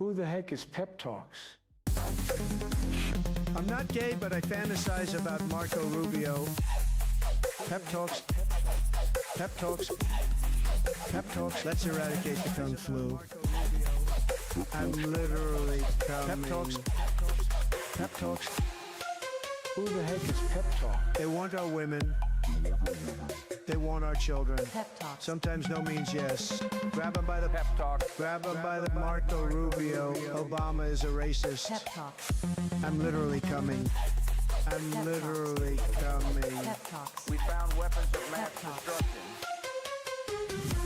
Who the heck is Pep Talks? I'm not gay, but I fantasize about Marco Rubio. Pep Talks. Pep Talks. Pep Talks. Let's eradicate the Kung Flu. I'm literally coming. Pep Talks. Pep Talks. Who the heck is Pep Talk? They want our women. They want our children. Pep Talks. Sometimes no means yes. Grab them by the Pep Talk. Grab them by the Marco Rubio. Obama is a racist. Pep Talks. I'm literally coming. I'm Pep literally coming. Pep Talks. We found weapons of mass Pep Talks. destruction.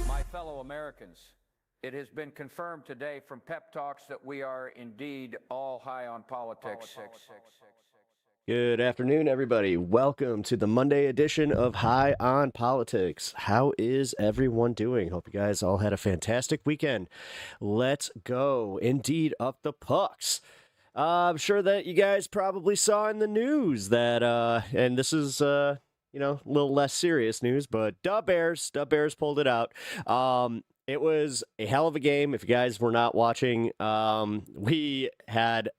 My fellow Americans, it has been confirmed today from Pep Talks that we are indeed all high on politics. Good afternoon, everybody. Welcome to the Monday edition of High on Politics. How is everyone doing? Hope you guys all had a fantastic weekend. Let's go. Indeed, up the pucks. I'm sure that you guys probably saw in the news that, and this is, a little less serious news, but Dub Bears pulled it out. It was a hell of a game. If you guys were not watching, we had,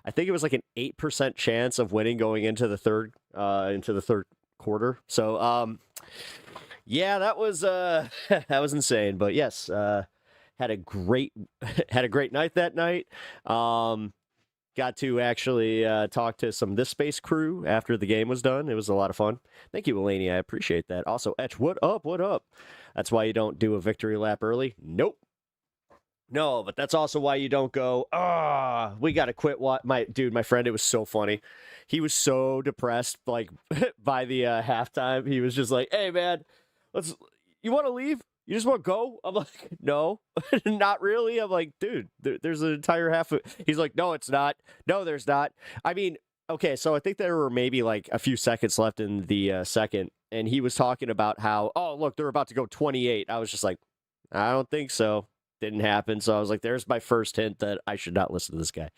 I think it was like an 8% chance of winning going into the third quarter. So, yeah, that was that was insane. But yes, had a great night that night. Got to actually talk to some This Space crew after the game was done. It was a lot of fun. Thank you, Elaney. I appreciate that. Also, Etch, what up? What up? That's why you don't do a victory lap early? Nope. No, but that's also why you don't go, we got to quit. My friend, it was so funny. He was so depressed, like, by the halftime. He was just like, hey, man, you want to leave? You just want to go? I'm like, no, not really. I'm like, dude, there's an entire half. He's like, no, it's not. No, there's not. I mean, okay, so I think there were maybe like a few seconds left in the second, and he was talking about how, oh, look, they're about to go 28. I was just like, I don't think so. Didn't happen. So I was like, there's my first hint that I should not listen to this guy.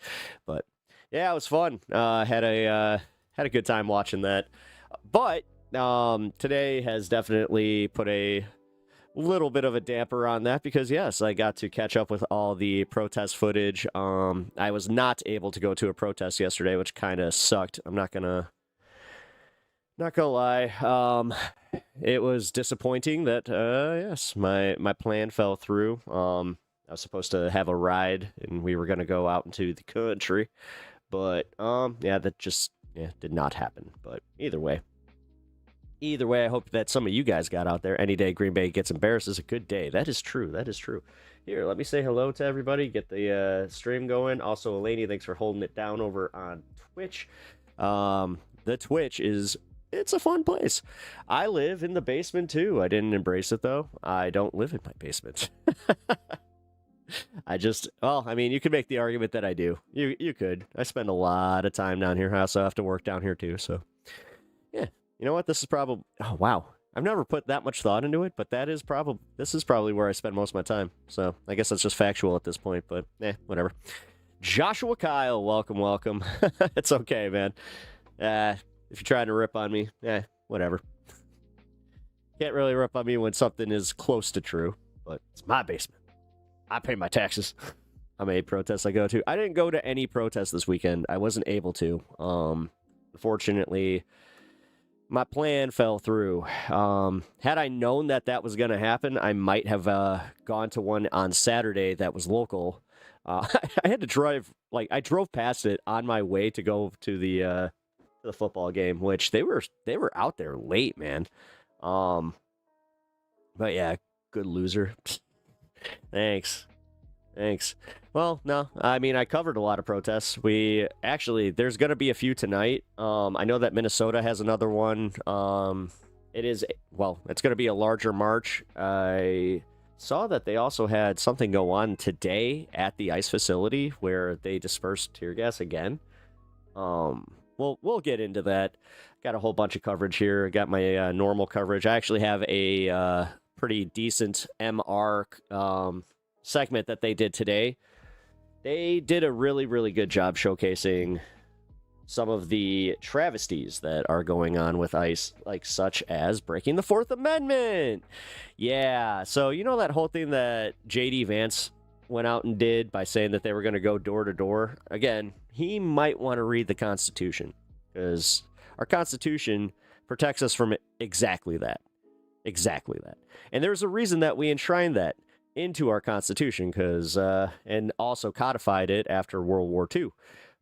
But yeah, it was fun. Had a good time watching that. But today has definitely put a little bit of a damper on that because yes, I got to catch up with all the protest footage. I was not able to go to a protest yesterday, which kind of sucked. I'm not gonna lie. It was disappointing that yes, my plan fell through. I was supposed to have a ride and we were gonna go out into the country, but yeah, that just did not happen. But either way, I hope that some of you guys got out there. Any day Green Bay gets embarrassed is a good day. That is true. Here, let me say hello to everybody. Get the stream going. Also, Elaney, thanks for holding it down over on Twitch. The Twitch it's a fun place. I live in the basement too. I didn't embrace it though. I don't live in my basement. You could make the argument that I do. You could. I spend a lot of time down here. I also have to work down here too. So, yeah. You know what? This is probably... Oh, wow. I've never put that much thought into it, but this is probably where I spend most of my time. So, I guess that's just factual at this point, but whatever. Joshua Kyle, welcome. It's okay, man. If you're trying to rip on me, whatever. Can't really rip on me when something is close to true, but it's my basement. I pay my taxes. How many protests I go to? I didn't go to any protests this weekend. I wasn't able to. Unfortunately, my plan fell through. Had I known that was going to happen, I might have gone to one on Saturday that was local. I had to drive, I drove past it on my way to go to the football game, which they were out there late, man. But yeah, good loser. Thanks. Well, no, I mean, I covered a lot of protests. There's going to be a few tonight. I know that Minnesota has another one. It's going to be a larger march. I saw that they also had something go on today at the ice facility where they dispersed tear gas again. We'll get into that. Got a whole bunch of coverage here. Got my normal coverage. I actually have a pretty decent MR segment that they did today. They did a really, really good job showcasing some of the travesties that are going on with ICE, such as breaking the Fourth Amendment. Yeah, so you know that whole thing that J.D. Vance went out and did by saying that they were going to go door to door, again, he might want to read the Constitution, because our Constitution protects us from exactly that. Exactly that. And there's a reason that we enshrined that into our Constitution, and also codified it after World War II,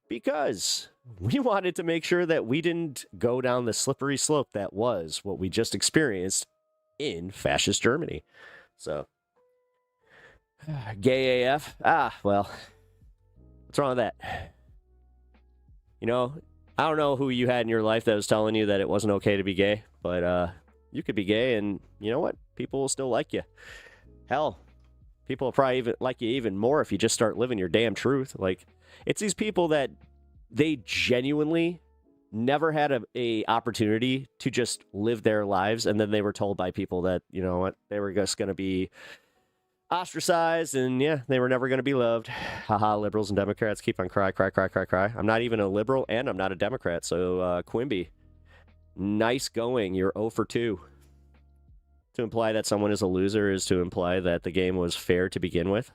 because we wanted to make sure that we didn't go down the slippery slope that was what we just experienced in fascist Germany. So, gay AF. Well, what's wrong with that? You know, I don't know who you had in your life that was telling you that it wasn't okay to be gay, but you could be gay, and you know what? People will still like you. Hell, people will probably even like you even more if you just start living your damn truth. Like, it's these people that they genuinely never had a opportunity to just live their lives, and then they were told by people that, you know what, they were just going to be ostracized, and yeah, they were never going to be loved. Haha, liberals and Democrats keep on cry. I'm not even a liberal, and I'm not a Democrat, so Quimby, nice going. You're 0 for 2. To imply that someone is a loser is to imply that the game was fair to begin with.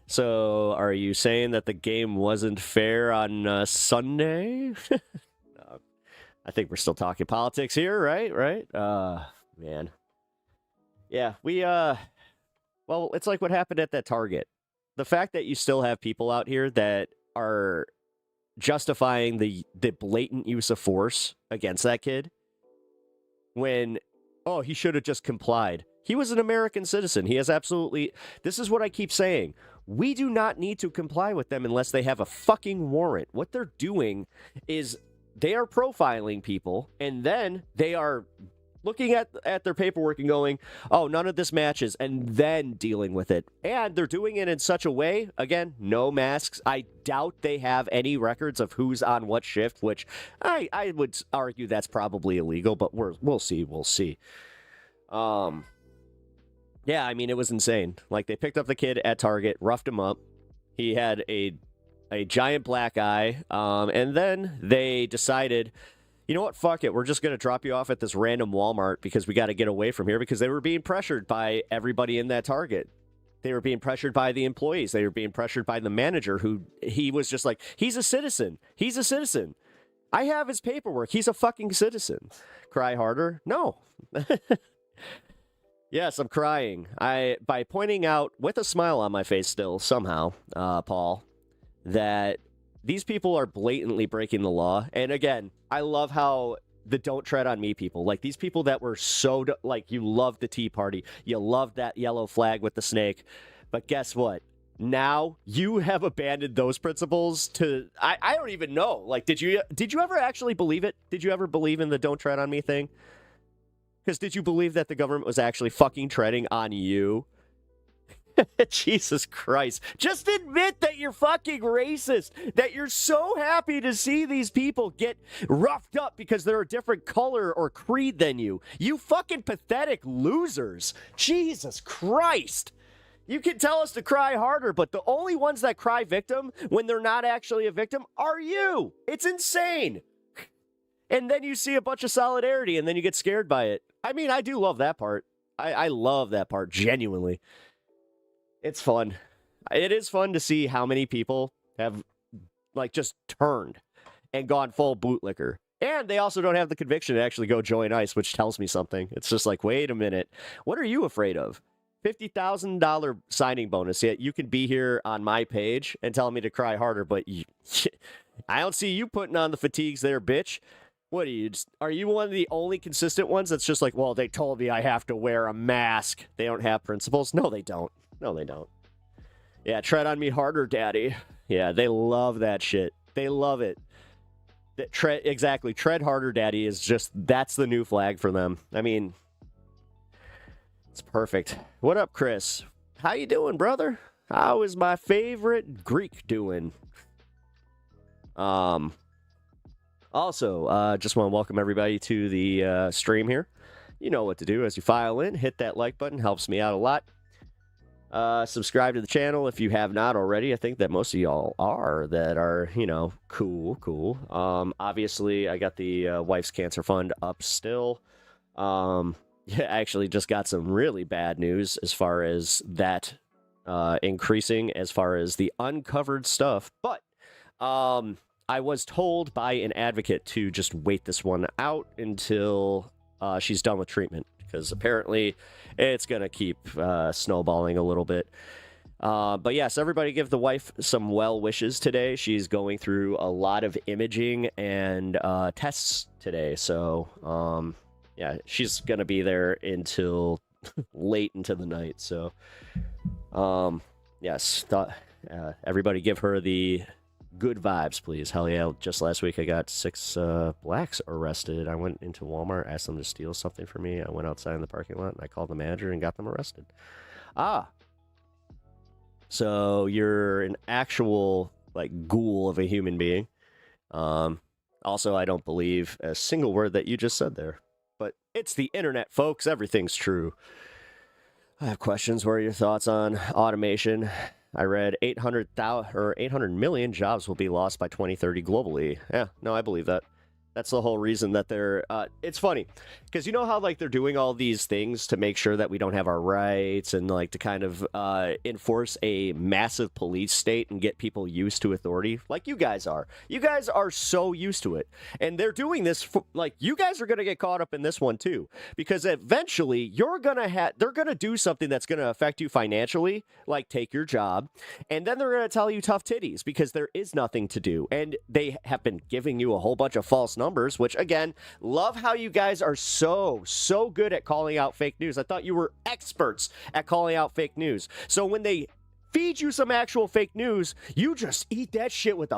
So, are you saying that the game wasn't fair on Sunday? No, I think we're still talking politics here, right? Man. Yeah, well, it's like what happened at that Target. The fact that you still have people out here that are justifying the blatant use of force against that kid, when, oh, he should have just complied. He was an American citizen. He has absolutely... This is what I keep saying. We do not need to comply with them unless they have a fucking warrant. What they're doing is they are profiling people, and then they are looking at their paperwork and going, oh, none of this matches, and then dealing with it. And they're doing it in such a way, again, no masks. I doubt they have any records of who's on what shift, which I would argue that's probably illegal, but we'll see. Yeah, I mean, it was insane. Like, they picked up the kid at Target, roughed him up. He had a giant black eye, and then they decided, you know what, fuck it, we're just going to drop you off at this random Walmart because we got to get away from here, because they were being pressured by everybody in that Target. They were being pressured by the employees. They were being pressured by the manager, who he was just like, he's a citizen. I have his paperwork. He's a fucking citizen. Cry harder? No. Yes, I'm crying. By pointing out, with a smile on my face still, somehow, Paul, that these people are blatantly breaking the law. And again, I love how the don't tread on me people, like these people that were so, like, you loved the Tea Party, you loved that yellow flag with the snake, but guess what? Now you have abandoned those principles to, I don't even know. Like, did you ever actually believe it? Did you ever believe in the don't tread on me thing? Because did you believe that the government was actually fucking treading on you? Jesus Christ. Just admit that you're fucking racist. That you're so happy to see these people get roughed up because they're a different color or creed than you. You fucking pathetic losers. Jesus Christ. You can tell us to cry harder, but the only ones that cry victim when they're not actually a victim are you. It's insane. And then you see a bunch of solidarity, and then you get scared by it. I mean, I do love that part. I love that part, genuinely. It's fun. It is fun to see how many people have, like, just turned and gone full bootlicker. And they also don't have the conviction to actually go join ICE, which tells me something. It's just like, wait a minute. What are you afraid of? $50,000 signing bonus, yet you can be here on my page and tell me to cry harder, but I don't see you putting on the fatigues there, bitch. What are you one of the only consistent ones that's just like, well, they told me I have to wear a mask. They don't have principles. No, they don't. Yeah, tread on me harder, daddy. Yeah, they love that shit. They love it. Exactly. Tread harder, daddy is just, that's the new flag for them. I mean, it's perfect. What up, Chris? How you doing, brother? How is my favorite Greek doing? Also, just want to welcome everybody to the stream here. You know what to do as you file in. Hit that like button. Helps me out a lot. Subscribe to the channel if you have not already. I think that most of y'all are that are, you know, cool. Obviously, I got the Wife's Cancer Fund up still. Yeah, I actually just got some really bad news as far as that increasing, as far as the uncovered stuff. But I was told by an advocate to just wait this one out until she's done with treatment, because apparently it's going to keep snowballing a little bit. But yes, everybody give the wife some well wishes today. She's going through a lot of imaging and tests today. So, yeah, she's going to be there until late into the night. So, yes, everybody give her the good vibes, please. Hell yeah, just last week I got 6 blacks arrested. I went into Walmart, asked them to steal something for me. I went outside in the parking lot and I called the manager and got them arrested. So you're an actual, like, ghoul of a human being. Also, I don't believe a single word that you just said there. But it's the internet, folks. Everything's true. I have questions. What are your thoughts on automation? I read 800 million jobs will be lost by 2030 globally. Yeah, no, I believe that. That's the whole reason that they're... it's funny, because you know how, like, they're doing all these things to make sure that we don't have our rights and, like, to kind of enforce a massive police state and get people used to authority, like you guys are. You guys are so used to it. And they're doing this, like, you guys are going to get caught up in this one, too. Because eventually, you're going to they're going to do something that's going to affect you financially, like take your job, and then they're going to tell you tough titties, because there is nothing to do. And they have been giving you a whole bunch of false numbers, which, again, love how you guys are so good at calling out fake news. I thought you were experts at calling out fake news. So when they feed you some actual fake news, you just eat that shit with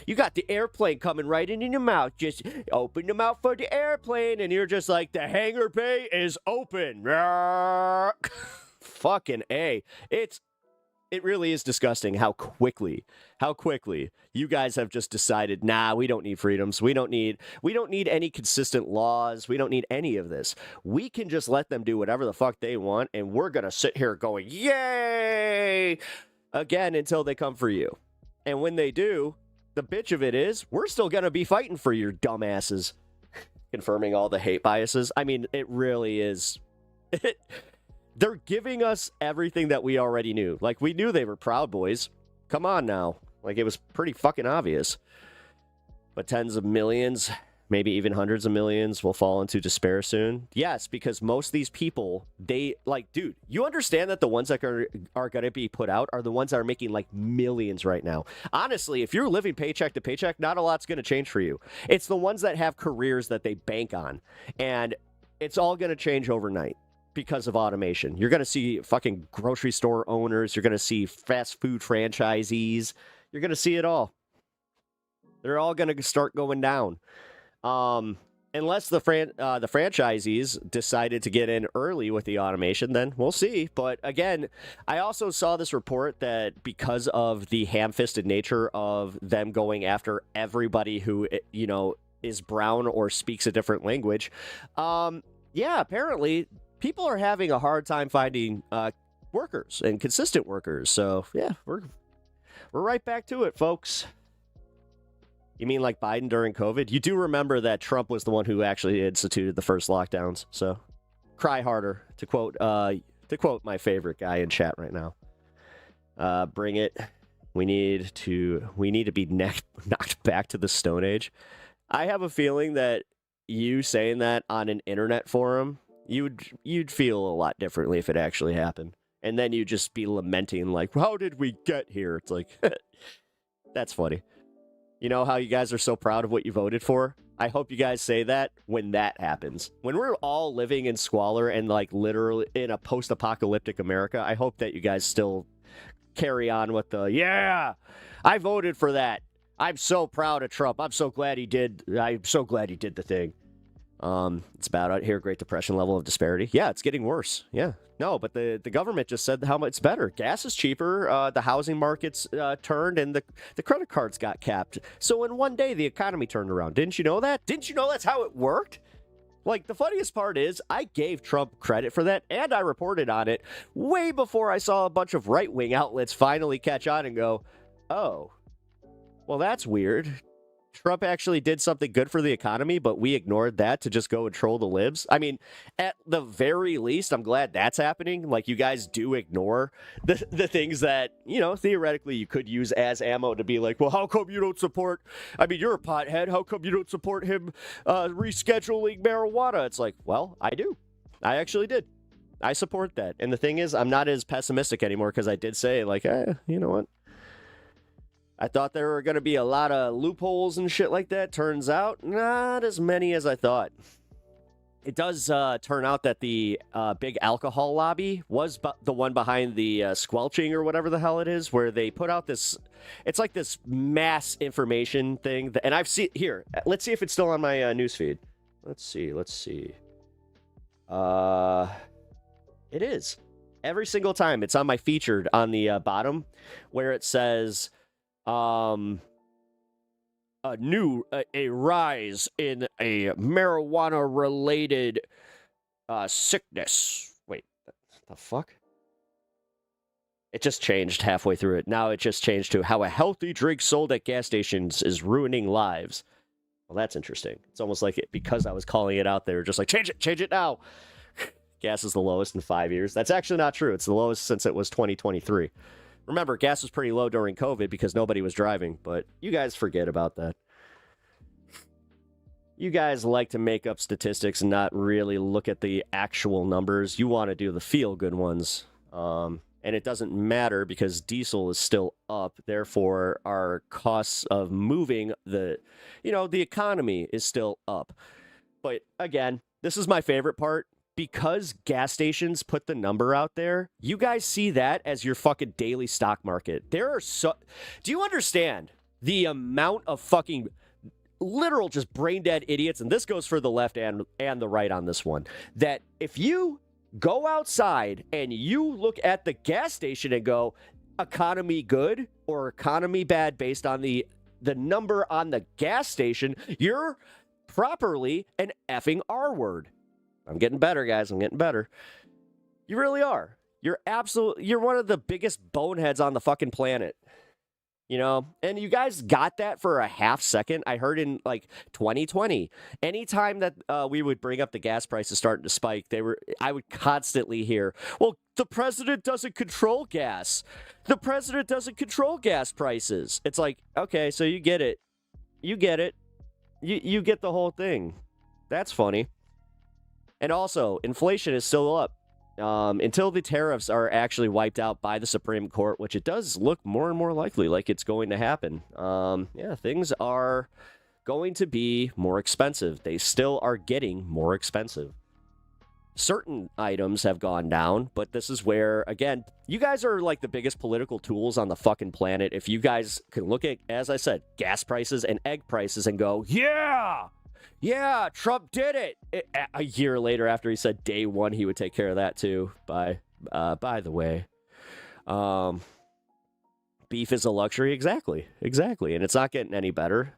you got the airplane coming right in your mouth. Just open your mouth for the airplane, and you're just like, the hangar bay is open. Fucking A. It really is disgusting how quickly you guys have just decided, nah, we don't need freedoms. We don't need any consistent laws. We don't need any of this. We can just let them do whatever the fuck they want, and we're going to sit here going, yay, again, until they come for you. And when they do, the bitch of it is, we're still going to be fighting for your dumbasses. Confirming all the hate biases. I mean, it really is... They're giving us everything that we already knew. Like, we knew they were Proud Boys. Come on now. Like, it was pretty fucking obvious. But tens of millions, maybe even hundreds of millions, will fall into despair soon. Yes, because most of these people, they, like, dude, you understand that the ones that are going to be put out are the ones that are making, like, millions right now. Honestly, if you're living paycheck to paycheck, not a lot's going to change for you. It's the ones that have careers that they bank on. And it's all going to change overnight. Because of automation. You're going to see fucking grocery store owners. You're going to see fast food franchisees. You're going to see it all. They're all going to start going down. Unless the franchisees decided to get in early with the automation, then we'll see. But again, I also saw this report that because of the ham-fisted nature of them going after everybody who, you know, is brown or speaks a different language, yeah, apparently... people are having a hard time finding workers and consistent workers. So, yeah, we're right back to it, folks. You mean like Biden during COVID? You do remember that Trump was the one who actually instituted the first lockdowns. So, cry harder, to quote my favorite guy in chat right now. Bring it. We need to be knocked back to the Stone Age. I have a feeling that you saying that on an internet forum, you'd feel a lot differently if it actually happened. And then you'd just be lamenting, like, how did we get here? It's like, that's funny. You know how you guys are so proud of what you voted for? I hope you guys say that when that happens. When we're all living in squalor and, like, literally in a post-apocalyptic America, I hope that you guys still carry on with the, yeah, I voted for that. I'm so proud of Trump. I'm so glad he did the thing. It's bad out here. Great Depression level of disparity. Yeah, it's getting worse. Yeah. No, but the government just said how much it's better. Gas is cheaper. The housing market's turned, and the credit cards got capped. So in one day, the economy turned around. Didn't you know that? Didn't you know that's how it worked? Like, the funniest part is I gave Trump credit for that, and I reported on it way before I saw a bunch of right-wing outlets finally catch on and go, oh, well, that's weird. Trump actually did something good for the economy, but we ignored that to just go and troll the libs. I mean, at the very least, I'm glad that's happening. Like, you guys do ignore the things that, you know, theoretically you could use as ammo to be like, well, how come you don't support, I mean, you're a pothead. How come you don't support him rescheduling marijuana? It's like, well, I do. I actually did. I support that. And the thing is, I'm not as pessimistic anymore because I did say, like, you know what? I thought there were going to be a lot of loopholes and shit like that. Turns out, not as many as I thought. It does turn out that the big alcohol lobby was the one behind the squelching or whatever the hell it is, where they put out this, it's like this mass information thing. And I've seen, here, let's see if it's still on my newsfeed. Let's see. It is. Every single time it's on my featured on the bottom where it says, a rise in a marijuana related sickness. Wait, the fuck? It just changed halfway through it. Now it just changed to how a healthy drink sold at gas stations is ruining lives. Well, that's interesting. It's almost like it, because I was calling it out there, just like, change it now. Gas is the lowest in 5 years. That's actually not true. It's the lowest since it was 2023. Remember, gas was pretty low during COVID because nobody was driving, but you guys forget about that. You guys like to make up statistics and not really look at the actual numbers. You want to do the feel-good ones. And it doesn't matter because diesel is still up. Therefore, our costs of moving the economy is still up. But again, this is my favorite part. Because gas stations put the number out there, you guys see that as your fucking daily stock market. Do you understand the amount of fucking literal just brain dead idiots, and this goes for the left and the right on this one, that if you go outside and you look at the gas station and go, economy good or economy bad based on the number on the gas station, you're properly an effing R word. I'm getting better, guys. I'm getting better. You really are. You're one of the biggest boneheads on the fucking planet. You know? And you guys got that for a half second. I heard in like 2020, anytime that we would bring up the gas prices starting to spike, I would constantly hear, well, the president doesn't control gas. The president doesn't control gas prices. It's like, okay, so you get it. You get it. You get the whole thing. That's funny. And also, inflation is still up. Until the tariffs are actually wiped out by the Supreme Court, which it does look more and more likely like it's going to happen. Things are going to be more expensive. They still are getting more expensive. Certain items have gone down, but this is where, again, you guys are like the biggest political tools on the fucking planet. If you guys can look at, as I said, gas prices and egg prices and go, yeah, Trump did it. A year later, after he said day one he would take care of that too. By the way, beef is a luxury. Exactly, and it's not getting any better.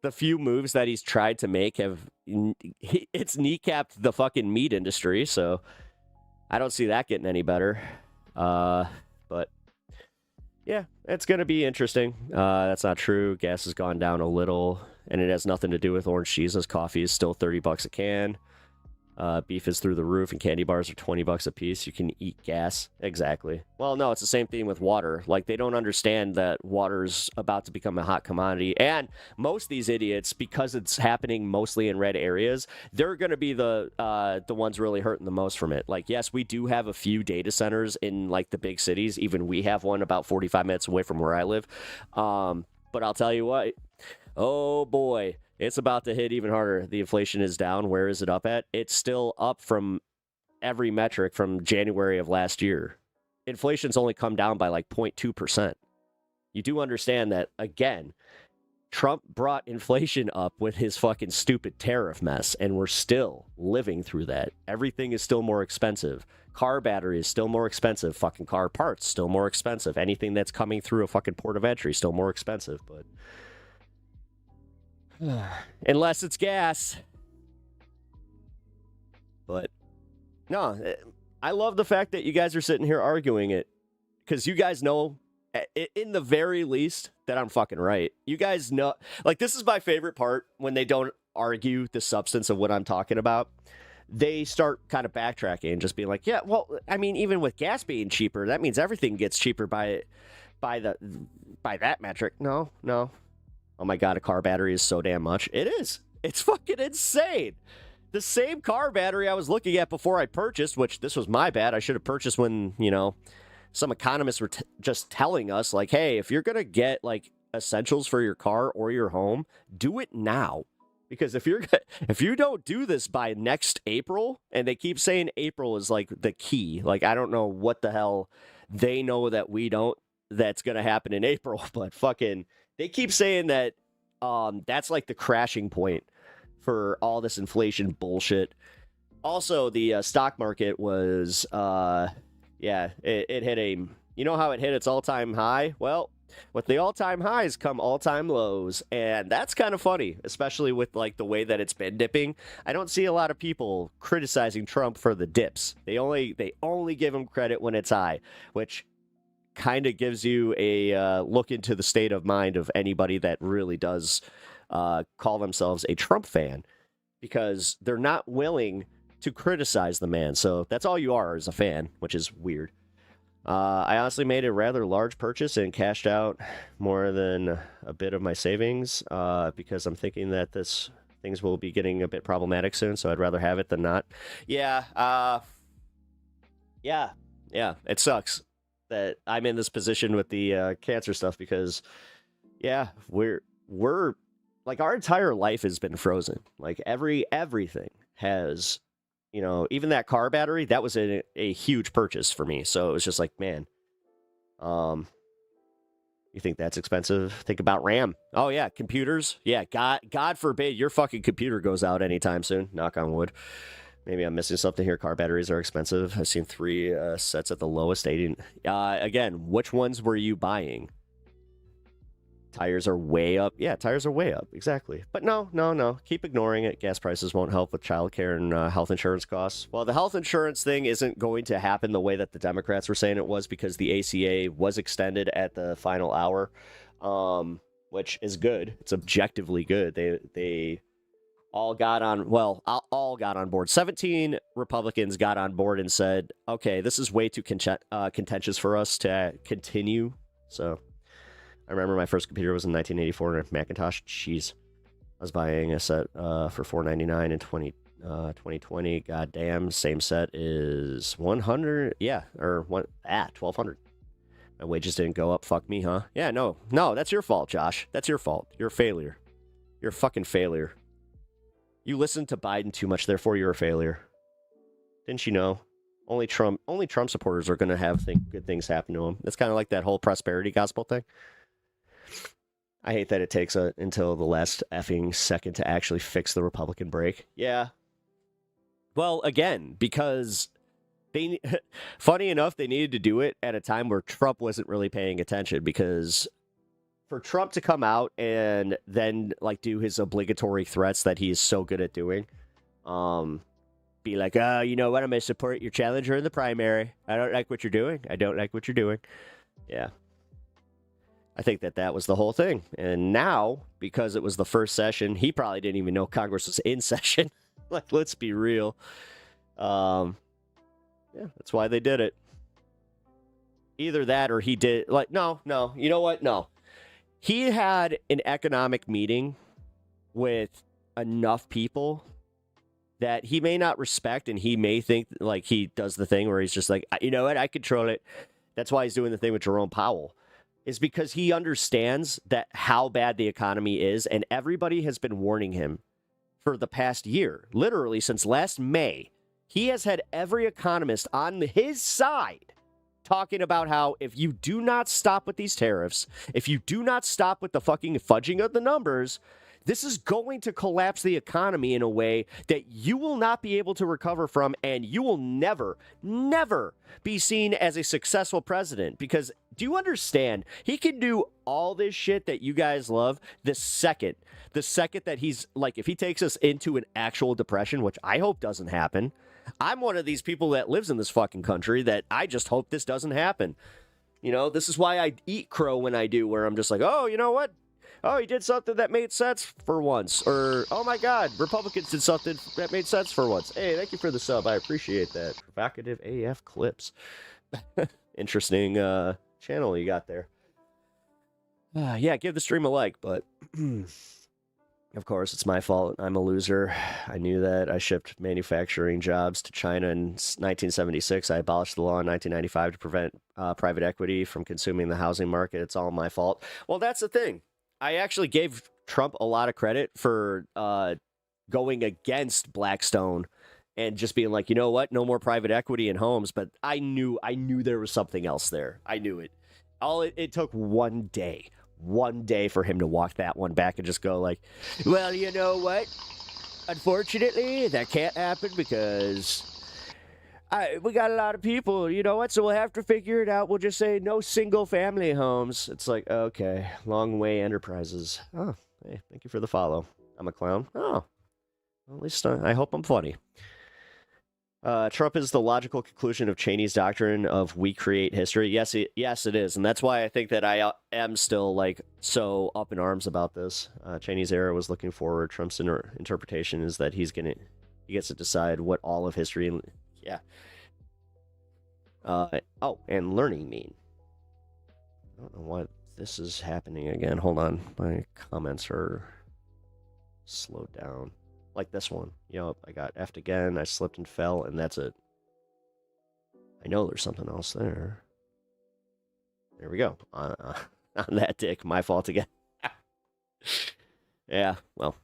The few moves that he's tried to make it's kneecapped the fucking meat industry. So I don't see that getting any better. But yeah, it's gonna be interesting. That's not true. Gas has gone down a little. And it has nothing to do with orange cheeses. Coffee is still $30 a can. Beef is through the roof, and candy bars are $20 a piece. You can eat gas. Exactly. Well, no, it's the same thing with water. Like, they don't understand that water's about to become a hot commodity. And most of these idiots, because it's happening mostly in red areas, they're going to be the ones really hurting the most from it. Like, yes, we do have a few data centers in, like, the big cities. Even we have one about 45 minutes away from where I live. But I'll tell you what. Oh boy, it's about to hit even harder. The inflation is down. Where is it up at? It's still up from every metric from January of last year. Inflation's only come down by like 0.2%. You do understand that, again, Trump brought inflation up with his fucking stupid tariff mess, and we're still living through that. Everything is still more expensive. Car battery is still more expensive. Fucking car parts still more expensive. Anything that's coming through a fucking port of entry still more expensive, but unless it's gas. But no, I love the fact that you guys are sitting here arguing it, because you guys know in the very least, that I'm fucking right. You guys know, like, this is my favorite part when they don't argue the substance of what I'm talking about. They start kind of backtracking and just being like, yeah, well, I mean, even with gas being cheaper, that means everything gets cheaper by that metric. No. Oh my God, a car battery is so damn much. It is. It's fucking insane. The same car battery I was looking at before I purchased, which this was my bad. I should have purchased when, some economists were just telling us, like, hey, if you're going to get, like, essentials for your car or your home, do it now. Because if you don't do this by next April, and they keep saying April is, like, the key. Like, I don't know what the hell they know that we don't, that's going to happen in April. But fucking, they keep saying that that's, like, the crashing point for all this inflation bullshit. Also, the stock market was, it hit a, you know how it hit its all-time high? Well, with the all-time highs come all-time lows, and that's kind of funny, especially with, like, the way that it's been dipping. I don't see a lot of people criticizing Trump for the dips. They only give him credit when it's high, which kind of gives you a look into the state of mind of anybody that really does call themselves a Trump fan, because they're not willing to criticize the man. So that's all you are as a fan, which is weird. I honestly made a rather large purchase and cashed out more than a bit of my savings because I'm thinking that things will be getting a bit problematic soon, so I'd rather have it than not. Yeah, it sucks that I'm in this position with the cancer stuff because, yeah, we're like, our entire life has been frozen. Like, everything has... even that car battery, that was a huge purchase for me. So it was just like, man, you think that's expensive? Think about RAM. Oh, yeah, computers. Yeah, God forbid your fucking computer goes out anytime soon. Knock on wood. Maybe I'm missing something here. Car batteries are expensive. I've seen 3 sets at the lowest. Again, which ones were you buying? Tires are way up. Yeah, tires are way up. Exactly. But no. Keep ignoring it. Gas prices won't help with childcare and health insurance costs. Well, the health insurance thing isn't going to happen the way that the Democrats were saying it was, because the ACA was extended at the final hour, which is good. It's objectively good. They all got on board. 17 Republicans got on board and said, okay, this is way too contentious for us to continue. So... I remember my first computer was in 1984 in a Macintosh. Jeez. I was buying a set for $499 in 2020. Goddamn, same set is $100. Yeah, or $1,200. My wages didn't go up. Fuck me, huh? Yeah, no, that's your fault, Josh. That's your fault. You're a failure. You're a fucking failure. You listened to Biden too much, therefore you're a failure. Didn't you know? Only Trump supporters are going to have good things happen to them. It's kind of like that whole prosperity gospel thing. I hate that it takes until the last effing second to actually fix the Republican break. Yeah. Well, again, because funny enough, they needed to do it at a time where Trump wasn't really paying attention, because for Trump to come out and then, like, do his obligatory threats that he is so good at doing, be like, oh, you know what? I'm going to support your challenger in the primary. I don't like what you're doing. Yeah. I think that was the whole thing. And now, because it was the first session, he probably didn't even know Congress was in session. Like, let's be real. Yeah, that's why they did it. Either that or he did, like, no. You know what? No. He had an economic meeting with enough people that he may not respect, and he may think, like, he does the thing where he's just like, you know what? I control it. That's why he's doing the thing with Jerome Powell. Is because he understands that how bad the economy is, and everybody has been warning him for the past year. Literally, since last May, he has had every economist on his side talking about how if you do not stop with these tariffs, if you do not stop with the fucking fudging of the numbers, this is going to collapse the economy in a way that you will not be able to recover from, and you will never be seen as a successful president. Because do you understand? He can do all this shit that you guys love the second that he's, like, if he takes us into an actual depression, which I hope doesn't happen. I'm one of these people that lives in this fucking country that I just hope this doesn't happen. You know, this is why I eat crow when I do, where I'm just like, oh, you know what? Oh, he did something that made sense for once. Or, oh my God, Republicans did something that made sense for once. Hey, thank you for the sub. I appreciate that. Provocative AF clips. Interesting channel you got there. Yeah, give the stream a like, but of course, it's my fault. I'm a loser. I knew that. I shipped manufacturing jobs to China in 1976. I abolished the law in 1995 to prevent private equity from consuming the housing market. It's all my fault. Well, that's the thing. I actually gave Trump a lot of credit for going against Blackstone and just being like, you know what? No more private equity in homes. But I knew there was something else there. I knew it. It took one day for him to walk that one back and just go like, well, you know what? Unfortunately, that can't happen because we got a lot of people, you know what? So we'll have to figure it out. We'll just say no single family homes. It's like, okay, Long Way Enterprises. Oh, hey, thank you for the follow. I'm a clown. Oh, well, at least I hope I'm funny. Trump is the logical conclusion of Cheney's doctrine of we create history. Yes, it is. And that's why I think that I am still like so up in arms about this. Cheney's era was looking forward. Trump's interpretation is that he gets to decide what all of history, yeah. And learning mean. I don't know why this is happening again. Hold on. My comments are slowed down. Like this one. Yep, I got effed again. I slipped and fell, and that's it. I know there's something else there. There we go. On that dick. My fault again. Yeah, well.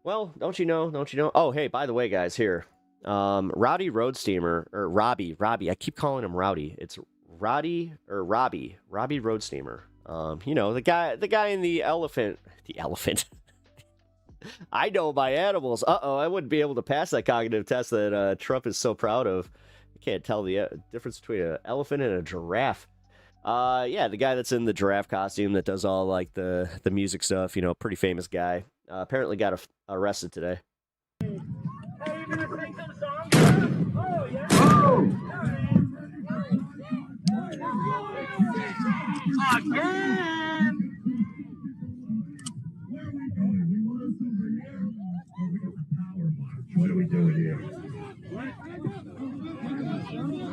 Well, don't you know? Oh, hey, by the way, guys, here. Rowdy Road Steamer, or Robbie. I keep calling him Rowdy. It's Robbie Road Steamer. You know, the guy in the elephant. I know my animals. I wouldn't be able to pass that cognitive test that Trump is so proud of. I can't tell the difference between an elephant and a giraffe. Yeah, the guy that's in the giraffe costume that does all like the music stuff, you know, pretty famous guy. Apparently got arrested today. Hey, you gonna sing some songs? Oh, yeah. Oh! Again! What are we doing here?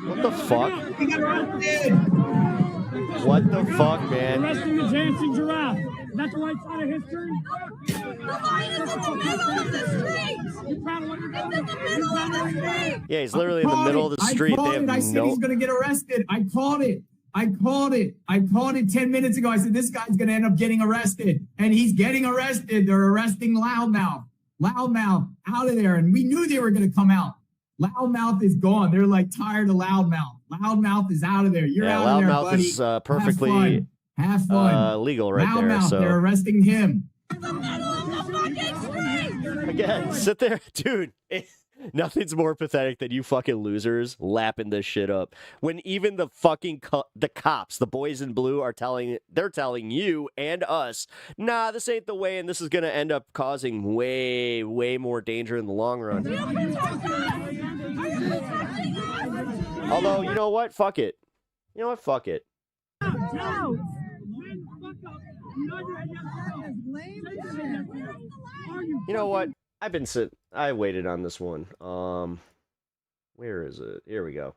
What the fuck? We got arrested! What the fuck, man? Arresting the dancing giraffe. Is that the right side of history? The line is in the middle of the street! You proud of what you're doing? It's in the middle of the street! Yeah, he's literally in the middle of the street. I said he's going to get arrested. I called it. I called it 10 minutes ago. I said, this guy's going to end up getting arrested. And he's getting arrested. They're arresting Loudmouth. Loudmouth out of there. And we knew they were going to come out. Loudmouth is gone. They're like tired of Loudmouth. Loudmouth is out of there. You're out of there, buddy. Loudmouth is perfectly Have fun. legal right Loudmouth, there. So they're arresting him. In the middle of the fucking street! again, sit there, dude. Nothing's more pathetic than you fucking losers lapping this shit up. When even the fucking the cops, the boys in blue, are telling you and us, nah, this ain't the way, and this is gonna end up causing way, way more danger in the long run. Although, you know what? Fuck it. You know what? Fuck it. You know what? I waited on this one. Where is it? Here we go.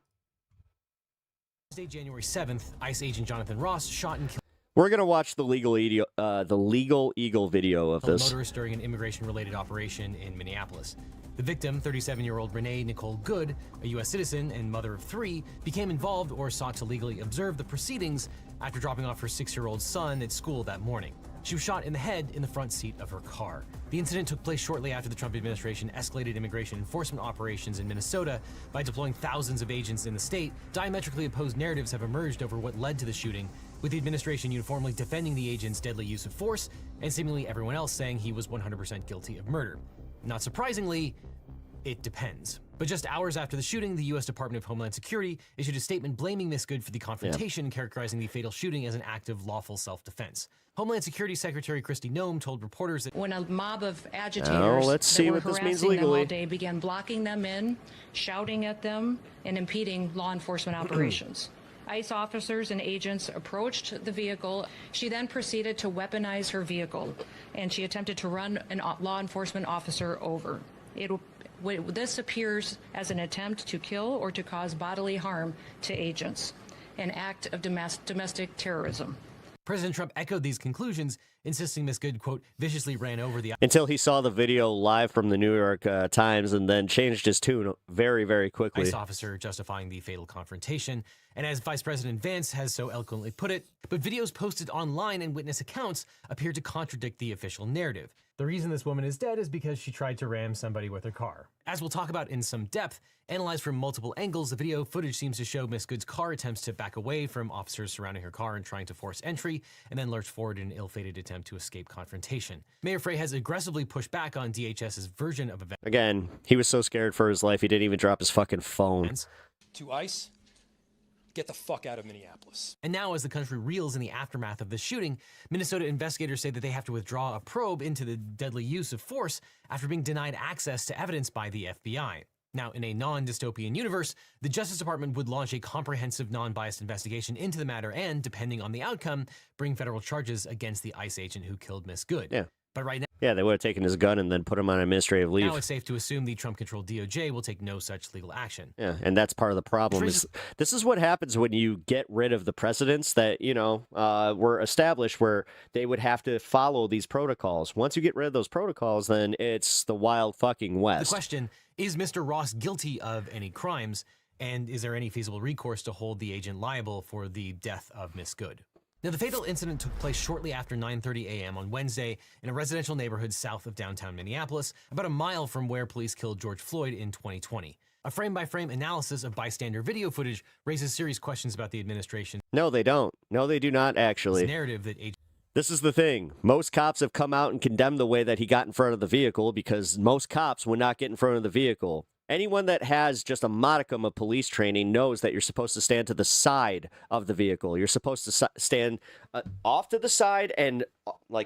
Thursday, January 7th, ICE agent Jonathan Ross shot and killed We're gonna watch the Legal Eagle video of a this. motorist during an immigration-related operation in Minneapolis. The victim, 37-year-old Renee Nicole Good, a U.S. citizen and mother of 3, became involved or sought to legally observe the proceedings after dropping off her 6-year-old son at school that morning. She was shot in the head in the front seat of her car. The incident took place shortly after the Trump administration escalated immigration enforcement operations in Minnesota by deploying thousands of agents in the state. Diametrically opposed narratives have emerged over what led to the shooting, with the administration uniformly defending the agent's deadly use of force and seemingly everyone else saying he was 100% guilty of murder. Not surprisingly, it depends. But just hours after the shooting, the U.S. Department of Homeland Security issued a statement blaming Miss Good for the confrontation, characterizing the fatal shooting as an act of lawful self-defense. Homeland Security Secretary Kristi Noem told reporters that when a mob of agitators let's see that were what this means harassing them legally. all day began blocking them in, shouting at them, and impeding law enforcement operations. ICE officers and agents approached the vehicle. She then proceeded to weaponize her vehicle, and she attempted to run a law enforcement officer over. This appears as an attempt to kill or to cause bodily harm to agents, an act of domestic terrorism. President Trump echoed these conclusions, insisting Ms. Good, quote, viciously ran over the... Until he saw the video live from the New York Times and then changed his tune very, very quickly. ICE officer justifying the fatal confrontation. And as Vice President Vance has so eloquently put it, but videos posted online and witness accounts appear to contradict the official narrative. The reason this woman is dead is because she tried to ram somebody with her car. As we'll talk about in some depth, analyzed from multiple angles, the video footage seems to show Ms. Good's car attempts to back away from officers surrounding her car and trying to force entry, and then lurch forward in an ill-fated attempt to escape confrontation. Mayor Frey has aggressively pushed back on DHS's version of events. Again, he was so scared for his life, he didn't even drop his fucking phone. To ICE, get the fuck out of Minneapolis. And now, as the country reels in the aftermath of the shooting, Minnesota investigators say that they have to withdraw a probe into the deadly use of force after being denied access to evidence by the FBI. Now, in a non-dystopian universe, the Justice Department would launch a comprehensive, non-biased investigation into the matter and, depending on the outcome, bring federal charges against the ICE agent who killed Miss Good. Yeah. But right now... Yeah, they would have taken his gun and then put him on administrative leave. Now it's safe to assume the Trump-controlled DOJ will take no such legal action. Yeah, and that's part of the problem. This is what happens when you get rid of the precedents that, were established where they would have to follow these protocols. Once you get rid of those protocols, then it's the wild fucking West. The question, is Mr. Ross guilty of any crimes, and is there any feasible recourse to hold the agent liable for the death of Miss Good? Now, the fatal incident took place shortly after 9:30 a.m. on Wednesday in a residential neighborhood south of downtown Minneapolis, about a mile from where police killed George Floyd in 2020. A frame-by-frame analysis of bystander video footage raises serious questions about the administration. No, they don't. No, they do not, actually. Narrative that This is the thing. Most cops have come out and condemned the way that he got in front of the vehicle because most cops would not get in front of the vehicle. Anyone that has just a modicum of police training knows that you're supposed to stand to the side of the vehicle. You're supposed to stand off to the side and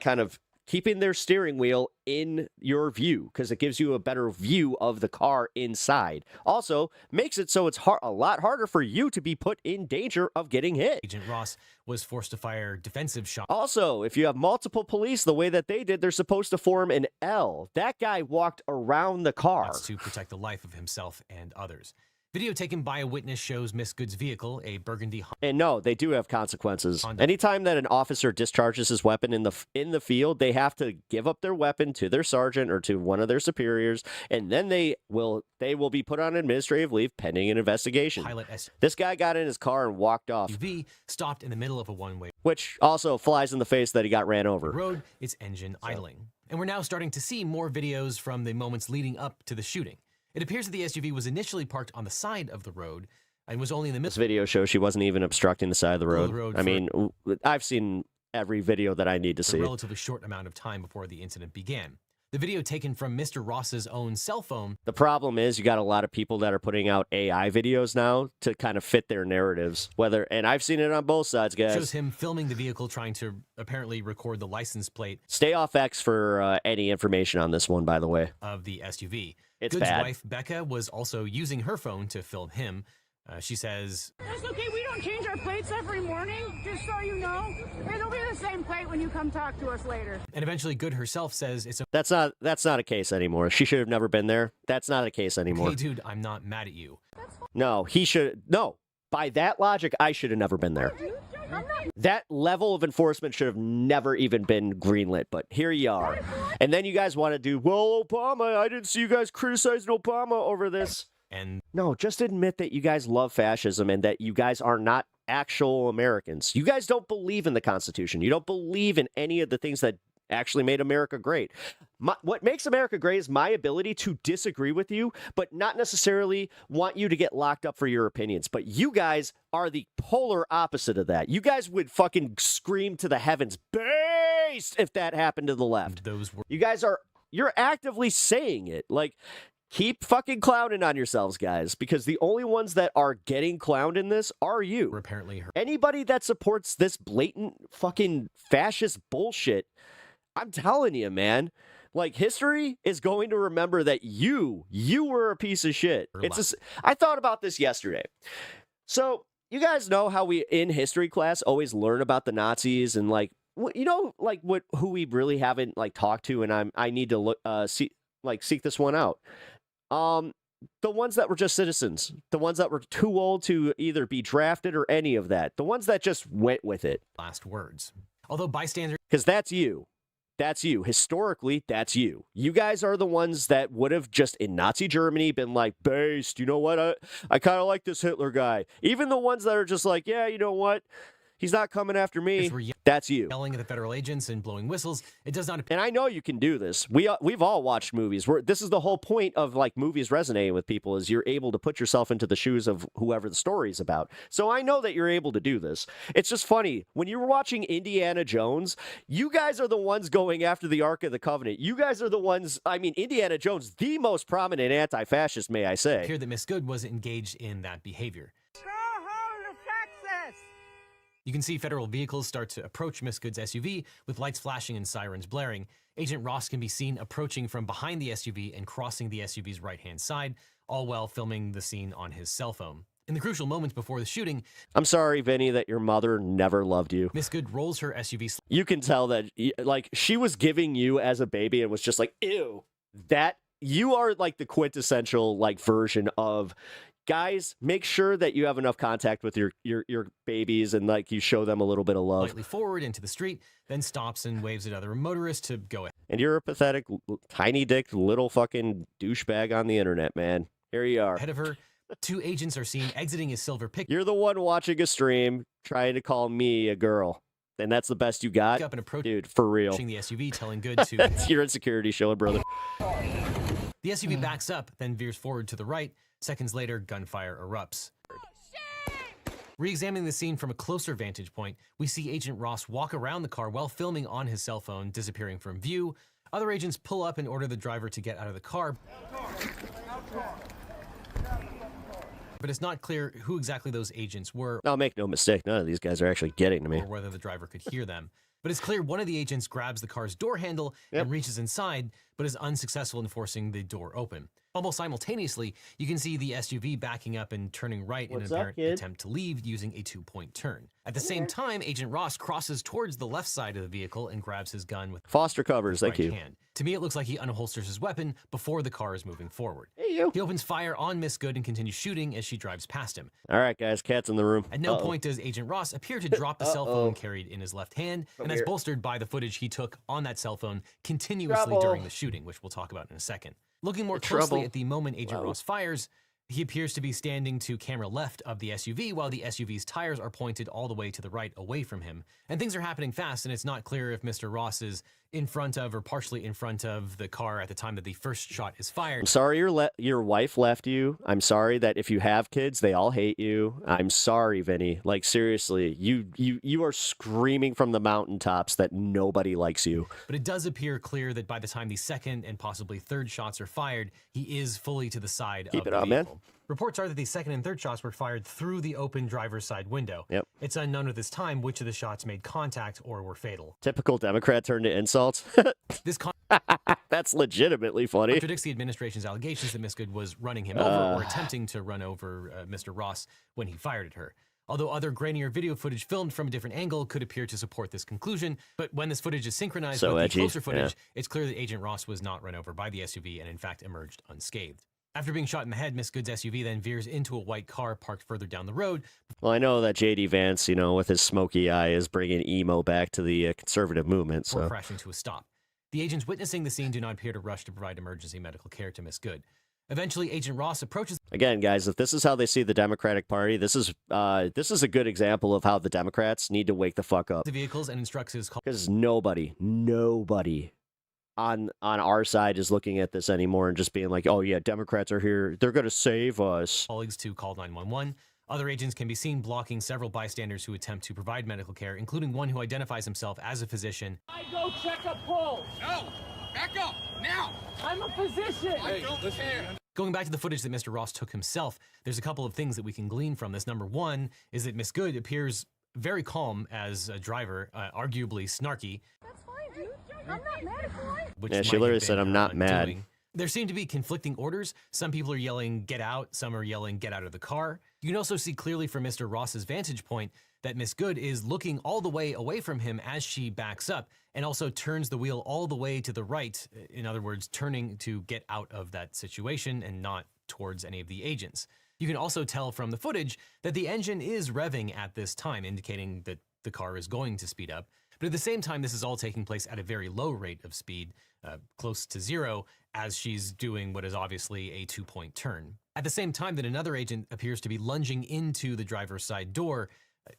kind of keeping their steering wheel in your view because it gives you a better view of the car inside. Also, makes it so it's a lot harder for you to be put in danger of getting hit. Agent Ross was forced to fire defensive shots. Also, if you have multiple police the way that they did, they're supposed to form an L. That guy walked around the car. To protect the life of himself and others. Video taken by a witness shows Miss Good's vehicle, a burgundy Honda. And no, they do have consequences. Anytime that an officer discharges his weapon in the field, they have to give up their weapon to their sergeant or to one of their superiors, and then they will be put on administrative leave pending an investigation. This guy got in his car and walked off. SUV stopped in the middle of a one-way, which also flies in the face that he got ran over. Road, its engine idling. And we're now starting to see more videos from the moments leading up to the shooting. It appears that the SUV was initially parked on the side of the road and was only in the middle. This video shows she wasn't even obstructing the side of the road. I mean, I've seen every video that I need to see. A relatively short amount of time before the incident began. The video taken from Mr. Ross's own cell phone. The problem is you got a lot of people that are putting out AI videos now to kind of fit their narratives. And I've seen it on both sides, guys. Shows him filming the vehicle trying to apparently record the license plate. Stay off X for any information on this one, by the way. Of the SUV. It's Good's bad. wife, Becca, was also using her phone to film him. She says, That's okay, we don't change our plates every morning, just so you know. It'll be the same plate when you come talk to us later. And eventually Good herself says it's That's not a case anymore. She should have never been there. That's not a case anymore. Hey, dude, I'm not mad at you. No, by that logic, I should have never been there. That level of enforcement should have never even been greenlit, but here you are. And then you guys want to do, well, Obama, I didn't see you guys criticizing Obama over this. And no, just admit that you guys love fascism and that you guys are not actual Americans. You guys don't believe in the Constitution. You don't believe in any of the things that actually made America great. What makes America great is my ability to disagree with you, but not necessarily want you to get locked up for your opinions. But you guys are the polar opposite of that. You guys would fucking scream to the heavens, based if that happened to the left. You're actively saying it. Like, keep fucking clowning on yourselves, guys, because the only ones that are getting clowned in this are you. Apparently, anybody that supports this blatant fucking fascist bullshit, I'm telling you, man, like, history is going to remember that you were a piece of shit. I thought about this yesterday. So you guys know how we in history class always learn about the Nazis and like who we really haven't like talked to, and I need to look seek this one out. The ones that were just citizens, the ones that were too old to either be drafted or any of that, the ones that just went with it. Last words. Although bystanders, because that's you. That's you. Historically, that's you. You guys are the ones that would have just in Nazi Germany been like, based, you know what? I kind of like this Hitler guy. Even the ones that are just like, yeah, you know what? He's not coming after me. That's you. Yelling at the federal agents and blowing whistles. It does not. And I know you can do this. We've all watched movies. This is the whole point of like movies resonating with people is you're able to put yourself into the shoes of whoever the story is about. So I know that you're able to do this. It's just funny when you're watching Indiana Jones. You guys are the ones going after the Ark of the Covenant. You guys are the ones. I mean, Indiana Jones, the most prominent anti-fascist, may I say. Here that Miss Good was engaged in that behavior. You can see federal vehicles start to approach Miss Good's SUV with lights flashing and sirens blaring. Agent Ross can be seen approaching from behind the SUV and crossing the SUV's right-hand side, all while filming the scene on his cell phone. In the crucial moments before the shooting, I'm sorry, Vinny, that your mother never loved you. Miss Good rolls her SUV. You can tell that, like, she was giving you as a baby and was just like, ew, that you are like the quintessential like version of. Guys, make sure that you have enough contact with your babies and like you show them a little bit of love. Lightly forward into the street, then stops and waves at other motorists to go ahead. And you're a pathetic, tiny dick, little fucking douchebag on the internet, man. Here you are. Ahead of her, two agents are seen exiting his silver pickup. You're the one watching a stream trying to call me a girl. And that's the best you got? Up and approach, dude, for real. The SUV, telling Good to... That's your insecurity showing, brother. The SUV backs up, then veers forward to the right. Seconds later, gunfire erupts. Re-examining the scene from a closer vantage point, we see Agent Ross walk around the car while filming on his cell phone, disappearing from view. Other agents pull up and order the driver to get out of the car. But it's not clear who exactly those agents were. I'll make no mistake, none of these guys are actually getting to me. Or whether the driver could hear them. But it's clear one of the agents grabs the car's door handle and reaches inside, but is unsuccessful in forcing the door open. Almost simultaneously, you can see the SUV backing up and turning right in an apparent attempt to leave using a two-point turn. At the same time, Agent Ross crosses towards the left side of the vehicle and grabs his gun with Foster covers, thank you. Hand. To me, it looks like he unholsters his weapon before the car is moving forward. Hey, you. He opens fire on Miss Good and continues shooting as she drives past him. All right, guys, cat's in the room. At no point does Agent Ross appear to drop the cell phone carried in his left hand, and that's bolstered by the footage he took on that cell phone continuously during the shooting, which we'll talk about in a second. Looking more closely at the moment Agent Ross fires, he appears to be standing to camera left of the SUV while the SUV's tires are pointed all the way to the right away from him. And things are happening fast, and it's not clear if Mr. Ross is in front of or partially in front of the car at the time that the first shot is fired. I'm sorry your wife left you. I'm sorry that if you have kids, they all hate you. I'm sorry, Vinny. Like, seriously, you are screaming from the mountaintops that nobody likes you. But it does appear clear that by the time the second and possibly third shots are fired, he is fully to the side of the vehicle. Man. Reports are that the second and third shots were fired through the open driver's side window. Yep. It's unknown at this time which of the shots made contact or were fatal. Typical Democrat turned to insults. That's legitimately funny. Contradicts the administration's allegations that Miss Good was running him over or attempting to run over Mr. Ross when he fired at her. Although other grainier video footage filmed from a different angle could appear to support this conclusion, but when this footage is synchronized with the closer footage, it's clear that Agent Ross was not run over by the SUV and in fact emerged unscathed. After being shot in the head, Miss Good's SUV then veers into a white car parked further down the road. Well, I know that J.D. Vance, with his smoky eye, is bringing emo back to the conservative movement. Before crashing to a stop. The agents witnessing the scene do not appear to rush to provide emergency medical care to Miss Good. Eventually, Agent Ross approaches... Again, guys, if this is how they see the Democratic Party, this is a good example of how the Democrats need to wake the fuck up. ...the vehicles and instructs his... Because nobody on our side is looking at this anymore and just being like, oh yeah, Democrats are here, they're going to save us. ...colleagues to call 911. Other agents can be seen blocking several bystanders who attempt to provide medical care, including one who identifies himself as a physician. I go check a pulse. No, back up, now. I'm a physician. I don't care. Going back to the footage that Mr. Ross took himself, there's a couple of things that we can glean from this. Number one is that Miss Good appears very calm as a driver, arguably snarky. That's fine, dude. I'm not mad at you. Yeah, she literally said, I'm not mad. There seem to be conflicting orders. Some people are yelling, get out. Some are yelling, get out of the car. You can also see clearly from Mr. Ross's vantage point that Miss Good is looking all the way away from him as she backs up and also turns the wheel all the way to the right. In other words, turning to get out of that situation and not towards any of the agents. You can also tell from the footage that the engine is revving at this time, indicating that the car is going to speed up. But at the same time, this is all taking place at a very low rate of speed, close to 0, as she's doing what is obviously a 2-point turn. At the same time that another agent appears to be lunging into the driver's side door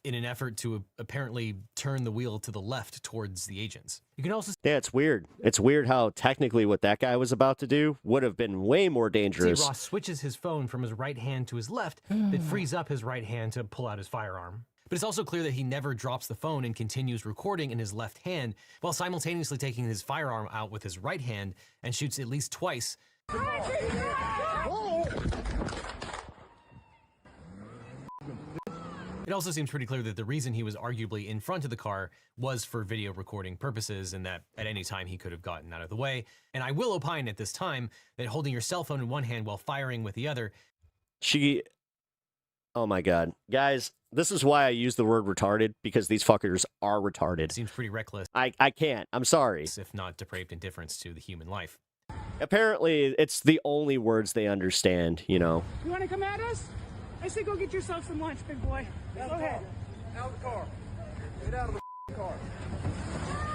in an effort to apparently turn the wheel to the left towards the agents. You can also Yeah, it's weird. It's weird how technically what that guy was about to do would have been way more dangerous. see Ross switches his phone from his right hand to his left that frees up his right hand to pull out his firearm. But it's also clear that he never drops the phone and continues recording in his left hand while simultaneously taking his firearm out with his right hand and shoots at least twice. It also seems pretty clear that the reason he was arguably in front of the car was for video recording purposes and that at any time he could have gotten out of the way. And I will opine at this time that holding your cell phone in one hand while firing with the other. Oh my God. Guys, this is why I use the word retarded, because these fuckers are retarded. Seems pretty reckless. I can't. I'm sorry. If not depraved indifference to the human life. Apparently, it's the only words they understand, you know. You want to come at us? I say go get yourself some lunch, big boy. Go ahead. Out of the car. Get out of the car.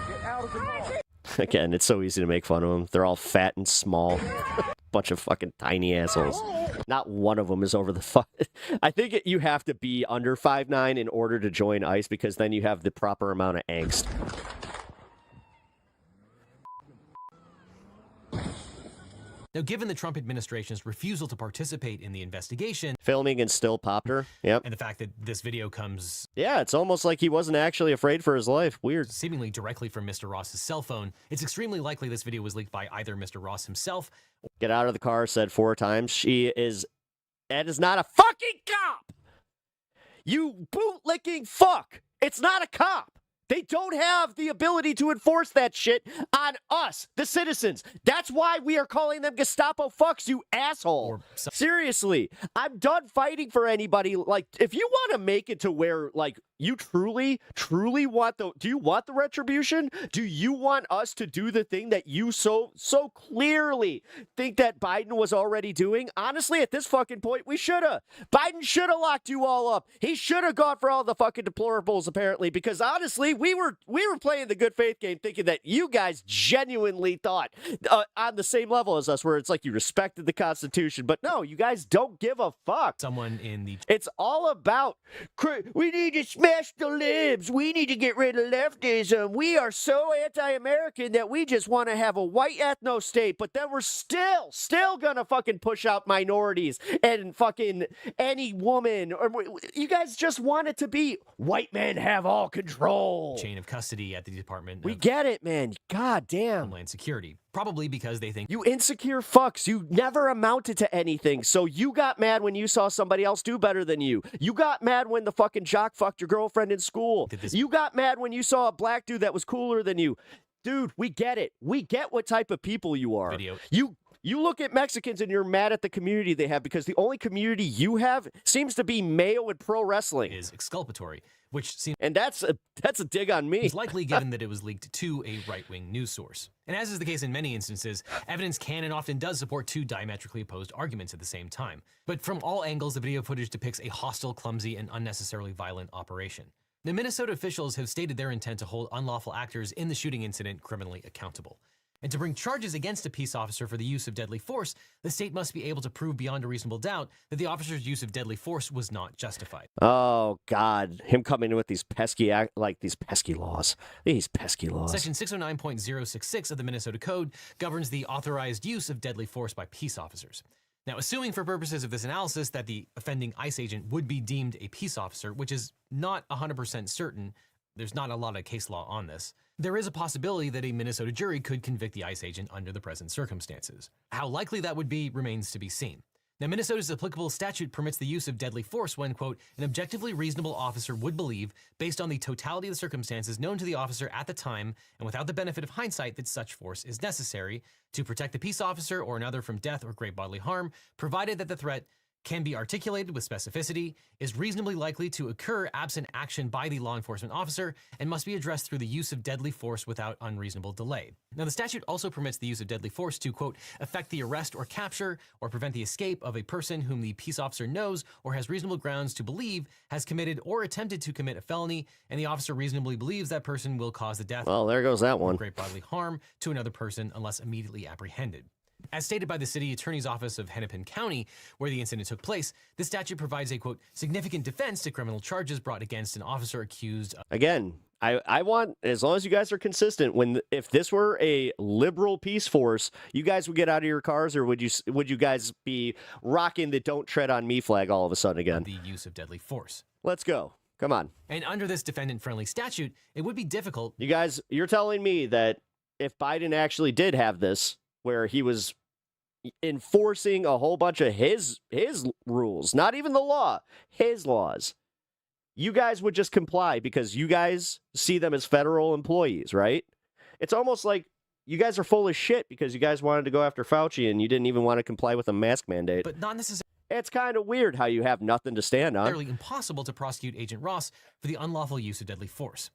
Get out of the car. Again, it's so easy to make fun of them. They're all fat and small. Bunch of fucking tiny assholes. Not one of them is over the I think you have to be under 5'9" in order to join ICE, because then you have the proper amount of angst. Now, given the Trump administration's refusal to participate in the investigation, filming and still popped her, yep, and the fact that this video comes, yeah, it's almost like he wasn't actually afraid for his life. Weird. Seemingly directly from Mr. Ross's cell phone, it's extremely likely this video was leaked by either Mr. Ross himself. Get out of the car, said 4 times. That is not a fucking cop! You bootlicking fuck! It's not a cop! They don't have the ability to enforce that shit on us, the citizens. That's why we are calling them Gestapo fucks, you asshole. Seriously, I'm done fighting for anybody. Like, if you want to make it to where, like, you truly want do you want the retribution? Do you want us to do the thing that you so clearly think that Biden was already doing? Honestly, at this fucking point, we shoulda. Biden shoulda locked you all up. He shoulda gone for all the fucking deplorables, apparently, because honestly, we were playing the good faith game, thinking that you guys genuinely thought on the same level as us, where it's like you respected the Constitution. But no, you guys don't give a fuck. Someone in the... It's all about, we need to smash the libs. We need to get rid of leftism. We are so anti-American that we just want to have a white ethno state, but then we're still gonna fucking push out minorities and fucking any woman. Or you guys just want it to be white men have all control. Chain of custody at the Department We get it, man. God damn. Homeland Security. Probably because they think you insecure fucks. You never amounted to anything. So you got mad when you saw somebody else do better than you. You got mad when the fucking jock fucked your girlfriend in school. You got mad when you saw a black dude that was cooler than you. Dude, we get it. We get what type of people you are. You look at Mexicans and you're mad at the community they have because the only community you have seems to be Mayo and pro wrestling. Is exculpatory, which seems... And that's a dig on me. It's likely given that it was leaked to a right-wing news source. And as is the case in many instances, evidence can and often does support two diametrically opposed arguments at the same time. But from all angles, the video footage depicts a hostile, clumsy, and unnecessarily violent operation. The Minnesota officials have stated their intent to hold unlawful actors in the shooting incident criminally accountable. And to bring charges against a peace officer for the use of deadly force, the state must be able to prove beyond a reasonable doubt that the officer's use of deadly force was not justified. Oh, God. Him coming in with these pesky laws. These pesky laws. Section 609.066 of the Minnesota Code governs the authorized use of deadly force by peace officers. Now, assuming for purposes of this analysis that the offending ICE agent would be deemed a peace officer, which is not 100% certain, there's not a lot of case law on this, there is a possibility that a Minnesota jury could convict the ICE agent under the present circumstances. How likely that would be remains to be seen. Now, Minnesota's applicable statute permits the use of deadly force when, quote, an objectively reasonable officer would believe, based on the totality of the circumstances known to the officer at the time, and without the benefit of hindsight, that such force is necessary to protect the peace officer or another from death or great bodily harm, provided that the threat can be articulated with specificity, is reasonably likely to occur absent action by the law enforcement officer, and must be addressed through the use of deadly force without unreasonable delay. Now, the statute also permits the use of deadly force to, quote, affect the arrest or capture or prevent the escape of a person whom the peace officer knows or has reasonable grounds to believe has committed or attempted to commit a felony, and the officer reasonably believes that person will cause the death well, there goes that one. or great bodily harm to another person unless immediately apprehended. As stated by the city attorney's office of Hennepin County, where the incident took place, this statute provides a, quote, significant defense to criminal charges brought against an officer accused of... Again, I want, as long as you guys are consistent, if this were a liberal peace force, you guys would get out of your cars, or would you guys be rocking the "Don't Tread on Me" flag all of a sudden again? The use of deadly force. Let's go. Come on. And under this defendant-friendly statute, it would be difficult... You guys, you're telling me that if Biden actually did have this, where he was enforcing a whole bunch of his rules, not even the law, his laws, you guys would just comply because you guys see them as federal employees, right? It's almost like you guys are full of shit because you guys wanted to go after Fauci and you didn't even want to comply with a mask mandate. But not necessarily. It's kind of weird how you have nothing to stand on. It's impossible to prosecute Agent Ross for the unlawful use of deadly force.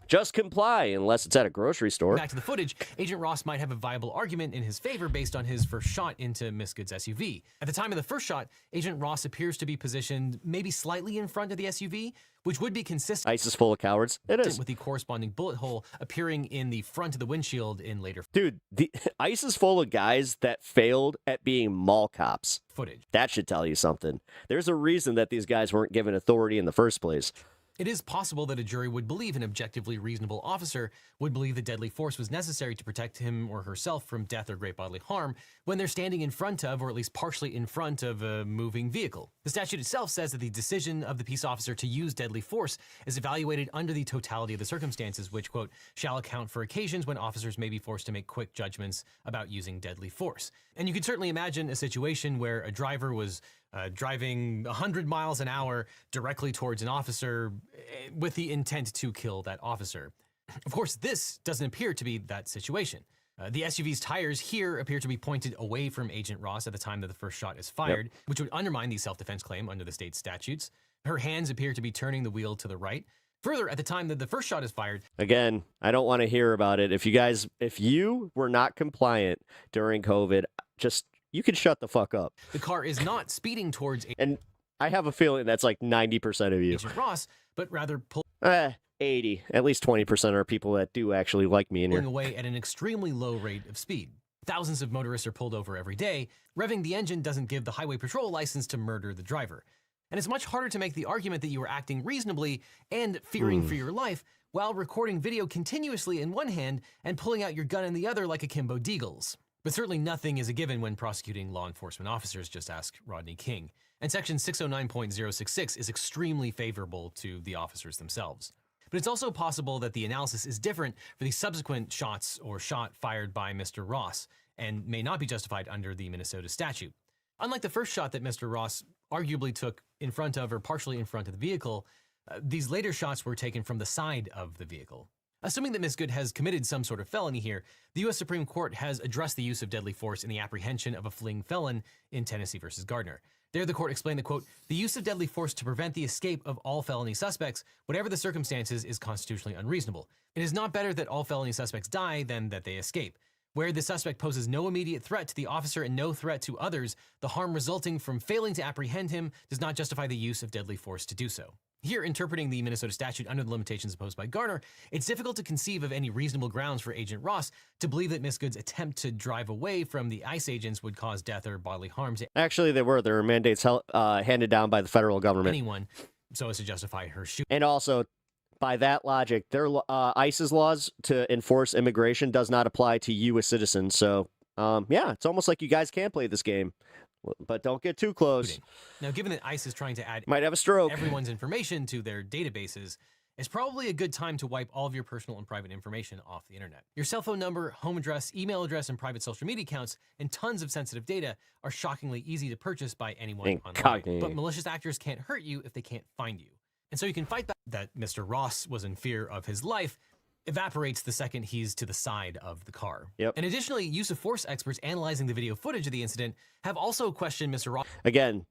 Just comply unless it's at a grocery store. Back to the footage, Agent Ross might have a viable argument in his favor based on his first shot into Miss Good's SUV. At the time of the first shot, Agent Ross appears to be positioned maybe slightly in front of the SUV, which would be consistent. ICE is full of cowards. It is. With the corresponding bullet hole appearing in the front of the windshield in later. Dude, the ICE is full of guys that failed at being mall cops. Footage. That should tell you something. There's a reason that these guys weren't given authority in the first place. It is possible that a jury would believe an objectively reasonable officer would believe that deadly force was necessary to protect him or herself from death or great bodily harm when they're standing in front of, or at least partially in front of, a moving vehicle. The statute itself says that the decision of the peace officer to use deadly force is evaluated under the totality of the circumstances, which, quote, shall account for occasions when officers may be forced to make quick judgments about using deadly force. And you could certainly imagine a situation where a driver was driving 100 miles an hour directly towards an officer with the intent to kill that officer. Of course, this doesn't appear to be that situation. The SUV's tires here appear to be pointed away from Agent Ross at the time that the first shot is fired, which would undermine the self-defense claim under the state statutes. Her hands appear to be turning the wheel to the right. Further, at the time that the first shot is fired... Again, I don't want to hear about it. If you were not compliant during COVID, you can shut the fuck up. The car is not speeding towards... And I have a feeling that's like 90% of you. Agent Ross, but rather... 80. At least 20% are people that do actually like me in here. Pulling away at an extremely low rate of speed. Thousands of motorists are pulled over every day. Revving the engine doesn't give the highway patrol license to murder the driver. And it's much harder to make the argument that you were acting reasonably and fearing for your life while recording video continuously in one hand and pulling out your gun in the other like akimbo deagles. But certainly nothing is a given when prosecuting law enforcement officers, just ask Rodney King. And section 609.066 is extremely favorable to the officers themselves. But it's also possible that the analysis is different for the subsequent shots or shot fired by Mr. Ross and may not be justified under the Minnesota statute. Unlike the first shot that Mr. Ross arguably took in front of or partially in front of the vehicle, these later shots were taken from the side of the vehicle. Assuming that Ms. Good has committed some sort of felony here, the U.S. Supreme Court has addressed the use of deadly force in the apprehension of a fleeing felon in Tennessee v. Gardner. There, the court explained that, quote, the use of deadly force to prevent the escape of all felony suspects, whatever the circumstances, is constitutionally unreasonable. It is not better that all felony suspects die than that they escape. Where the suspect poses no immediate threat to the officer and no threat to others, the harm resulting from failing to apprehend him does not justify the use of deadly force to do so. Here, interpreting the Minnesota statute under the limitations imposed by Garner, it's difficult to conceive of any reasonable grounds for Agent Ross to believe that Miss Good's attempt to drive away from the ICE agents would cause death or bodily harm to Actually, there were mandates handed down by the federal government. Anyone, so as to justify her shooting. And also, by that logic, their ICE's laws to enforce immigration does not apply to U.S. citizens. So, yeah, it's almost like you guys can play this game. But don't get too close. Now, given that ICE is trying to add might have a stroke. Everyone's information to their databases, it's probably a good time to wipe all of your personal and private information off the internet. Your cell phone number, home address, email address, and private social media accounts, and tons of sensitive data are shockingly easy to purchase by anyone online. But malicious actors can't hurt you if they can't find you. And so you can fight back that Mr. Ross was in fear of his life evaporates the second he's to the side of the car. And additionally, use of force experts analyzing the video footage of the incident have also questioned Mr. Ross. Again,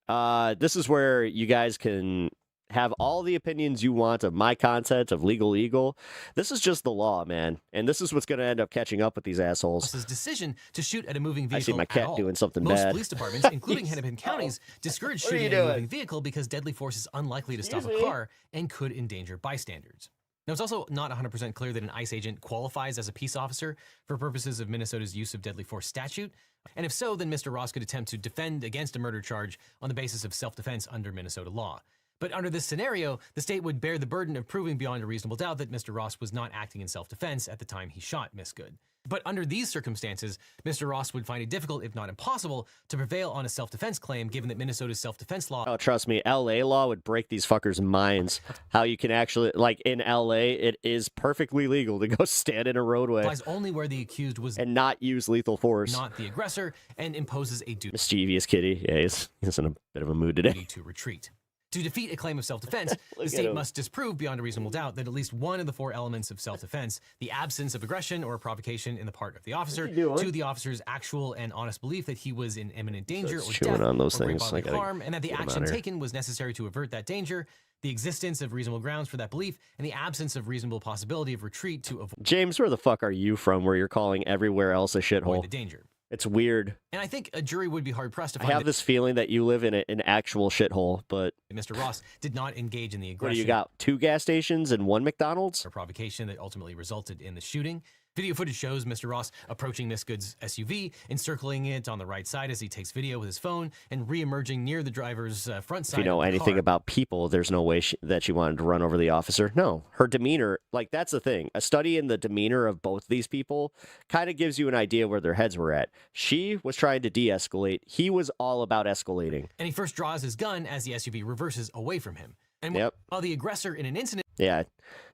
This is where you guys can have all the opinions you want of my content, of Legal Eagle. This is just the law, man. And this is what's going to end up catching up with these assholes. His decision to shoot at a moving vehicle. I see my cat doing something Most bad. police departments, including Hennepin counties, discourage What are shooting you at a doing? moving vehicle because deadly force is unlikely to stop Excuse a me? car and could endanger bystanders. Now, it's also not 100% clear that an ICE agent qualifies as a peace officer for purposes of Minnesota's use of deadly force statute. And if so, then Mr. Ross could attempt to defend against a murder charge on the basis of self-defense under Minnesota law. But under this scenario, the state would bear the burden of proving beyond a reasonable doubt that Mr. Ross was not acting in self-defense at the time he shot Miss Good. But under these circumstances, Mr. Ross would find it difficult, if not impossible, to prevail on a self-defense claim, given that Minnesota's self-defense law... Oh, trust me, LA law would break these fuckers' minds. How you can actually, like in LA, it is perfectly legal to go stand in a roadway applies only where the accused was and not use lethal force. not the aggressor, and imposes a duty Mischievous kitty. Yeah, he's in a bit of a mood today. to retreat. To defeat a claim of self-defense, the at state him. must disprove beyond a reasonable doubt that at least one of the 4 elements of self-defense, the absence of aggression or provocation in the part of the officer, to the officer's actual and honest belief that he was in imminent danger or chewing death on those or great things. bodily I gotta harm, and that the get 'em action outta here. taken was necessary to avert that danger, the existence of reasonable grounds for that belief, and the absence of reasonable possibility of retreat to avoid James, where the fuck are you from where you're calling everywhere else a the shithole? danger. It's weird. And I think a jury would be hard-pressed to I find have that this feeling that you live in an actual shithole, but Mr. Ross did not engage in the what do aggression you got? 2 gas stations and 1 McDonald's? or provocation that ultimately resulted in the shooting. Video footage shows Mr. Ross approaching Miss Good's SUV, encircling it on the right side as he takes video with his phone, and re-emerging near the driver's front side. If you know of the anything car. about people, there's no way that she wanted to run over the officer. No, her demeanor, like that's the thing. A study in the demeanor of both these people kind of gives you an idea where their heads were at. She was trying to de-escalate. He was all about escalating. And he first draws his gun as the SUV reverses away from him. And Yep. while the aggressor in an incident Yeah.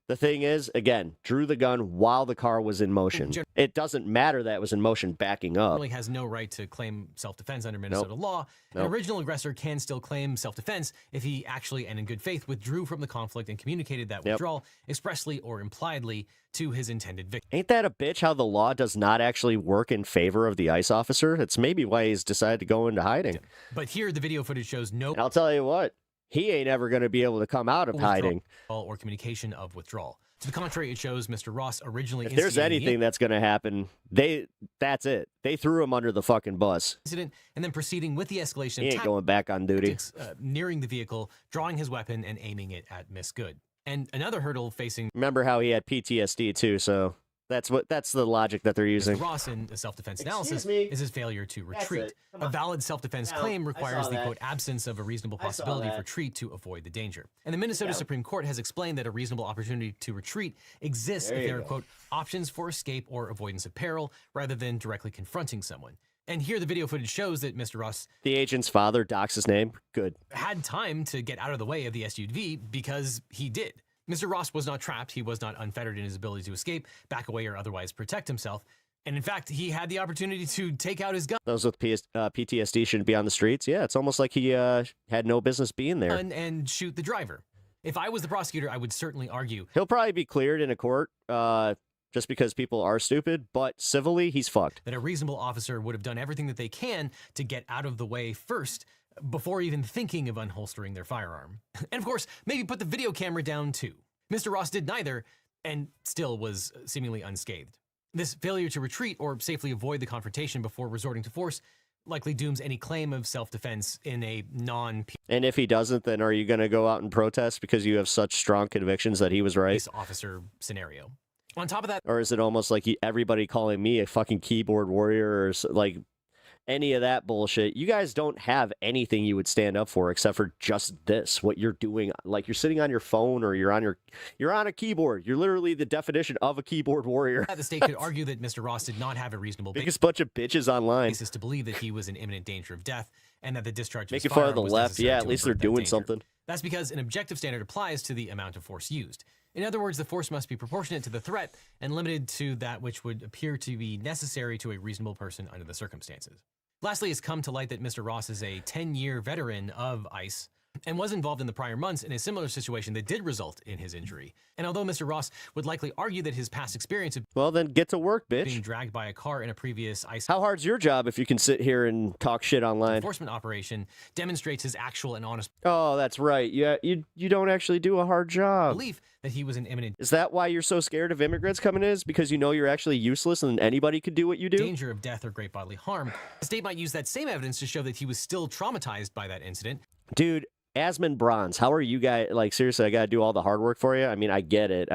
The thing is, again, drew the gun while the car was in motion. It doesn't matter that it was in motion backing up. generally has no right to claim self-defense under Minnesota law, an Nope. original aggressor can still claim self-defense if he actually and in good faith withdrew from the conflict and communicated that withdrawal expressly or impliedly to his intended victim. Ain't that a bitch how the law does not actually work in favor of the ICE officer? It's maybe why he's decided to go into hiding. But here the video footage shows no And I'll tell you what, he ain't ever going to be able to come out of hiding. withdrawal or communication of withdrawal. To the contrary, it shows Mr. Ross originally If there's instigating the anything that's going to happen, that's it. They threw him under the fucking bus. incident and then proceeding with the escalation He of ain't going back on duty. tactics, nearing the vehicle, drawing his weapon and aiming it at Miss Good. And another hurdle facing Remember how he had PTSD too, so that's the logic that they're using. Mr. Ross in a self-defense Excuse analysis me. is his failure to That's retreat. it. Come A on. valid self-defense Now, claim I requires saw the, that. quote, absence of a reasonable I saw possibility of that. retreat to avoid the danger. And the Minnesota Supreme Court has explained that a reasonable opportunity to retreat exists There if you there are, go. quote, options for escape or avoidance of peril rather than directly confronting someone. And here the video footage shows that Mr. Ross The agent's father docks his name. Good. had time to get out of the way of the SUV because he did. Mr. Ross was not trapped. He was not unfettered in his ability to escape, back away, or otherwise protect himself. And in fact, he had the opportunity to take out his gun Those with PTSD shouldn't be on the streets. Yeah, it's almost like he had no business being there. and shoot the driver. If I was the prosecutor, I would certainly argue He'll probably be cleared in a court just because people are stupid, but civilly, he's fucked. that a reasonable officer would have done everything that they can to get out of the way first before even thinking of unholstering their firearm. And of course, maybe put the video camera down too. Mr. Ross did neither and still was seemingly unscathed. This failure to retreat or safely avoid the confrontation before resorting to force likely dooms any claim of self-defense in a And if he doesn't, then are you going to go out and protest because you have such strong convictions that he was right? police officer scenario. On top of that, Or is it almost like everybody calling me a fucking keyboard warrior or like any of that bullshit? You guys don't have anything you would stand up for except for just this, what you're doing. Like you're sitting on your phone or you're on a keyboard. You're literally the definition of a keyboard warrior. the state could argue that Mr. Ross did not have a reasonable Biggest bunch of bitches online. basis to believe that he was in imminent danger of death and that the discharge of his Making fun of firearm the was left. necessary Yeah, to at least they're avert that doing danger. something. That's because an objective standard applies to the amount of force used. In other words, the force must be proportionate to the threat and limited to that which would appear to be necessary to a reasonable person under the circumstances. Lastly, it's come to light that Mr. Ross is a 10-year veteran of ICE, and was involved in the prior months in a similar situation that did result in his injury. And although Mr. Ross would likely argue that his past experience of Well, then get to work, bitch. being dragged by a car in a previous ICE How hard's your job if you can sit here and talk shit online? enforcement operation demonstrates his actual and honest Oh, that's right. Yeah, you don't actually do a hard job. belief that he was in imminent Is that why you're so scared of immigrants coming in? Is because you know you're actually useless and anybody could do what you do? danger of death or great bodily harm. The state might use that same evidence to show that he was still traumatized by that incident. Dude, Asmund Bronze, how are you guys? Like, seriously, I got to do all the hard work for you? I mean, I get it.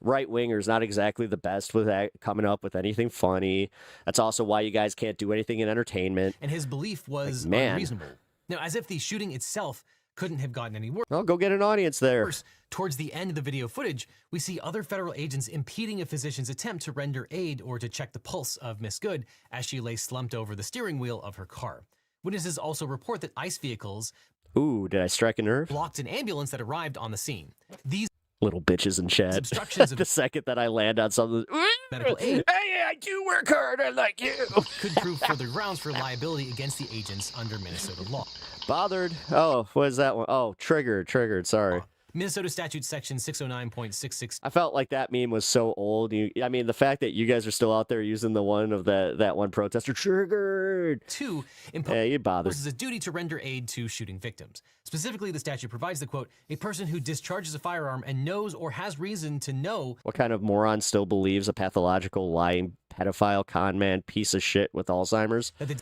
Right-wingers not exactly the best with coming up with anything funny. That's also why you guys can't do anything in entertainment. And his belief was Like, man. unreasonable. Now, as if the shooting itself couldn't have gotten any worse. Well, go get an audience there. Towards the end of the video footage, we see other federal agents impeding a physician's attempt to render aid or to check the pulse of Miss Good as she lay slumped over the steering wheel of her car. Witnesses also report that ICE vehicles Ooh, did I strike a nerve? blocked an ambulance that arrived on the scene. These Little bitches in chat. obstructions of The second that I land on something, medical aid hey, I do work harder like you. could prove further grounds for liability against the agents under Minnesota law. Bothered. Oh, what is that one? Oh, triggered. Sorry. Minnesota statute section 609.66. I felt like that meme was so old. I mean, the fact that you guys are still out there using the one of that one protester triggered. 2 You bothered. imposes a duty to render aid to shooting victims. Specifically, the statute provides the quote, a person who discharges a firearm and knows or has reason to know. What kind of moron still believes a pathological, lying, pedophile, con man, piece of shit with Alzheimer's? That the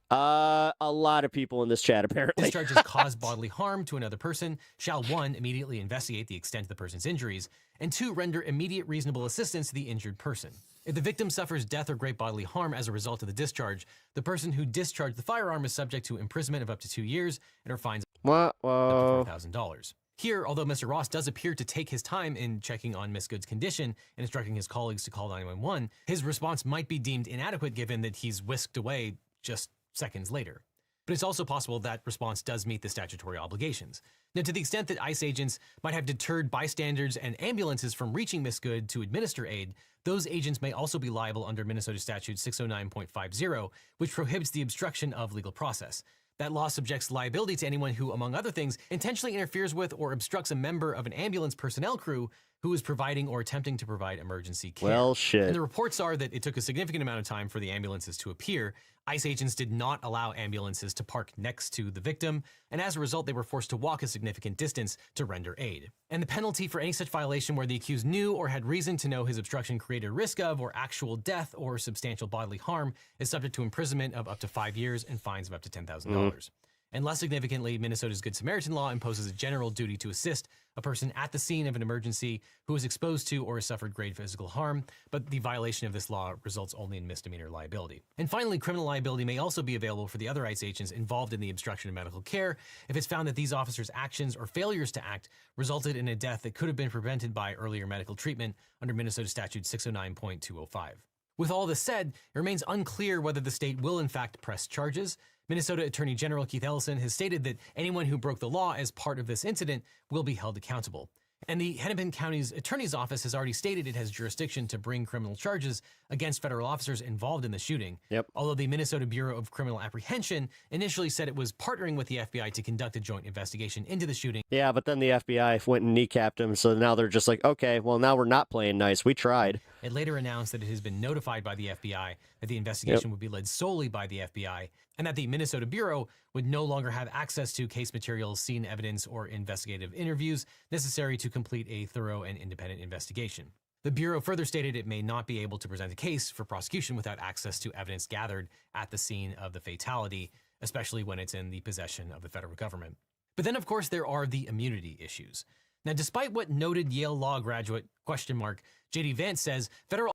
A lot of people in this chat, apparently. discharges cause bodily harm to another person shall 1, immediately investigate the extent of the person's injuries, and 2, render immediate reasonable assistance to the injured person. If the victim suffers death or great bodily harm as a result of the discharge, the person who discharged the firearm is subject to imprisonment of up to 2 years and or fines Whoa. up to $4,000. Here, although Mr. Ross does appear to take his time in checking on Miss Good's condition and instructing his colleagues to call 911, his response might be deemed inadequate given that he's whisked away just seconds later. But it's also possible that response does meet the statutory obligations. Now, to the extent that ICE agents might have deterred bystanders and ambulances from reaching Miss Good to administer aid, those agents may also be liable under Minnesota Statute 609.50, which prohibits the obstruction of legal process. That law subjects liability to anyone who, among other things, intentionally interferes with or obstructs a member of an ambulance personnel crew who is providing or attempting to provide emergency care. Well, shit. And the reports are that it took a significant amount of time for the ambulances to appear. ICE agents did not allow ambulances to park next to the victim, and as a result, they were forced to walk a significant distance to render aid. And the penalty for any such violation where the accused knew or had reason to know his obstruction created a risk of or actual death or substantial bodily harm is subject to imprisonment of up to 5 years and fines of up to $10,000. And less significantly, Minnesota's Good Samaritan law imposes a general duty to assist a person at the scene of an emergency who is exposed to or has suffered grave physical harm, but the violation of this law results only in misdemeanor liability. And finally, criminal liability may also be available for the other ICE agents involved in the obstruction of medical care if it's found that these officers' actions or failures to act resulted in a death that could have been prevented by earlier medical treatment under Minnesota Statute 609.205. With all this said, it remains unclear whether the state will in fact press charges. Minnesota Attorney General Keith Ellison has stated that anyone who broke the law as part of this incident will be held accountable. And the Hennepin County's Attorney's Office has already stated it has jurisdiction to bring criminal charges against federal officers involved in the shooting. Yep. Although the Minnesota Bureau of Criminal Apprehension initially said it was partnering with the FBI to conduct a joint investigation into the shooting. Yeah, but then the FBI went and kneecapped him, so now they're just like, okay, well, now we're not playing nice. We tried. It later announced that it has been notified by the FBI that the investigation would be led solely by the FBI, and that the Minnesota Bureau would no longer have access to case materials, scene evidence, or investigative interviews necessary to complete a thorough and independent investigation. The Bureau further stated it may not be able to present a case for prosecution without access to evidence gathered at the scene of the fatality, especially when it's in the possession of the federal government. But then, of course, there are the immunity issues. Now, despite what noted Yale Law graduate, J.D. Vance says, federal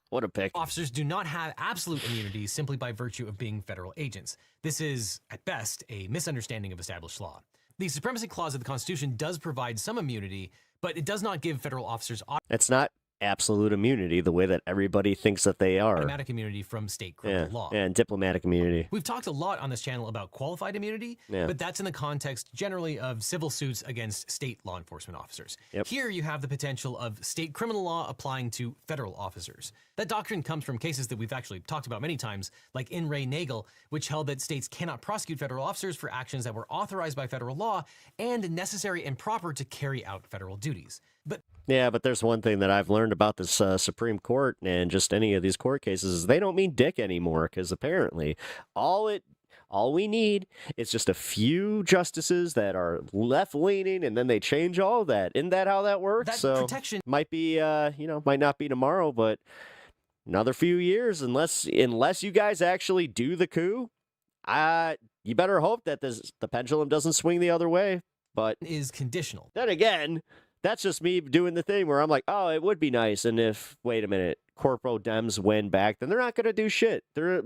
what a pick. officers do not have absolute immunity simply by virtue of being federal agents. This is, at best, a misunderstanding of established law. The Supremacy Clause of the Constitution does provide some immunity, but it does not give federal officers... It's not absolute immunity the way that everybody thinks that they are. Automatic immunity from state criminal law. And diplomatic immunity. We've talked a lot on this channel about qualified immunity, but that's in the context generally of civil suits against state law enforcement officers. Here you have the potential of state criminal law applying to federal officers. That doctrine comes from cases that we've actually talked about many times, like In re Nagel, which held that states cannot prosecute federal officers for actions that were authorized by federal law and necessary and proper to carry out federal duties. But there's one thing that I've learned about this Supreme Court and just any of these court cases is they don't mean dick anymore, because apparently all we need is just a few justices that are left-leaning, and then they change all of that. Isn't that how that works? That so protection might be, might not be tomorrow, but another few years, unless you guys actually do the coup, you better hope that the pendulum doesn't swing the other way. But is conditional. Then again, that's just me doing the thing where I'm like, oh, it would be nice. And if, wait a minute, Corpo Dems win back, then they're not going to do shit. They're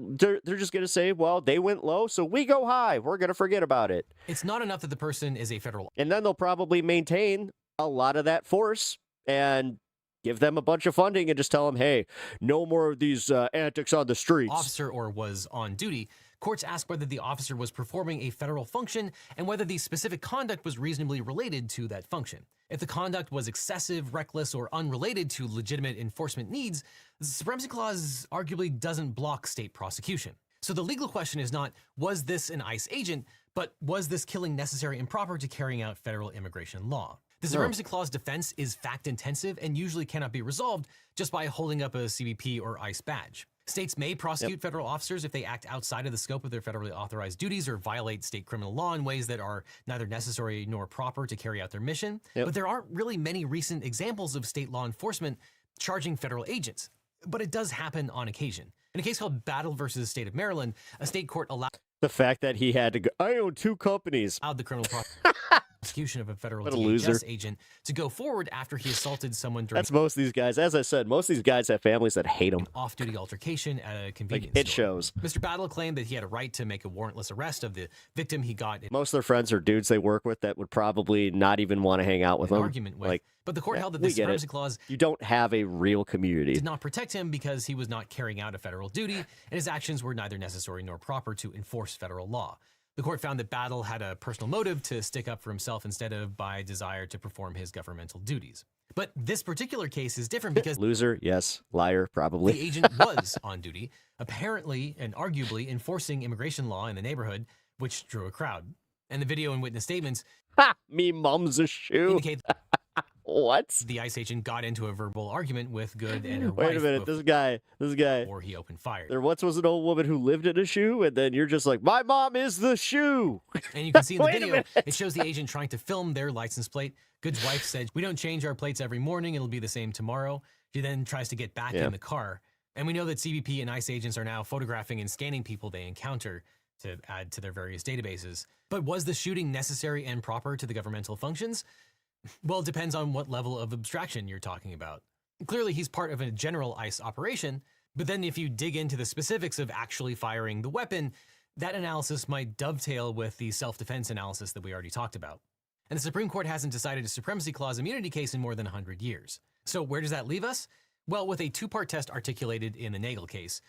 just going to say, well, they went low, so we go high. We're going to forget about it. It's not enough that the person is a federal. And then they'll probably maintain a lot of that force and give them a bunch of funding and just tell them, hey, no more of these antics on the streets. Officer or was on duty. Courts ask whether the officer was performing a federal function and whether the specific conduct was reasonably related to that function. If the conduct was excessive, reckless, or unrelated to legitimate enforcement needs, the Supremacy Clause arguably doesn't block state prosecution. So the legal question is not, was this an ICE agent, but was this killing necessary and proper to carrying out federal immigration law? The Supremacy Clause defense is fact-intensive and usually cannot be resolved just by holding up a CBP or ICE badge. States may prosecute federal officers if they act outside of the scope of their federally authorized duties or violate state criminal law in ways that are neither necessary nor proper to carry out their mission. But there aren't really many recent examples of state law enforcement charging federal agents. But it does happen on occasion. In a case called Battle versus State of Maryland, a state court allowed the fact that he had to go, I own 2 companies. Allowed the criminal prosecution of a federal What a DHS loser. agent to go forward after he assaulted someone during That's most of these guys. As I said, most of these guys have families that hate them. off-duty altercation at a convenience It store. shows. Mr. Battle claimed that he had a right to make a warrantless arrest of the victim he got in Most of their friends are dudes they work with that would probably not even want to hang out with an them. argument with. Like, But the court held that we the get it. Supremacy Clause You don't have a real community. did not protect him because he was not carrying out a federal duty, and his actions were neither necessary nor proper to enforce federal law. The court found that Battle had a personal motive to stick up for himself instead of by desire to perform his governmental duties. But this particular case is different because Loser, yes. Liar, probably. the agent was on duty, apparently and arguably enforcing immigration law in the neighborhood, which drew a crowd. And the video and witness statements Ha! Me mom's a shoe. indicate What? the ICE agent got into a verbal argument with Good and her Wait wife a minute. This guy. before he opened fire. There once was an old woman who lived in a shoe, and then you're just like, my mom is the shoe. And you can see in the Wait a video, minute. it shows the agent trying to film their license plate. Good's wife said, we don't change our plates every morning. It'll be the same tomorrow. She then tries to get back in the car. And we know that CBP and ICE agents are now photographing and scanning people they encounter to add to their various databases. But was the shooting necessary and proper to the governmental functions? Well, it depends on what level of abstraction you're talking about. Clearly, he's part of a general ICE operation, but then if you dig into the specifics of actually firing the weapon, that analysis might dovetail with the self-defense analysis that we already talked about. And the Supreme Court hasn't decided a Supremacy Clause immunity case in more than 100 years. So where does that leave us? Well, with a two-part test articulated in the Nagel case,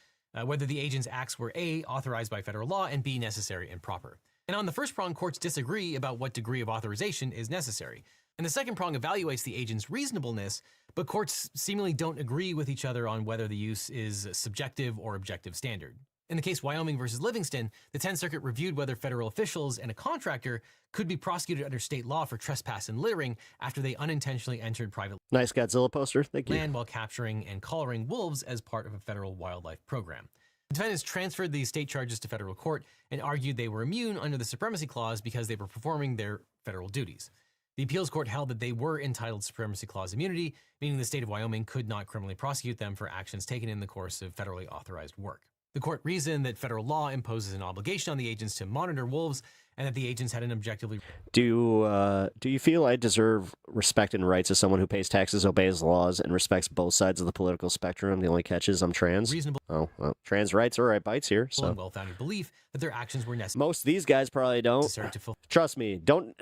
whether the agent's acts were A, authorized by federal law, and B, necessary and proper. And on the first prong, courts disagree about what degree of authorization is necessary. And the second prong evaluates the agent's reasonableness, but courts seemingly don't agree with each other on whether the use is subjective or objective standard. In the case Wyoming versus Livingston, the 10th Circuit reviewed whether federal officials and a contractor could be prosecuted under state law for trespass and littering after they unintentionally entered private Nice Godzilla poster. Thank you. land while capturing and collaring wolves as part of a federal wildlife program. The defendants transferred these state charges to federal court and argued they were immune under the Supremacy Clause because they were performing their federal duties. The appeals court held that they were entitled Supremacy Clause immunity, meaning the state of Wyoming could not criminally prosecute them for actions taken in the course of federally authorized work. The court reasoned that federal law imposes an obligation on the agents to monitor wolves and that the agents had an objectively Do you feel I deserve respect and rights as someone who pays taxes, obeys laws, and respects both sides of the political spectrum? The only catch is I'm trans. reasonable Oh, well, trans rights are right bites here. and So well-founded belief that their actions were most of these guys probably don't. necessary to fulfill. Trust me, don't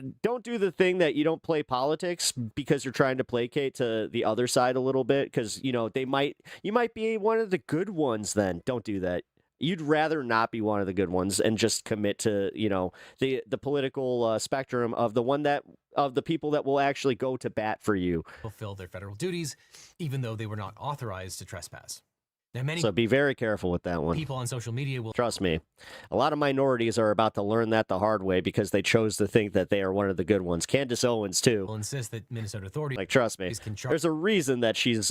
do the thing that you don't play politics because you're trying to placate to the other side a little bit, because you might be one of the good ones. Then don't do that. You'd rather not be one of the good ones and just commit to the political spectrum of the people that will actually go to bat for you. Fulfill their federal duties, even though they were not authorized to trespass. Now, many So be very careful with that one. people on social media will Trust me, a lot of minorities are about to learn that the hard way because they chose to think that they are one of the good ones. Candace Owens, too. insist that Minnesota authorities Trust me, can charge there's a reason that she's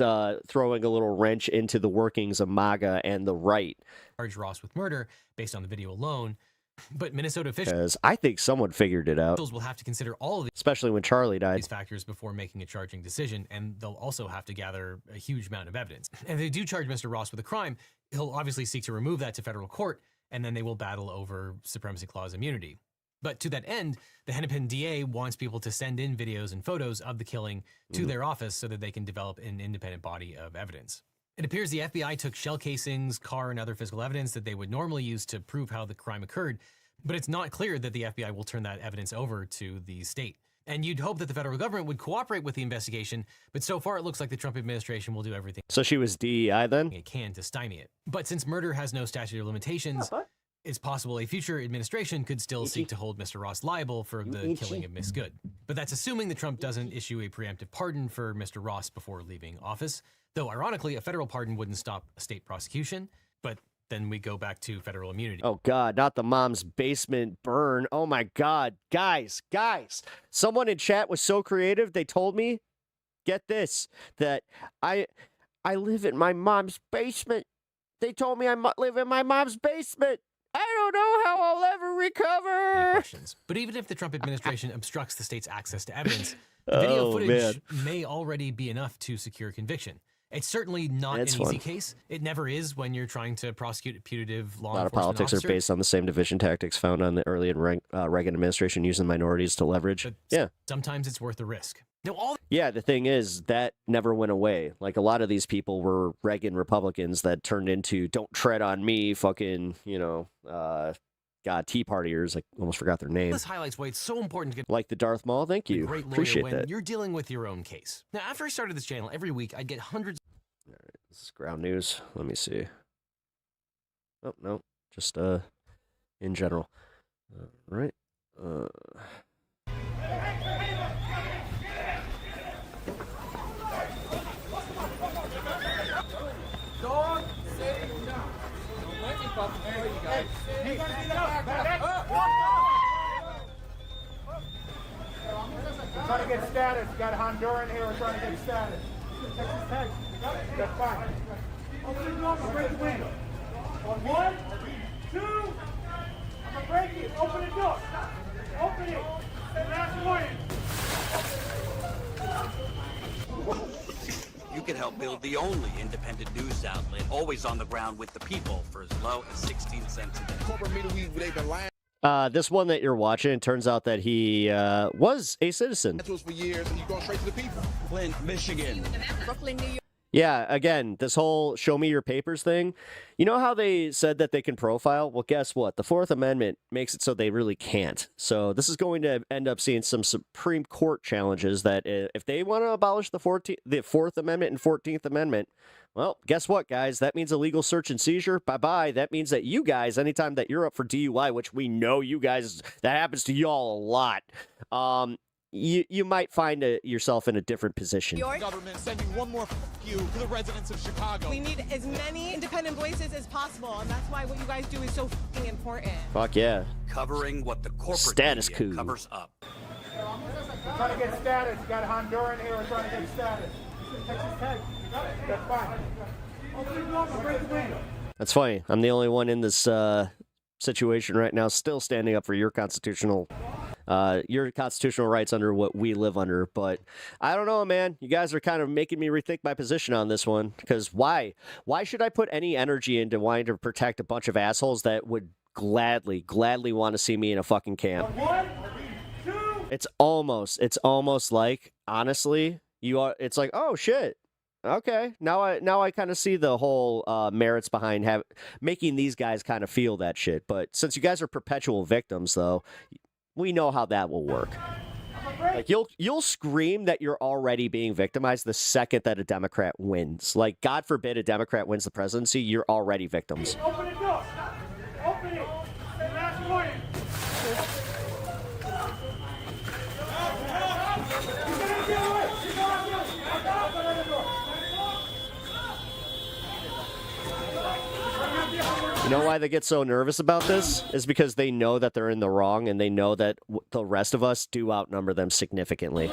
throwing a little wrench into the workings of MAGA and the right. Ross with murder based on the video alone. But Minnesota officials Because I think someone figured it out, will have to consider all of especially when Charlie died. these factors before making a charging decision, and they'll also have to gather a huge amount of evidence. And if they do charge Mr. Ross with a crime, he'll obviously seek to remove that to federal court, and then they will battle over supremacy clause immunity. But to that end, the Hennepin DA wants people to send in videos and photos of the killing to their office so that they can develop an independent body of evidence. It appears the FBI took shell casings, car, and other physical evidence that they would normally use to prove how the crime occurred, but it's not clear that the FBI will turn that evidence over to the state. And you'd hope that the federal government would cooperate with the investigation, but so far it looks like the Trump administration will do everything So she was DEI then? it can to stymie it. But since murder has no statute of limitations, it's possible a future administration could still seek to hold Mr. Ross liable for the killing of Miss Good. But that's assuming that Trump doesn't issue a preemptive pardon for Mr. Ross before leaving office. Though, ironically, a federal pardon wouldn't stop a state prosecution, but then we go back to federal immunity. Oh God, not the mom's basement burn. Oh my God, guys, someone in chat was so creative. They told me, get this, that I live in my mom's basement. They told me I live in my mom's basement. I don't know how I'll ever recover. Questions. But even if the Trump administration obstructs the state's access to evidence, the video footage may already be enough to secure conviction. It's certainly not an easy case. It never is when you're trying to prosecute a putative law enforcement A lot of politics officer. are based on the same division tactics found on the early and Reagan administration using minorities to leverage. But sometimes it's worth the risk. Now, the thing is, that never went away. Like, a lot of these people were Reagan Republicans that turned into don't tread on me, fucking, Tea Partiers. I almost forgot their name. This highlights why it's so important to get Like the Darth Maul, thank you. great lawyer Appreciate when that. you're dealing with your own case. Now, after I started this channel, every week I'd get hundreds. All right, this is ground news. Let me see. Oh, no, just in general. All right. Dog, sit down. Don't let me bump there, you guys. Hey, back up. We're trying to get status. We got a Honduran here. We're trying to get status. Texas Tech. That's fine. Open the door. I'm break the window. On 1, 2. I'm gonna break it. Open the door. Open it. Last warning. You can help build the only independent news outlet, always on the ground with the people, for as low as 16 cents a day. Corporate media, they've been lying. This one that you're watching, it turns out that he was a citizen. For years, and you're going straight to the people. Flint, Michigan. Brooklyn, New York. Yeah, again, this whole show me your papers thing. You know how they said that they can profile? Well, guess what? The Fourth Amendment makes it so they really can't. So this is going to end up seeing some Supreme Court challenges that if they want to abolish the Fourth Amendment and 14th Amendment, well, guess what, guys? That means illegal search and seizure. Bye-bye. That means that you guys, anytime that you're up for DUI, which we know you guys, that happens to y'all a lot, you might find yourself in a different position. Your government sending one more you to the residents of Chicago. We need as many independent voices as possible, and that's why what you guys do is so important. Fuck yeah. Covering what the corporate Status media coup. covers up. We're trying to get status. We got a Honduran here. We're trying to get status. Texas Tech. That's fine. Open the door. I'm break the window. That's funny. I'm the only one in this situation right now still standing up for your constitutional rights under what we live under. But I don't know, man. You guys are kind of making me rethink my position on this one. Because why? Why should I put any energy into wanting to protect a bunch of assholes that would gladly want to see me in a fucking camp. It's almost like, honestly, it's like, oh shit. Okay, now I kind of see the whole merits behind making these guys kind of feel that shit. But since you guys are perpetual victims, though, we know how that will work. Like you'll scream that you're already being victimized the second that a Democrat wins. Like, God forbid a Democrat wins the presidency, you're already victims. Open it up. Open it. Last warning. You know why they get so nervous about this? Is because they know that they're in the wrong, and they know that the rest of us do outnumber them significantly.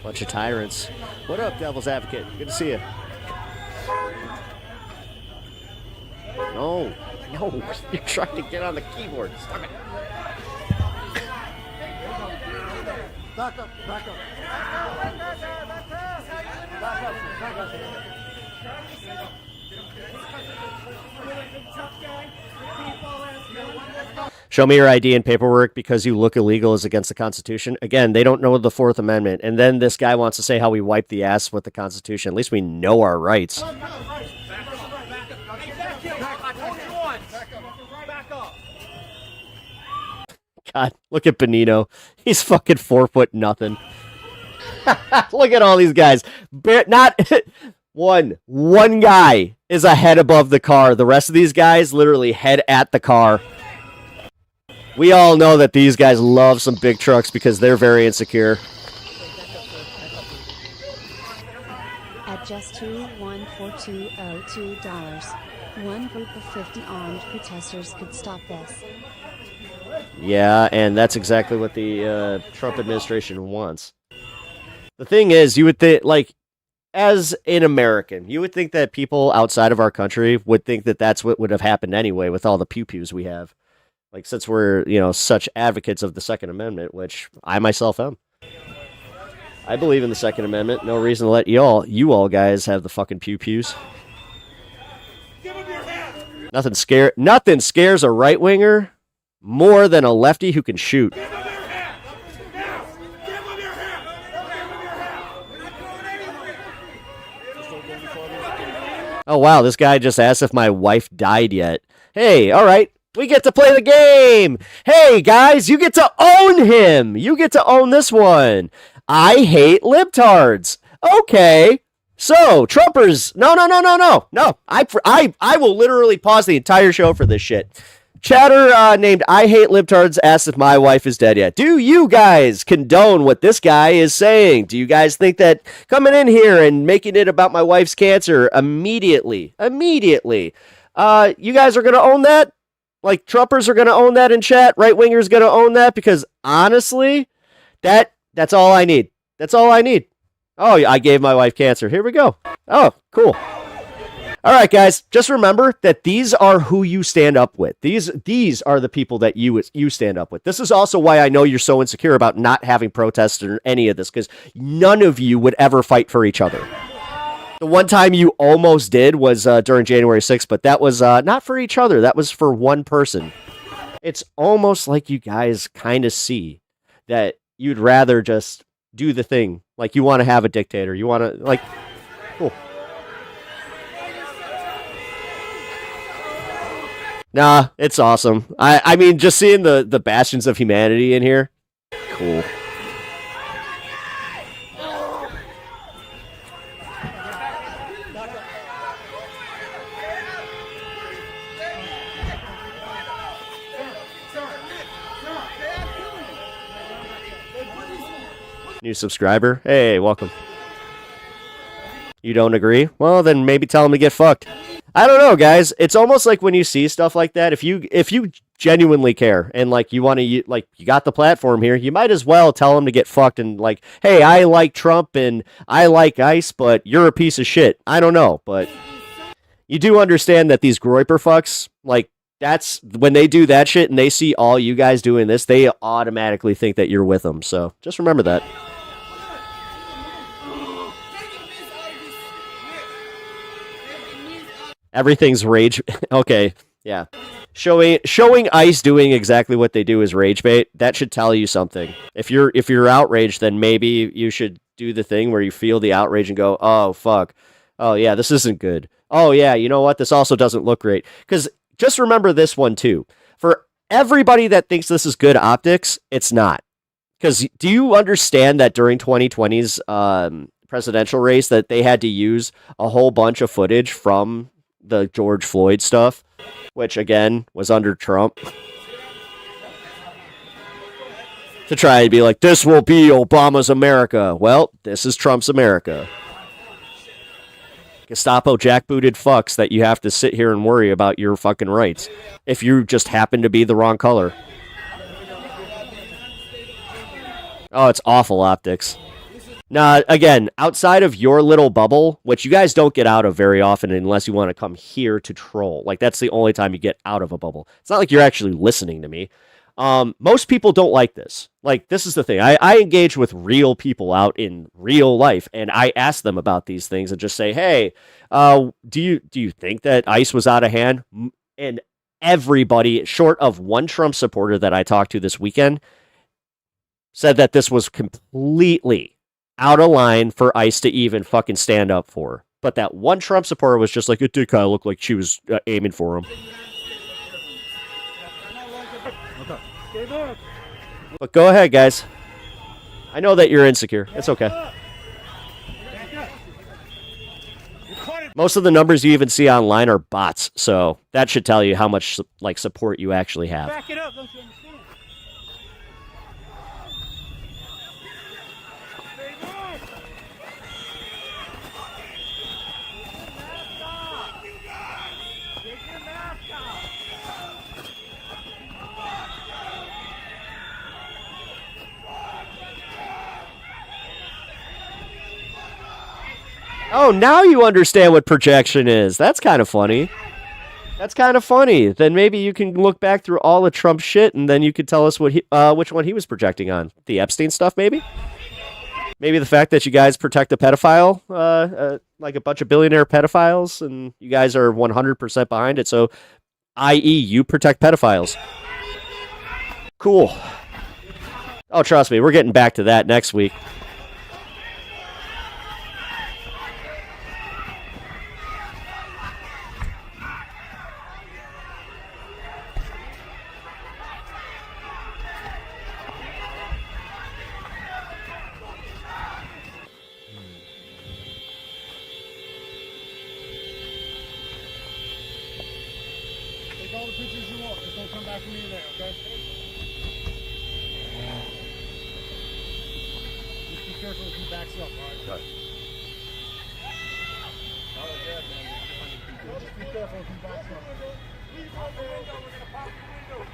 Bunch of tyrants. What up, Devil's Advocate? Good to see you. No, you're trying to get on the keyboard. Stop it. Back up. Show me your ID and paperwork because you look illegal is against the Constitution. Again, they don't know the Fourth Amendment. And then this guy wants to say how we wipe the ass with the Constitution. At least we know our rights. God, look at Benito. He's fucking 4 foot nothing. Look at all these guys. Not one guy is a head above the car. The rest of these guys literally head at the car. We all know that these guys love some big trucks because they're very insecure. At just $2,142.02, one group of 50 armed protesters could stop this. Yeah, and that's exactly what the Trump administration wants. The thing is, you would think, like, as an American, you would think that people outside of our country would think that that's what would have happened anyway with all the pew-pews we have. Like, since we're, such advocates of the Second Amendment, which I myself am. I believe in the Second Amendment. No reason to let you all guys have the fucking pew-pews. Nothing scares a right-winger more than a lefty who can shoot. Oh, wow, this guy just asked if my wife died yet. Hey, all right. We get to play the game. Hey, guys, you get to own him. You get to own this one. I hate libtards. Okay. So, Trumpers. No. I will literally pause the entire show for this shit. Chatter named I Hate Libtards asked if my wife is dead yet. Do you guys condone what this guy is saying? Do you guys think that coming in here and making it about my wife's cancer immediately, you guys are going to own that? Like, Trumpers are going to own that in chat? Right-wingers going to own that? Because, honestly, that's all I need. That's all I need. Oh, I gave my wife cancer. Here we go. Oh, cool. All right, guys, just remember that these are who you stand up with. These are the people that you stand up with. This is also why I know you're so insecure about not having protests or any of this, because none of you would ever fight for each other. The one time you almost did was during January 6th, but that was not for each other. That was for one person. It's almost like you guys kind of see that you'd rather just do the thing. Like, you want to have a dictator. You want to, like, cool. Nah, it's awesome. I mean, just seeing the bastions of humanity in here, cool. New subscriber. Hey, welcome. You don't agree? Well, then maybe tell him to get fucked. I don't know, guys. It's almost like when you see stuff like that, if you genuinely care and like you want to like you got the platform here, you might as well tell them to get fucked and like, hey, I like Trump and I like ICE, but you're a piece of shit. I don't know, but you do understand that these groiper fucks, like that's when they do that shit and they see all you guys doing this, they automatically think that you're with them. So just remember that. Everything's rage. Okay, yeah. Showing ICE doing exactly what they do is rage bait. That should tell you something. If you're outraged, then maybe you should do the thing where you feel the outrage and go, oh fuck, oh yeah, this isn't good. Oh yeah, you know what? This also doesn't look great. Because just remember this one too. For everybody that thinks this is good optics, it's not. Because do you understand that during 2020's presidential race that they had to use a whole bunch of footage from the George Floyd stuff, which again was under Trump, to try and be like, this will be Obama's America. Well, this is Trump's America. Gestapo jackbooted fucks that you have to sit here and worry about your fucking rights if you just happen to be the wrong color. Oh, it's awful optics. Now, again, outside of your little bubble, which you guys don't get out of very often unless you want to come here to troll. Like, that's the only time you get out of a bubble. It's not like you're actually listening to me. Most people don't like this. Like, this is the thing. I engage with real people out in real life, and I ask them about these things and just say, hey, do you think that ICE was out of hand? And everybody, short of one Trump supporter that I talked to this weekend, said that this was completely out of line for ICE to even fucking stand up for. But that one Trump supporter was just like, it did kind of look like she was aiming for him. But go ahead, guys. I know that you're insecure. It's okay. Most of the numbers you even see online are bots, so that should tell you how much like support you actually have. Back it up, don't you understand? Oh, now you understand what projection is. That's kind of funny. That's kind of funny. Then maybe you can look back through all the Trump shit, and then you could tell us what which one he was projecting on. The Epstein stuff, maybe? Maybe the fact that you guys protect a pedophile, like a bunch of billionaire pedophiles, and you guys are 100% behind it. So, i.e., you protect pedophiles. Cool. Oh, trust me, we're getting back to that next week.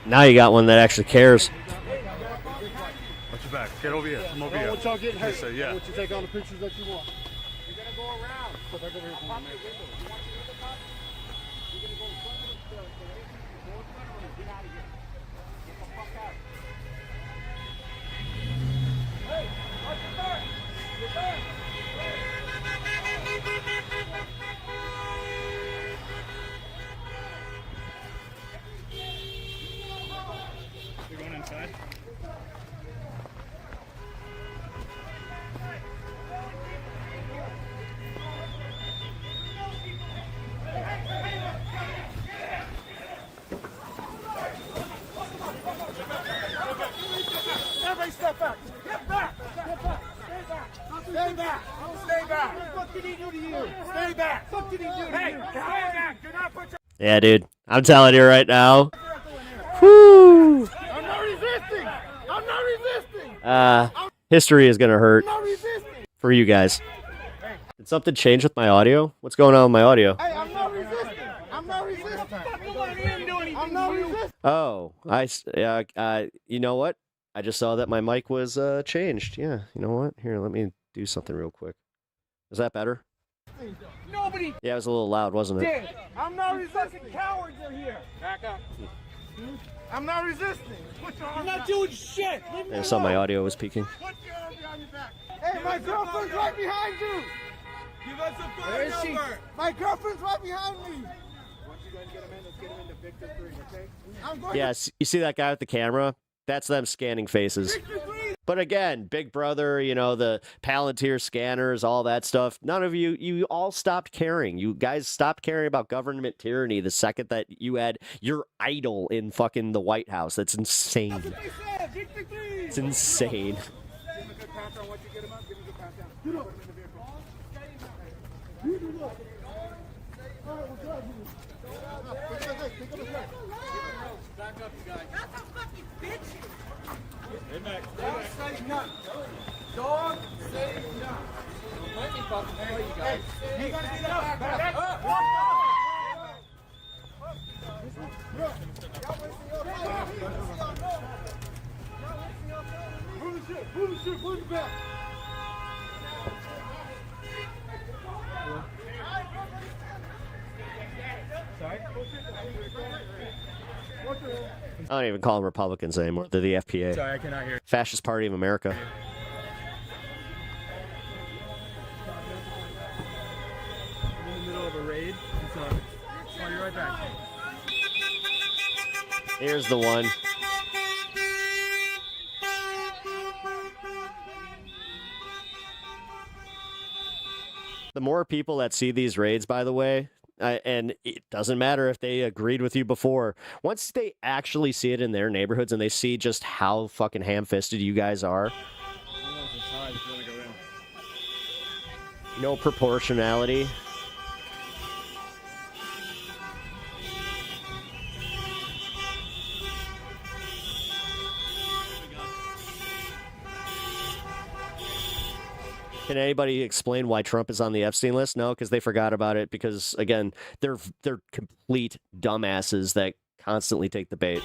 Now you got one that actually cares. Watch your back. Get over here. Come over here. What y'all getting hurt? Yes, sir, yeah. I want you to take all the pictures that you want. You're gonna go around. So back over here for me, man. You're going inside? Everybody step back. Get back. Get back. Stay back. Stay back. What did he do to you? Stay back. What did he do to you? Hey, stay back. Do not put your... Yeah, dude. I'm telling you right now. Whoo! I'm not resisting. I'm not resisting. History is gonna hurt I'm not resisting. for you guys. Did something change with my audio? What's going on with my audio? Hey, I'm not resisting. I'm not resisting. I'm not Oh, you know what? I just saw that my mic was changed. Yeah, you know what? Here, let me do something real quick. Is that better? Nobody Yeah, it was a little loud, wasn't it? did. I'm not resisting. Cowards are here. Back up. I'm not resisting. Put your arms. I'm not doing shit. Leave me I saw alone. my audio was peaking. Put your arm behind your back. Hey, my girlfriend's right behind you. Give us a phone number. My girlfriend's right behind me. Once you guys get him in, let's get him into Victor 3, okay? I'm going Yeah, you see that guy with the camera? That's them scanning faces. But again, Big Brother, you know, the Palantir scanners, all that stuff. None of you all stopped caring. You guys stopped caring about government tyranny the second that you had your idol in fucking the White House. That's insane. It's insane. Back up, you guys. That's a fucking bitch. Hey, Max. Dog say none. Dog say none. Don't let me fucking tell you guys. Hey, you gotta get up. Back up. Move the shit. Move the shit. Move the back. Sorry? I don't even call them Republicans anymore. They're the FPA. Sorry, I cannot hear. Fascist Party of America. I'm in the middle of a raid. I'll be right back. Here's the one. The more people that see these raids, by the way, and it doesn't matter if they agreed with you before, once they actually see it in their neighborhoods and they see just how fucking ham-fisted you guys are, no proportionality. Can anybody explain why Trump is on the Epstein list? No, because they forgot about it. Because again, they're complete dumbasses that constantly take the bait.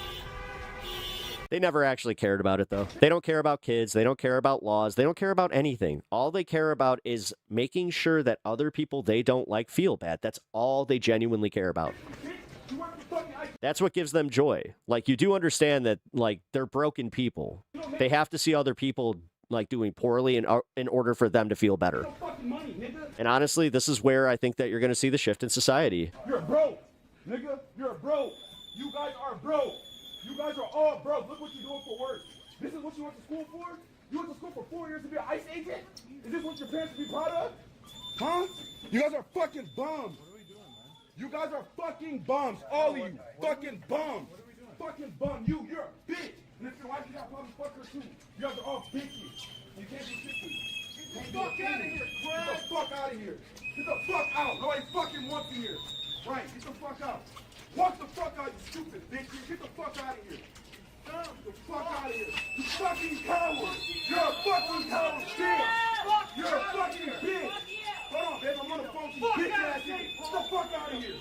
They never actually cared about it, though. They don't care about kids. They don't care about laws. They don't care about anything. All they care about is making sure that other people they don't like feel bad. That's all they genuinely care about. That's what gives them joy. Like, you do understand that, like, they're broken people. They have to see other people like doing poorly in order for them to feel better. And honestly, this is where I think that you're going to see the shift in society. You're broke, nigga. You're broke. You guys are broke. You guys are all broke. Look what you're doing for work. This is what you went to school for? You went to school for 4 years to be an ICE agent? Is this what your parents should be proud of? Huh? You guys are fucking bums. What are we doing, man? You guys are fucking bums. All of you. Fucking bums. What are we doing? Fucking bum. You're a bitch. And if your wife, you got probably fuck her too. You guys are all bitches. You can't do shit to me. Get the fuck out of here, Craig. Get the fuck out of here. Get the fuck out. Nobody fucking wants you here. Right, get the fuck out. Walk the fuck out, you stupid bitch. Get the fuck out of here. Get the fuck out of here. You fucking coward. You're a fucking coward. Bitch. You're a fucking bitch. Hold on, babe. I'm on the phone to you bitch ass nigga. Get the fuck out of here.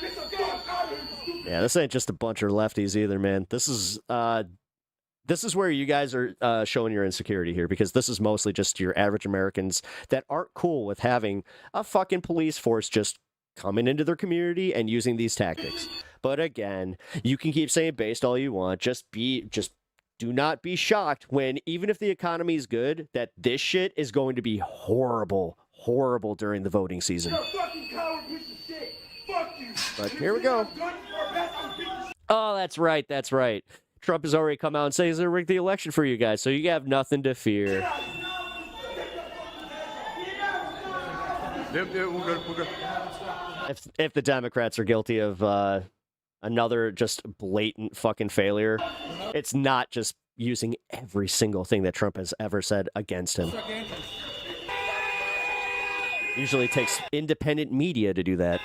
Get the fuck out of here, you stupid. Yeah, this ain't just a bunch of lefties either, man. This is where you guys are showing your insecurity here, because this is mostly just your average Americans that aren't cool with having a fucking police force just coming into their community and using these tactics. But again, you can keep saying based all you want. Just do not be shocked when, even if the economy is good, that this shit is going to be horrible during the voting season. You're a fucking coward piece of shit. Fuck you. But here we go. Oh, that's right. Trump has already come out and said he's going to rig the election for you guys, so you have nothing to fear. We're good. If the Democrats are guilty of another just blatant fucking failure, it's not just using every single thing that Trump has ever said against him. Usually takes independent media to do that.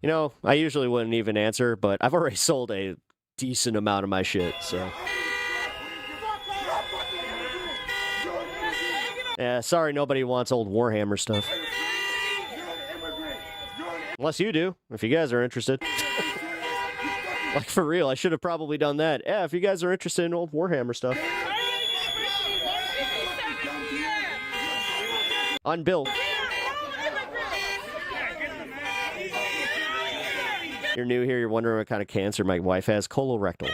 You know, I usually wouldn't even answer, but I've already sold a decent amount of my shit, so. Yeah, sorry, nobody wants old Warhammer stuff. Unless you do, if you guys are interested. Like, for real, I should have probably done that. Yeah, if you guys are interested in old Warhammer stuff. Unbuilt. You're new here, you're wondering what kind of cancer my wife has. Colorectal.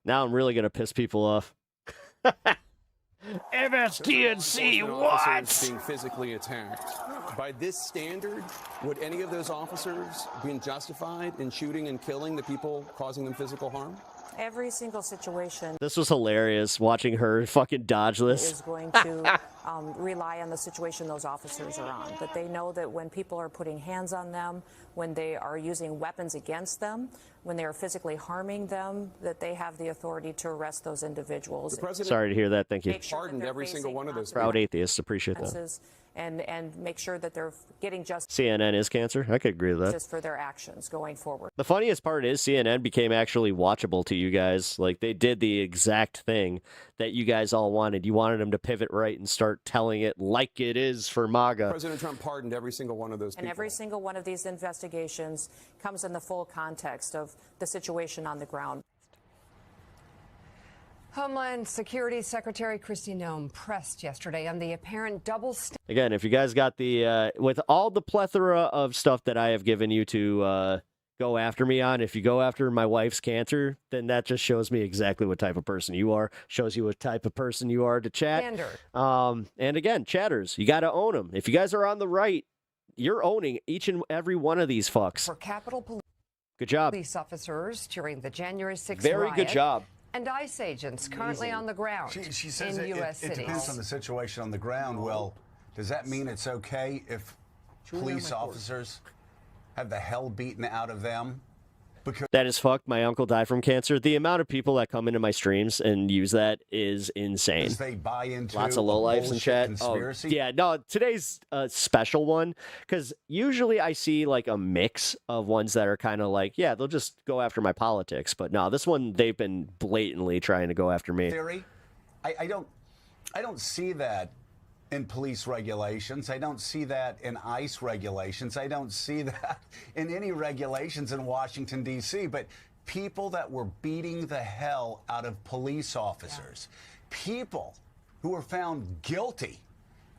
Now I'm really going to piss people off. MSDNC, what? Being physically attacked. By this standard, would any of those officers be justified in shooting and killing the people causing them physical harm? Every single situation This was hilarious, watching her fucking dodge this. is going to rely on the situation those officers are on. But they know that when people are putting hands on them, when they are using weapons against them, when they are physically harming them, that they have the authority to arrest those individuals. Sorry to hear that. Thank you. Pardoned every single one of those. Proud atheists. Appreciate that. And make sure that they're getting justice CNN is cancer. I could agree with that. for their actions going forward. The funniest part is CNN became actually watchable to you guys. Like, they did the exact thing that you guys all wanted. You wanted them to pivot right and start telling it like it is for MAGA. President Trump pardoned every single one of those people. And every single one of these investigations comes in the full context of the situation on the ground. Homeland Security Secretary Kristi Noem pressed yesterday on the apparent double standard. Again, if you guys got the, with all the plethora of stuff that I have given you to go after me on, if you go after my wife's cancer, then that just shows me exactly what type of person you are, shows you what type of person you are to chat. And again, chatters, you got to own them. If you guys are on the right, you're owning each and every one of these fucks. For Capitol Police. Good job. Police officers during the January 6th Very riot. good job. And ICE agents currently on the ground She says in U.S. it cities. depends on the situation on the ground. Well, does that mean it's okay if police officers have the hell beaten out of them? Because That is fucked. My uncle died from cancer. The amount of people that come into my streams and use that is insane. they buy into Lots of a lowlifes in bullshit chat. conspiracy? Oh, yeah, no, today's a special one because usually I see like a mix of ones that are kind of like, yeah, they'll just go after my politics. But no, this one, they've been blatantly trying to go after me. Theory, I don't see that in police regulations. I don't see that in ICE regulations. I don't see that in any regulations in Washington, D.C. But people that were beating the hell out of police officers, people who were found guilty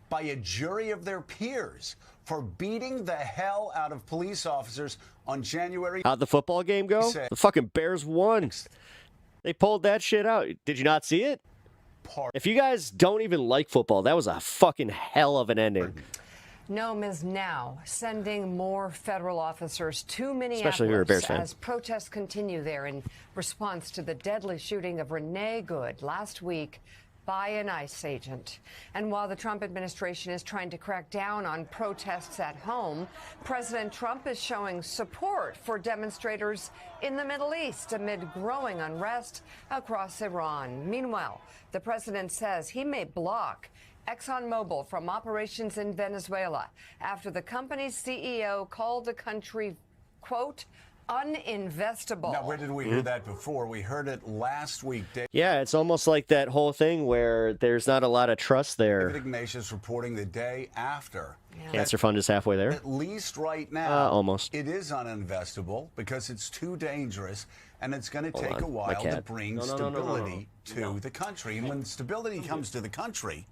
by a jury of their peers for beating the hell out of police officers on January. How'd the football game go? The fucking Bears won. They pulled that shit out. Did you not see it? If you guys don't even like football, that was a fucking hell of an ending. Noem is now sending more federal officers to Minneapolis Especially if you're a Bears fan. as protests continue there in response to the deadly shooting of Renee Good last week by an ICE agent. And while the Trump administration is trying to crack down on protests at home, President Trump is showing support for demonstrators in the Middle East amid growing unrest across Iran. Meanwhile, the president says he may block ExxonMobil from operations in Venezuela after the company's CEO called the country, quote, uninvestable. Now, where did we hear that before? We heard it last week. Yeah, it's almost like that whole thing where there's not a lot of trust there. David Ignatius reporting the day after. Cancer Fund is halfway there. At least right now, almost. It is uninvestable because it's too dangerous, and it's going to take a on, my while to cat. bring No. stability to the country. And when stability comes to the country,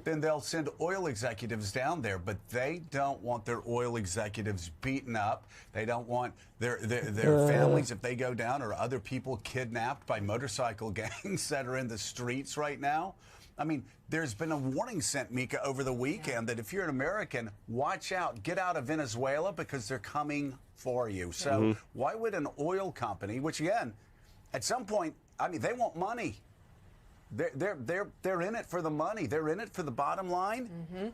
then they'll send oil executives down there, but they don't want their oil executives beaten up. They don't want their families, if they go down, or other people kidnapped by motorcycle gangs that are in the streets right now. I mean, there's been a warning sent, Mika, over the weekend that if you're an American, watch out, get out of Venezuela because they're coming for you. So why would an oil company, which again, at some point, I mean, they want money. They're in it for the money. They're in it for the bottom line.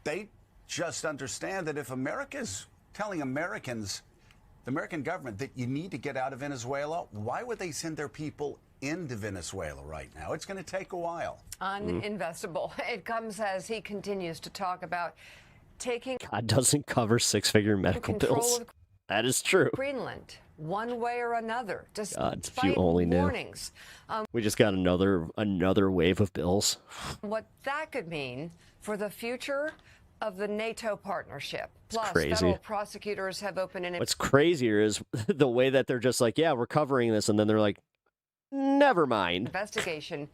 They just understand that if America's telling Americans the American government that you need to get out of Venezuela, why would they send their people into Venezuela right now? It's going to take a while. Uninvestable. It comes as he continues to talk about taking God doesn't cover six-figure medical control bills. of That is true. Greenland, one way or another, God, if despite you only knew. warnings. We just got another wave of bills. What that could mean for the future of the NATO partnership. Plus, crazy. federal prosecutors have opened an What's crazier is the way that they're just like, yeah, we're covering this, and then they're like, never mind. investigation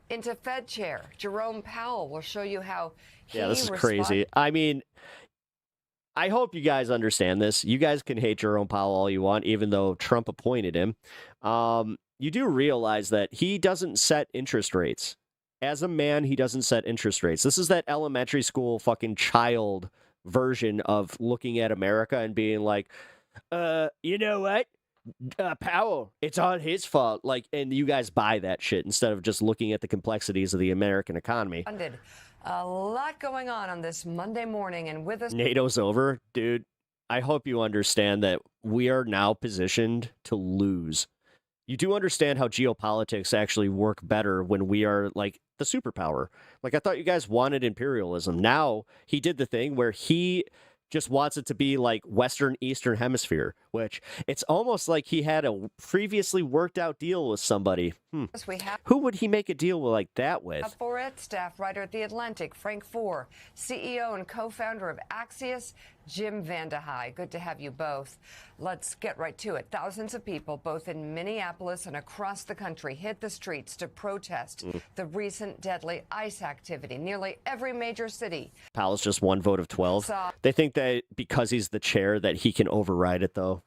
into Fed Chair Jerome Powell. Will show you how he Yeah, this is crazy. I mean, I hope you guys understand this. You guys can hate Jerome Powell all you want, even though Trump appointed him. You do realize that he doesn't set interest rates. As a man, he doesn't set interest rates. This is that elementary school fucking child version of looking at America and being like, you know what? Powell, it's all his fault. Like, and you guys buy that shit instead of just looking at the complexities of the American economy. funded. A lot going on this Monday morning, and with us, NATO's over, dude. I hope you understand that we are now positioned to lose. You do understand how geopolitics actually work better when we are like the superpower. Like, I thought you guys wanted imperialism. Now he did the thing where he just wants it to be like Western Eastern Hemisphere, which it's almost like he had a previously worked out deal with somebody. we have Who would he make a deal like that with? for it, staff writer at The Atlantic, Frank Foer, CEO and co-founder of Axios, Jim Vandehei. Good to have you both. Let's get right to it. Thousands of people, both in Minneapolis and across the country, hit the streets to protest the recent deadly ICE activity. Nearly every major city. Powell's just one vote of 12. They think that because he's the chair that he can override it, though.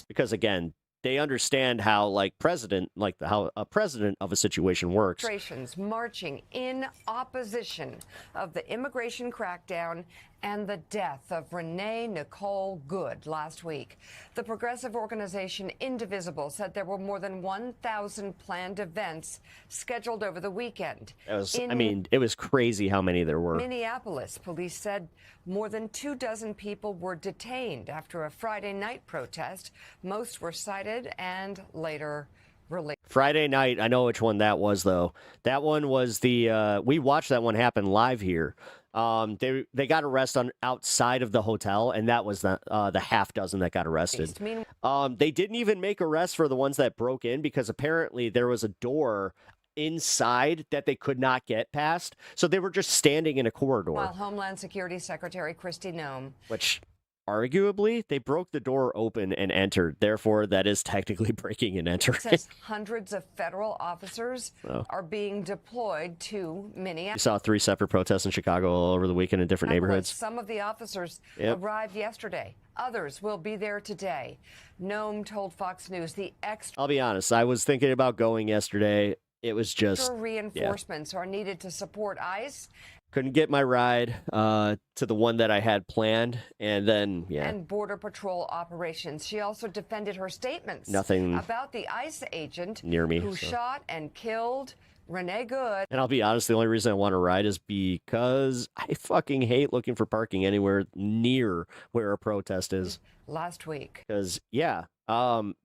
Because, again, they understand how, like, how a president of a situation works. Demonstrations marching in opposition of the immigration crackdown and the death of Renee Nicole Good last week. The progressive organization Indivisible said there were more than 1,000 planned events scheduled over the weekend. It was crazy how many there were. Minneapolis police said more than 24 people were detained after a Friday night protest. Most were cited and later released. Friday night, I know which one that was, though. That one was we watched that one happen live here. They got arrested outside of the hotel, and that was the half dozen that got arrested. They didn't even make arrests for the ones that broke in because apparently there was a door inside that they could not get past, so they were just standing in a corridor. While Homeland Security Secretary Kristi Noem, which arguably they broke the door open and entered, therefore that is technically breaking and entering. says hundreds of federal officers are being deployed to You Minneapolis. saw 3 separate protests in Chicago all over the weekend in different neighborhoods. Some of the officers Yep. arrived yesterday. Others will be there today. Noem told Fox News the extra I'll be honest, I was thinking about going yesterday. It was just reinforcements are needed to support ICE couldn't get my ride to the one that I had planned, and then and Border Patrol operations. She also defended her statements Nothing about the ICE agent near me, who so. shot and killed Renee Good. And I'll be honest, the only reason I want to ride is because I fucking hate looking for parking anywhere near where a protest is. Last week. Because,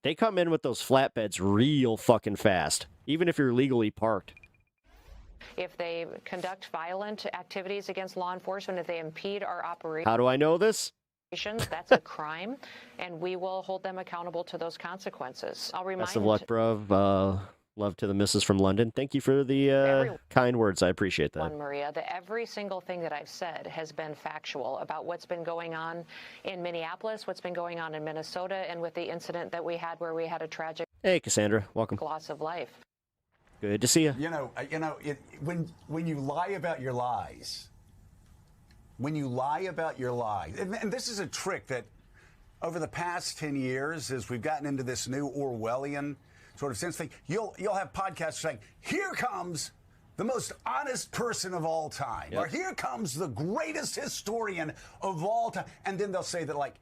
they come in with those flatbeds real fucking fast, even if you're legally parked. If they conduct violent activities against law enforcement, if they impede our operations. How do I know this? That's a crime, and we will hold them accountable to those consequences. I'll remind Best of luck, bruv. Love to the missus from London. Thank you for the kind words. I appreciate that. Maria, that every single thing that I've said has been factual about what's been going on in Minneapolis, what's been going on in Minnesota, and with the incident that we had where we had a tragic Hey, Cassandra. Welcome. loss of life. Good to see you. When you lie about your lies, and this is a trick that over the past 10 years, as we've gotten into this new Orwellian sort of sense thing, you'll have podcasts saying, here comes the most honest person of all time, or here comes the greatest historian of all time. And then they'll say that, like,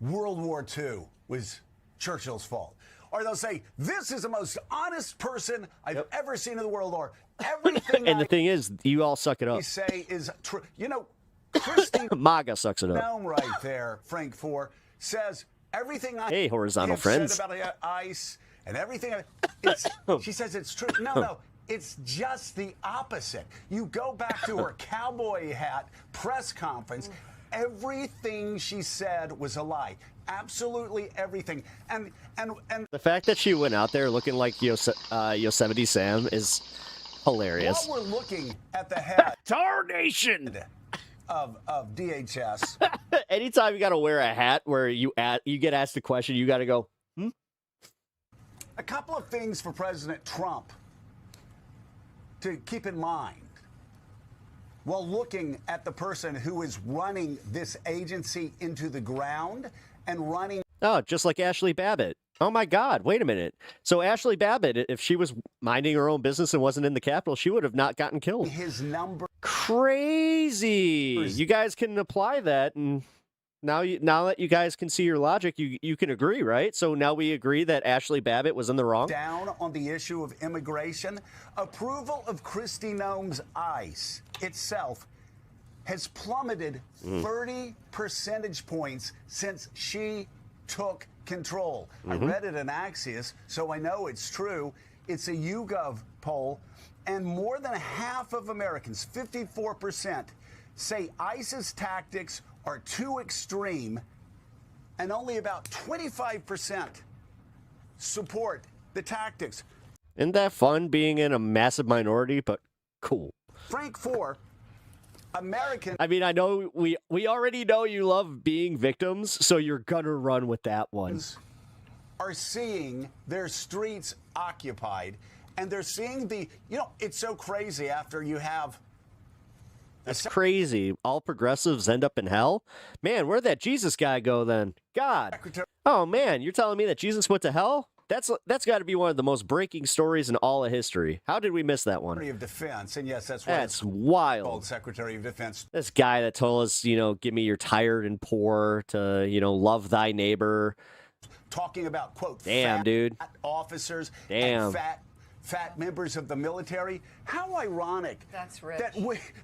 World War II was Churchill's fault. Or they'll say, this is the most honest person I've ever seen in the world, or everything and the thing is, you all suck it up. say is true. Christy MAGA sucks it up. Noem right there, Frank Foer, says everything I Hey, horizontal have friends. said about ICE and everything, she says it's true. No, it's just the opposite. You go back to her cowboy hat press conference. Everything she said was a lie. Absolutely everything. And The fact that she went out there looking like Yosemite Sam is hilarious. while we're looking at the head Tarnation of DHS, Anytime you got to wear a hat where you get asked a question, you got to go, a couple of things for President Trump to keep in mind while looking at the person who is running this agency into the ground and running. Oh, just like Ashley Babbitt. Oh my God, wait a minute. So Ashley Babbitt, if she was minding her own business and wasn't in the Capitol, she would have not gotten killed. His number. Crazy. You guys can apply that, and now that you guys can see your logic, you can agree, right? So now we agree that Ashley Babbitt was in the wrong. Down on the issue of immigration, approval of Kristi Noem's ICE itself has plummeted 30 percentage points since she took control. I read it in Axios, so I know it's true. It's a YouGov poll, and more than half of Americans, 54%, say ICE's tactics are too extreme, and only about 25% support the tactics. Isn't that fun being in a massive minority, but cool. Frank Four, American. I mean, I know we already know you love being victims, so you're gonna run with that one. Are seeing their streets occupied, and they're seeing it's so crazy after you have. That's crazy. All progressives end up in hell? Man, where'd that Jesus guy go then? God. Oh, man, you're telling me that Jesus went to hell? That's got to be one of the most breaking stories in all of history. How did we miss that one? Secretary of Defense, and yes, that's wild. Secretary of Defense. This guy that told us, give me your tired and poor to, love thy neighbor. Talking about, quote, damn, fat dude. Officers Damn. and fat members of the military. How ironic That's rich.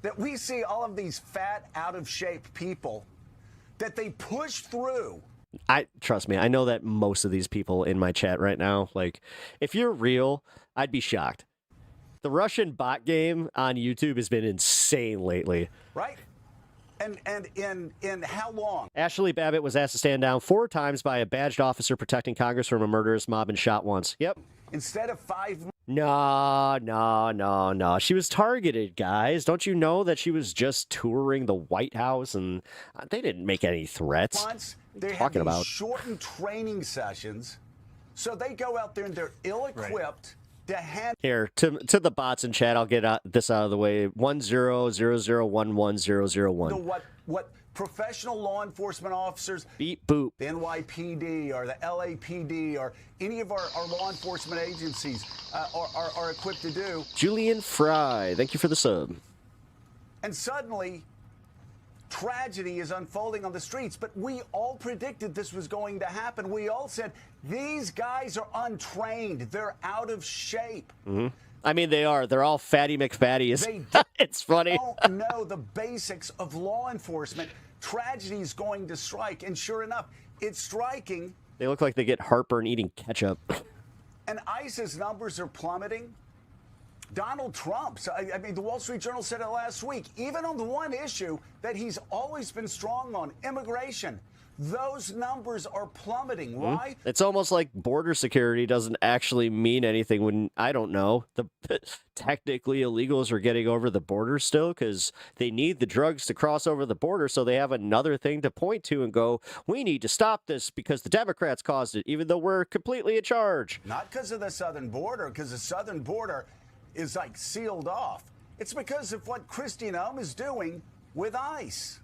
that we see all of these fat, out of shape people that they push through. Trust me, I know that most of these people in my chat right now, like, if you're real, I'd be shocked. The Russian bot game on YouTube has been insane lately. Right? And in how long? Ashley Babbitt was asked to stand down 4 times by a badged officer protecting Congress from a murderous mob and shot once. Yep. Instead of 5. No. She was targeted, guys. Don't you know that she was just touring the White House and they didn't make any threats? Months, they talking have these about shortened training sessions, so they go out there and they're ill-equipped to handle. Here, to the bots in chat, I'll get this out of the way. 1000110001. What professional law enforcement officers, beep boop, the NYPD or the LAPD or any of our law enforcement agencies are equipped to do. Julian Fry, thank you for the sub. And suddenly, tragedy is unfolding on the streets, but we all predicted this was going to happen. We all said, these guys are untrained. They're out of shape. I mean, they are. They're all fatty McFatties. It's funny. They don't know the basics of law enforcement. Tragedy is going to strike, and sure enough, it's striking. They look like they get heartburn eating ketchup. And ICE's numbers are plummeting. Donald Trump, I mean, the Wall Street Journal said it last week, even on the one issue that he's always been strong on, immigration, those numbers are plummeting. Why? It's almost like border security doesn't actually mean anything when, I don't know, technically illegals are getting over the border still because they need the drugs to cross over the border, so they have another thing to point to and go, we need to stop this because the Democrats caused it, even though we're completely in charge. Not because of the southern border, because the southern border is like sealed off. It's because of what Kristi Noem is doing with ICE.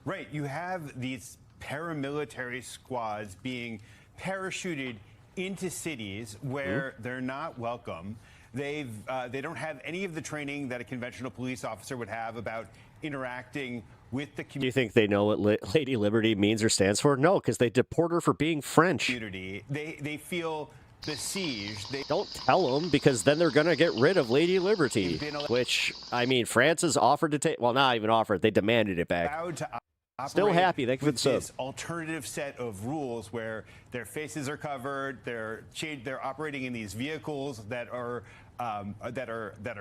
Right. You have these paramilitary squads being parachuted into cities where they're not welcome. They don't have any of the training that a conventional police officer would have about interacting with the community. Do you think they know what Lady Liberty means or stands for? No, because they deport her for being French. They feel besieged. They don't tell them because then they're going to get rid of Lady Liberty, which, I mean, France has offered to take, well, not even offered, they demanded it back. Vowed to Still operate happy. Thank you for with the sub. this alternative set of rules where their faces are covered, they're operating in these vehicles that are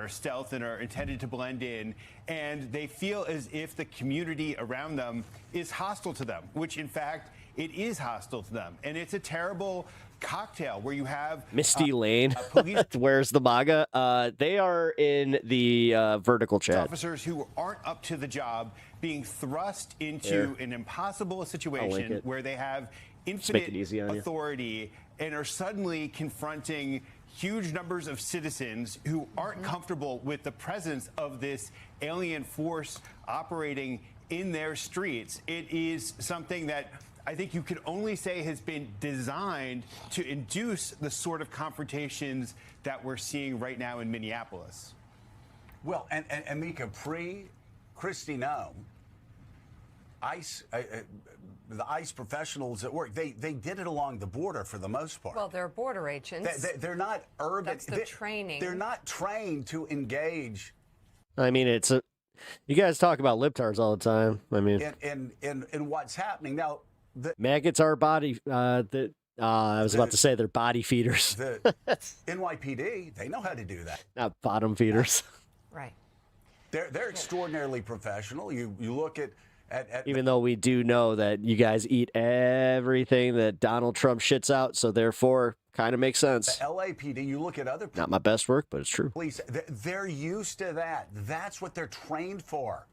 stealth and are intended to blend in, and they feel as if the community around them is hostile to them, which in fact it is hostile to them, and it's a terrible cocktail where you have Misty Lane. police Where's the MAGA? They are in the vertical chat. officers who aren't up to the job being thrust into There. an impossible link situation it. where they have make infinite it easy on you. authority and are suddenly confronting huge numbers of citizens who aren't comfortable with the presence of this alien force operating in their streets. It is something that I think you could only say has been designed to induce the sort of confrontations that we're seeing right now in Minneapolis. Well, and Mika, pre-Kristi Noem, the ICE professionals at work, they did it along the border for the most part. Well, they're border agents. They're not urban. That's the training. They're not trained to engage. I mean, you guys talk about libtards all the time. I mean, in what's happening now. maggots are body. I was about to say they're body feeders, The NYPD, they know how to do that. not bottom feeders. Right. They're extraordinarily professional. You look at Even though we do know that you guys eat everything that Donald Trump shits out, so therefore, kind of makes sense. the LAPD. You look at other Not my best work, but it's true. police. They're used to that. That's what they're trained for.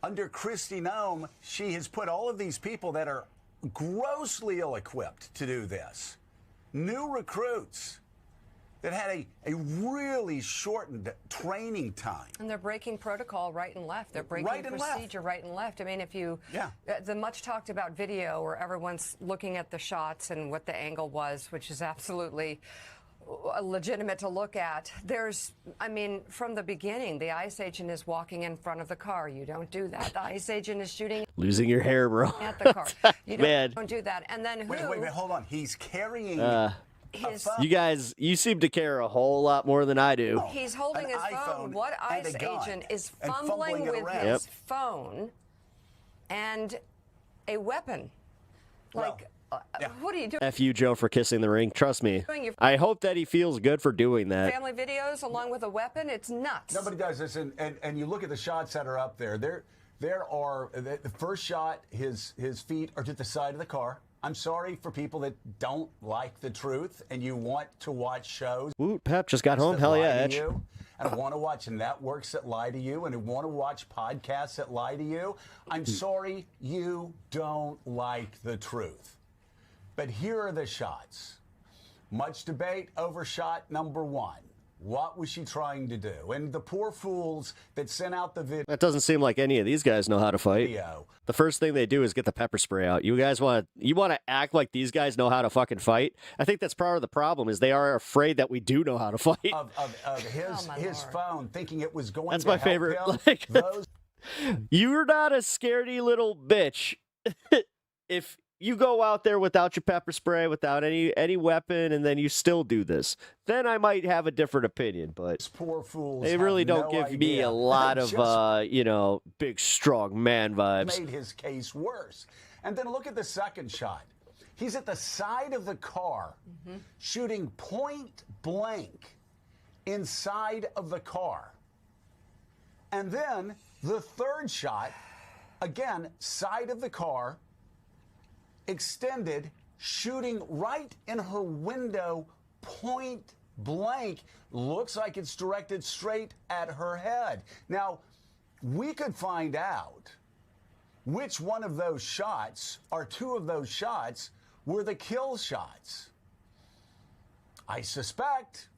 Under Kristi Noem, she has put all of these people that are grossly ill-equipped to do this. New recruits that had a really shortened training time. And they're breaking protocol right and left. They're breaking Right and left. procedure right and left. I mean, if you, Yeah. the much talked about video where everyone's looking at the shots and what the angle was, which is absolutely legitimate to look at. I mean, from the beginning, the ICE agent is walking in front of the car. You don't do that. The ICE agent is shooting Losing your hair, bro. at the car. You Man. don't do that. And then who? Wait, hold on. He's carrying his, You guys, you seem to care a whole lot more than I do. He's holding An his iPhone phone. What and a ICE gun agent is and fumbling fumbling it with around. his phone and a weapon? Like, what are you doing? F you, Joe, for kissing the ring. Trust me. I hope that he feels good for doing that. Family videos along with a weapon? It's nuts. Nobody does this, and you look at the shots that are up there. There are the first shot. His feet are to the side of the car. I'm sorry for people that don't like the truth and you want to watch shows. Woot, Pep just got home. that Hell yeah, lie to Edge. you, and want to watch networks that lie to you, and want to watch podcasts that lie to you. I'm sorry you don't like the truth. But here are the shots. Much debate over shot number one. What was she trying to do? And the poor fools that sent out the video. That doesn't seem like any of these guys know how to fight. The first thing they do is get the pepper spray out. You guys want to act like these guys know how to fucking fight? I think that's part of the problem is they are afraid that we do know how to fight. Of his phone, thinking it was going That's to my help favorite. him. Like, Those you're not a scaredy little bitch. If you go out there without your pepper spray, without any weapon, and then you still do this, then I might have a different opinion. But poor fools they really have don't no give me idea. a lot They of, just big, strong man vibes. made his case worse. And then look at the second shot. He's at the side of the car, shooting point blank inside of the car. And then the third shot, again, side of the car, extended, shooting right in her window, point blank. Looks like it's directed straight at her head. Now, we could find out which one of those shots, or two of those shots, were the kill shots. I suspect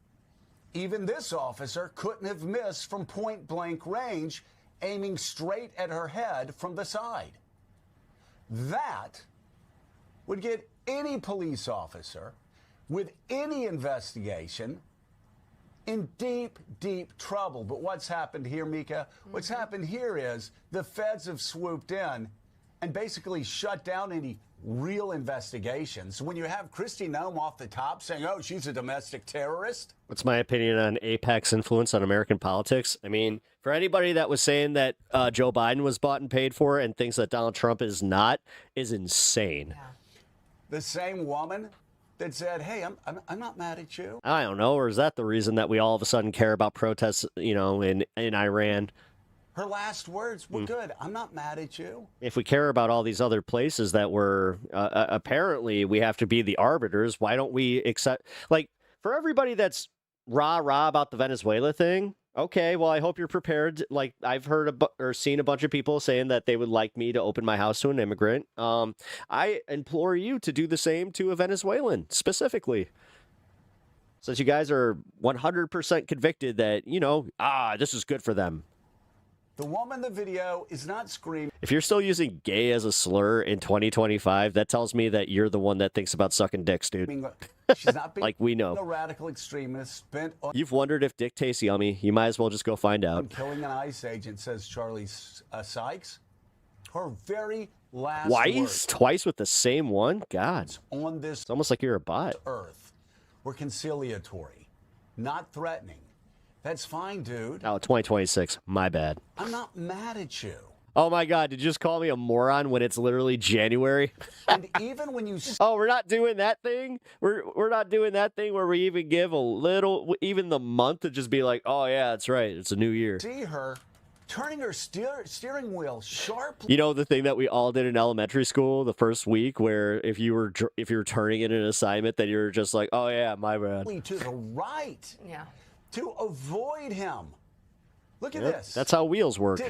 even this officer couldn't have missed from point blank range, aiming straight at her head from the side. That would get any police officer with any investigation in deep, deep trouble. But what's happened here, Mika? What's happened here is the feds have swooped in and basically shut down any real investigations. When you have Kristi Noem off the top saying, oh, she's a domestic terrorist. What's my opinion on AIPAC's influence on American politics? I mean, for anybody that was saying that Joe Biden was bought and paid for and thinks that Donald Trump is not, is insane. The same woman that said, hey, I'm not mad at you. I don't know, or is that the reason that we all of a sudden care about protests, in Iran? Her last words were good. I'm not mad at you. If we care about all these other places that were, apparently we have to be the arbiters, why don't we accept, like, for everybody that's rah-rah about the Venezuela thing, okay, well, I hope you're prepared. Like, I've heard or seen a bunch of people saying that they would like me to open my house to an immigrant. I implore you to do the same to a Venezuelan, specifically. Since you guys are 100% convicted that, this is good for them. The woman in the video is not screaming. If you're still using gay as a slur in 2025, that tells me that you're the one that thinks about sucking dicks, dude. She's not being like we know. A radical extremist bent on You've wondered if dick tastes yummy. You might as well just go find out. killing an ICE agent, says Charlie Sykes. Her very last Twice? Twice with the same one? God. On this it's almost like you're a bot. Earth were conciliatory, not threatening. That's fine, dude. Oh, 2026. My bad. I'm not mad at you. Oh, my God. Did you just call me a moron when it's literally January? And even when you... Oh, we're not doing that thing? We're not doing that thing where we even give a little, even the month to just be like, oh, yeah, that's right. It's a new year. See her turning her steering wheel sharply. You know the thing that we all did in elementary school the first week where if you were turning in an assignment that you're just like, oh, yeah, my bad. To the right. Yeah. To avoid him. Look at this. That's how wheels work.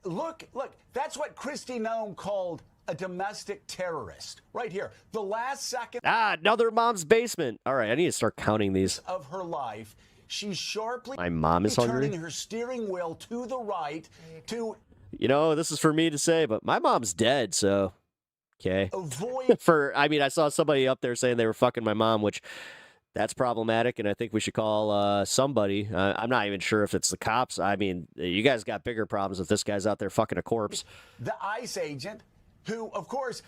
Look, that's what Kristi Noem called a domestic terrorist. Right here. The last second. Another mom's basement. All right, I need to start counting these. Of her life, she's sharply My mom is hungry. turning her steering wheel to the right to... this is for me to say, but my mom's dead, so... Okay. Avoid... I saw somebody up there saying they were fucking my mom, which... That's problematic, and I think we should call somebody. I'm not even sure if it's the cops. I mean, you guys got bigger problems if this guy's out there fucking a corpse. The ICE agent, who, of course,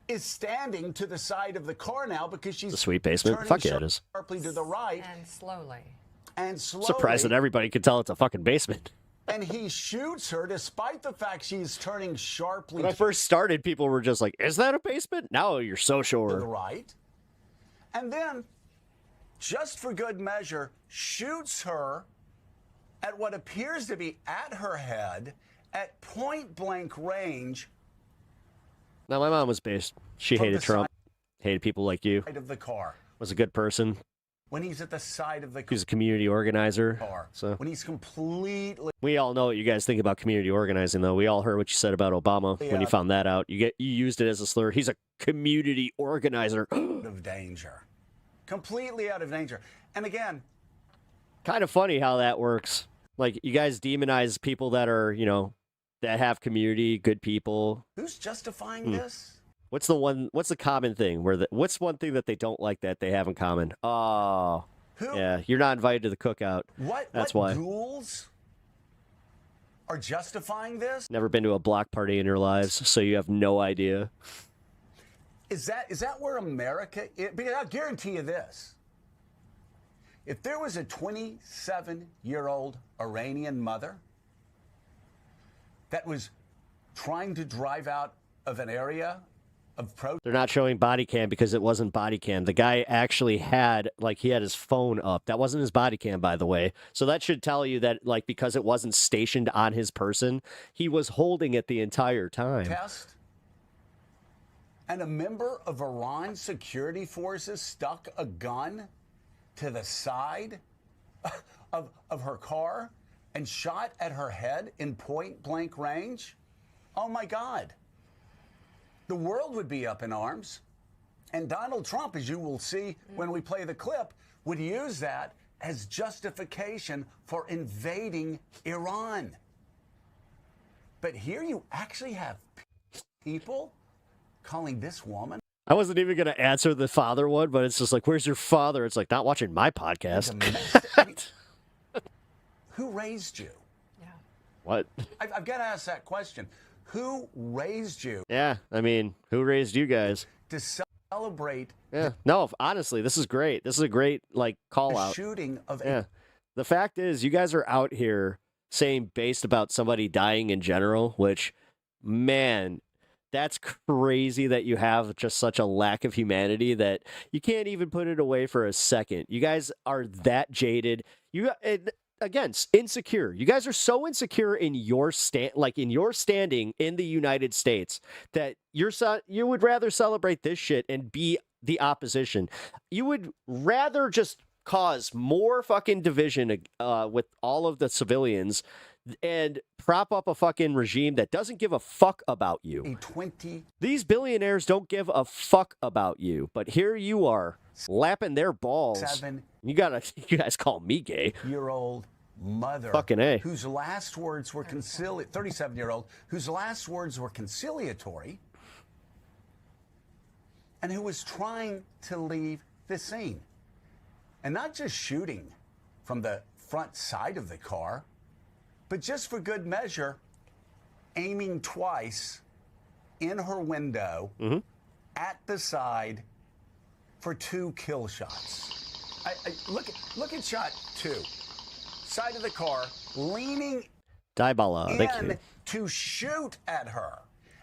is standing to the side of the car now because she's... The sweet basement? Fuck yeah, it is. Sharply to the right. And slowly. Surprised that everybody could tell it's a fucking basement. And he shoots her despite the fact she's turning sharply... When I first started, people were just like, is that a basement? Now you're so sure. To the right. And then... just for good measure, shoots her at what appears to be at her head at point-blank range. Now, my mom was based. She hated Trump, hated people like you. Of the car. Was a good person. When he's at the side of the car. He's a community organizer. So when he's completely... We all know what you guys think about community organizing, though. We all heard what you said about Obama when you found that out. You used it as a slur. He's a community organizer. Of danger. Completely out of danger. And again... kind of funny how that works. Like, you guys demonize people that are, that have community, good people. Who's justifying this? What's the common thing? What's one thing that they don't like that they have in common? Oh, yeah, you're not invited to the cookout. That's why. Ghouls are justifying this? Never been to a block party in your lives, so you have no idea. Is that where America is? Because I'll guarantee you this. If there was a 27-year-old Iranian mother that was trying to drive out of an area of protest... They're not showing body cam because it wasn't body cam. The guy actually had his phone up. That wasn't his body cam, by the way. So that should tell you that, because it wasn't stationed on his person, he was holding it the entire time. And a member of Iran's security forces stuck a gun to the side of her car and shot at her head in point-blank range? Oh, my God. The world would be up in arms. And Donald Trump, as you will see when we play the clip, would use that as justification for invading Iran. But here you actually have people calling this woman. I wasn't even going to answer the father one, but it's just like, where's your father? It's like, not watching my podcast. Who raised you? What? I've got to ask that question. Who raised you? Yeah, I mean, who raised you guys? To celebrate Yeah. No, honestly, this is great. This is a great, like, call the out. shooting of Yeah. The fact is, you guys are out here saying based about somebody dying in general, which, man, that's crazy that you have just such a lack of humanity that you can't even put it away for a second. You guys are that jaded. Again, insecure. You guys are so insecure in your standing in the United States that you would rather celebrate this shit and be the opposition. You would rather just cause more fucking division with all of the civilians and prop up a fucking regime that doesn't give a fuck about you. These billionaires don't give a fuck about you, but here you are lapping their balls. You guys call me gay. 37-year-old mother, fucking A. whose last words were 37-year-old, whose last words were conciliatory, and who was trying to leave the scene. And not just shooting from the front side of the car, but just for good measure, aiming twice in her window at the side for 2 kill shots. Look at shot 2. Side of the car, leaning Diabala, thank you. in to shoot at her.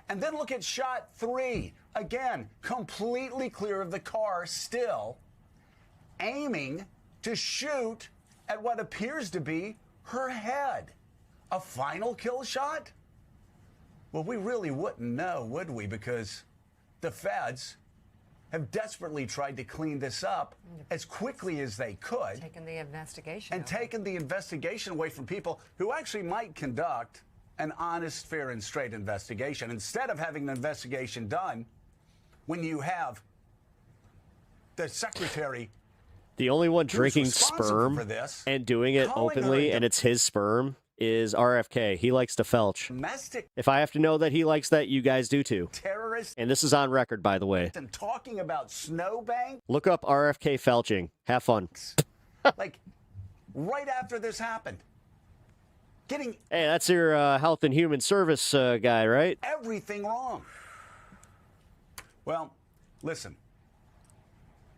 And then look at shot 3. Again, completely clear of the car, still aiming to shoot at what appears to be her head. A final kill shot? Well, we really wouldn't know, would we? Because the feds have desperately tried to clean this up as quickly as they could. Taking the investigation. And taking the investigation away from people who actually might conduct an honest, fair, and straight investigation. Instead of having an investigation done when you have the secretary, the only one drinking sperm for this, and doing it openly, and it's his sperm, is RFK. He likes to felch. If I have to know that he likes that, you guys do too. Terrorist. And this is on record, by the way. And talking about snowbank. Look up RFK felching. Have fun. Like, right after this happened. Getting Hey, that's your Health and Human Service guy, right? everything wrong. Well, listen.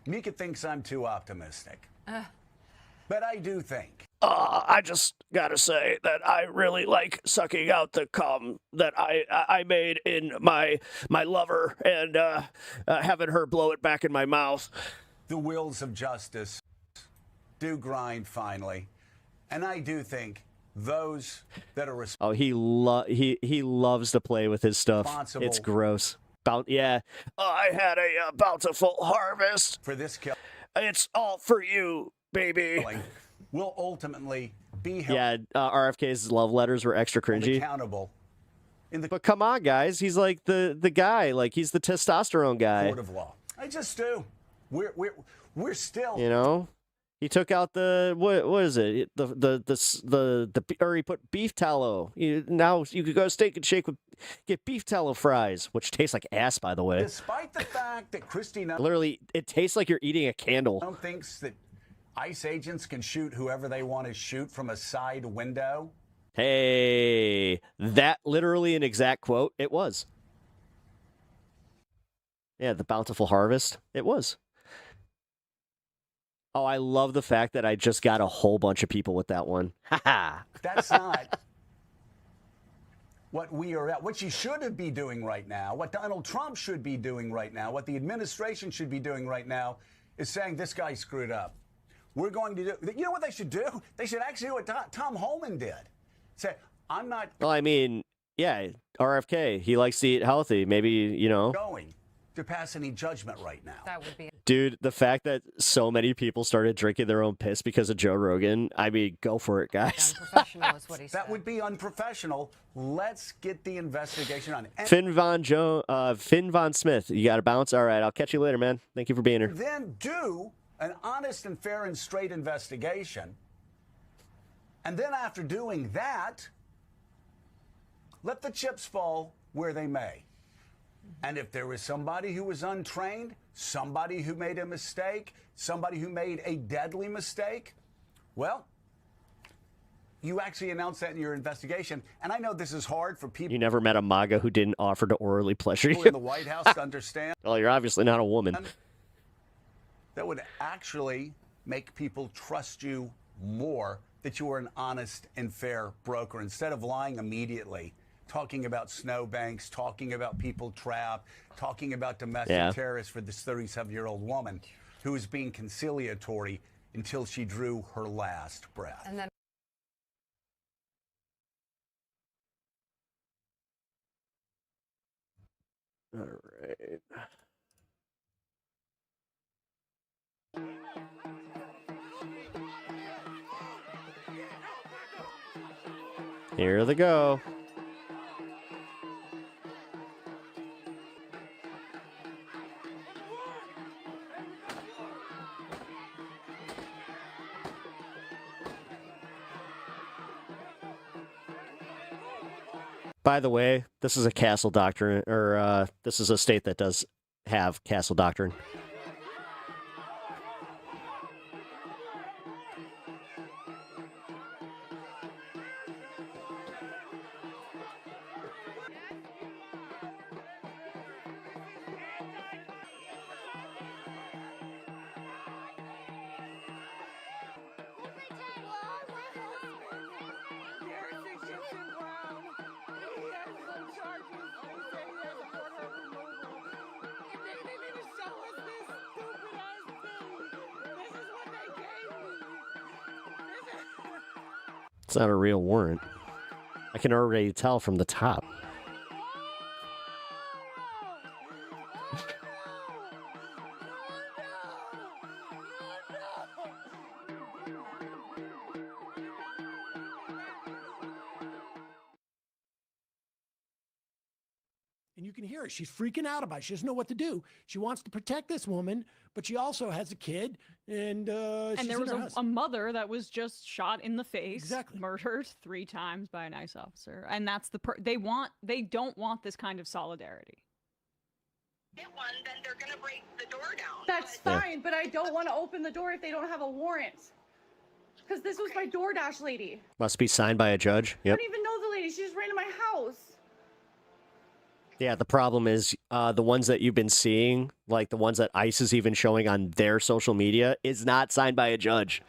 Mika thinks I'm too optimistic. But I do think. I just gotta say that I really like sucking out the cum that I made in my lover and having her blow it back in my mouth. The wheels of justice do grind finally, and I do think those that are Oh, he loves to play with his stuff. Responsible. It's gross. Yeah. I had a bountiful harvest for this kill. It's all for you, baby. Will ultimately be held Yeah, RFK's love letters were extra cringy. accountable in the But come on, guys, he's like the guy, like he's the testosterone guy. court of law. I just do. We're still. You know, he took out the what is it? Or he put beef tallow. Now you could go Steak and Shake get beef tallow fries, which taste like ass, by the way. Despite the fact that Christina Literally, it tastes like you're eating a candle. thinks that ICE agents can shoot whoever they want to shoot from a side window. Hey, that literally an exact quote. It was. Yeah, the bountiful harvest. It was. Oh, I love the fact that I just got a whole bunch of people with that one. That's not what we are at. What you should be doing right now, what Donald Trump should be doing right now, what the administration should be doing right now is saying this guy screwed up. We're going to do, you know what they should do? They should actually do what Tom Homan did. Say, I'm not Well, I mean, yeah, RFK, he likes to eat healthy. Maybe, you know. going to pass any judgment right now. That would be. Dude, the fact that so many people started drinking their own piss because of Joe Rogan, I mean, go for it, guys. Unprofessional is what he said. That would be unprofessional. Let's get the investigation on. And Finn Von Smith, you got to bounce. All right, I'll catch you later, man. Thank you for being here. then do an honest and fair and straight investigation. And then after doing that, let the chips fall where they may. And if there was somebody who was untrained, somebody who made a mistake, somebody who made a deadly mistake, well, you actually announced that in your investigation. And I know this is hard for people You never met a MAGA who didn't offer to orally pleasure you. in the White House to understand. Well, you're obviously not a woman. That would actually make people trust you more, that you are an honest and fair broker, instead of lying immediately, talking about snowbanks, talking about people trapped, talking about domestic terrorists for this 37-year-old woman who is being conciliatory until she drew her last breath. And then All right. Here they go. By the way, this is a castle doctrine, or this is a state that does have castle doctrine. It's not a real warrant. I can already tell from the top. And you can hear her. She's freaking out about it. She doesn't know what to do. She wants to protect this woman, but she also has a kid. And she's there in was her house. a mother that was just shot in the face, Exactly. murdered 3 times by an ICE officer. And that's the they don't want this kind of solidarity. That's fine, but I don't want to open the door if they don't have a warrant. Because this was my DoorDash lady. Must be signed by a judge. I Yep. don't even know the lady. She just ran to my house. Yeah, the problem is the ones that you've been seeing, like the ones that ICE is even showing on their social media, is not signed by a judge.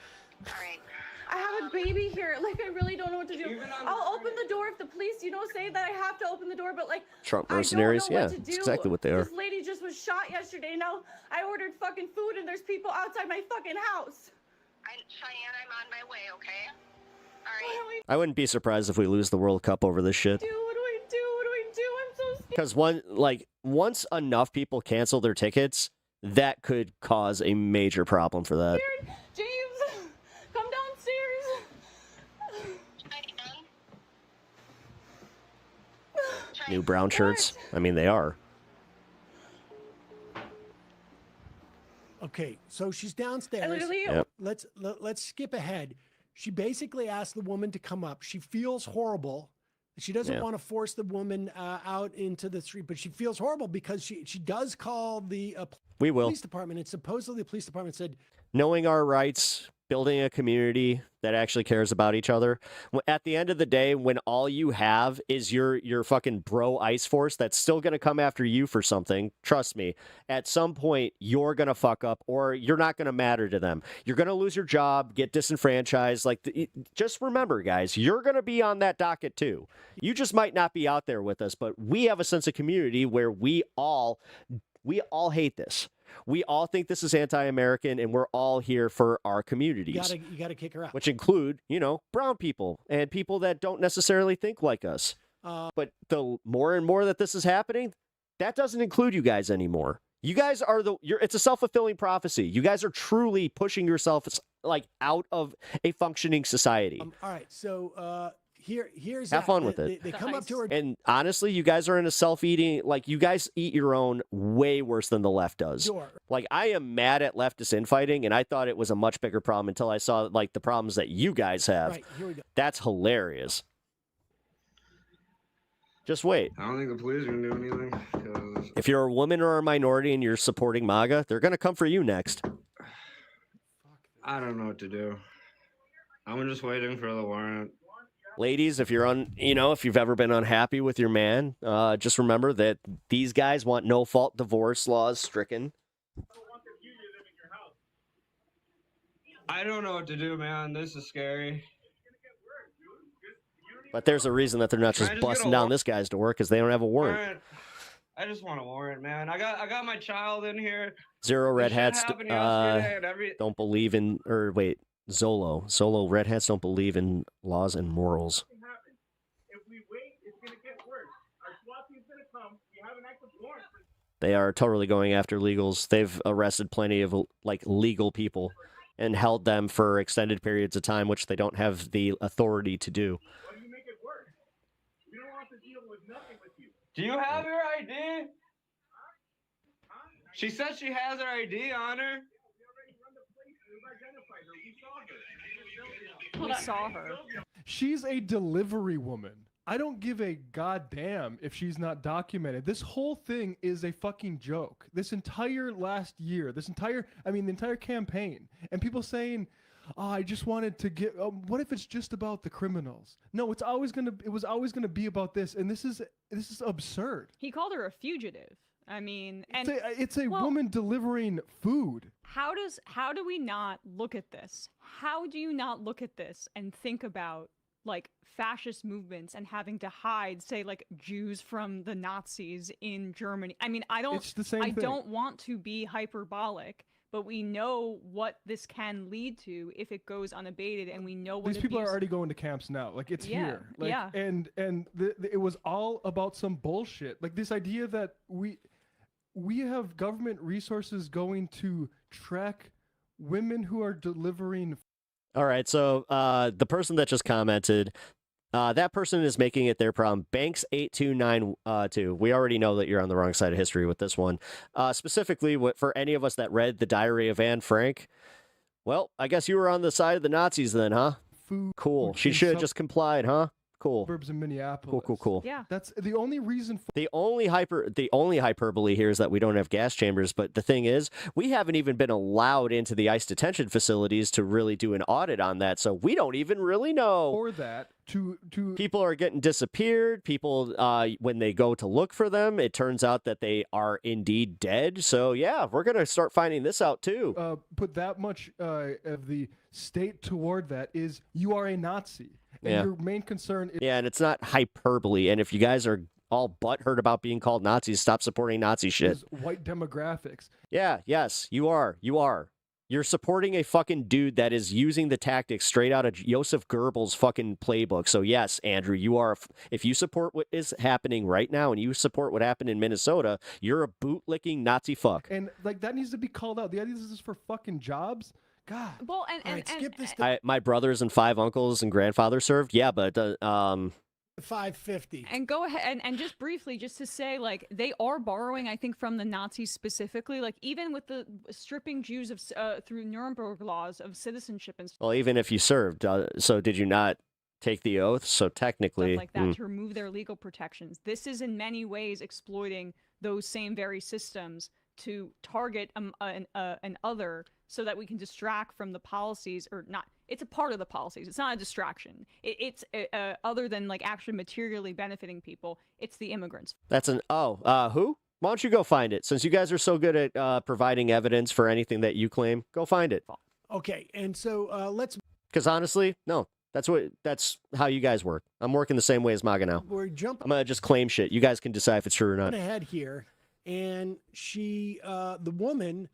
I have a baby here. Like, I really don't know what to do. I'll open the door if the police, say that I have to open the door. But, like, Trump I don't mercenaries? know Yeah, what to that's do. exactly what they are. This lady just was shot yesterday. Now, I ordered fucking food, and there's people outside my fucking house. Cheyenne, I'm on my way, okay? I wouldn't be surprised if we lose the World Cup over this shit. What do I do? What do I do? I'm so scared. Because once enough people cancel their tickets, that could cause a major problem for that. James, come downstairs. New brown shirts. I mean, they are. Okay, so she's downstairs. I literally- Yep. Let's skip ahead. She basically asked the woman to come up. She feels horrible. She doesn't Yeah. want to force the woman out into the street, but she feels horrible because she does call the We will. police department, and supposedly the police department said, Knowing our rights, building a community that actually cares about each other. At the end of the day, when all you have is your fucking bro ICE force that's still going to come after you for something, trust me, at some point you're going to fuck up or you're not going to matter to them. You're going to lose your job, get disenfranchised. Just remember, guys, you're going to be on that docket too. You just might not be out there with us, but we have a sense of community where we all hate this. We all think this is anti-American, and we're all here for our communities. you gotta kick her out. Which include, brown people and people that don't necessarily think like us. But the more and more that this is happening, that doesn't include you guys anymore. You guys are it's a self-fulfilling prophecy. You guys are truly pushing yourselves out of a functioning society. All right, so here's Have fun with it. They come up to her. And honestly, you guys are in a self-eating, you guys eat your own way worse than the left does. Sure. I am mad at leftist infighting, and I thought it was a much bigger problem until I saw the problems that you guys have. Right, here we go. That's hilarious. Just wait. I don't think the police are going to do anything. 'Cause If you're a woman or a minority and you're supporting MAGA, they're going to come for you next. I don't know what to do. I'm just waiting for the warrant. Ladies, if you're if you've ever been unhappy with your man, just remember that these guys want no-fault divorce laws stricken. I don't know what to do, man. This is scary. But there's a reason that they're not Can I just just get busting a down warrant? this guy's door because they don't have a warrant. Warrant. I just want a warrant, man. I got my child in here. Zero red This shit hats happened yesterday and don't believe in, or wait, Solo red hats don't believe in laws and morals. If we wait, it's going to get worse. Our SWAT team's going to come. We have an active warrant. They are totally going after legals. They've arrested plenty of like legal people and held them for extended periods of time, which they don't have the authority to do. Why do you make it worse? We don't want to deal with nothing with you. Do you have your ID? She said she has her ID on her. We saw her. She's a delivery woman. I don't give a goddamn if she's not documented. This whole thing is a fucking joke. This entire last year, the entire campaign, and people saying, "Oh, I just wanted to get." What if it's just about the criminals? No, it was always gonna be about this, and this is absurd. He called her a fugitive. I mean, and It's a woman delivering food. how do we not look at this? How do you not look at this and think about like fascist movements and having to hide, say, like Jews from the Nazis in Germany? I mean, It's the same I thing. don't want to be hyperbolic, but we know what this can lead to if it goes unabated, and we know what These people are abuse- already going to camps now. Like it's Yeah, here. Like, yeah. And it was all about some bullshit. Like this idea that we have government resources going to track women who are delivering. All right, so the person that just commented, that person is making it their problem. Banks8292. We already know that you're on the wrong side of history with this one. Specifically, for any of us that read The Diary of Anne Frank, well, I guess you were on the side of the Nazis then, huh? Food. Cool. She should have just complied, huh? Cool. Suburbs in Minneapolis. Cool. Yeah. That's the only reason for The only hyperbole here is that we don't have gas chambers, but the thing is, we haven't even been allowed into the ICE detention facilities to really do an audit on that, so we don't even really know. or that to People are getting disappeared. People, when they go to look for them, it turns out that they are indeed dead. So yeah, we're gonna start finding this out too. put that much of the state toward that is you are a Nazi. And Yeah. your main concern is Yeah, and it's not hyperbole. And if you guys are all butthurt about being called Nazis, stop supporting Nazi shit. white demographics. Yeah, yes, you are. You're supporting a fucking dude that is using the tactics straight out of Joseph Goebbels' fucking playbook. So yes, Andrew, you are. If you support what is happening right now and you support what happened in Minnesota, you're a bootlicking Nazi fuck. And like that needs to be called out. The idea is this is for fucking jobs. God. Well, and skip this. My brothers and 5 uncles and grandfathers served. Yeah, but 550. And go ahead and just briefly, just to say, like, they are borrowing, I think, from the Nazis specifically. Like, even with the stripping Jews of through Nuremberg laws of citizenship and well, even if you served, so did you not take the oath? So technically, stuff like that to remove their legal protections. This is in many ways exploiting those same very systems to target an other so that we can distract from the policies, or not. It's a part of the policies. It's not a distraction. It's other than like actually materially benefiting people. It's the immigrants. That's who? Why don't you go find it? Since you guys are so good at providing evidence for anything that you claim, go find it. Okay, and so let's. Because honestly, no, that's how you guys work. I'm working the same way as MAGA now. We're jumping. I'm gonna just claim shit. You guys can decide if it's true or not. Ahead here, and she, the woman,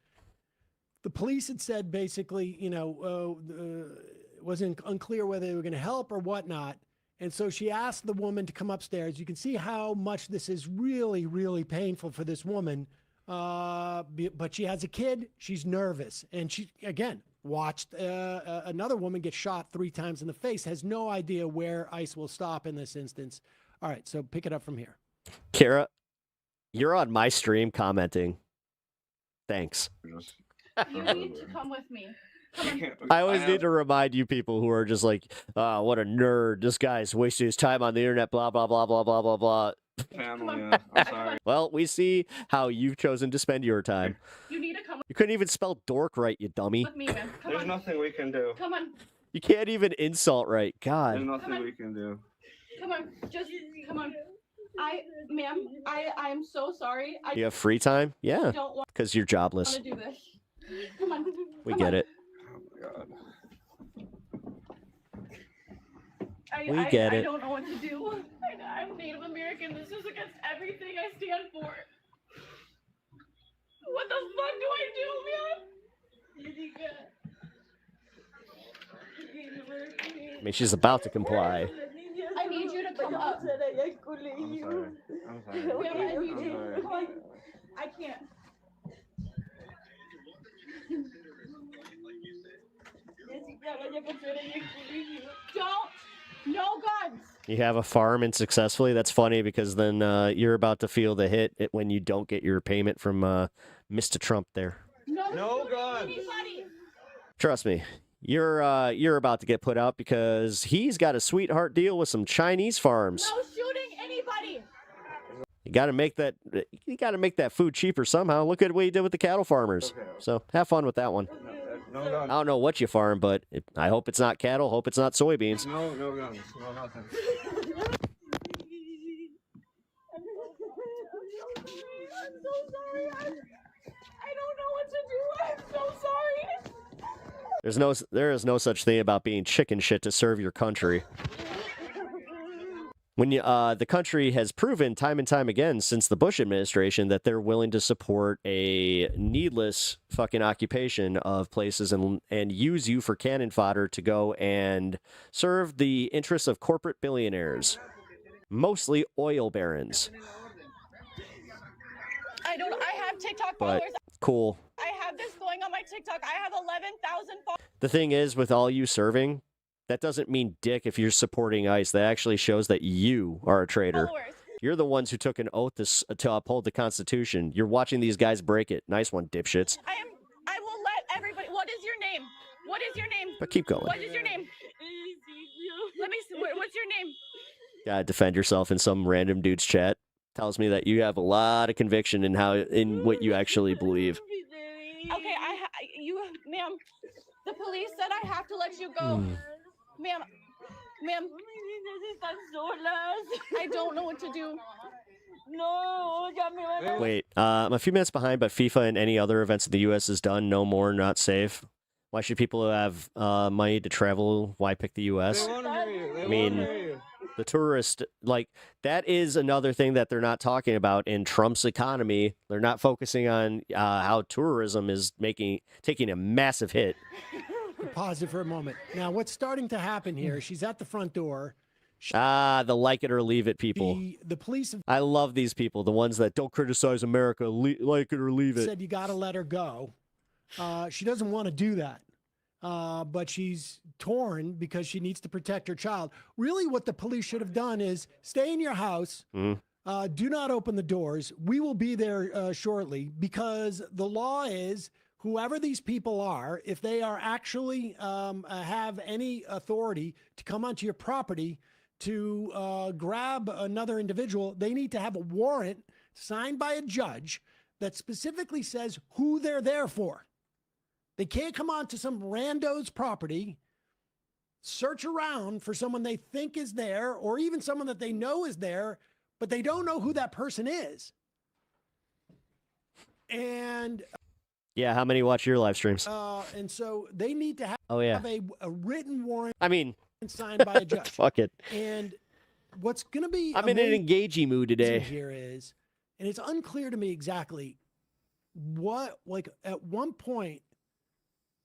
the police had said basically, it wasn't unclear whether they were going to help or whatnot. And so she asked the woman to come upstairs. You can see how much this is really, really painful for this woman. But she has a kid. She's nervous. And she, again, watched another woman get shot 3 times in the face, has no idea where ICE will stop in this instance. All right, so pick it up from here. Kara, you're on my stream commenting. Thanks. You need to come with me. I always need to remind you people who are just like, what a nerd. This guy's wasting his time on the internet, blah, blah, blah, blah, blah, blah, blah. Family, I'm sorry. Well, we see how you've chosen to spend your time. You need to come You couldn't even spell dork right, you dummy. with me, man. Come There's on. nothing we can do. Come on. You can't even insult right. God. There's nothing we can do. Come on, just come on. Ma'am, I am so sorry. You have free time? Yeah. don't want Because you're jobless. to do this. Come on. We come get on. it. We I get it. don't know what to do. I'm Native American. This is against everything I stand for. What the fuck do I do, man? I mean, she's about to comply. I need you to come up. I'm sorry. Ma'am, I need you. Come on. I can't. Don't. No guns. You have a farm and successfully. That's funny because then you're about to feel the hit when you don't get your payment from Mr. Trump there. No guns. Anybody. Trust me, you're about to get put out because he's got a sweetheart deal with some Chinese farms. No shooting anybody. You got to make that. You got to make that food cheaper somehow. Look at what you did with the cattle farmers. So have fun with that one. No guns. I don't know what you farm, but I hope it's not cattle. Hope it's not soybeans. No guns. No nothing. I'm so sorry. I don't know what to do. I'm so sorry. There is no such thing about being chicken shit to serve your country. When the country has proven time and time again since the Bush administration that they're willing to support a needless fucking occupation of places and use you for cannon fodder to go and serve the interests of corporate billionaires, mostly oil barons. I have TikTok But followers. cool. I have this going on my TikTok. I have 11,000 followers. The thing is, with all you serving, that doesn't mean dick if you're supporting ICE. That actually shows that you are a traitor. You're the ones who took an oath to uphold the Constitution. You're watching these guys break it. Nice one, dipshits. I will let everybody. What is your name? What is your name? But keep going. What is your name? Let me see. What's your name? Gotta defend yourself in some random dude's chat. Tells me that you have a lot of conviction in what you actually believe. Okay, ma'am. The police said I have to let you go. Ma'am, I don't know what to do. No, Wait, I'm a few minutes behind, but FIFA and any other events that the U.S. has done, no more, not safe. Why should people who have money to travel, why pick the U.S.? I mean, the tourist, that is another thing that they're not talking about in Trump's economy. They're not focusing on how tourism is taking a massive hit. Pause it for a moment. Now, what's starting to happen here? She's at the front door. The like it or leave it people. The police have I love these people, the ones that don't criticize America, like it or leave it. said you got to let her go. She doesn't want to do that, but she's torn because she needs to protect her child. Really, what the police should have done is stay in your house. Do not open the doors. We will be there shortly because the law is whoever these people are, if they are actually have any authority to come onto your property to grab another individual, they need to have a warrant signed by a judge that specifically says who they're there for. They can't come onto some rando's property, search around for someone they think is there, or even someone that they know is there, but they don't know who that person is. And yeah, how many watch your live streams? and so they need to have, yeah. have a written warrant signed by a judge. Fuck it. And what's going to be I'm in an engaging mood today. here is, and it's unclear to me exactly what, at one point,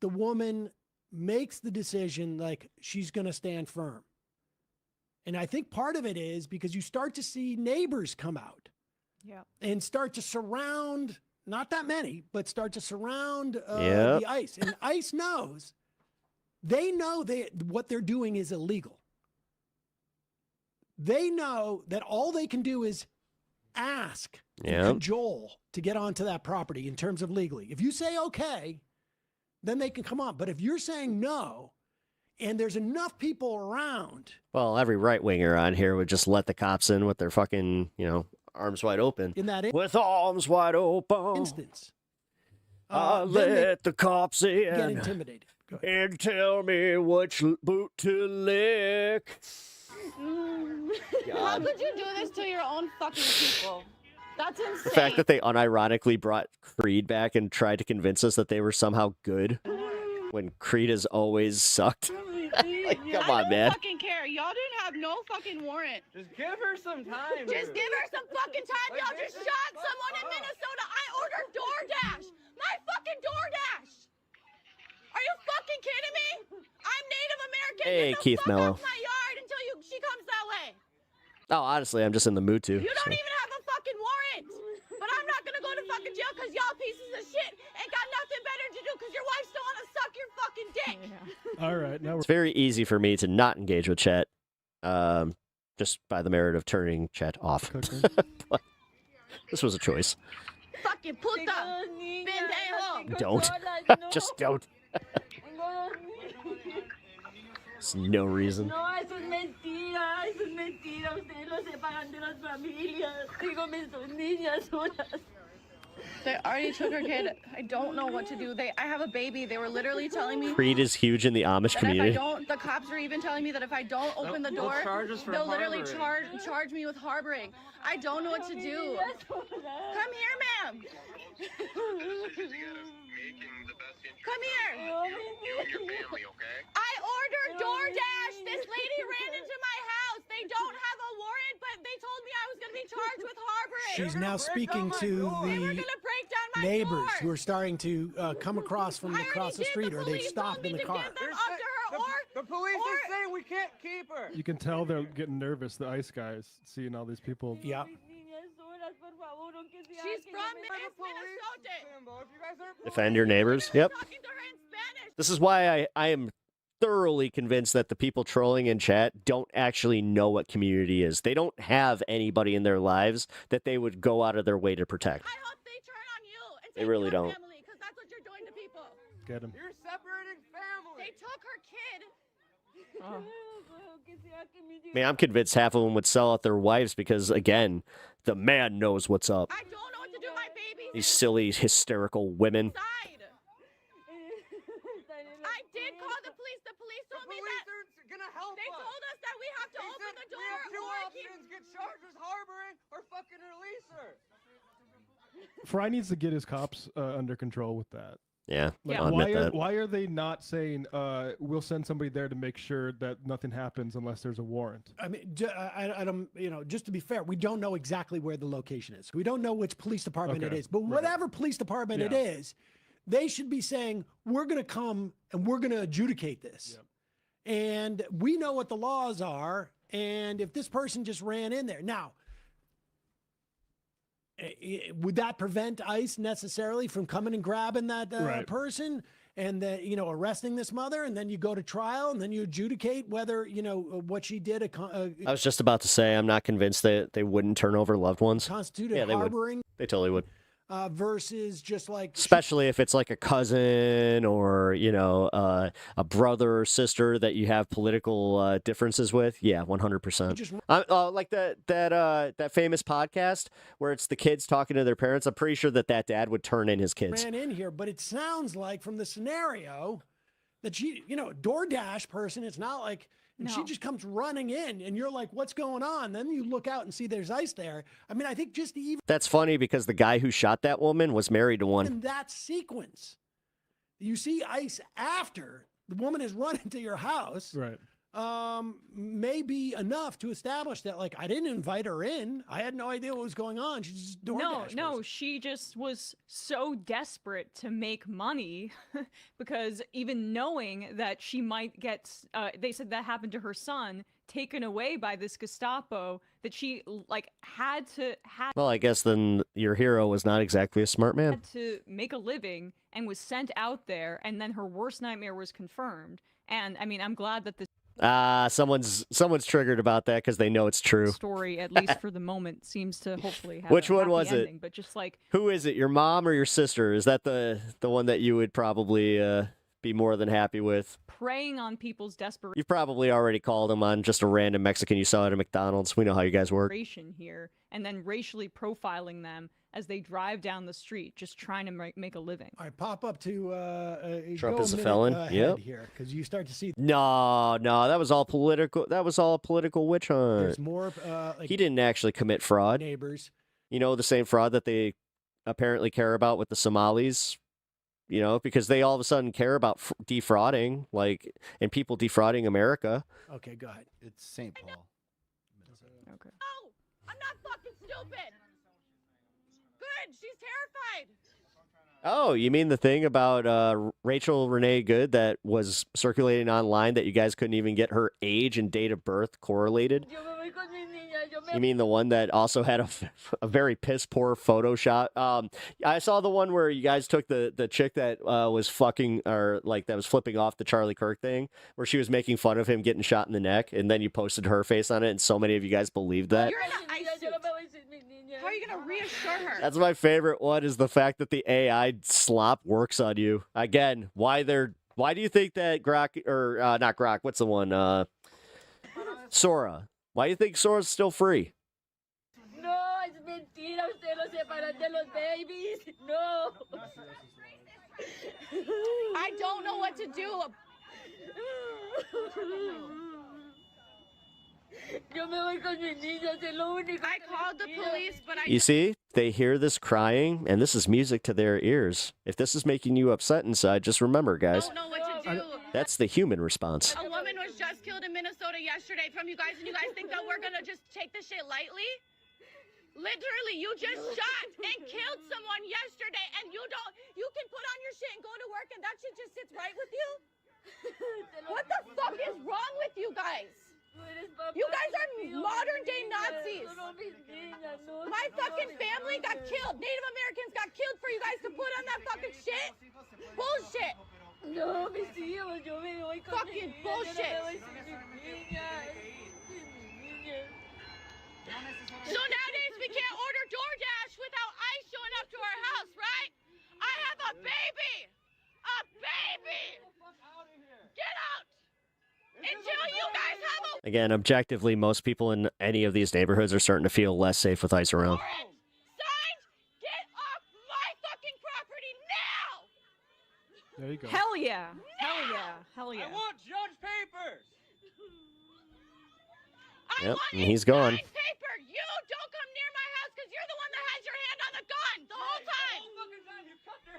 the woman makes the decision she's going to stand firm. And I think part of it is because you start to see neighbors come out and start to surround, not that many, but start to surround the ICE. And ICE knows, they know what they're doing is illegal. They know that all they can do is ask and cajole to get onto that property in terms of legally. If you say okay, then they can come on. But if you're saying no, and there's enough people around. Well, every right winger on here would just let the cops in with their fucking, arms wide open. With arms wide open. Instance. Let the cops in. Get intimidated. And tell me which boot to lick. How could you do this to your own fucking people? That's insane. The fact that they unironically brought Creed back and tried to convince us that they were somehow good when Creed has always sucked. Like, come on, man. I don't fucking care. Y'all didn't have no fucking warrant. Just give her some time. Just give her some fucking time. Y'all just shot someone in Minnesota. I ordered DoorDash. My fucking DoorDash. Are you fucking kidding me? I'm Native American. Hey, Get the Keith fuck Mello. off my yard until she comes that way. Oh, honestly, I'm just in the mood to. You don't even have a fucking warrant. But I'm not gonna go to fucking jail because y'all pieces of shit ain't got nothing better to do because your wife still wanna suck your fucking dick. All right, now It's very easy for me to not engage with chat, just by the merit of turning chat off. But this was a choice. Fucking puta. Pendejo. Don't. Just don't. There's no reason. No, eso es mentira, eso es mentira. Ustedes lo separan de las familias. Digo, mis niñas solas. They already took her kid. I don't know what to do. I have a baby. They were literally telling me Creed is huge in the Amish that community. if I don't, the cops were even telling me that if I don't open the They'll door, charge us for they'll literally harboring. charge me with harboring. I don't know what to do. Come here, ma'am. Come here. I ordered DoorDash. This lady ran into my house. They don't have a warrant, but they told me I was going to be charged with harboring. She's now speaking to They were the going to break down my neighbors door. who are starting to come across from across the street, or they've stopped in the car. The police are saying we can't keep her. you can tell they're getting nervous. The ICE guys seeing all these people. Yeah. She's from Minnesota. Defend your neighbors. Yep. This is why I am thoroughly convinced that the people trolling in chat don't actually know what community is. They don't have anybody in their lives that they would go out of their way to protect. I hope they turn on you and They really don't. family, because that's what you're doing to people. Get him. You're separating family. They took her kid. I mean, I'm convinced half of them would sell out their wives because, again, the man knows what's up. I don't know what to do. My baby. These silly, hysterical women. I did call the police. The police told me that gonna help they us. told us that we have to open the door We have two or options: get charged with harboring or fucking release her. Fry needs to get his cops under control with that. Yeah, Like, I'll admit that. why are they not saying we'll send somebody there to make sure that nothing happens unless there's a warrant? I mean, I don't, just to be fair, we don't know exactly where the location is. We don't know which police department it Okay, is. But right. whatever police department it Yeah. is, they should be saying, we're going to come and we're going to adjudicate this. And we know what the laws are. And if this person just ran in there. Now, would that prevent ICE necessarily from coming and grabbing that Right. person and arresting this mother, and then you go to trial and then you adjudicate whether what she did I was just about to say, I'm not convinced that they wouldn't turn over loved ones. constituted Yeah, they would. harboring They totally would. versus just like Especially if it's like a cousin or, a brother or sister that you have political differences with. Yeah, 100%. Like that famous podcast where it's the kids talking to their parents. I'm pretty sure that dad would turn in his kids. ran in here. But it sounds like from the scenario that she, DoorDash person, it's not like and she No. just comes running in and you're like, what's going on? Then you look out and see there's ICE there. I mean, I think just even That's funny because the guy who shot that woman was married to one. in that sequence, you see ICE after the woman has run into your house. Right. May be enough to establish that, like, I didn't invite her in. I had no idea what was going on. She's just DoorDash. No, she just was so desperate to make money because even knowing that she might get, they said that happened to her son, taken away by this Gestapo, that she had Well, I guess then your hero was not exactly a smart man. to make a living and was sent out there, and then her worst nightmare was confirmed. And I mean, I'm glad that this Someone's triggered about that because they know it's true. story, at least for the moment, seems to hopefully have Which a one happy was ending. it? But just like Who is it? Your mom or your sister? Is that the one that you would probably be more than happy with? preying on people's desperation. You've probably already called him on just a random Mexican you saw at a McDonald's. We know how you guys work. Here, and then racially profiling them as they drive down the street just trying to make a living. All right, pop up to Trump go is a minute felon. ahead Yep. here, because you start to see No, that was all political. That was all a political witch hunt. there's more. Like He didn't actually commit fraud. neighbors. You know, the same fraud that they apparently care about with the Somalis. You know, because they all of a sudden care about defrauding, like, and people defrauding America. Okay, go ahead. It's St. Paul. Okay. No, I'm not fucking stupid. Good, she's terrified. Oh, you mean the thing about Rachel Renee Good that was circulating online that you guys couldn't even get her age and date of birth correlated? You mean the one that also had a very piss poor Photoshop? I saw the one where you guys took the chick that was fucking, or like that was flipping off the Charlie Kirk thing, where she was making fun of him getting shot in the neck, and then you posted her face on it, and so many of you guys believed that. You're in an ice suit. How are you gonna reassure her? That's my favorite one, is the fact that the AI slop works on you. Again, why do you think that Grok, or not Grok, what's the one? Sora. Why do you think Sora's still free? No, es mentira. Ustedes los separan de los babies. No. I don't know what to do. Yo me voy con mis niños, es lo único. I called the police, but I You see, they hear this crying, and this is music to their ears. If this is making you upset inside, just remember, guys, don't know what to do. that's the human response. A woman was just killed in Minnesota yesterday from you guys, and you guys think that we're gonna just take this shit lightly? Literally, you just shot and killed someone yesterday, and you can put on your shit and go to work, and that shit just sits right with you? What the fuck is wrong with you guys? You guys are modern day Nazis. My fucking family got killed. Native Americans got killed for you guys to put on that fucking shit? Bullshit. No, mis hijos, yo me voy con Fucking bullshit. So nowadays we can't order DoorDash without ICE showing up to our house, right? I have a baby! A baby! Get out! Until you guys have a Again, objectively, most people in any of these neighborhoods are starting to feel less safe with ICE around. signed, get off my fucking property now! There you go. Hell yeah. Hell yeah. Hell yeah. I want judge papers. Yep, and he's gone. Paper, you don't come near my house because you're the one that has your hand on the gun the whole time.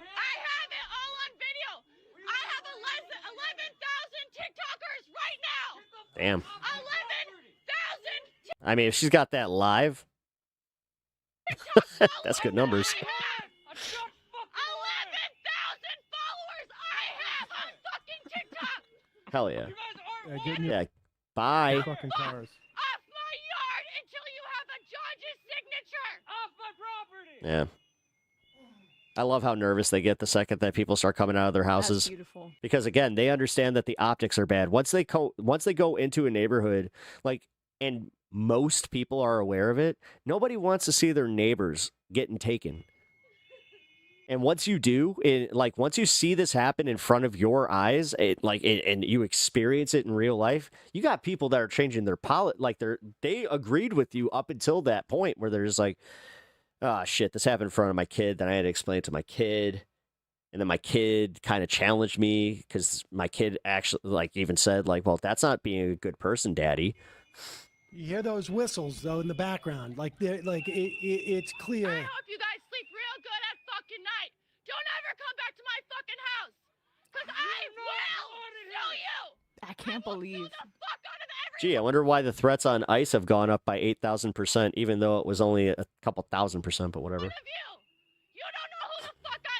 I have it all on video. I have 11,000 TikTokers right now. Damn. 11,000. I mean, if she's got that live, that's good numbers. 11,000 followers I have on fucking TikTok. Hell yeah. Get in your Yeah. Bye. fucking cars. Off my yard until you have a judge's signature. Off my property. Yeah. I love how nervous they get the second that people start coming out of their houses. beautiful. Because again, they understand that the optics are bad. Once they go into a neighborhood, like, and most people are aware of it, nobody wants to see their neighbors getting taken. And once you do, once you see this happen in front of your eyes, and you experience it in real life, you got people that are changing their they agreed with you up until that point where they're just like, oh shit, this happened in front of my kid. Then I had to explain it to my kid. And then my kid kind of challenged me because my kid actually even said well, that's not being a good person, Daddy. You hear those whistles though in the background, it's clear. I hope you guys sleep real good at fucking night. Don't ever come back to my fucking house, cause I will sue you. I can't believe. Gee, I wonder why the threats on ICE have gone up by 8,000%, even though it was only a couple thousand%, but whatever.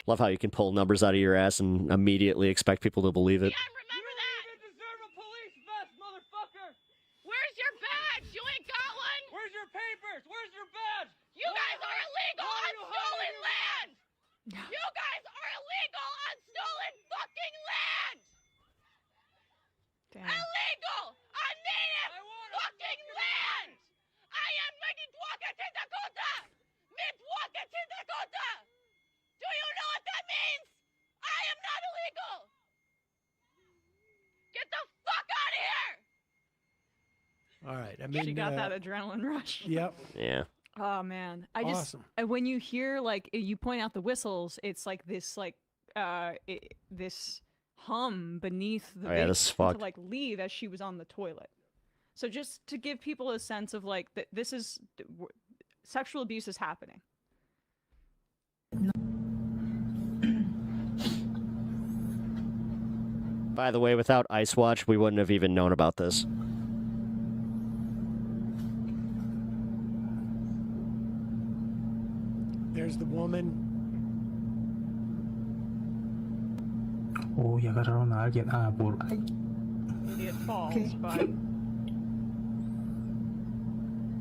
Love how you can pull numbers out of your ass and immediately expect people to believe it. Where's your badge? You ain't got one. Where's your papers? Where's your badge? You guys are illegal on stolen land. You guys are illegal on stolen fucking land. Damn. Illegal on native fucking land. I am Mitwaukee, Dakota. Mitwaukee, Dakota. Do you know what that means? I am not illegal. Get the fuck out of here. All right. I mean, She got that adrenaline rush. Yep. Yeah. Oh man, Awesome. when you hear like you point out the whistles, it's like this this hum beneath the Oh, yeah, this is fucked. to like leave as she was on the toilet. So just to give people a sense of like that this is sexual abuse is happening. By the way, without Ice Watch, we wouldn't have even known about this. There's the woman. Oh, y agarraron a alguien. Ah, por... Ay. Idiot falls, but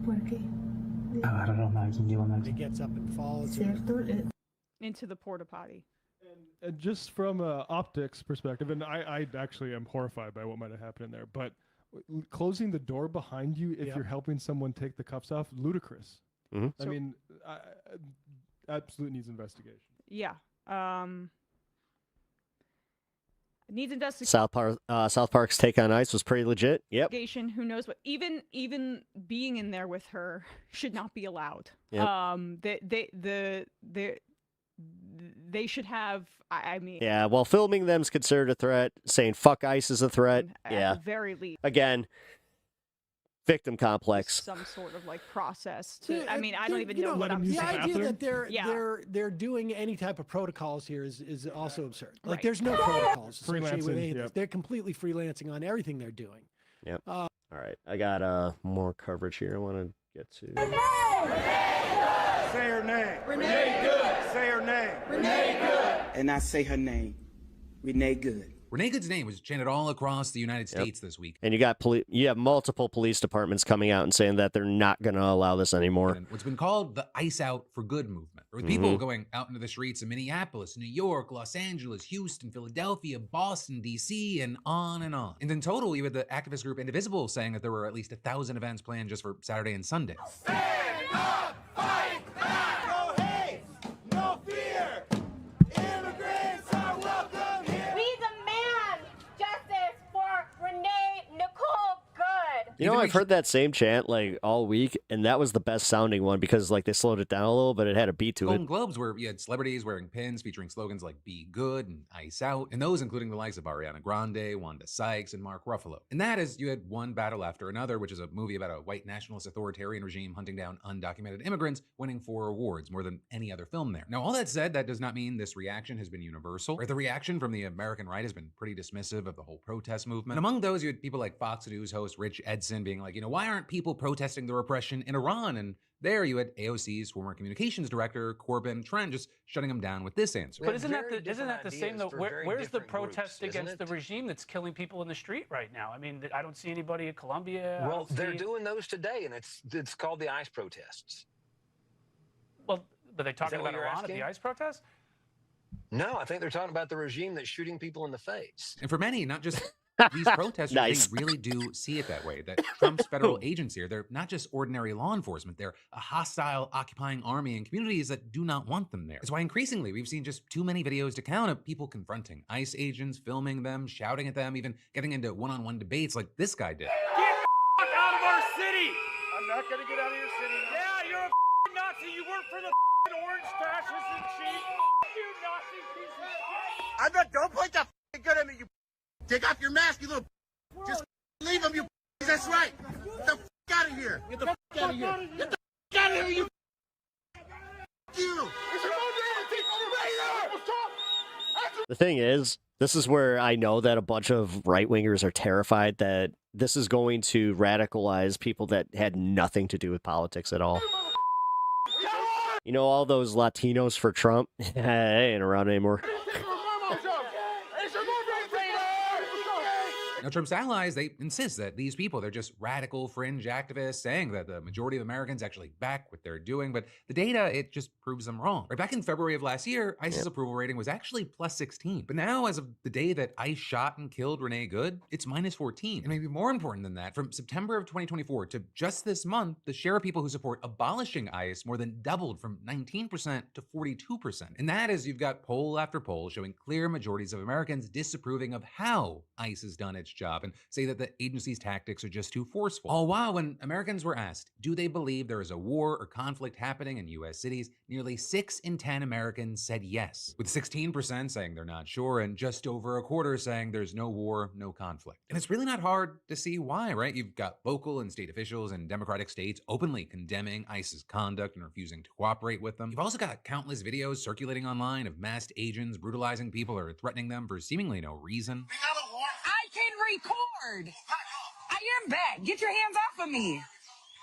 ¿Por qué? Agarraron a alguien, llevan a He alguien. gets up and falls. into the porta potty. And just from a optics perspective, and I actually am horrified by what might have happened in there, but closing the door behind you if you're helping someone take the cuffs off, ludicrous. I mean, absolutely needs investigation. Yeah. Needs investigation. South Park's take on Ice was pretty legit. Yep. Who knows what? Even being in there with her should not be allowed. Yep. They should have. I mean. Yeah. Well, filming them's considered a threat. Saying "fuck ICE" is a threat. At the very least. Again, victim complex. Some sort of like process to. Yeah, I mean, I don't even know what I'm the saying. idea that they're doing any type of protocols here is also absurd. Like there's no protocols associated with any of this. They're completely freelancing on everything they're doing. Yep. All right, I got more coverage here. I want to get to. Say her name. Renee Good. Say her name. Renee Good. And I say her name, Renee Good. Renee Good's name was chanted all across the United States this week. And you have multiple police departments coming out and saying that they're not going to allow this anymore. And what's been called the Ice Out for Good movement, with people going out into the streets of Minneapolis, New York, Los Angeles, Houston, Philadelphia, Boston, D.C., and on and on. And in total, you had the activist group Indivisible saying that there were at least 1,000 events planned just for Saturday and Sunday. Stand up, fight back. No hate, no fear. Immigrants are welcome here. We demand justice for Renee Nicole Good. You know, I've heard that same chant like all week, and that was the best sounding one because like they slowed it down a little, but it had a beat to Golden it. Globes, where you had celebrities wearing pins featuring slogans like "Be Good" and "Ice Out," and those including the likes of Ariana Grande, Wanda Sykes, and Mark Ruffalo. And that is, you had one battle after another, which is a movie about a white nationalist authoritarian regime hunting down undocumented immigrants, winning 4 awards, more than any other film there. Now, all that said, that does not mean this reaction has been universal. Right? The reaction from the American right has been pretty dismissive of the whole protest movement. And among those, you had people like Fox News host Rich Edson being like, why aren't people protesting the repression in Iran? And there you had AOC's former communications director, Corbin Trent, just shutting him down with this answer. But isn't that the same though? Where's the protest against the regime that's killing people in the street right now? I mean, I don't see anybody at Columbia. Well, they're doing those today, and it's called the ICE protests. Well, but they talking about Iran at the ICE protests? No, I think they're talking about the regime that's shooting people in the face. And for many, not just these protesters, Nice. they really do see it that way, that Trump's federal agents here, they're not just ordinary law enforcement, they're a hostile occupying army in communities that do not want them there. It's why increasingly we've seen just too many videos to count of people confronting ICE agents, filming them, shouting at them, even getting into one-on-one debates like this guy did. Get the fuck out of our city! I'm not gonna get out of your city. Yeah, you're a Nazi. You work for the orange fascists and cheat. You Nazi piece of shit. I bet don't point that gun at me, you. Take off your mask, you little. Just leave him, you. That's right. Get the out of here. Get the out of here. Get the out of here, you. You. The thing is, this is where I know that a bunch of right-wingers are terrified that this is going to radicalize people that had nothing to do with politics at all. You know, all those Latinos for Trump? They ain't around anymore. Now, Trump's allies, they insist that these people, they're just radical fringe activists saying that the majority of Americans actually back what they're doing, but the data, it just proves them wrong. Right back in February of last year, ICE's approval rating was actually plus 16. But now, as of the day that ICE shot and killed Renee Good, it's minus 14. And maybe more important than that, from September of 2024 to just this month, the share of people who support abolishing ICE more than doubled from 19% to 42%. And that is, you've got poll after poll showing clear majorities of Americans disapproving of how ICE has done its job and say that the agency's tactics are just too forceful. All while, when Americans were asked, do they believe there is a war or conflict happening in U.S. cities, nearly 6 in 10 Americans said yes, with 16% saying they're not sure and just over a quarter saying there's no war, no conflict. And it's really not hard to see why, right? You've got local and state officials in Democratic states openly condemning ICE's conduct and refusing to cooperate with them. You've also got countless videos circulating online of masked agents brutalizing people or threatening them for seemingly no reason. I can record. I am back. Get your hands off of me.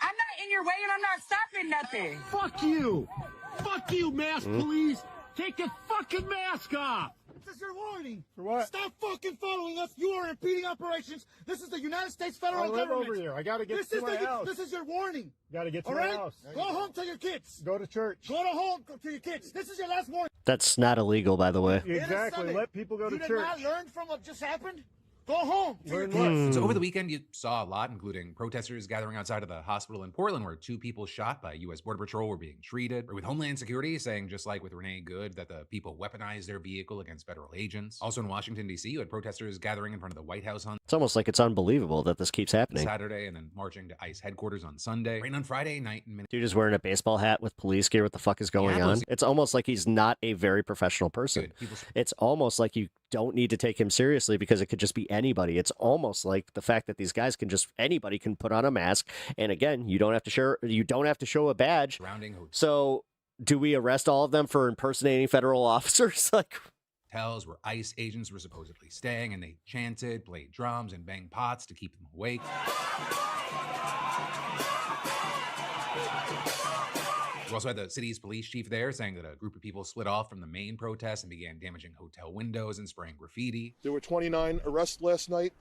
I'm not in your way and I'm not stopping nothing. Fuck you! Fuck you, mask police! Take your fucking mask off! This is your warning. For what? Stop fucking following us. You are impeding operations. This is the United States federal government. I live over here. I gotta get to my house. This is your warning. Gotta get to my house. Go home to your kids. Go to church. Go to home to your kids. This is your last warning. That's not illegal, by the way. Exactly. Let people go to church. You did not learn from what just happened? Go home. So over the weekend, you saw a lot, including protesters gathering outside of the hospital in Portland where 2 people shot by U.S. Border Patrol were being treated, or with Homeland Security saying, just like with Renee Good, that the people weaponized their vehicle against federal agents. Also in Washington, D.C., you had protesters gathering in front of the White House on It's almost like it's unbelievable that this keeps happening. Saturday and then marching to ICE headquarters on Sunday. Right on Friday night in Dude is wearing a baseball hat with police gear. What the fuck is going on? It's almost like he's not a very professional person. It's almost like you don't need to take him seriously because it could just be anybody. It's almost like the fact that these guys can just, anybody can put on a mask. And again, you don't have to show a badge. So do we arrest all of them for impersonating federal officers? Like, hotels where ICE agents were supposedly staying, and they chanted, played drums, and banged pots to keep them awake. We also had the city's police chief there saying that a group of people split off from the main protest and began damaging hotel windows and spraying graffiti. There were 29 arrests last night.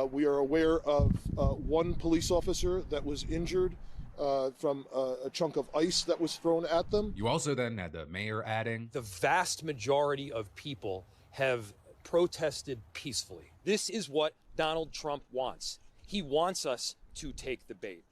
We are aware of 1 police officer that was injured from a chunk of ice that was thrown at them. You also then had the mayor adding, the vast majority of people have protested peacefully. This is what Donald Trump wants. He wants us to take the bait.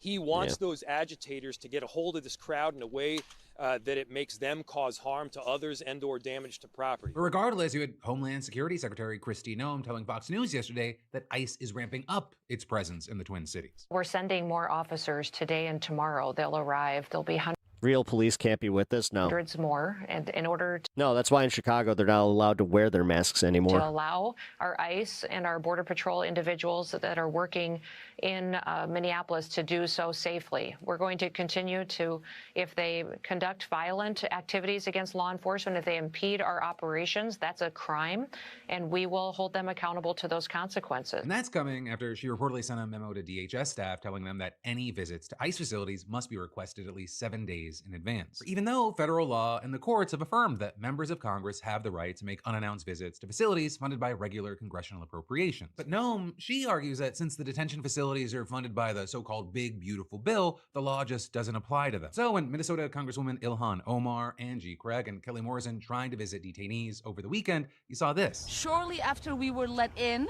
He wants those agitators to get a hold of this crowd in a way that it makes them cause harm to others and or damage to property. But regardless, you had Homeland Security Secretary Kristi Noem telling Fox News yesterday that ICE is ramping up its presence in the Twin Cities. We're sending more officers today and tomorrow. They'll arrive. There'll be real police can't be with this? No. hundreds more, and in order to No, that's why in Chicago they're not allowed to wear their masks anymore. allow our ICE and our Border Patrol individuals that are working in Minneapolis to do so safely. We're going to continue to, if they conduct violent activities against law enforcement, if they impede our operations, that's a crime, and we will hold them accountable to those consequences. And that's coming after she reportedly sent a memo to DHS staff telling them that any visits to ICE facilities must be requested at least 7 days in advance. Even though federal law and the courts have affirmed that members of Congress have the right to make unannounced visits to facilities funded by regular congressional appropriations. But Noem, she argues that since the detention facilities are funded by the so-called Big Beautiful Bill, the law just doesn't apply to them. So when Minnesota Congresswoman Ilhan Omar, Angie Craig, and Kelly Morrison trying to visit detainees over the weekend, you saw this. Shortly after we were let in,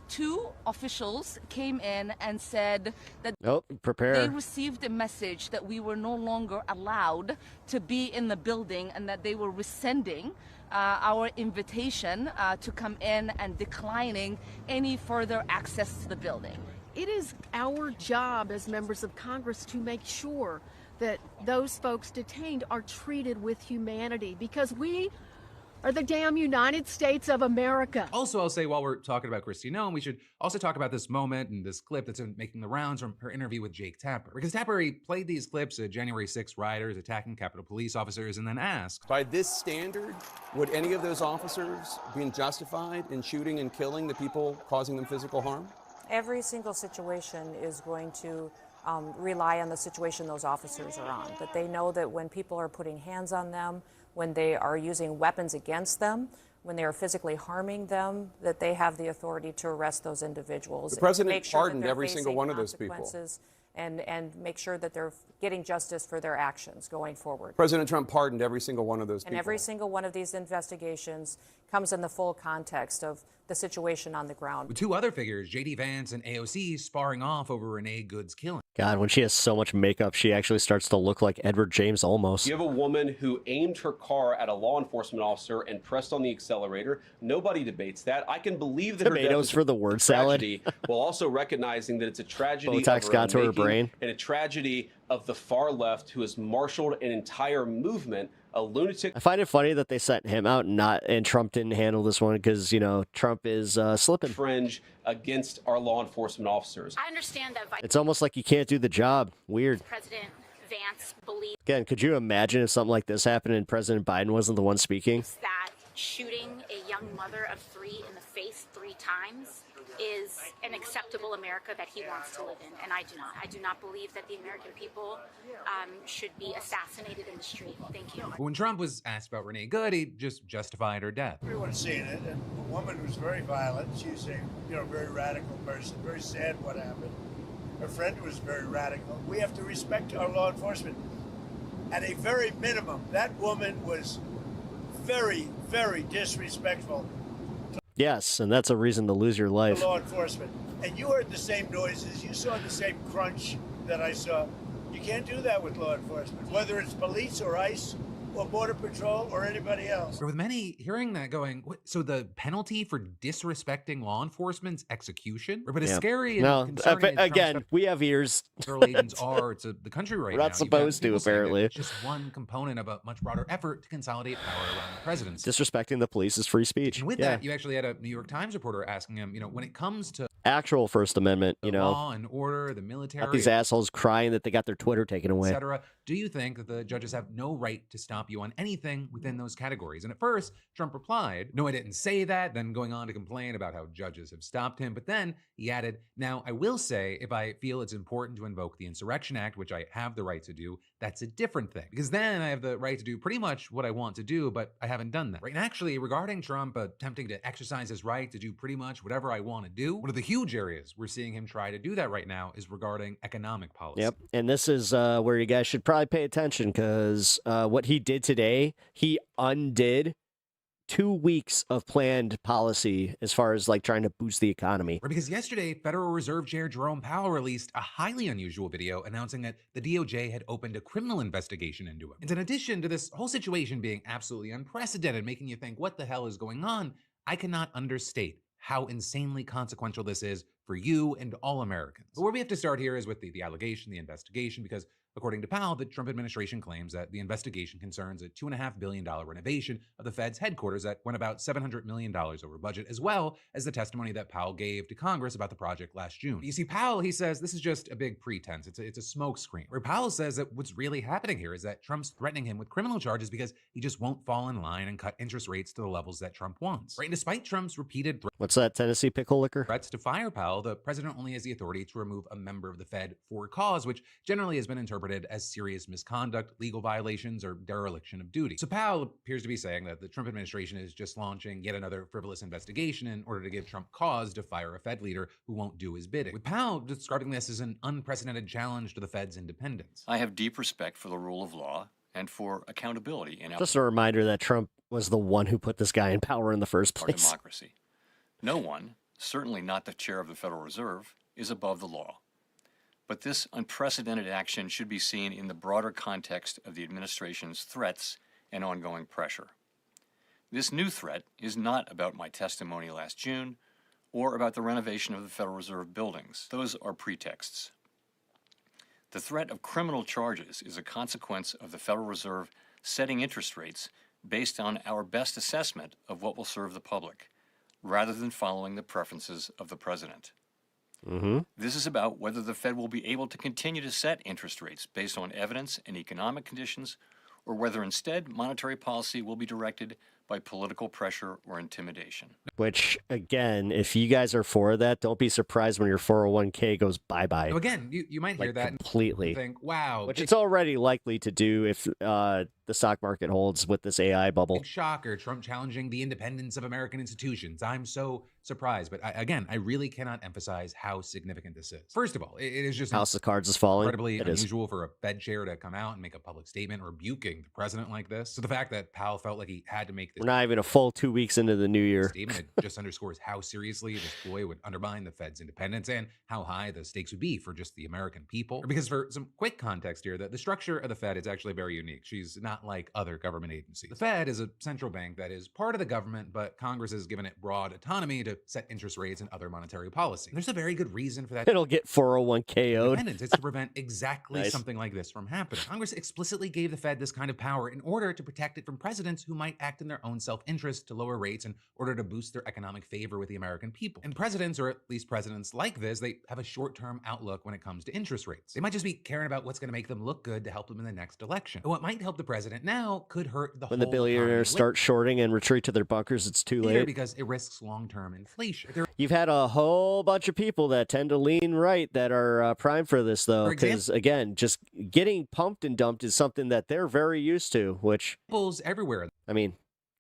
2 officials came in and said that they received a message that we were no longer allowed to be in the building and that they were rescinding our invitation to come in and declining any further access to the building. It is our job as members of Congress to make sure that those folks detained are treated with humanity, because we are the damn United States of America. Also, I'll say while we're talking about Kristi Noem, we should also talk about this moment and this clip that's been making the rounds from her interview with Jake Tapper. Because Tapper, he played these clips of January 6 rioters attacking Capitol Police officers and then asked, by this standard, would any of those officers be justified in shooting and killing the people causing them physical harm? Every single situation is going to rely on the situation those officers are on. That they know that when people are putting hands on them, when they are using weapons against them, when they are physically harming them, that they have the authority to arrest those individuals. The president pardoned every single one of those people. And make sure that they're getting justice for their actions going forward. President Trump pardoned every single one of those people. And every single one of these investigations comes in the full context of the situation on the ground. With two other figures, J.D. Vance and AOC, sparring off over Renee Good's killing. God, when she has so much makeup, she actually starts to look like Edward James almost. You have a woman who aimed her car at a law enforcement officer and pressed on the accelerator. Nobody debates that. I can believe that Tomatoes her death is for the word salad. tragedy, while also recognizing that it's a tragedy Botox of got to her making brain. and a tragedy of the far left who has marshaled an entire movement. A lunatic. I find it funny that they sent him out and Trump didn't handle this one because, you know, Trump is slipping. Fringe against our law enforcement officers. I understand that It's almost like you can't do the job. Weird. President Vance believes Again, could you imagine if something like this happened and President Biden wasn't the one speaking? that shooting a young mother of 3 in the face 3 times is an acceptable America that he wants to live in, and I do not. I do not believe that the American people should be assassinated in the street. Thank you. When Trump was asked about Renee Good, he just justified her death. Everyone's seen it, and a woman who's very violent. She's a very radical person. Very sad what happened. Her friend was very radical. We have to respect our law enforcement. At a very minimum, that woman was very, very disrespectful. Yes, and that's a reason to lose your life. Law enforcement. And you heard the same noises. You saw the same crunch that I saw. You can't do that with law enforcement, whether it's police or ICE or Border Patrol or anybody else. But with many hearing that going, what, so the penalty for disrespecting law enforcement's execution? But as Yeah. scary and No, concerning as again, Trump's we have ears. federal agents are to the country right We're now. not supposed to, people saying that apparently. It's just one component of a much broader effort to consolidate power around the presidency. Disrespecting the police is free speech. And with Yeah. that, you actually had a New York Times reporter asking him, when it comes to Actual First Amendment, you know. law and order, the military, Not these assholes crying that they got their Twitter taken away. etc. Do you think that the judges have no right to stop you on anything within those categories? And at first, Trump replied, no, I didn't say that, then going on to complain about how judges have stopped him. But then he added, now, I will say, if I feel it's important to invoke the Insurrection Act, which I have the right to do, that's a different thing. Because then I have the right to do pretty much what I want to do, but I haven't done that. Right? And actually, regarding Trump attempting to exercise his right to do pretty much whatever I want to do, one of the huge areas we're seeing him try to do that right now is regarding economic policy. Yep. And this is where you guys should probably pay attention because what he did today, he undid 2 weeks of planned policy as far as like trying to boost the economy. Right, because yesterday, Federal Reserve Chair Jerome Powell released a highly unusual video announcing that the DOJ had opened a criminal investigation into him. And in addition to this whole situation being absolutely unprecedented, making you think, what the hell is going on? I cannot understate how insanely consequential this is for you and all Americans. But where we have to start here is with the allegation, the investigation, because according to Powell, the Trump administration claims that the investigation concerns a $2.5 billion renovation of the Fed's headquarters that went about $700 million over budget, as well as the testimony that Powell gave to Congress about the project last June. You see, Powell, he says this is just a big pretense. It's a smokescreen. Where Powell says that what's really happening here is that Trump's threatening him with criminal charges because he just won't fall in line and cut interest rates to the levels that Trump wants. Right? And despite Trump's repeated What's that, Tennessee pickle liquor? threats to fire Powell, the president only has the authority to remove a member of the Fed for cause, which generally has been interpreted as serious misconduct, legal violations, or dereliction of duty. So Powell appears to be saying that the Trump administration is just launching yet another frivolous investigation in order to give Trump cause to fire a Fed leader who won't do his bidding, with Powell describing this as an unprecedented challenge to the Fed's independence. I have deep respect for the rule of law and for accountability in Just a reminder that Trump was the one who put this guy in power in the first our place. democracy. No one, certainly not the chair of the Federal Reserve, is above the law. But this unprecedented action should be seen in the broader context of the administration's threats and ongoing pressure. This new threat is not about my testimony last June or about the renovation of the Federal Reserve buildings. Those are pretexts. The threat of criminal charges is a consequence of the Federal Reserve setting interest rates based on our best assessment of what will serve the public, rather than following the preferences of the president. This is about whether the Fed will be able to continue to set interest rates based on evidence and economic conditions, or whether instead monetary policy will be directed by political pressure or intimidation. Which, again, if you guys are for that, don't be surprised when your 401k goes bye-bye. So again, you might hear Like, that completely. and think, wow, Which big- it's already likely to do if the stock market holds with this AI bubble. big shocker, Trump challenging the independence of American institutions. I'm so surprised. But I really cannot emphasize how significant this is. First of all, it is just House of Cards is falling. incredibly It is. unusual for a Fed chair to come out and make a public statement rebuking the president like this. So the fact that Powell felt like he had to make this We're not even a full 2 weeks into the new year. Statement it just underscores how seriously this ploy would undermine the Fed's independence and how high the stakes would be for just the American people. Because for some quick context here, the structure of the Fed is actually very unique. She's not like other government agencies. The Fed is a central bank that is part of the government, but Congress has given it broad autonomy to set interest rates and other monetary policy. There's a very good reason for that. It'll get 401k'd. Independence. It's to prevent exactly something like this from happening. Congress explicitly gave the Fed this kind of power in order to protect it from presidents who might act in their own self-interest to lower rates in order to boost their economic favor with the American people. And presidents, or at least presidents like this, they have a short-term outlook when it comes to interest rates. They might just be caring about what's going to make them look good to help them in the next election. But what might help the president now could hurt the whole When the billionaires start shorting and retreat to their bunkers, it's too late. Because it risks long-term inflation. You've had a whole bunch of people that tend to lean right that are primed for this, though, because, again, just getting pumped and dumped is something that they're very used to, which... everywhere. I mean,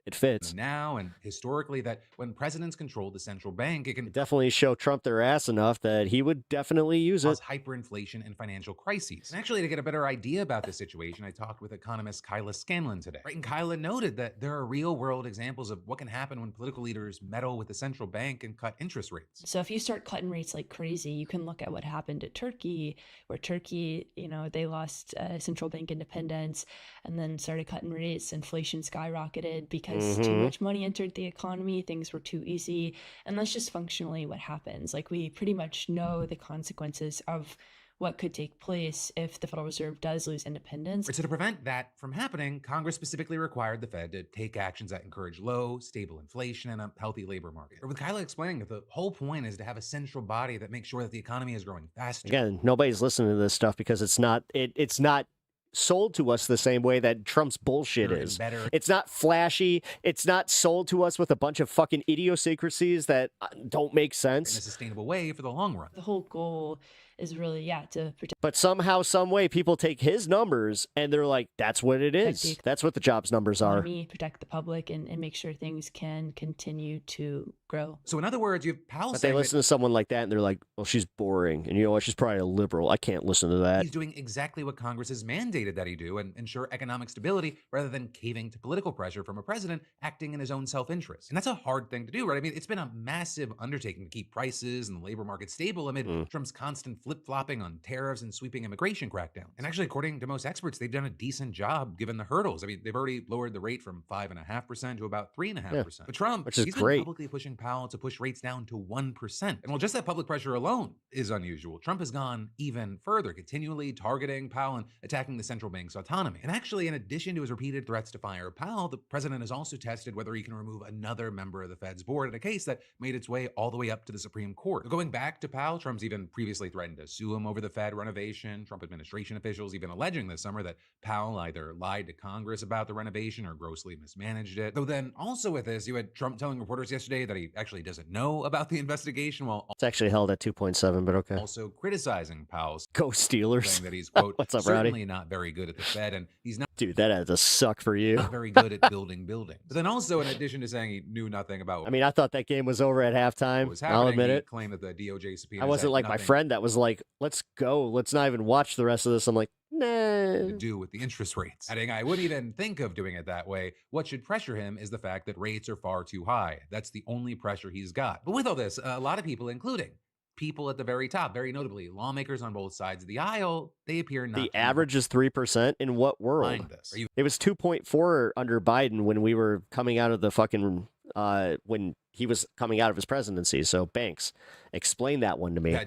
it fits. Now and historically that when presidents control the central bank, it can definitely show Trump their ass enough that he would definitely use it. Hyperinflation and financial crises. And actually, to get a better idea about this situation, I talked with economist Kyla Scanlon today. Right, and Kyla noted that there are real-world examples of what can happen when political leaders meddle with the central bank and cut interest rates. So if you start cutting rates like crazy, you can look at what happened to Turkey, where Turkey, they lost central bank independence and then started cutting rates. Inflation skyrocketed because too much money entered the economy, things were too easy, and that's just functionally what happens. Like, we pretty much know the consequences of what could take place if the Federal Reserve does lose independence. So to prevent that from happening, Congress specifically required the Fed to take actions that encourage low, stable inflation and a healthy labor market. Or with Kyla explaining that the whole point is to have a central body that makes sure that the economy is growing faster. Again, nobody's listening to this stuff because it's not sold to us the same way that Trump's bullshit is. It's not flashy. It's not sold to us with a bunch of fucking idiosyncrasies that don't make sense. In a sustainable way for the long run. The whole goal is really, to protect. But somehow, some way, people take his numbers and they're like, that's what it is. That's what the jobs numbers are. Protect the public and make sure things can continue to grow. So in other words, you have Powell But they listen to someone like that and they're like, well, she's boring. And you know what? She's probably a liberal. I can't listen to that. He's doing exactly what Congress has mandated that he do and ensure economic stability rather than caving to political pressure from a president acting in his own self-interest. And that's a hard thing to do, right? I mean, it's been a massive undertaking to keep prices and the labor market stable amid Trump's constant flip-flopping on tariffs and sweeping immigration crackdowns. And actually, according to most experts, they've done a decent job given the hurdles. I mean, they've already lowered the rate from 5.5% to about 3.5%. Yeah. But Trump, he's been publicly pushing Powell to push rates down to 1%. And while just that public pressure alone is unusual, Trump has gone even further, continually targeting Powell and attacking the central bank's autonomy. And actually, in addition to his repeated threats to fire Powell, the president has also tested whether he can remove another member of the Fed's board in a case that made its way all the way up to the Supreme Court. Going back to Powell, Trump's even previously threatened to sue him over the Fed renovation. Trump administration officials even alleging this summer that Powell either lied to Congress about the renovation or grossly mismanaged it. Though then also with this, you had Trump telling reporters yesterday that he actually doesn't know about the investigation while it's actually held at 2.7, but okay. Also criticizing Powell's Go Steelers. saying that he's, quote, What's up, certainly Rowdy? not very good at the Fed and he's not Dude, that had to suck for you. not very good at building buildings. But then also, in addition to saying he knew nothing about I mean, I thought that game was over at halftime. what was happening, I'll admit he it. claimed that the DOJ subpoena I wasn't like my friend that was like, let's go. Let's not even watch the rest of this. I'm like, nah. to do with the interest rates. Adding, I wouldn't even think of doing it that way. What should pressure him is the fact that rates are far too high. That's the only pressure he's got. But with all this, a lot of people, including people at the very top, very notably lawmakers on both sides of the aisle, they appear not The to average is 3%. In what world? mind this. It was 2.4 under Biden when we were coming out of the fucking, when he was coming out of his presidency. So Banks, explain that one to me.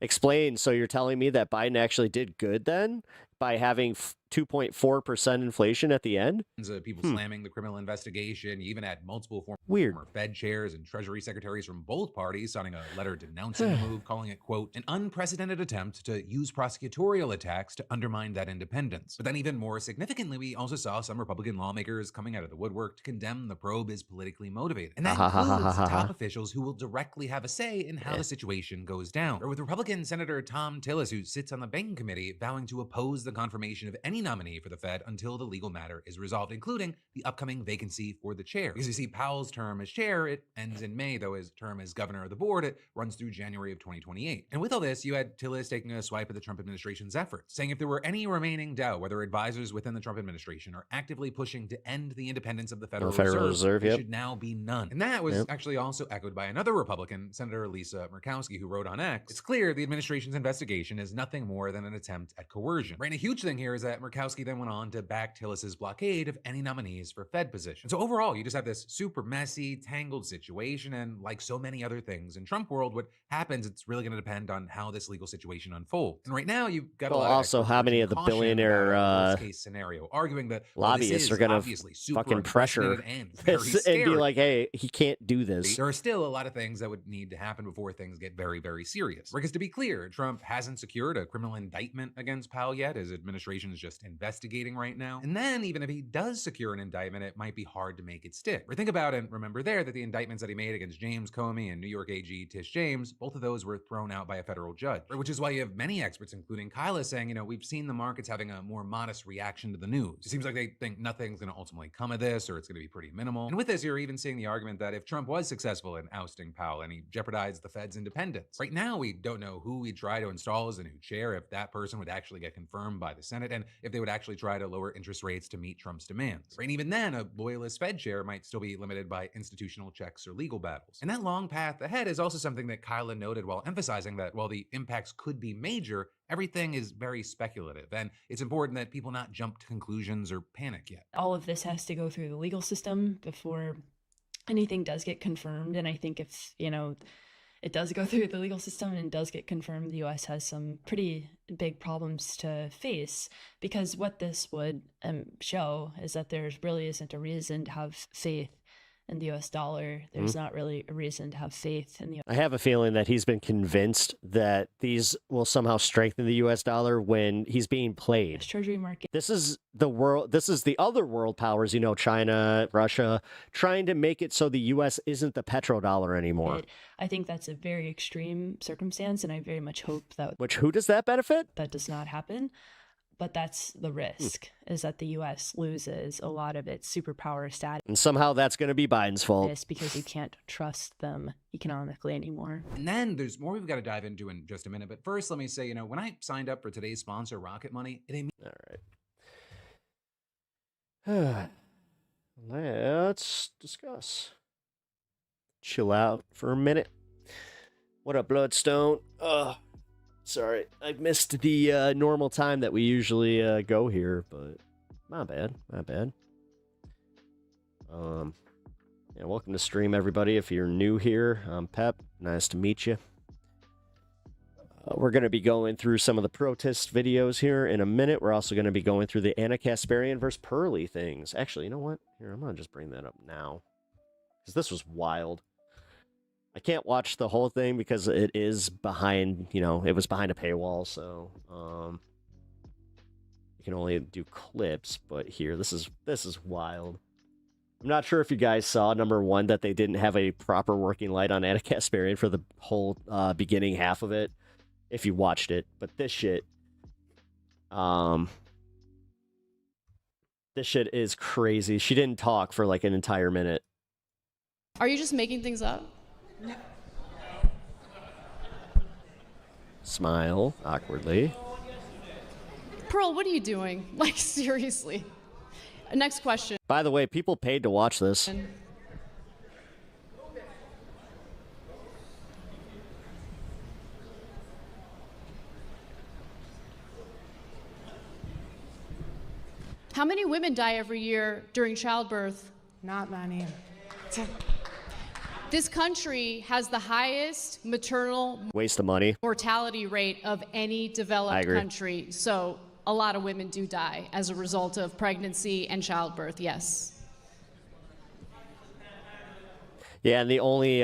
Explain. So you're telling me that Biden actually did good then by having 2.4% inflation at the end? People slamming the criminal investigation. You even had multiple former Fed chairs and Treasury secretaries from both parties signing a letter denouncing the move, calling it, quote, an unprecedented attempt to use prosecutorial attacks to undermine that independence. But then even more significantly, we also saw some Republican lawmakers coming out of the woodwork to condemn the probe as politically motivated. And that includes top officials who will directly have a say in how the situation goes down. Or with Republican Senator Tom Tillis, who sits on the banking committee, vowing to oppose the confirmation of any nominee for the Fed until the legal matter is resolved, including the upcoming vacancy for the chair. Because you see, Powell's term as chair, it ends in May, though his term as governor of the board, it runs through January of 2028. And with all this, you had Tillis taking a swipe at the Trump administration's efforts, saying if there were any remaining doubt whether advisors within the Trump administration are actively pushing to end the independence of the Federal Reserve, there should now be none. And that was actually also echoed by another Republican, Senator Lisa Murkowski, who wrote on X, "It's clear the administration's investigation is nothing more than an attempt at coercion." Right, and a huge thing here is that Murkowski then went on to back Tillis's blockade of any nominees for Fed positions. So overall, you just have this super messy, tangled situation, and like so many other things in Trump world, what happens, it's really going to depend on how this legal situation unfolds. And right now, you've got a lot also of how many of the billionaire worst case scenario, arguing that lobbyists are going to fucking pressure this and be like, hey, he can't do this. There are still a lot of things that would need to happen before things get very, very serious. Because to be clear, Trump hasn't secured a criminal indictment against Powell yet. His administration is just investigating right now. And then even if he does secure an indictment, it might be hard to make it stick. Or think about and remember there that the indictments that he made against James Comey and New York AG Tish James, both of those were thrown out by a federal judge. Which is why you have many experts, including Kyla, saying, you know, we've seen the markets having a more modest reaction to the news. It seems like they think nothing's going to ultimately come of this, or it's going to be pretty minimal. And with this, you're even seeing the argument that if Trump was successful in ousting Powell and he jeopardized the Fed's independence, right now we don't know who he'd try to install as the new chair, if that person would actually get confirmed by the Senate, and if they would actually try to lower interest rates to meet Trump's demands. Right? And even then, a loyalist Fed chair might still be limited by institutional checks or legal battles. And that long path ahead is also something that Kyla noted while emphasizing that while the impacts could be major, everything is very speculative, and it's important that people not jump to conclusions or panic yet. All of this has to go through the legal system before anything does get confirmed, and I think if, you know, it does go through the legal system and does get confirmed, the U.S. has some pretty big problems to face, because what this would show is that there really isn't a reason to have faith in the U.S. dollar. There's not really a reason to have faith in the. I have a feeling that he's been convinced that these will somehow strengthen the U.S. dollar when he's being played. Treasury market. This is the world. This is the other world powers, you know, China, Russia, trying to make it so the U.S. isn't the petrodollar anymore. I think that's a very extreme circumstance, and I very much hope that. Which, who does that benefit? That does not happen. But that's the risk, is that the U.S. loses a lot of its superpower status. And somehow that's going to be Biden's fault. Because you can't trust them economically anymore. And then there's more we've got to dive into in just a minute. But first, let me say, you know, when I signed up for today's sponsor, Rocket Money, it All right. Let's discuss. Chill out for a minute. What up, Bloodstone? Sorry, I missed the normal time that we usually go here, but my bad. Yeah, welcome to stream, everybody. If you're new here, I'm Pep. Nice to meet you. We're going to be going through some of the protest videos here in a minute. We're also going to be going through the Anna Kasparian versus Pearly things. Actually, you know what? Here, I'm going to just bring that up now, because this was wild. I can't watch the whole thing because it is behind, you know, it was behind a paywall, so you can only do clips, but here, this is wild. I'm not sure if you guys saw, number one, that they didn't have a proper working light on Anna Kasparian for the whole beginning half of it, if you watched it, but this shit is crazy. She didn't talk for like an entire minute. Are you just making things up? Smile awkwardly. Pearl, what are you doing? Like, seriously. Next question. By the way, people paid to watch this. How many women die every year during childbirth? Not many. This country has the highest maternal Waste of money. mortality rate of any I developed agree. country. So a lot of women do die as a result of pregnancy and childbirth, yes. Yeah, and the only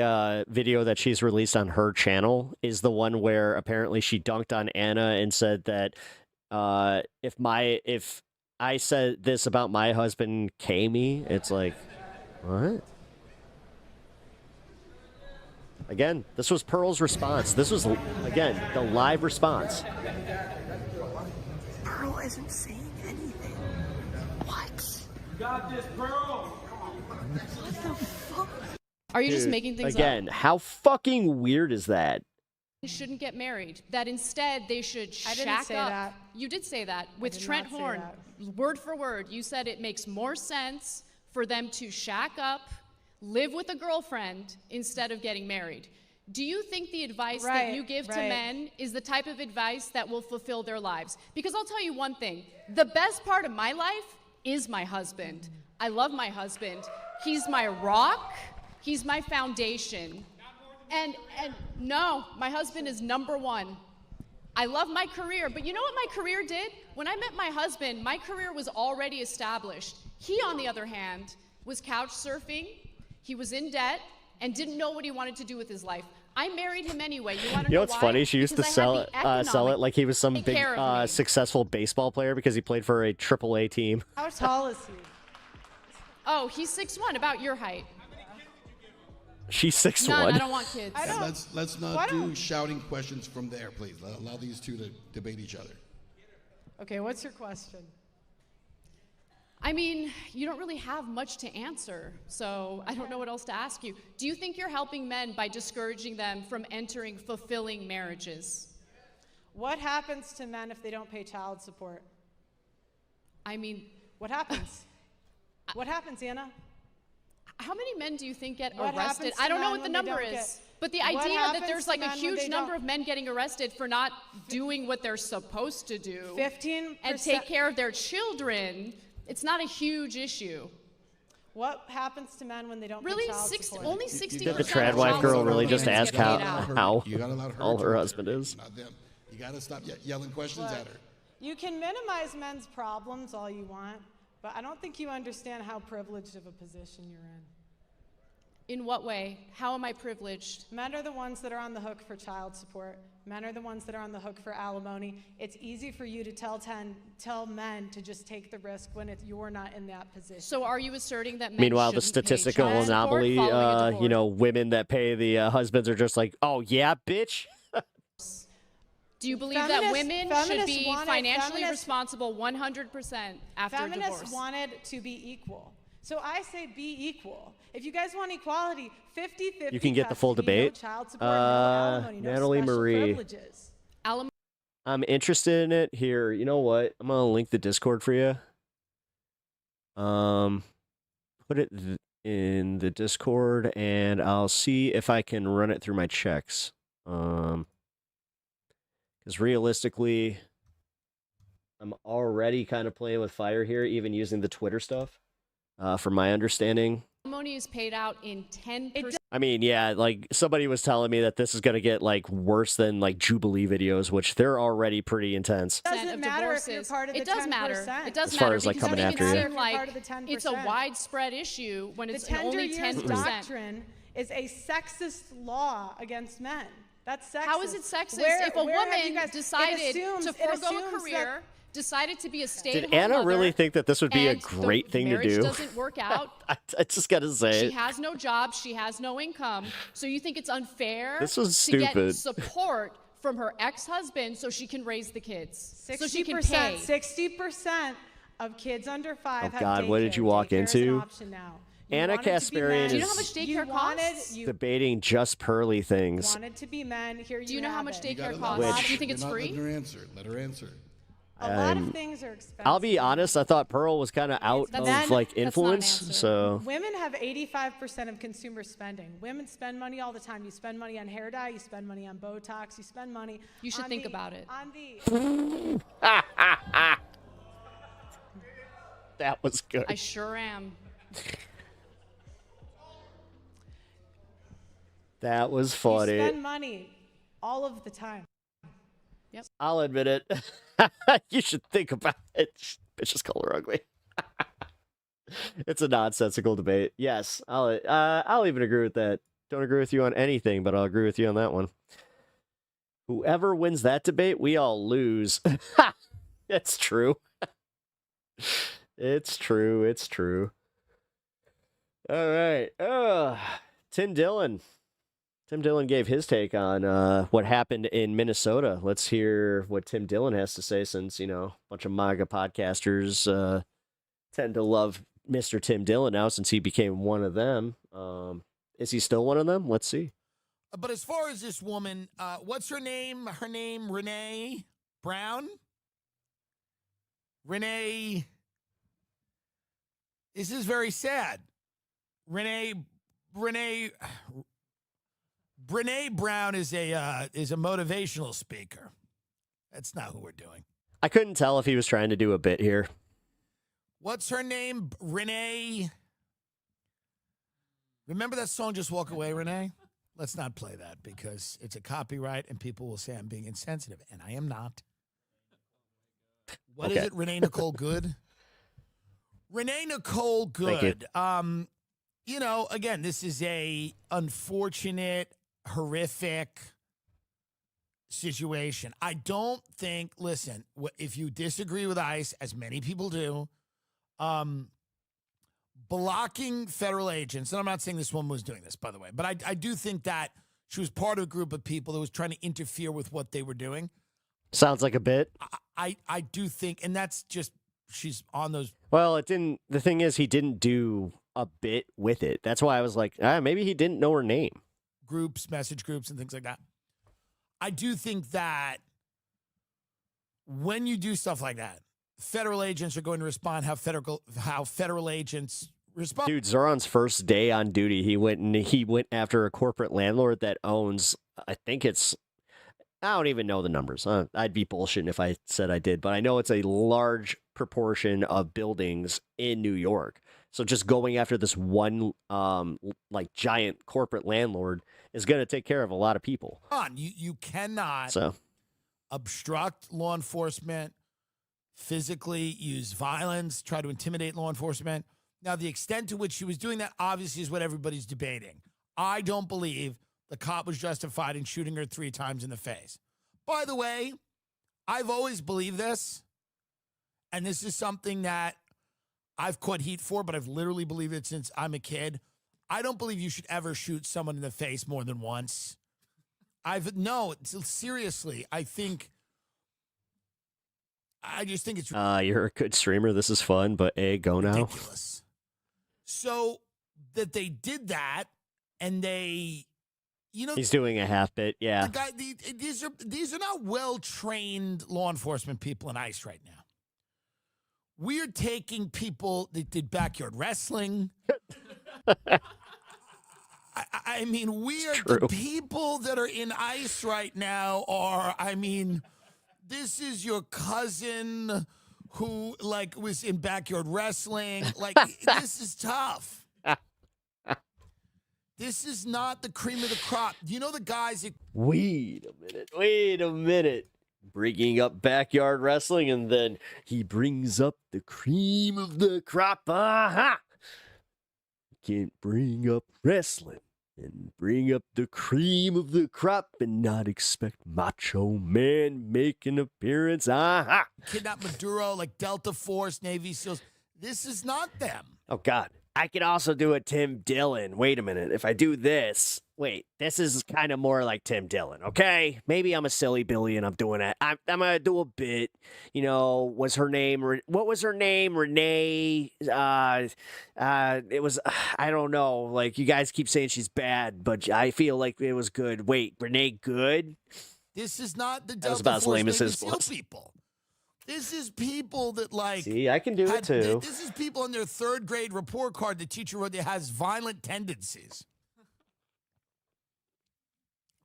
video that she's released on her channel is the one where apparently she dunked on Anna and said that if I said this about my husband, Kami, it's like, what? Again, this was Pearl's response. This was, again, the live response. Pearl isn't saying anything. What? You got this, Pearl. What the fuck? Are you just Dude, making things again, up? how fucking weird is that? Shouldn't get married. That instead they should shack I didn't say up. that. You did say that with did Trent not say Horn, that. word for word. You said it makes more sense for them to shack up, live with a girlfriend instead of getting married. Do you think the advice that you give to men is the type of advice that will fulfill their lives? Because I'll tell you one thing, the best part of my life is my husband. I love my husband. He's my rock. He's my foundation. And no, my husband is number one. I love my career, but you know what my career did? When I met my husband, my career was already established. He, on the other hand, was couch surfing, he was in debt, and didn't know what he wanted to do with his life. I married him anyway. You want to You know know what's why? funny? She used to Because I sell had the it like he was some take big care of me. successful baseball player because he played for a AAA team. How tall is he? Oh, he's 6'1", about your height. She's 6'1". None, I don't want kids. Let's not do shouting questions from there, please. Allow these two to debate each other. Okay, what's your question? I mean, you don't really have much to answer, so I don't know what else to ask you. Do you think you're helping men by discouraging them from entering fulfilling marriages? What happens to men if they don't pay child support? I mean, what happens? What happens, Anna? How many men do you think get What arrested? happens to I don't know men what the when they number don't is, get- but the What idea that happens there's to like a men when huge they number don't- of men getting arrested for not doing what they're supposed to do 15% and take care of their children, it's not a huge issue. What happens to men when they don't Really? pay child support? Only 60%. Did the trad wife girl really just ask how You gotta allow her all to her answer, husband is? not them. You gotta stop yelling questions Look, at her. You can minimize men's problems all you want, but I don't think you understand how privileged of a position you're in. In what way? How am I privileged? Men are the ones that are on the hook for child support. Men are the ones that are on the hook for alimony. It's easy for you to tell men to just take the risk when you're not in that position. So are you asserting that men Meanwhile, the shouldn't pay statistical child support anomaly, following a divorce? women that pay the husbands are just like, oh yeah, bitch. Do you believe that Feminists- women should feminists be wanted- financially feminists- responsible 100% after Feminists divorce? wanted to be equal. So I say be equal. If you guys want equality, 50-50 You can get the full custody, debate. No child support, no alimony, no Natalie special Marie. privileges. I'm interested in it here. You know what? I'm gonna link the Discord for you. Put it in the Discord, and I'll see if I can run it through my checks. Because realistically, I'm already kind of playing with fire here, even using the Twitter stuff. From my understanding. Alimony is paid out in 10%. I mean, yeah, like somebody was telling me that this is gonna get like worse than like Jubilee videos, which they're already pretty intense. Doesn't matter if you're part of the It does matter. 10%. It does As far matter as, like, because coming it makes after it you. seem like Part of the 10%. it's a widespread issue when it's the tender only years 10%. doctrine is a sexist law against men. That's sexist. How is it sexist if a have you woman guys- decided it assumes- to it forego assumes a that- career, decided to be a stay-at-home Did Anna mother, really think that this would be a and the great thing to marriage do? doesn't work out? I just gotta say She it. has no job. She has no income. So you think it's unfair This was to get stupid. support from her ex-husband so she can raise the kids, so she can 60%, pay. 60% of kids under 5 Oh have God, what did daycare. you walk Daycare is an into? option now. You Anna wanted to be Kasparian men. Do you know how much daycare costs? You debating just pearly things. wanted to be men. Here you Do you know how have much it. daycare gotta let- costs? Do you think You're it's not free? letting her answer. Let her answer. A lot of things are expensive. I'll be honest. I thought Pearl was kind of out of That's- like that's not an influence. answer. So Women have 85% of consumer spending. Women spend money all the time. You spend money on hair dye. You spend money on Botox. You spend money. You should on think the- about it. On the that was good. I sure am. That was you funny. spend money all of the time. Yep. I'll admit it. You should think about it. Bitches call her ugly. It's a nonsensical debate. Yes, I'll even agree with that. Don't agree with you on anything, but I'll agree with you on that one. Whoever wins that debate, we all lose. It's true. It's true. It's true. All right. Tim Dillon Tim Dillon gave his take on what happened in Minnesota. Let's hear what Tim Dillon has to say, since, a bunch of MAGA podcasters tend to love Mr. Tim Dillon now since he became one of them. Is he still one of them? Let's see. But as far as this woman, what's her name? Her name, Renee Brown? Renee, this is very sad. Renee Brown is a motivational speaker. That's not who we're doing. I couldn't tell if he was trying to do a bit here. What's her name? Renee. Remember that song, Just Walk Away, Renee? Let's not play that because it's a copyright and people will say I'm being insensitive, and I am not. What is it? Renee Nicole Good? Renee Nicole Good. Again, this is a unfortunate, horrific situation. I don't think, listen, if you disagree with ICE, as many people do, blocking federal agents, and I'm not saying this woman was doing this, by the way, but I do think that she was part of a group of people that was trying to interfere with what they were doing. Sounds like a bit. I do think, and that's just, she's on those. Well, it didn't. The thing is, he didn't do a bit with it. That's why I was like, maybe he didn't know her name. Groups, message groups, and things like that. I do think that when you do stuff like that, federal agents are going to respond how federal agents respond. Dude, Zoran's first day on duty, he went after a corporate landlord that owns, I don't even know the numbers. I'd be bullshitting if I said I did, but I know it's a large proportion of buildings in New York. So just going after this one, giant corporate landlord is going to take care of a lot of people. You cannot So obstruct law enforcement, physically use violence, try to intimidate law enforcement. Now, the extent to which she was doing that obviously is what everybody's debating. I don't believe the cop was justified in shooting her 3 times in the face. By the way, I've always believed this, and this is something that I've caught heat for, but I've literally believed it since I'm a kid. I don't believe you should ever shoot someone in the face more than once. Seriously, I just think it's you're a good streamer. This is fun, but go now. Ridiculous. So that they did that, and they, he's doing a half bit. Yeah. These are not well-trained law enforcement people in ICE right now. We're taking people that did backyard wrestling. The people that are in ICE right now this is your cousin who was in backyard wrestling. This is tough. This is not the cream of the crop. You know the guys that... Wait a minute. Bringing up backyard wrestling, and then he brings up the cream of the crop. Aha! Can't bring up wrestling and bring up the cream of the crop and not expect Macho Man make an appearance. Aha! Kidnap Maduro, Delta Force, Navy SEALs. This is not them. Oh, God. I could also do a Tim Dillon. Wait a minute. If I do this, this is kind of more like Tim Dillon, okay? Maybe I'm a silly Billy and I'm doing it. I'm going to do a bit. What was her name? Renee. It was, I don't know. You guys keep saying she's bad, but I feel like it was good. Wait, Renee Good? This is not the That was Delta about as Force lame as Navy his SEAL was. people. This is people that See, I can do it too. This is people on their 3rd grade report card the teacher wrote that has violent tendencies.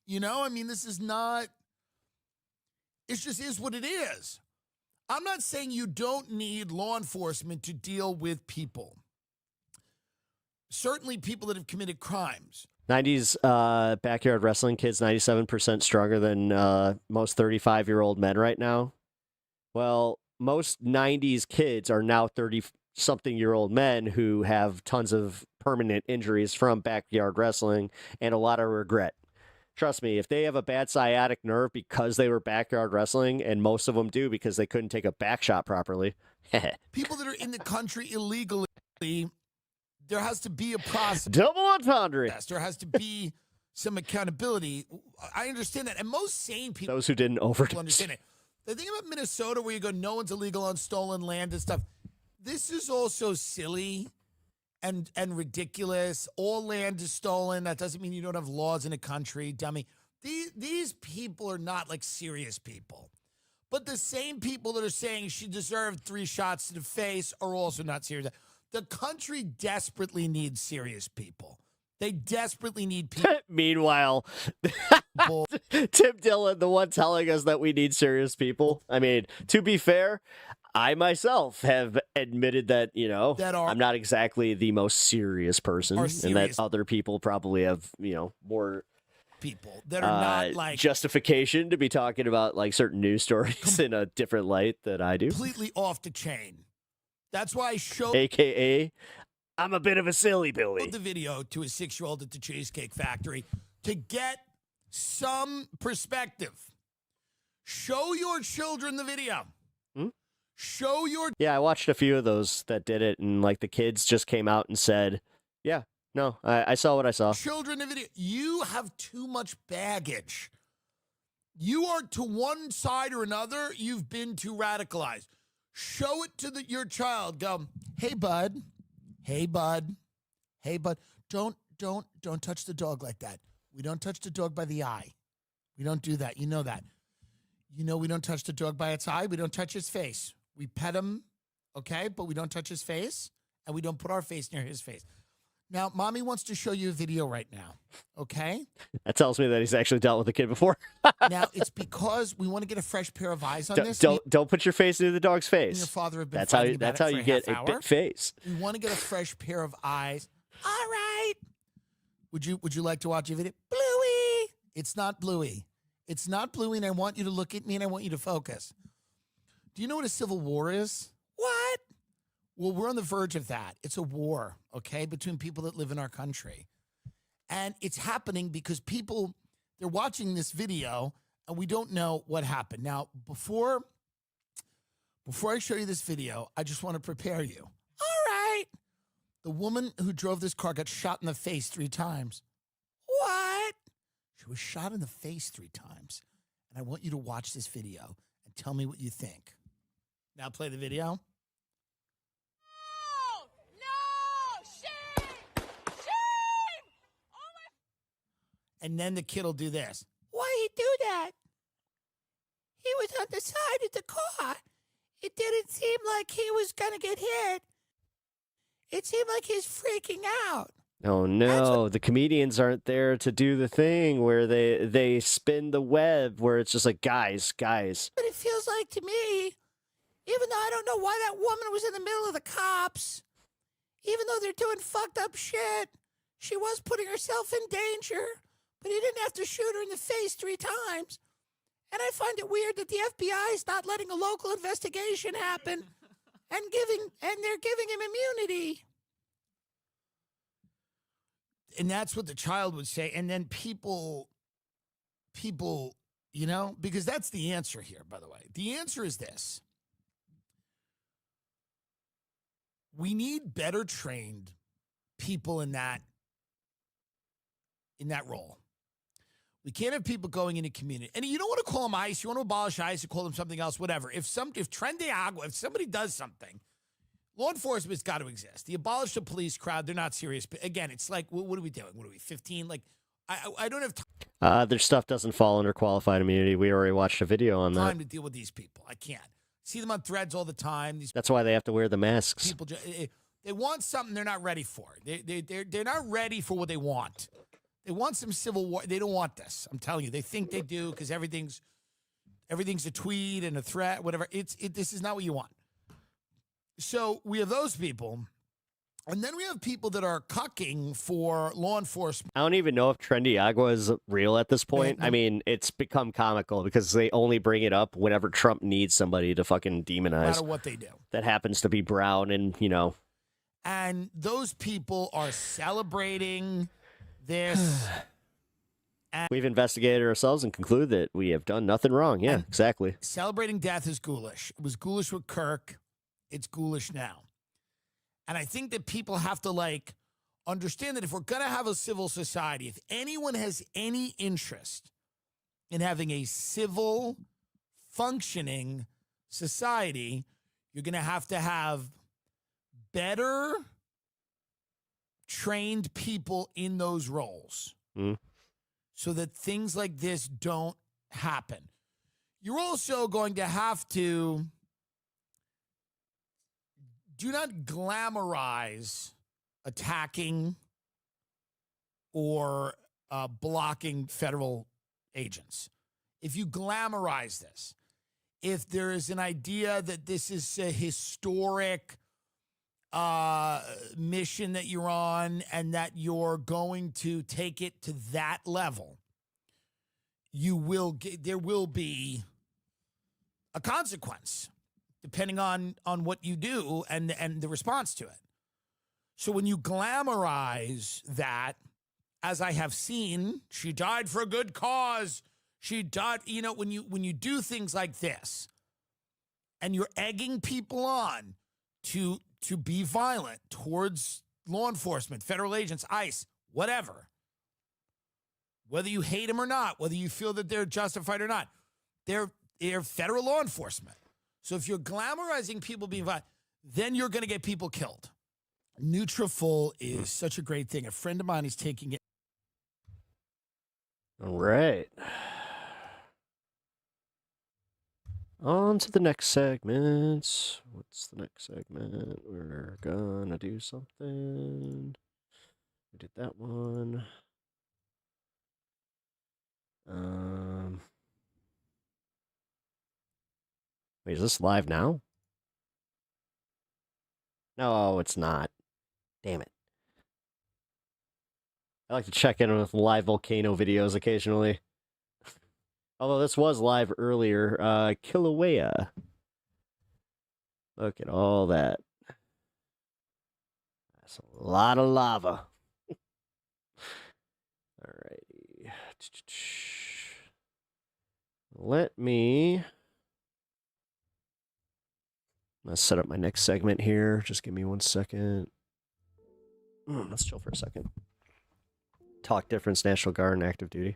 This is not... It just is what it is. I'm not saying you don't need law enforcement to deal with people. Certainly people that have committed crimes. 90s backyard wrestling kids, 97% stronger than most 35-year-old men right now. Well, most 90s kids are now 30-something-year-old men who have tons of permanent injuries from backyard wrestling and a lot of regret. Trust me, if they have a bad sciatic nerve because they were backyard wrestling, and most of them do because they couldn't take a back shot properly. People that are in the country illegally, there has to be a process. Double entendre. There has to be some accountability. I understand that. And most sane people, Those who didn't overdose. understand it. The thing about Minnesota where you go, no one's illegal on stolen land and stuff, this is also silly and ridiculous. All land is stolen. That doesn't mean you don't have laws in a country, dummy. These people are not like serious people. But the same people that are saying she deserved 3 shots to the face are also not serious. The country desperately needs serious people. They desperately need people. Meanwhile, Tim Dillon, the one telling us that we need serious people. I mean, to be fair, I myself have admitted that, I'm not exactly the most serious person, and that other people probably have, more people that are not like justification to be talking about like certain news stories in a different light that I do. Completely off the chain. That's why I showed AKA I'm a bit of a silly Billy. The video to a 6-year-old at the Cheesecake Factory to get some perspective. Show your children the video. Show your... Yeah, I watched a few of those that did it, and like the kids just came out and said, yeah, no, I saw what I saw. Children the video. You have too much baggage. You are to one side or another, you've been too radicalized. Show it to your child. Go, hey, bud. Hey, bud. Hey, bud. Don't touch the dog like that. We don't touch the dog by the eye. We don't do that. You know that. You know we don't touch the dog by its eye. We don't touch his face. We pet him, okay? But we don't touch his face, and we don't put our face near his face. Now, Mommy wants to show you a video right now, okay? That tells me that he's actually dealt with a kid before. Now, it's because we want to get a fresh pair of eyes on this. Don't put your face near the dog's face. And your father have been That's fighting how about it you for get half a big face. We want to get a fresh pair of eyes. All right. Would you like to watch a video? Bluey. It's not Bluey. It's not Bluey, and I want you to look at me, and I want you to focus. Do you know what a civil war is? What? Well, we're on the verge of that. It's a war, okay, between people that live in our country. And it's happening because people, they're watching this video, and we don't know what happened. Now, before I show you this video, I just want to prepare you. All right. The woman who drove this car got shot in the face 3 times. What? She was shot in the face 3 times. And I want you to watch this video and tell me what you think. Now play the video. And then the kid will do this. Why he do that? He was on the side of the car. It didn't seem like he was going to get hit. It seemed like he's freaking out. Oh, no. The comedians aren't there to do the thing where they spin the web where it's just like, guys. But it feels like to me, even though I don't know why that woman was in the middle of the cops, even though they're doing fucked up shit, she was putting herself in danger. But he didn't have to shoot her in the face 3 times. And I find it weird that the FBI is not letting a local investigation happen and they're giving him immunity. And that's what the child would say. And then people, because that's the answer here, by the way. The answer is this. We need better trained people in that role. We can't have people going into community. And you don't want to call them ICE. You want to abolish ICE or call them something else, whatever. If Tren de Agua, if somebody does something, law enforcement's got to exist. The abolish the police crowd, they're not serious. But again, it's like, what are we doing? What are we, 15? Like, I don't have time. Their stuff doesn't fall under qualified immunity. We already watched a video on that. To deal with these people. I can't. See them on threads all the time. That's why they have to wear the masks. People, they want something they're not ready for. They're not ready for what they want. They want some civil war. They don't want this. I'm telling you. They think they do because everything's a tweet and a threat, whatever. This is not what you want. So we have those people. And then we have people that are cucking for law enforcement. I don't even know if Tren de Agua is real at this point. I mean, it's become comical because they only bring it up whenever Trump needs somebody to fucking demonize. No matter what they do. That happens to be brown and, And those people are celebrating this. We've investigated ourselves and concluded that we have done nothing wrong. Yeah, exactly. Celebrating death is ghoulish. It was ghoulish with Kirk. It's ghoulish now. And I think that people have to understand that if we're going to have a civil society, if anyone has any interest in having a civil, functioning society, you're going to have better trained people in those roles so that things like this don't happen. You're also going to have to do not glamorize attacking or blocking federal agents. If you glamorize this, if there is an idea that this is a historic mission that you're on and that you're going to take it to that level, there will be a consequence depending on what you do and the response to it. So when you glamorize that, as I have seen, she died for a good cause. She died, when you do things like this and you're egging people on to be violent towards law enforcement, federal agents, ICE, whatever, whether you hate them or not, whether you feel that they're justified or not, they're federal law enforcement. So if you're glamorizing people being violent, then you're going to get people killed. Nutrafol is such a great thing. A friend of mine is taking it. All right. On to the next segment. What's the next segment? We're gonna do something. We did that one. Wait, is this live now? No, it's not. Damn it. I like to check in with live volcano videos occasionally. Although this was live earlier. Kilauea. Look at all that. That's a lot of lava. Alrighty. Let me... Let's set up my next segment here. Just give me 1 second. Let's chill for a second. Talk difference, National Guard, and active duty.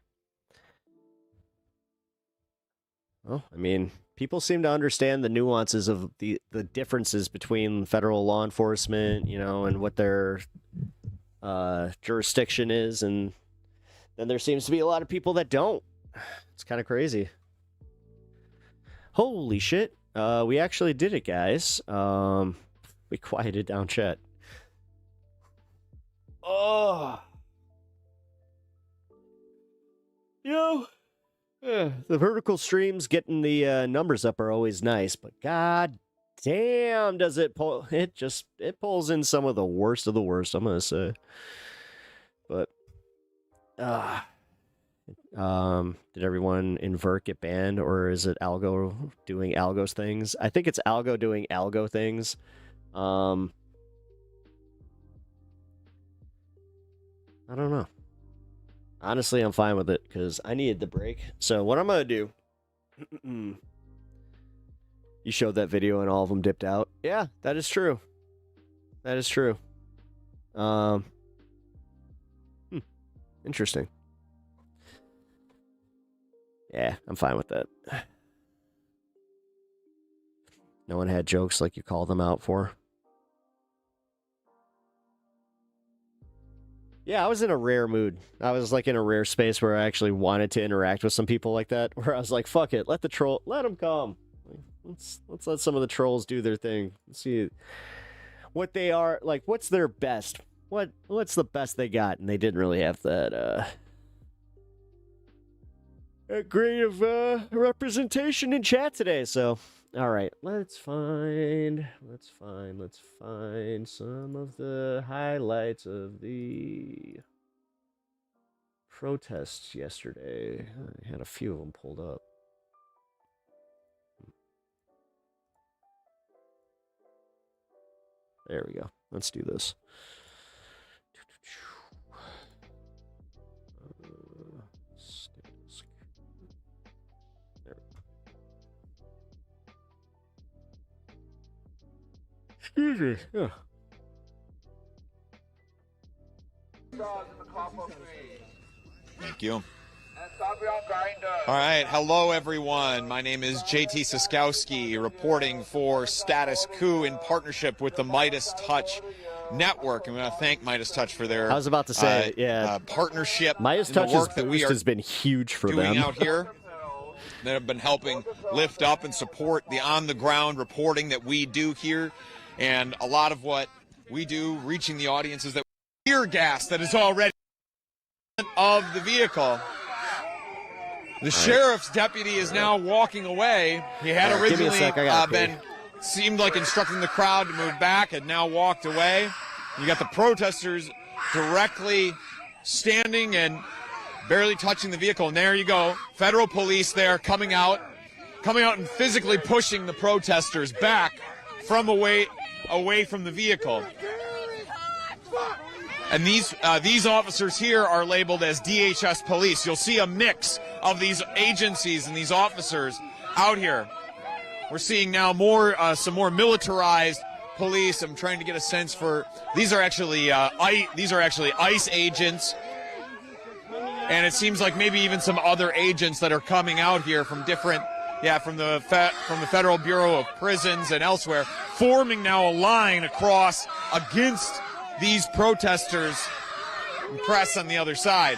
Well, I mean, people seem to understand the nuances of the differences between federal law enforcement, and what their jurisdiction is, and then there seems to be a lot of people that don't. It's kind of crazy. Holy shit. We actually did it, guys. We quieted down chat. Oh. The vertical streams getting the numbers up are always nice, but god damn does it pull. It pulls in some of the worst, I'm gonna say. But did everyone in Vert get banned, or is it Algo doing Algo's things? I think it's Algo doing Algo things. I don't know. Honestly, I'm fine with it because I needed the break. So what I'm gonna do? You showed that video and all of them dipped out. Yeah, that is true. That is true. Interesting. Yeah, I'm fine with that. No one had jokes like you called them out for. Yeah, I was in a rare mood. I was like in a rare space where I actually wanted to interact with some people like that. Where I was like, "Fuck it, let them come. Let's let some of the trolls do their thing. Let's see what they are like. What's their best? What's the best they got?" And they didn't really have that grade of representation in chat today. So, all right, let's find some of the highlights of the protests yesterday. I had a few of them pulled up. There we go. Let's do this. Excuse me. Yeah. Thank you. All right. Hello, everyone. My name is JT Siskowski, reporting for Status Coup in partnership with the Midas Touch Network. I'm going to thank Midas Touch for their I was about to say, partnership. Midas in the Touch's work that we boost are has been huge for doing them. out here. That have been helping lift up and support the on-the-ground reporting that we do here. And a lot of what we do, reaching the audience, is that tear gas that is already of the vehicle. The sheriff's deputy is now walking away. He had originally seemed like instructing the crowd to move back, and now walked away. You got the protesters directly standing and barely touching the vehicle, and there you go. Federal police there coming out and physically pushing the protesters back from away from the vehicle. And these officers here are labeled as DHS police. You'll see a mix of these agencies and these officers out here. We're seeing now some more militarized police. I'm trying to get a sense for these are actually ICE agents. And it seems like maybe even some other agents that are coming out here from different, from the Federal Bureau of Prisons and elsewhere, forming now a line across against these protesters and press on the other side.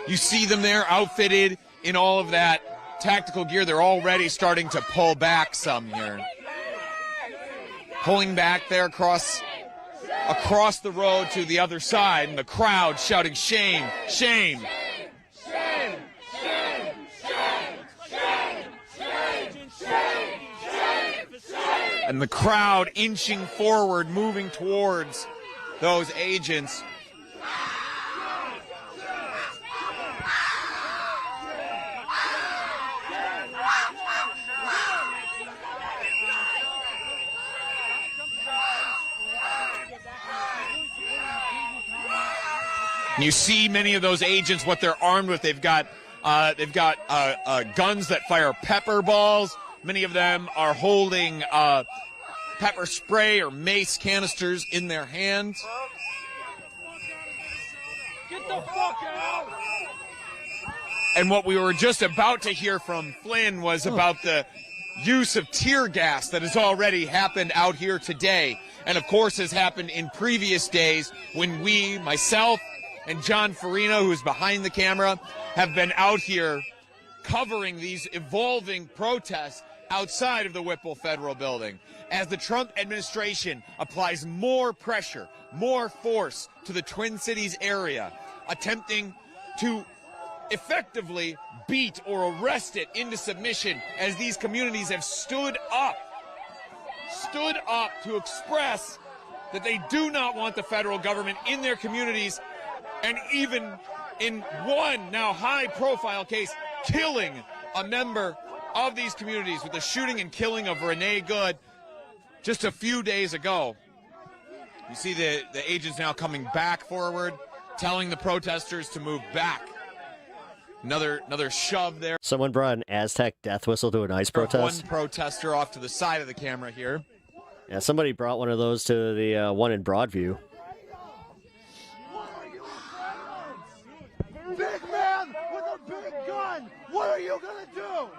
You see them there outfitted in all of that tactical gear. They're already starting to pull back some here. Pulling back there across the road to the other side, and the crowd shouting, "Shame, shame." And the crowd inching forward, moving towards those agents. And you see many of those agents, what they're armed with. They've got guns that fire pepper balls. Many of them are holding pepper spray or mace canisters in their hands. Get the fuck out! And what we were just about to hear from Flynn was about the use of tear gas that has already happened out here today. And of course has happened in previous days when myself, and John Farina, who's behind the camera, have been out here covering these evolving protests outside of the Whipple Federal Building as the Trump administration applies more pressure, more force to the Twin Cities area, attempting to effectively beat or arrest it into submission as these communities have stood up to express that they do not want the federal government in their communities, and even in one now high-profile case, killing a member of these communities with the shooting and killing of Renee Good just a few days ago. You see the agents now coming back forward, telling the protesters to move back. Another shove there. Someone brought an Aztec death whistle to an ICE protest. One protester off to the side of the camera here. Yeah, somebody brought one of those to the one in Broadview. Big man with a big gun! What are you gonna do?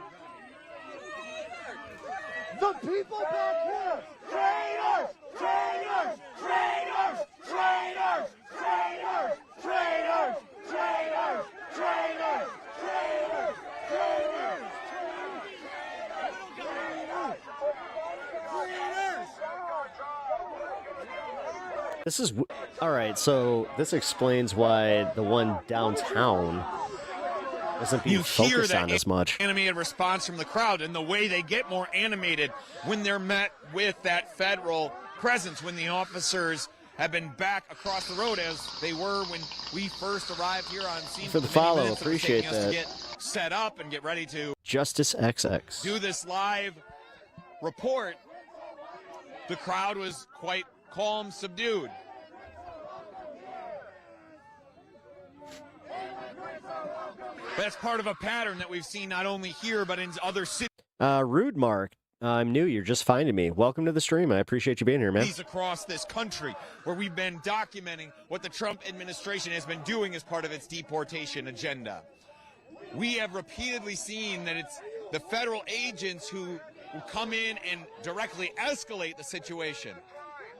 The people back here! Traitors! Traitors! Traitors! Traitors! Traitors! Traitors! Traitors! Traitors! Traitors! Traitors! This is all right. So this explains why the one downtown doesn't be focused on as much. Animated response from the crowd, and the way they get more animated when they're met with that federal presence, when the officers have been back across the road as they were when we first arrived here on scene. For the follow, appreciate that. To get set up and get ready to Justice XX do this live report. The crowd was quite calm, subdued. That's part of a pattern that we've seen not only here but in other cities. Rude Mark I'm new. You're just finding me. Welcome to the stream. I appreciate you being here, man. Across this country where we've been documenting what the Trump administration has been doing as part of its deportation agenda. We have repeatedly seen that it's the federal agents who come in and directly escalate the situation.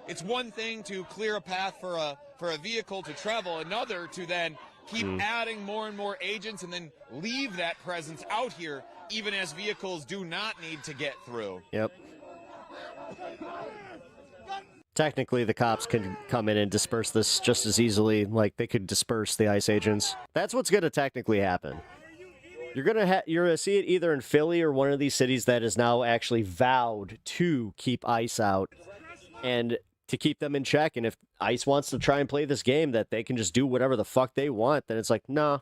It's one thing to clear a path for a vehicle to travel, another to then keep adding more and more agents and then leave that presence out here even as vehicles do not need to get through. Yep. Technically, the cops can come in and disperse this just as easily, like they could disperse the ICE agents. That's what's going to technically happen. You're gonna see it either in Philly or one of these cities that is now actually vowed to keep ICE out and to keep them in check. And if ICE wants to try and play this game that they can just do whatever the fuck they want, then it's like, nah,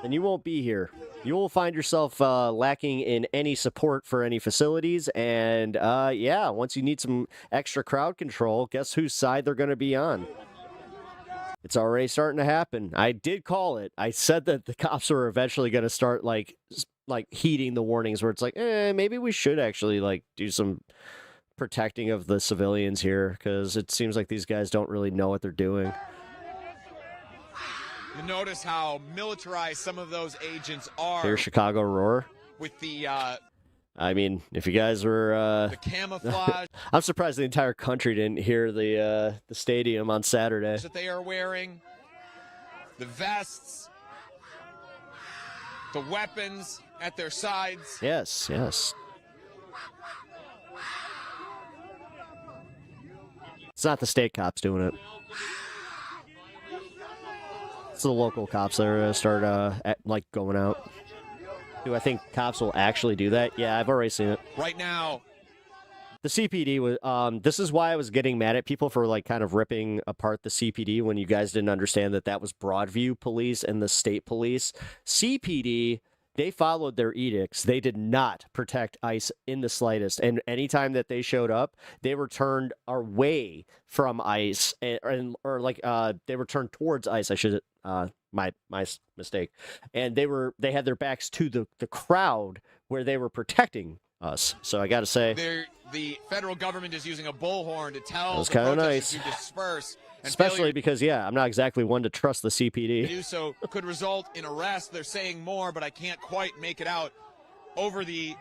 then you won't be here. You will find yourself lacking in any support for any facilities. And yeah, once you need some extra crowd control, guess whose side they're going to be on? It's already starting to happen. I did call it. I said that the cops are eventually going to start like heeding the warnings where it's like, maybe we should actually like do some protecting of the civilians here, because it seems like these guys don't really know what they're doing. You notice how militarized some of those agents are. Here's Chicago Roar. With the I mean, if you guys were the camouflage I'm surprised the entire country didn't hear the stadium on Saturday. that they are wearing, the vests, the weapons at their sides. Yes, yes. It's not the state cops doing it. It's the local cops that are going to start like going out. Do I think cops will actually do that? Yeah, I've already seen it. Right now, the CPD was. This is why I was getting mad at people for like kind of ripping apart the CPD when you guys didn't understand that was Broadview Police and the state police. CPD, they followed their edicts. They did not protect ICE in the slightest. And anytime that they showed up, they were turned away from ICE, or they were turned towards ICE. I should. My mistake. And they had their backs to the crowd where they were protecting us. So I got to say, the federal government is using a bullhorn to tell the kinda protesters nice. to disperse. And Especially because, I'm not exactly one to trust the CPD. to do so could result in arrest. They're saying more, but I can't quite make it out over the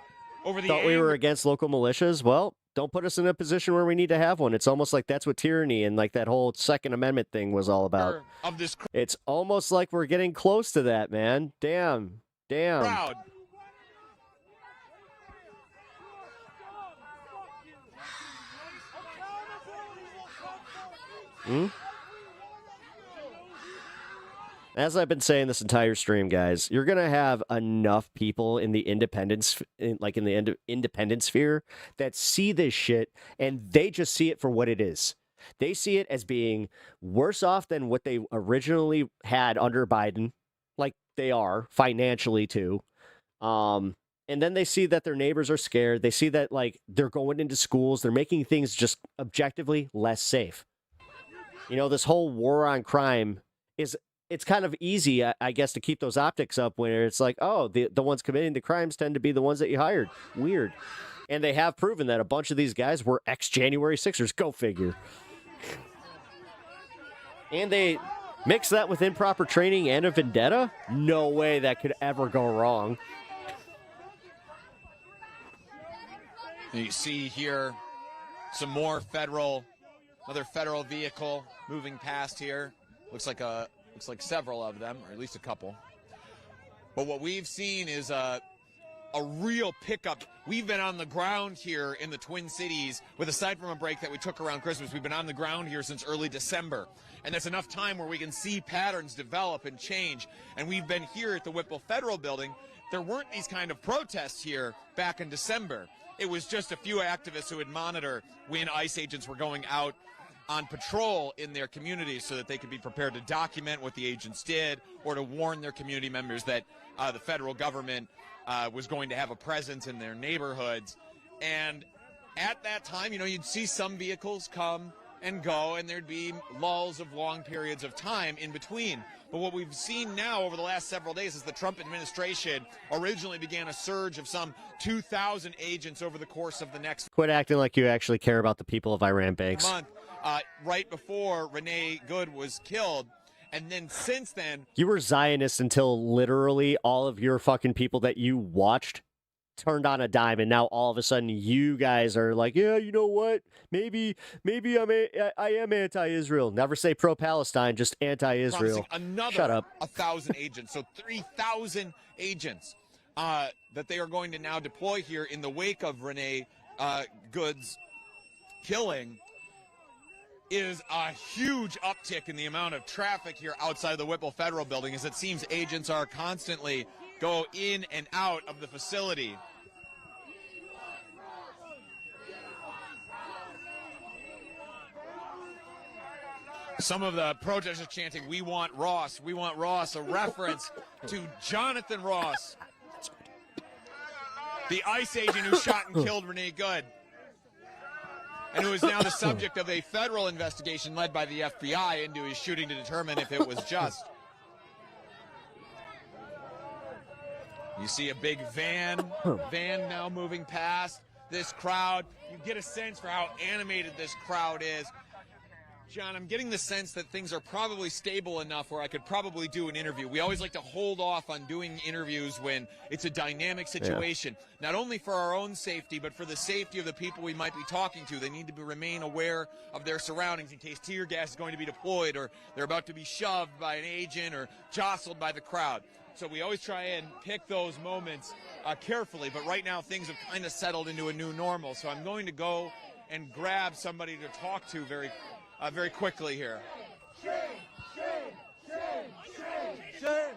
Thought we were against local militias? Well, don't put us in a position where we need to have one. It's almost like that's what tyranny and like that whole Second Amendment thing was all about. Of this It's almost like we're getting close to that, man. Damn. crowd. As I've been saying this entire stream, guys, you're gonna have enough people in the independent sphere that see this shit and they just see it for what it is. They see it as being worse off than what they originally had under Biden, like they are financially too. And then they see that their neighbors are scared. They see that like they're going into schools, they're making things just objectively less safe. You know, this whole war on crime it's kind of easy, I guess, to keep those optics up when it's like, oh, the ones committing the crimes tend to be the ones that you hired. Weird. And they have proven that a bunch of these guys were ex-January 6ers. Go figure. And they mix that with improper training and a vendetta? No way that could ever go wrong. And you see here some more another federal vehicle moving past here. Looks like several of them, or at least a couple. But what we've seen is a real pickup. We've been on the ground here in the Twin Cities, with aside from a break that we took around Christmas, we've been on the ground here since early December. And that's enough time where we can see patterns develop and change. And we've been here at the Whipple Federal Building. There weren't these kind of protests here back in December. It was just a few activists who would monitor when ICE agents were going out on patrol in their communities so that they could be prepared to document what the agents did or to warn their community members that the federal government was going to have a presence in their neighborhoods. And at that time, you'd see some vehicles come and go, and there'd be lulls of long periods of time in between. But what we've seen now over the last several days is the Trump administration originally began a surge of some 2,000 agents over the course of the next Quit acting like you actually care about the people of Iran, Banks. month, right before Renee Good was killed. And then since then, You were Zionist until literally all of your fucking people that you watched turned on a dime, and now all of a sudden you guys are like, yeah, you know what? Maybe I am anti-Israel. Never say pro-Palestine, just anti-Israel. promising another Shut up. 1,000 agents. So 3,000 agents that they are going to now deploy here in the wake of Renee Good's killing is a huge uptick in the amount of traffic here outside of the Whipple Federal Building, as it seems agents are constantly go in and out of the facility. Some of the protesters chanting, "We want Ross, we want Ross," a reference to Jonathan Ross, the ICE agent who shot and killed Renee Good, and who is now the subject of a federal investigation led by the FBI into his shooting to determine if it was just. You see a big van now moving past this crowd. You get a sense for how animated this crowd is. John, I'm getting the sense that things are probably stable enough where I could probably do an interview. We always like to hold off on doing interviews when it's a dynamic situation, not only for our own safety, but for the safety of the people we might be talking to. They need to remain aware of their surroundings in case tear gas is going to be deployed, or they're about to be shoved by an agent or jostled by the crowd. So we always try and pick those moments carefully, but right now things have kind of settled into a new normal. So I'm going to go and grab somebody to talk to very quickly here. Shame, shame, shame, shame, shame.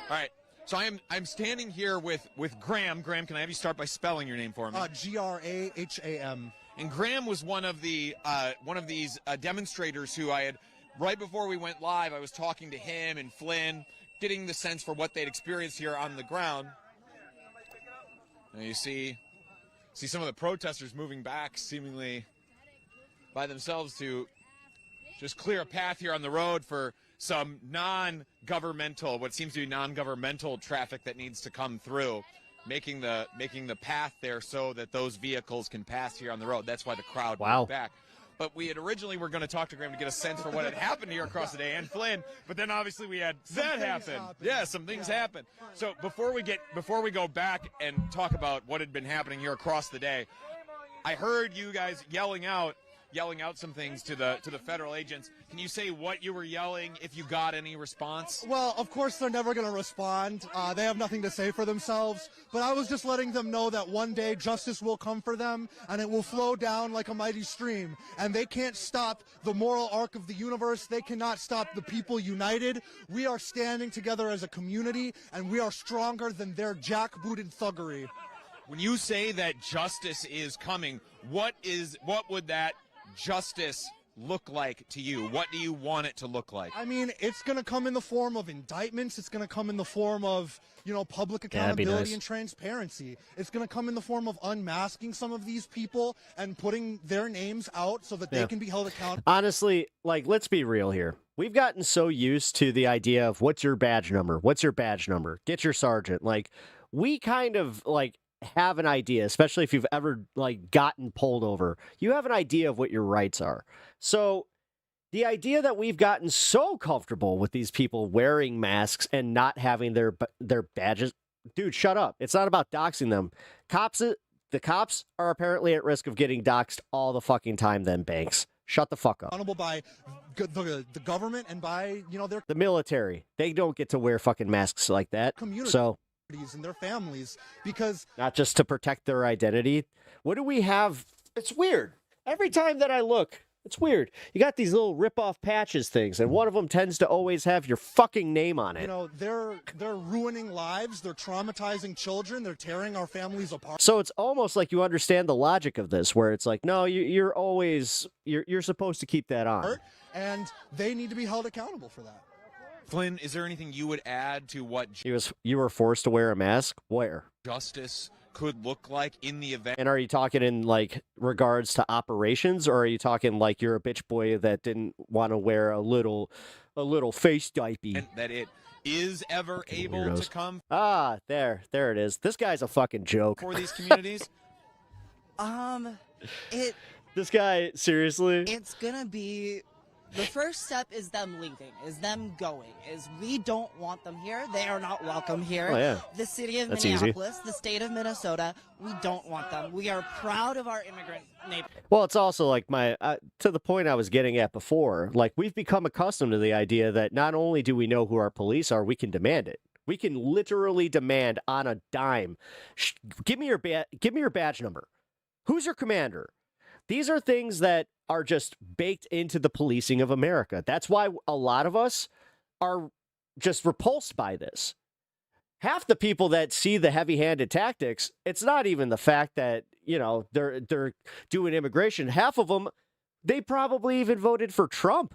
All right. So I'm standing here with Graham. Graham, can I have you start by spelling your name for me? Graham. And Graham was one of these demonstrators who I had, right before we went live, I was talking to him and Flynn, getting the sense for what they'd experienced here on the ground. And you see some of the protesters moving back seemingly by themselves to just clear a path here on the road for some what seems to be non-governmental traffic that needs to come through, making the path there so that those vehicles can pass here on the road. That's why the crowd moved back. But we had originally were going to talk to Graham to get a sense for what had happened here across the day, and Flynn. But then obviously we had that happen. Yeah, some things happened. So before we go back and talk about what had been happening here across the day, I heard you guys yelling out some things to the federal agents. Can you say what you were yelling, if you got any response? Well, of course they're never going to respond. They have nothing to say for themselves. But I was just letting them know that one day justice will come for them, and it will flow down like a mighty stream. And they can't stop the moral arc of the universe. They cannot stop the people united. We are standing together as a community, and we are stronger than their jackbooted thuggery. When you say that justice is coming, what would that justice look like to you? What do you want it to look like? I mean, it's going to come in the form of indictments. It's going to come in the form of, public accountability and transparency. It's going to come in the form of unmasking some of these people and putting their names out so that they can be held accountable. Honestly, let's be real here. We've gotten so used to the idea of what's your badge number? What's your badge number? Get your sergeant. We kind of have an idea, especially if you've ever gotten pulled over. You have an idea of what your rights are. So the idea that we've gotten so comfortable with these people wearing masks and not having their badges, dude, shut up. It's not about doxing them. The cops are apparently at risk of getting doxed all the fucking time. Then Banks, shut the fuck up. Accountable by the government and by the military. They don't get to wear fucking masks like that. Community. So. And their families, because not just to protect their identity. What do we have? It's weird. Every time that I look, it's weird. You got these little rip-off patches things, and one of them tends to always have your fucking name on it. They're ruining lives. They're traumatizing children. They're tearing our families apart. So it's almost like you understand the logic of this, where it's like, no, you're supposed to keep that on, and they need to be held accountable for that. Flynn, is there anything you would add to what you were forced to wear a mask? Where? Justice could look like in the event. And are you talking in like regards to operations, or are you talking like you're a bitch boy that didn't want to wear a little face diaper? That it is ever able to come there it is. This guy's a fucking joke for these communities. This guy, seriously? It's gonna be, the first step is them leaving, is them going, is we don't want them here. They are not welcome here. Oh, yeah. The city of That's easy. Minneapolis, the state of Minnesota, we don't want them. We are proud of our immigrant neighbors. Well, it's also like to the point I was getting at before, like we've become accustomed to the idea that not only do we know who our police are, we can demand it. We can literally demand on a dime. Give me your badge number. Who's your commander? These are things that are just baked into the policing of America. That's why a lot of us are just repulsed by this. Half the people that see the heavy-handed tactics, it's not even the fact that, they're doing immigration. Half of them, they probably even voted for Trump,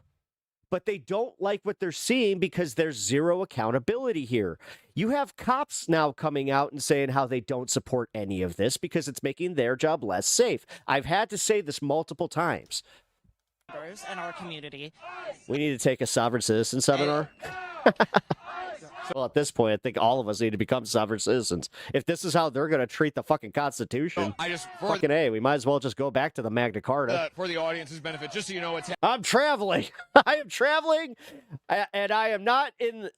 but they don't like what they're seeing because there's zero accountability here. You have cops now coming out and saying how they don't support any of this because it's making their job less safe. I've had to say this multiple times. And our community. We need to take a sovereign citizen seminar. Well, at this point, I think all of us need to become sovereign citizens. If this is how they're going to treat the fucking Constitution, we might as well just go back to the Magna Carta. For the audience's benefit, just so you know what's happening. I'm traveling. I am traveling, and I am not in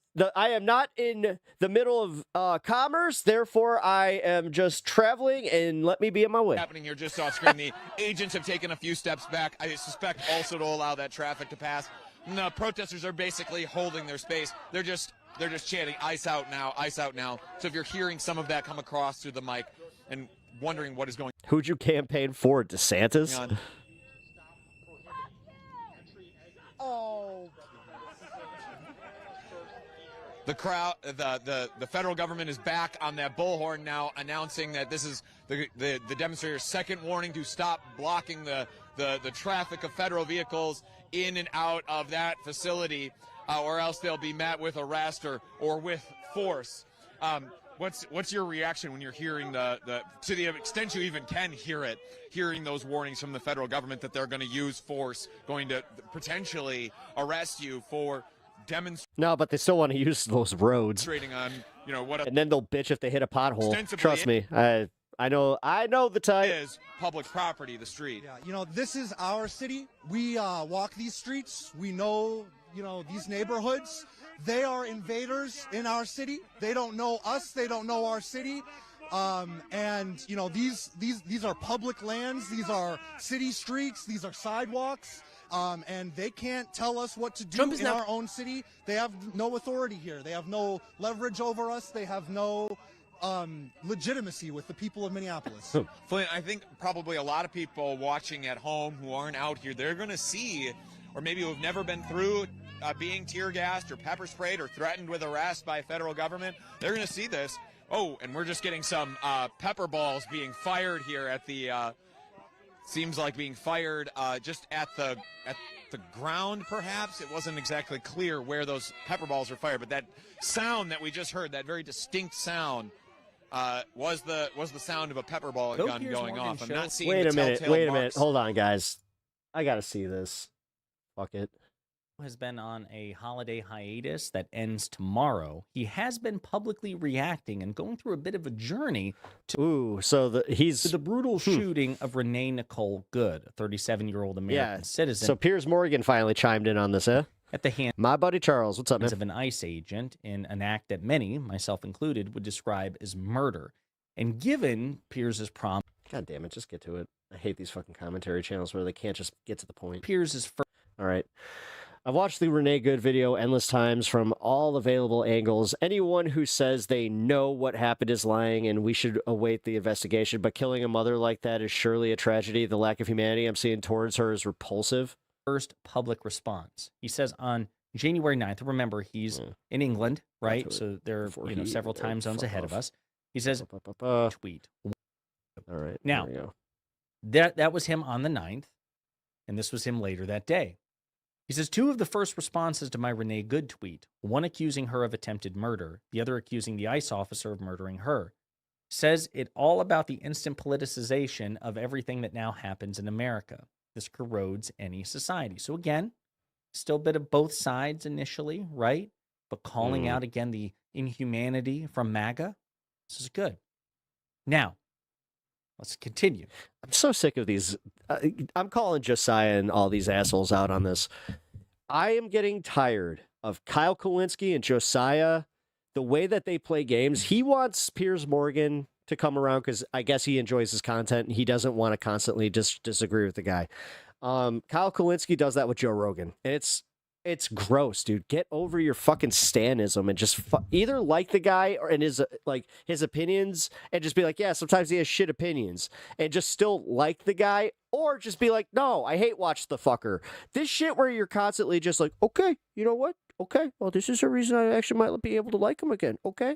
the middle of commerce. Therefore, I am just traveling, and let me be on my way. Happening here just off screen. The agents have taken a few steps back. I suspect also to allow that traffic to pass. And the protesters are basically holding their space. They're just chanting, "Ice out now, ice out now." So if you're hearing some of that come across through the mic and wondering what is going on. Who'd you campaign for, DeSantis? Oh. The crowd, the federal government is back on that bullhorn now, announcing that this is the demonstrators' second warning to stop blocking the traffic of federal vehicles in and out of that facility. Or else they'll be met with arrest or with force. What's your reaction when you're hearing to the extent you even can hearing those warnings from the federal government that they're going to use force, going to potentially arrest you for demonstrating? No, but they still want to use those roads. On, and then they'll bitch if they hit a pothole. Trust me, I know the type. Is public property, the street. Yeah, this is our city. We walk these streets. We know. These neighborhoods, they are invaders in our city. They don't know us. They don't know our city. And these are public lands. These are city streets. These are sidewalks. And they can't tell us what to do in our own city. They have no authority here. They have no leverage over us. They have no legitimacy with the people of Minneapolis. Flint, I think probably a lot of people watching at home who aren't out here, they're going to see, or maybe who have never been through being tear gassed or pepper sprayed or threatened with arrest by federal government. They're going to see this. Oh, and we're just getting some pepper balls being fired here at the seems like being fired just at the ground, perhaps. It wasn't exactly clear where those pepper balls were fired, but that sound that we just heard, that very distinct sound, was the sound of a pepper ball gun going off. I'm not seeing. Wait a minute. Hold on, guys. I gotta see this. Fuck it. Has been on a holiday hiatus that ends tomorrow. He has been publicly reacting and going through a bit of a journey to the brutal shooting of Renee Nicole Good, a 37-year-old American citizen. So Piers Morgan finally chimed in on this, eh? At the hands my buddy Charles, what's up, man? Of an ICE agent in an act that many, myself included, would describe as murder. And given Piers's prompt, God damn it, just get to it. I hate these fucking commentary channels where they can't just get to the point. Piers's first. All right. I've watched the Renee Good video endless times from all available angles. Anyone who says they know what happened is lying and we should await the investigation, but killing a mother like that is surely a tragedy. The lack of humanity I'm seeing towards her is repulsive. First public response. He says on January 9th, remember he's in England, right? So they're several time zones ahead of us. He says, tweet. All right. Now, that was him on the 9th, and this was him later that day. He says, 2 of the first responses to my Renee Good tweet, one accusing her of attempted murder, the other accusing the ICE officer of murdering her. says it all about the instant politicization of everything that now happens in America. This corrodes any society. So again, still a bit of both sides initially, right? But calling out again the inhumanity from MAGA, this is good. Now, let's continue. I'm so sick of these. I'm calling Josiah and all these assholes out on this. I am getting tired of Kyle Kulinski and Josiah, the way that they play games. He wants Piers Morgan to come around because I guess he enjoys his content and he doesn't want to constantly disagree with the guy. Kyle Kulinski does that with Joe Rogan, and it's gross, dude. Get over your fucking Stanism and just either like the guy or in his his opinions and just be like, yeah, sometimes he has shit opinions, and just still like the guy, or just be like, no, I hate watch the fucker. This shit where you're constantly just like, okay, you know what? Okay, well, this is a reason I actually might be able to like him again. Okay.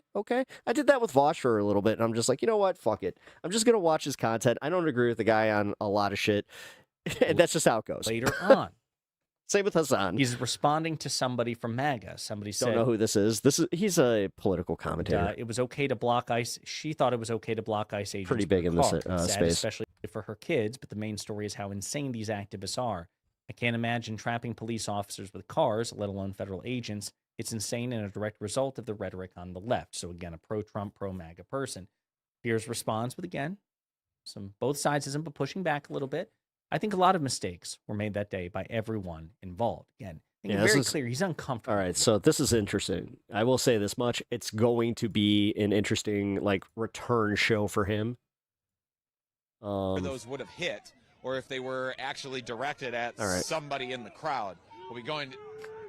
I did that with Vosh for a little bit, and I'm just like, you know what? Fuck it. I'm just gonna watch his content. I don't agree with the guy on a lot of shit, and that's just how it goes. Later on. Same with Hassan. He's responding to somebody from MAGA. Somebody said, don't know who this is. He's a political commentator. It was okay to block ICE. She thought it was okay to block ICE agents. Pretty big in this Sad, space, especially for her kids. But the main story is how insane these activists are. I can't imagine trapping police officers with cars, let alone federal agents. It's insane and a direct result of the rhetoric on the left. So again, a pro-Trump, pro-MAGA person. Piers responds with, again, some both sidesism, but pushing back a little bit. I think a lot of mistakes were made that day by everyone involved. Again, very clear. He's uncomfortable. All right, so this is interesting. I will say this much. It's going to be an interesting, return show for him. Those would have hit, or if they were actually directed at somebody in the crowd. Are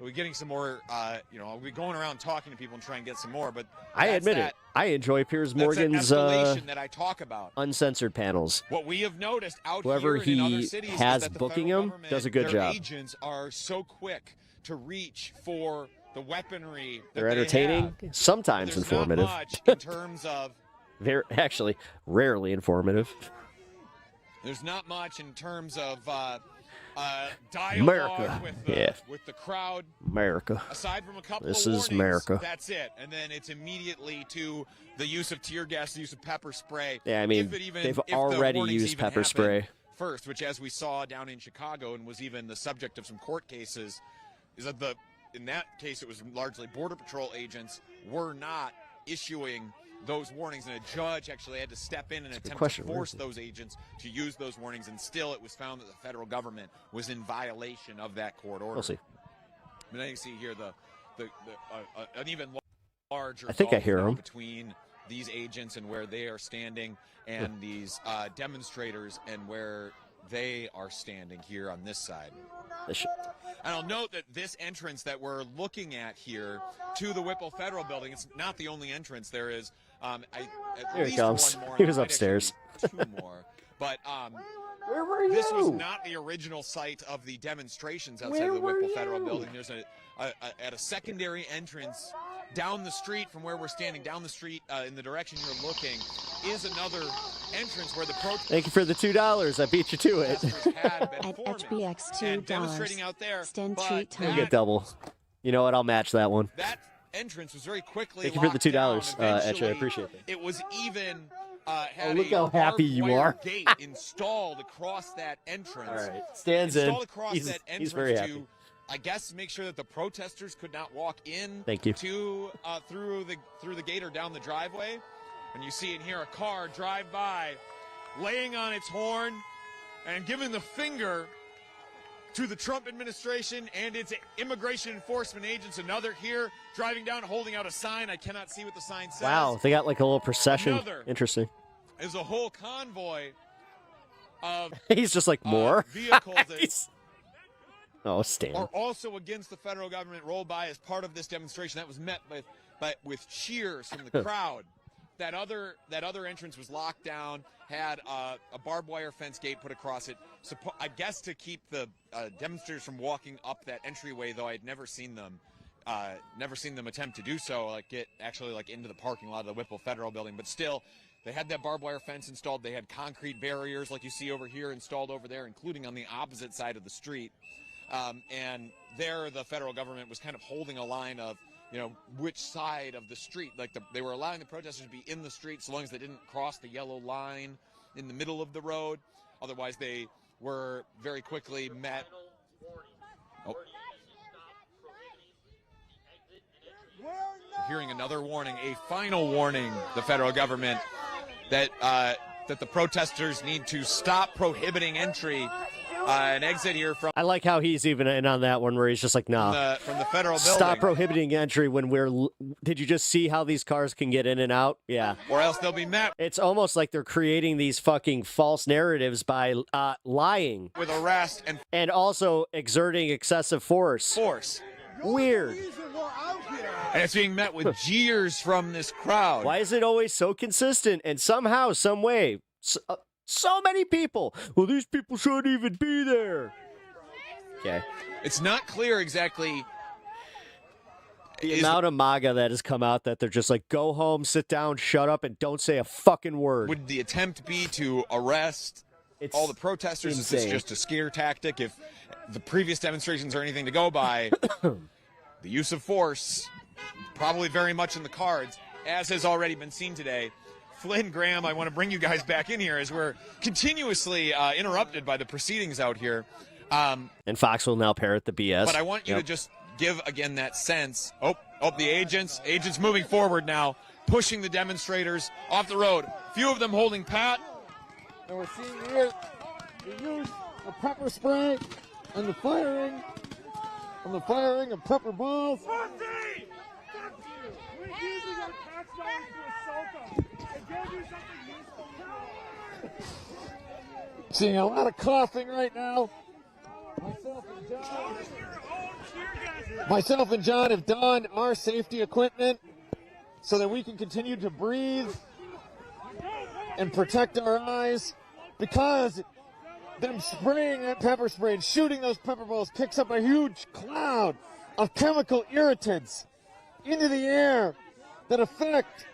we getting some more, are we going around talking to people and trying to get some more? But I admit it. I enjoy Piers Morgan's that I talk about. Uncensored panels. What we have noticed out Whoever here and in other he cities has is that the booking federal him government, does a good their job. Agents are so quick to reach for the weaponry. They're entertaining, sometimes informative. Not much in terms of actually rarely informative. There's not much in terms of dialogue with the crowd. America. Aside from a couple this of is warnings, America. That's it. And then it's immediately to the use of tear gas, the use of pepper spray. Yeah, I mean, they've already used pepper spray. First, which as we saw down in Chicago and was even the subject of some court cases, is that in that case it was largely Border Patrol agents were not issuing those warnings, and a judge actually had to step in and attempt to force those agents to use those warnings, and still it was found that the federal government was in violation of that court order. We'll see. But now you see here an even larger I think I hear him. Between these agents and where they are standing, and these demonstrators and where they are standing here on this side. And I'll note that this entrance that we're looking at here to the Whipple Federal Building, it's not the only entrance. There is here he comes. He was upstairs. Two more. But where were you? This was not the original site of the demonstrations outside of the Whipple Federal Building. There's at a secondary entrance down the street from where we're standing, down the street in the direction you're looking, is another entrance where the protesters. Thank you for the $2. I beat you to it. At HBX $2. Demonstrating out there. Stand treat time. You get double. You know what? I'll match that one. That entrance was very quickly. Thank you for the $2, Etch. I appreciate it. It was even. Had look how happy you are. Gate installed across that entrance. All right, stands in. Across that entrance he's very happy. To, I guess, make sure that the protesters could not walk in. Thank you. To through the gate or down the driveway, and you see and hear a car drive by, laying on its horn, and giving the finger to the Trump administration and its immigration enforcement agents. Another here driving down, holding out a sign. I cannot see what the sign says. Wow, they got like a little procession. Interesting. Is a whole convoy of he's just like more vehicles that Stan. are also against the federal government rolled by as part of this demonstration that was met with cheers from the crowd. That other entrance was locked down, had a barbed wire fence gate put across it, I guess to keep the demonstrators from walking up that entryway, though I'd never seen them attempt to do so, get into the parking lot of the Whipple Federal Building. But still, they had that barbed wire fence installed. They had concrete barriers like you see over here installed over there, including on the opposite side of the street. And there the federal government was kind of holding a line of which side of the street. Like they were allowing the protesters to be in the street so long as they didn't cross the yellow line in the middle of the road. Otherwise, they were very quickly met. Oh. Hearing another warning, a final warning, the federal government that the protesters need to stop prohibiting entry and exit here from. I like how he's even in on that one where he's just like, nah. From the federal building. Stop prohibiting entry when did you just see how these cars can get in and out? Yeah. Or else they'll be met. It's almost like they're creating these fucking false narratives by lying. With arrest and also exerting excessive force. Weird. And it's being met with jeers from this crowd. Why is it always so consistent and somehow, some way, so many people? Well, these people shouldn't even be there. Okay. It's not clear exactly the amount of MAGA that has come out that they're just like, go home, sit down, shut up, and don't say a fucking word. Would the attempt be to arrest all the protesters? Is this just a scare tactic? If the previous demonstrations are anything to go by, the use of force probably very much in the cards, as has already been seen today. Flynn, Graham, I want to bring you guys back in here as we're continuously interrupted by the proceedings out here. And Fox will now parrot the BS. But I want you to just give, again, that sense. The agents moving forward now, pushing the demonstrators off the road. Few of them holding pat. And we're seeing here the use of pepper spray and the firing of pepper balls. Seeing a lot of coughing right now. Myself and John have donned our safety equipment so that we can continue to breathe and protect our eyes, because them spraying that pepper spray and shooting those pepper balls kicks up a huge cloud of chemical irritants into the air that affect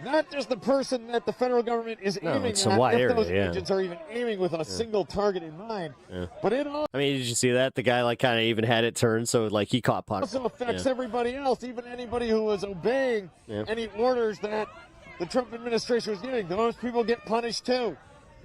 not just the person that the federal government is aiming at, if those agents are even aiming with a single target in mind, but it also, did you see that? The guy kind of even had it turned so he caught puck. Also affects everybody else, even anybody who was obeying any orders that the Trump administration was giving. Those people get punished too.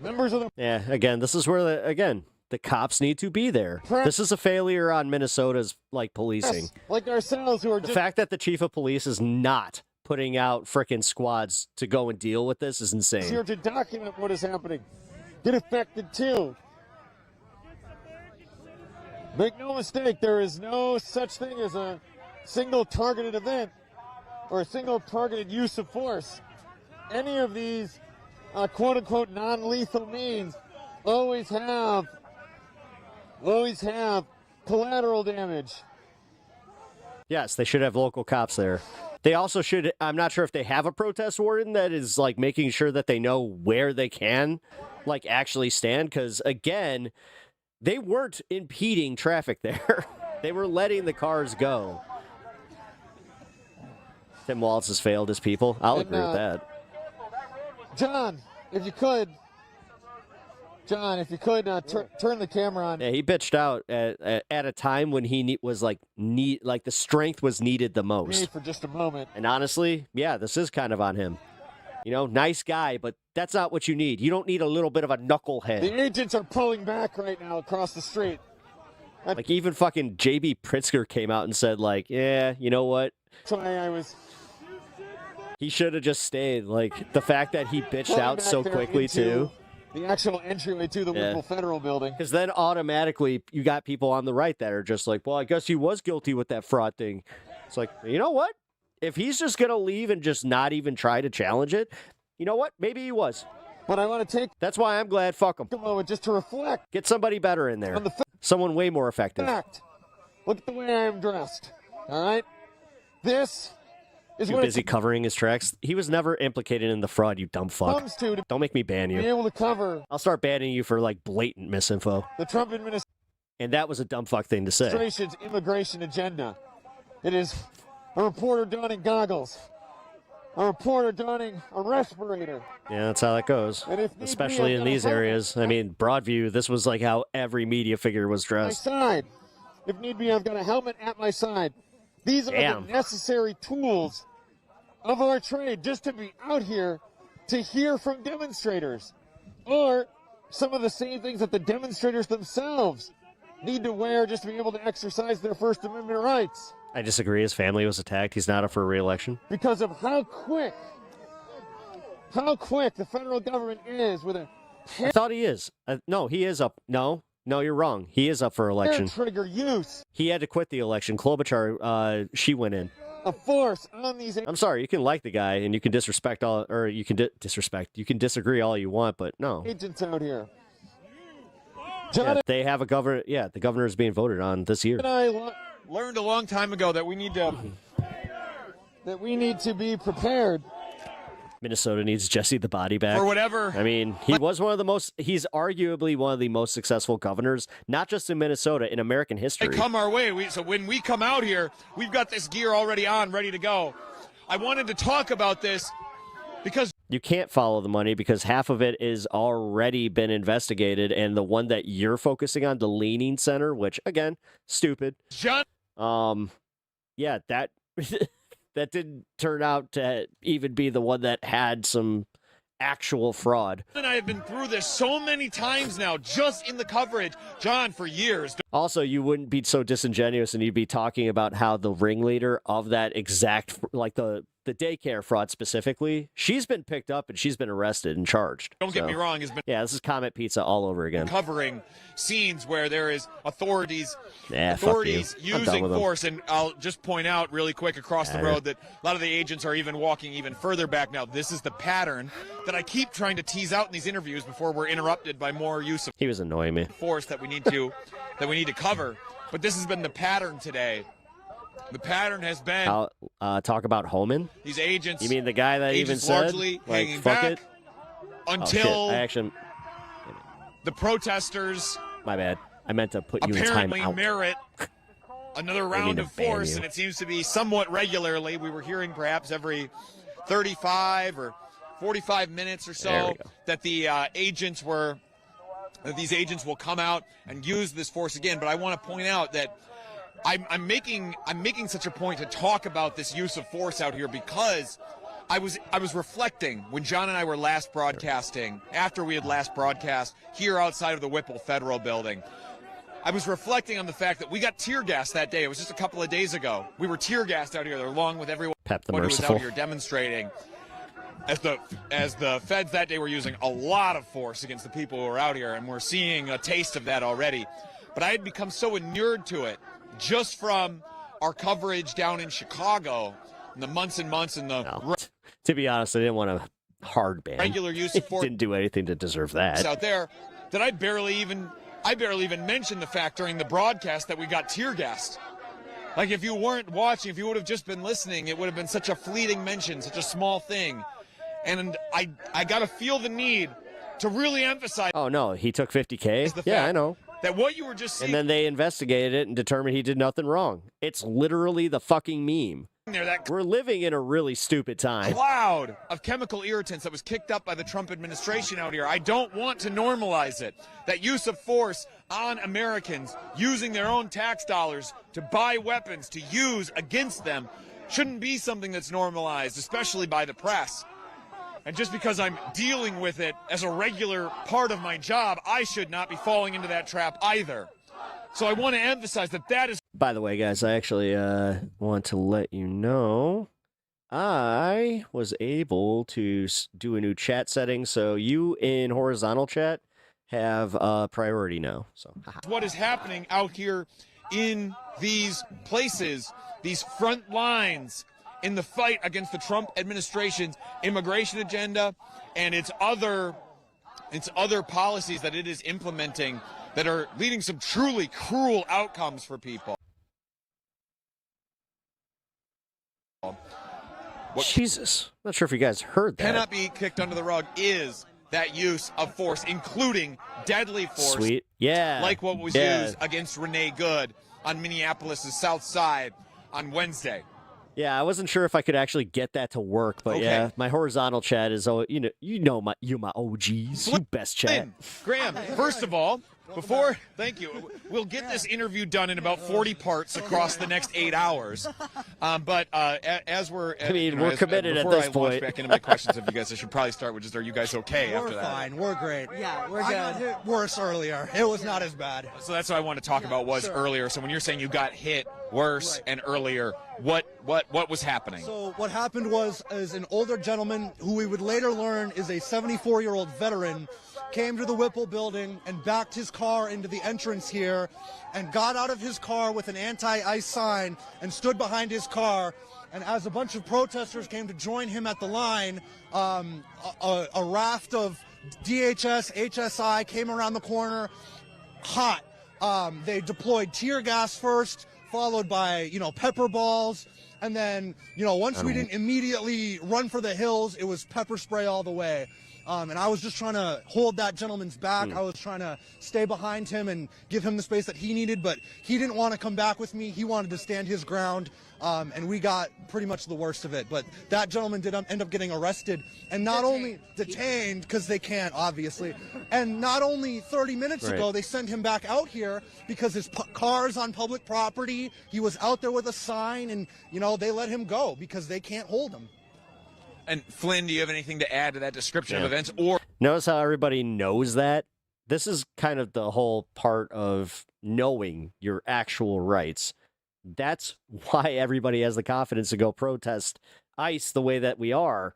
Members of the again, this is where the cops need to be there. This is a failure on Minnesota's policing. Like ourselves, who are the fact that the chief of police is not putting out frickin' squads to go and deal with this is insane. Here to document what is happening. Get affected too. Make no mistake, there is no such thing as a single targeted event or a single targeted use of force. Any of these quote-unquote non-lethal means always have collateral damage. Yes, they should have local cops there. They also should, I'm not sure if they have a protest warden that is making sure that they know where they can actually stand, because again, they weren't impeding traffic there. They were letting the cars go. Tim Walz has failed his people. I'll agree with that. John, if you could turn the camera on. Yeah, he bitched out at a time when he was the strength was needed the most. For just a moment. And honestly, this is kind of on him. Nice guy, but that's not what you need. You don't need a little bit of a knucklehead. The agents are pulling back right now across the street. Even fucking J.B. Pritzker came out and said, you know what? He should have just stayed. The fact that he bitched out so quickly, too. The actual entryway to the Whipple Federal Building. Because then automatically you got people on the right that are just well, I guess he was guilty with that fraud thing. It's you know what? If he's just going to leave and just not even try to challenge it, you know what? Maybe he was. But I want to take... That's why I'm glad. Fuck him. A moment just to reflect. Get somebody better in there. Someone way more effective. Look at the way I am dressed. All right? This is too busy covering his tracks. He was never implicated in the fraud, you dumb fuck. Don't make me ban you. Be able to cover. I'll start banning you for blatant misinfo. The Trump administration. And that was a dumb fuck thing to say. Administration's immigration agenda. It is a reporter donning goggles. A reporter donning a respirator. Yeah, that's how that goes. Especially in these areas. Broadview, this was how every media figure was dressed. My side. If need be, I've got a helmet at my side. These are the necessary tools of our trade just to be out here to hear from demonstrators, or some of the same things that the demonstrators themselves need to wear just to be able to exercise their First Amendment rights. I disagree. His family was attacked. He's not up for re-election. Because of how quick the federal government is with a I thought he is. No, he is up. No, you're wrong. He is up for election. trigger use He had to quit the election. Klobuchar, she went in. of force on these. I'm sorry, you can like the guy and you can disrespect all, or you can disrespect. You can disagree all you want, but no. Agents out here. Yeah, they have a governor. Yeah, the governor is being voted on this year. And I learned a long time ago that we need to be prepared. Minnesota needs Jesse the Body back. For whatever. I mean, he's arguably one of the most successful governors, not just in Minnesota, in American history. They come our way. So when we come out here, we've got this gear already on, ready to go. I wanted to talk about this because you can't follow the money because half of it is already been investigated, and the one that you're focusing on, the Leaning Center, which again, stupid. John. Yeah, that that didn't turn out to even be the one that had some actual fraud. And I have been through this so many times now, just in the coverage, John, for years. Also, you wouldn't be so disingenuous and you'd be talking about how the ringleader of that exact, like the daycare fraud specifically, she's been picked up and she's been arrested and charged. Don't get me wrong, has been this is Comet Pizza all over again. Covering scenes where there is authorities Fuck you. I'm done using with them. force. And I'll just point out really quick across the road that a lot of the agents are even walking even further back now. This is the pattern that I keep trying to tease out in these interviews before we're interrupted by more use of He was annoying me. force that we need to cover. But this has been the pattern today. The pattern has been Talk about Homan. these agents. You mean the guy that even agents said, largely like, hanging fuck back it? until I actually, the protesters my bad. I meant to put you in apparently time out. merit another round to of ban force, you. and it seems to be somewhat regularly. We were hearing perhaps every 35 or 45 minutes or There we so go. that these agents will come out and use this force again. But I want to point out that I'm making such a point to talk about this use of force out here because I was reflecting when John and I were last broadcasting, after we had last broadcast here outside of the Whipple Federal Building. I was reflecting on the fact that we got tear gassed that day. It was just a couple of days ago. We were tear gassed out here along with everyone Pep the who was Merciful. out here demonstrating. As the feds that day were using a lot of force against the people who were out here, and we're seeing a taste of that already. But I had become so inured to it just from our coverage down in Chicago and the months and months and the To be honest, I didn't want a hard ban. regular use of force Didn't do anything to deserve that. out there that I barely even mentioned the fact during the broadcast that we got tear gassed. Like if you weren't watching, if you would have just been listening, it would have been such a fleeting mention, such a small thing. And I got to feel the need to really emphasize. Oh no, he took 50K. Yeah, I know. That what you were just seeing And then they investigated it and determined he did nothing wrong. It's literally the fucking meme. there, that We're living in a really stupid time. cloud of chemical irritants that was kicked up by the Trump administration out here. I don't want to normalize it. That use of force on Americans using their own tax dollars to buy weapons to use against them shouldn't be something that's normalized, especially by the press. And just because I'm dealing with it as a regular part of my job, I should not be falling into that trap either. So I want to emphasize that is... By the way, guys, I actually want to let you know I was able to do a new chat setting, so you in horizontal chat have priority now. So what is happening out here in these places, these front lines in the fight against the Trump administration's immigration agenda and its other policies that it is implementing that are leading some truly cruel outcomes for people. Jesus. Not sure if you guys heard that. Cannot be kicked under the rug is that use of force, including deadly force. Sweet. Yeah. Like what was used against Renee Good on Minneapolis' South Side on Wednesday. Yeah, I wasn't sure if I could actually get that to work, but yeah, my horizontal chat is my OGs, you best chat. Graham, first of all, Thank you. We'll get this interview done in about 40 parts across the next 8 hours. But as we're, we're committed at this before I launch point. back into my questions of you guys, I should probably start with just, are you guys okay We're after that? fine. We're great. Yeah, we're I got good. hit worse earlier. It was not as bad. So that's what I want to talk about was earlier. So when you're saying you got hit worse and earlier, what was happening? So what happened is an older gentleman who we would later learn is a 74-year-old veteran came to the Whipple building and backed his car into the entrance here and got out of his car with an anti-ICE sign and stood behind his car. And as a bunch of protesters came to join him at the line, a raft of DHS, HSI came around the corner hot. They deployed tear gas first, followed by, pepper balls. And then, once we didn't immediately run for the hills, it was pepper spray all the way. And I was just trying to hold that gentleman's back. I was trying to stay behind him and give him the space that he needed, but he didn't want to come back with me. He wanted to stand his ground, and we got pretty much the worst of it. But that gentleman did end up getting arrested and not only detained, because they can't, obviously, and not only 30 minutes ago, they sent him back out here because his car's on public property. He was out there with a sign, and, they let him go because they can't hold him. And Flynn, do you have anything to add to that description of events? Or Notice how everybody knows that? This is kind of the whole part of knowing your actual rights. That's why everybody has the confidence to go protest ICE the way that we are,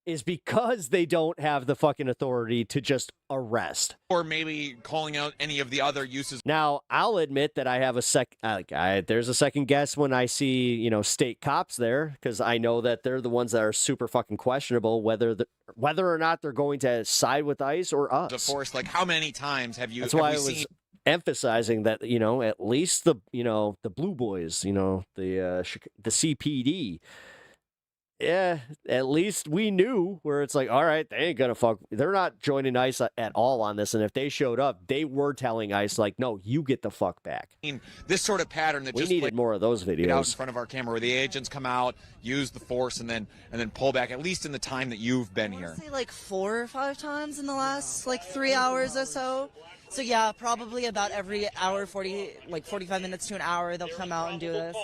is because they don't have the fucking authority to just arrest. Or maybe calling out any of the other uses. Now, I'll admit that I have there's a second guess when I see, state cops there, because I know that they're the ones that are super fucking questionable, whether or not they're going to side with ICE or us. Of course, like how many times have you? That's why I was emphasizing that, at least the blue boys, the CPD. Yeah, at least we knew where it's like, all right, they ain't gonna they're not joining ICE at all on this. And if they showed up, they were telling ICE, like, no, you get the fuck back. This sort of pattern that we just needed more of those videos out in front of our camera, where the agents come out, use the force, and then pull back. At least in the time that you've been here, Say like 4 or 5 times in the last 3 hours or so. So yeah, probably about every hour, 45 minutes to an hour, they'll come out and do this.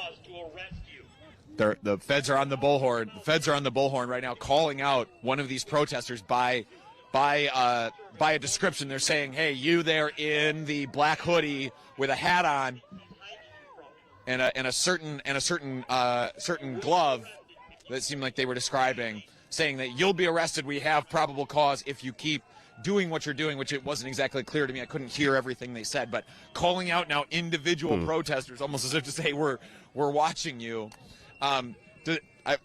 The feds are on the bullhorn. The feds are on the bullhorn right now, calling out one of these protesters by a description. They're saying, "Hey, you there in the black hoodie with a hat on and a certain glove," that seemed like they were describing, saying that you'll be arrested. We have probable cause if you keep doing what you're doing, which it wasn't exactly clear to me. I couldn't hear everything they said, but calling out now individual protesters, almost as if to say, we're watching you.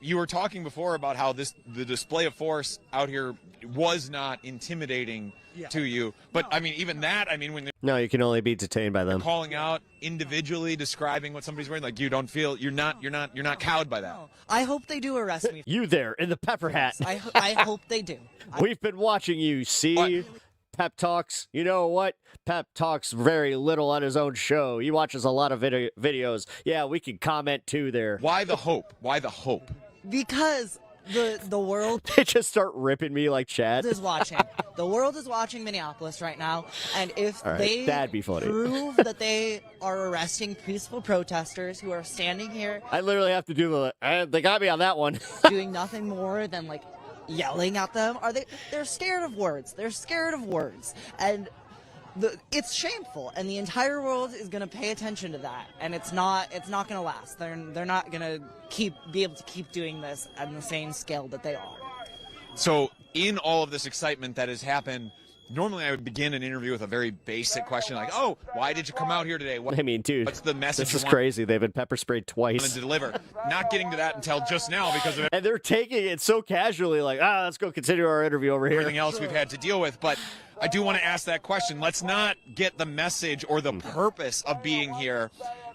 You were talking before about how the display of force out here was not intimidating to you, but even that, when no, you can only be detained by them. Calling out individually, describing what somebody's wearing, like you don't feel you're not cowed by that. I hope they do arrest me. You there in the pepper hat? I hope they do. We've been watching you. See. Pep talks. You know what? Pep talks very little on his own show. He watches a lot of videos. Yeah, we can comment too there. Why the hope? Why the hope? Because the world they just start ripping me like Chad is watching. The world is watching Minneapolis right now, and if they that'd be funny. Prove that they are arresting peaceful protesters who are standing here, I literally have to do they got me on that one. doing nothing more than yelling at them. They're scared of words. They're scared of words. And it's shameful, and the entire world is going to pay attention to that, and it's not going to last. They're not going to be able to keep doing this on the same scale that they are. So in all of this excitement that has happened, normally I would begin an interview with a very basic question like, "Oh, why did you come out here today? Dude, what's the message?" This is crazy. They've been pepper sprayed twice. To deliver. Not getting to that until just now because of and they're taking it so casually, like, let's go continue our interview over here. Everything else we've had to deal with, but I do want to ask that question. Let's not get the message or the purpose of being here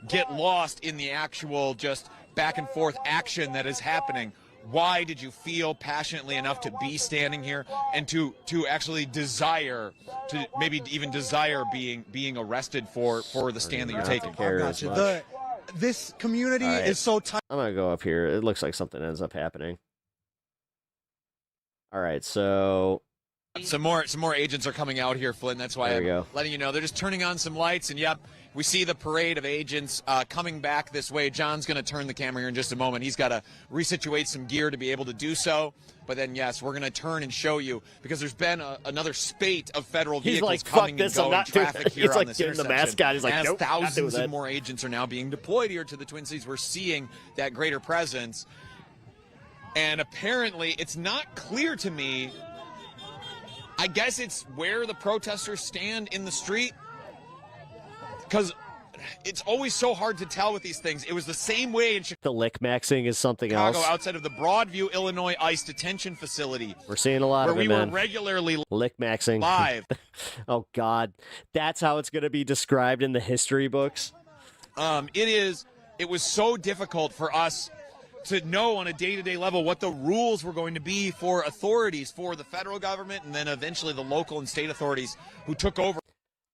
get lost in the actual just back and forth action that is happening. Why did you feel passionately enough to be standing here and to actually desire to maybe even desire being arrested for the stand that you're taking? This community is so tight. I'm gonna go up here. It looks like something ends up happening. All right, so Some more agents are coming out here, Flynn. That's why I'm letting you know. They're just turning on some lights, and yep, we see the parade of agents coming back this way. John's going to turn the camera here in just a moment. He's got to resituate some gear to be able to do so. But then, yes, we're going to turn and show you, because there's been another spate of federal vehicles coming and going, traffic here on this intersection. The mascot. He's like, as nope, thousands of more agents are now being deployed here to the Twin Cities. We're seeing that greater presence. And apparently, it's not clear to me. I guess it's where the protesters stand in the street, because it's always so hard to tell with these things. It was the same way in The lick-maxing is something Chicago, else. outside of the Broadview, Illinois ICE detention facility. We're seeing a lot where of it, we man. were regularly lick-maxing live. Oh, God. That's how it's going to be described in the history books? It was so difficult for us to know on a day-to-day level what the rules were going to be for authorities, for the federal government, and then eventually the local and state authorities who took over.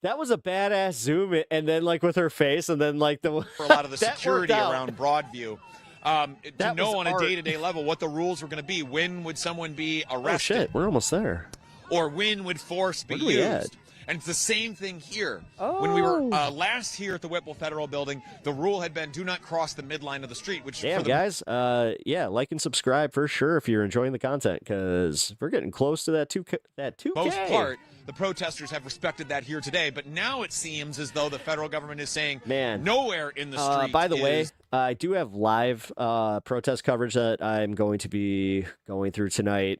That was a badass zoom, and then like with her face, and then like the for a lot of the that security worked out. around Broadview. To know was on a art. day-to-day level what the rules were going to be. When would someone be Oh, arrested? shit. We're almost there. Or when would force be Where do we at? used? And it's the same thing here. When we were last here at the Whipple Federal Building, the rule had been do not cross the midline of the street. Which Damn, for the guys. Yeah, like and subscribe for sure if you're enjoying the content, because we're getting close to that 2K. most part, the protesters have respected that here today. But now it seems as though the federal government is saying, man, nowhere in the street. By the way, is- I do have live protest coverage that I'm going to be going through tonight.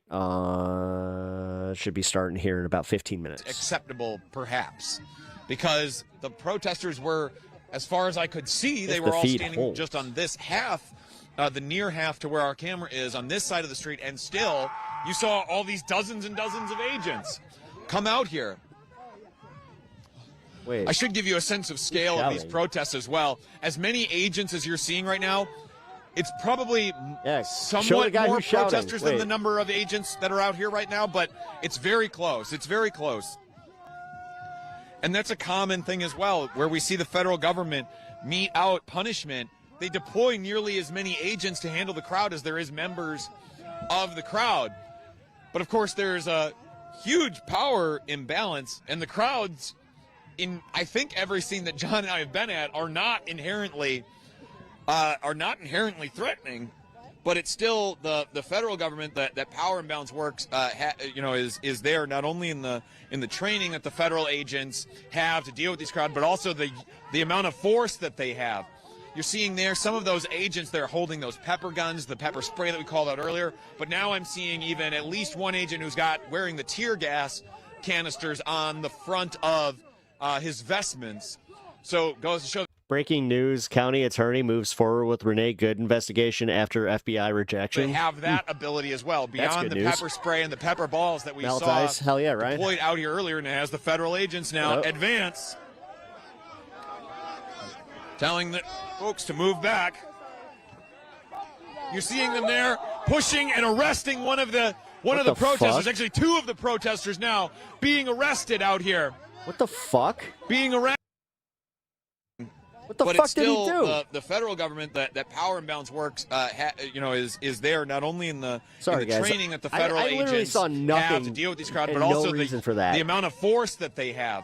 Should be starting here in about 15 minutes. acceptable, perhaps, because the protesters were, as far as I could see, they If were the all feed standing holds. just on this half, the near half to where our camera is, on this side of the street, and still you saw all these dozens and dozens of agents come out here. Wait. I should give you a sense of scale of these Shouting. protests as well. As many agents as you're seeing right now, it's probably show the somewhat guy more who's shouting. protesters than Wait. the number of agents that are out here right now, but it's very close. It's very close. And that's a common thing as well, where we see the federal government mete out punishment. They deploy nearly as many agents to handle the crowd as there is members of the crowd. But of course, there's a huge power imbalance, and the crowds in, I think, every scene that John and I have been at are not inherently threatening, but it's still the federal government that power imbalance works. Is there not only in the training that the federal agents have to deal with these crowds, but also the amount of force that they have. You're seeing there some of those agents, they're holding those pepper guns, the pepper spray that we called out earlier. But now I'm seeing even at least one agent who's wearing the tear gas canisters on the front of his vestments. So goes to show. Breaking news: County attorney moves forward with Renee Good investigation after FBI rejection. They have that ability as well, That's beyond good the news. pepper spray and the pepper balls that we Melt saw ice. Hell yeah, Ryan. deployed out here earlier, and as the federal agents now Yep. advance, telling the folks to move back. You're seeing them there pushing and arresting one of the the protesters. fuck? Actually, two of the protesters now being arrested out here. What the fuck? Being arrested. What the But fuck it's did he still do? the federal government that power imbalance works. Is there not only in the Sorry, guys. training that the federal I literally agents saw have nothing to deal with these crowds, and but also no reason for that. the amount of force that they have.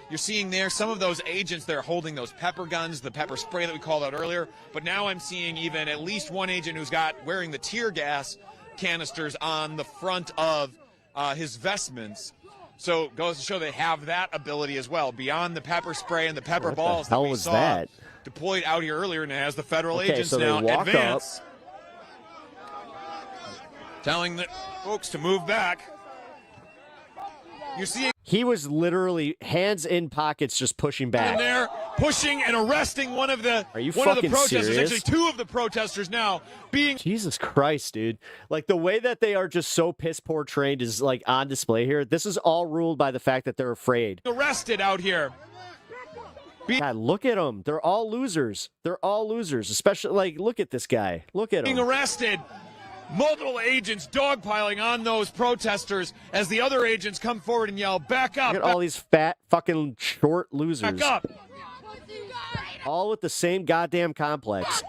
You're seeing there some of those agents, they're holding those pepper guns, the pepper spray that we called out earlier. But now I'm seeing even at least one agent who's wearing the tear gas canisters on the front of his vestments. So goes to show they have that ability as well, beyond the pepper spray and the pepper What the balls hell that we was saw that? deployed out here earlier, and as the federal Okay, agents so they now walk advance, telling the folks to move back. You're seeing He was literally hands in pockets, just pushing them back. there pushing and arresting one of the Are you one of the fucking protesters. serious? Actually, two of the protesters now being Jesus Christ, dude. Like the way that they are just so piss poor trained is like on display here. This is all ruled by the fact that they're afraid. arrested out here. God, look at them. They're all losers. They're all losers. Especially, like, look at this guy. Look at Being him. arrested. Multiple agents dogpiling on those protesters as the other agents come forward and yell, "Back up!" Look at all these fat, fucking short losers. Back up! All with the same goddamn complex.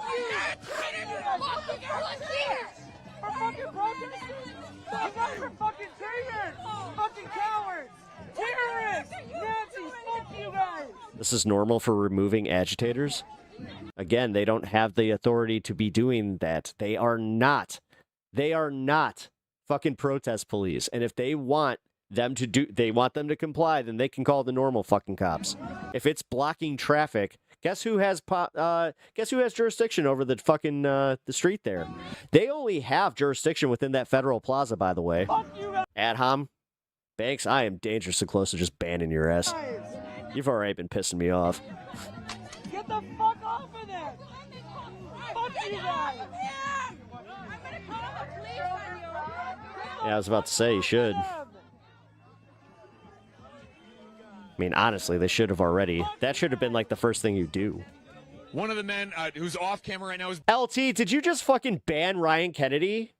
Fucking This is normal for removing agitators. Again, they don't have the authority to be doing that. They are not fucking protest police. And if they want them to comply, then they can call the normal fucking cops. If it's blocking traffic, guess who has jurisdiction over the fucking the street there? They only have jurisdiction within that federal plaza, by the way. Adham, Banks, I am dangerously close to just banning your ass. You've already been pissing me off. Get the fuck off of there! Fuck you guys! Yeah, I was about to say, you should. I mean, honestly, they should have already. That should have been like the first thing you do. One of the men who's off camera right now is... LT, did you just fucking ban Ryan Kennedy?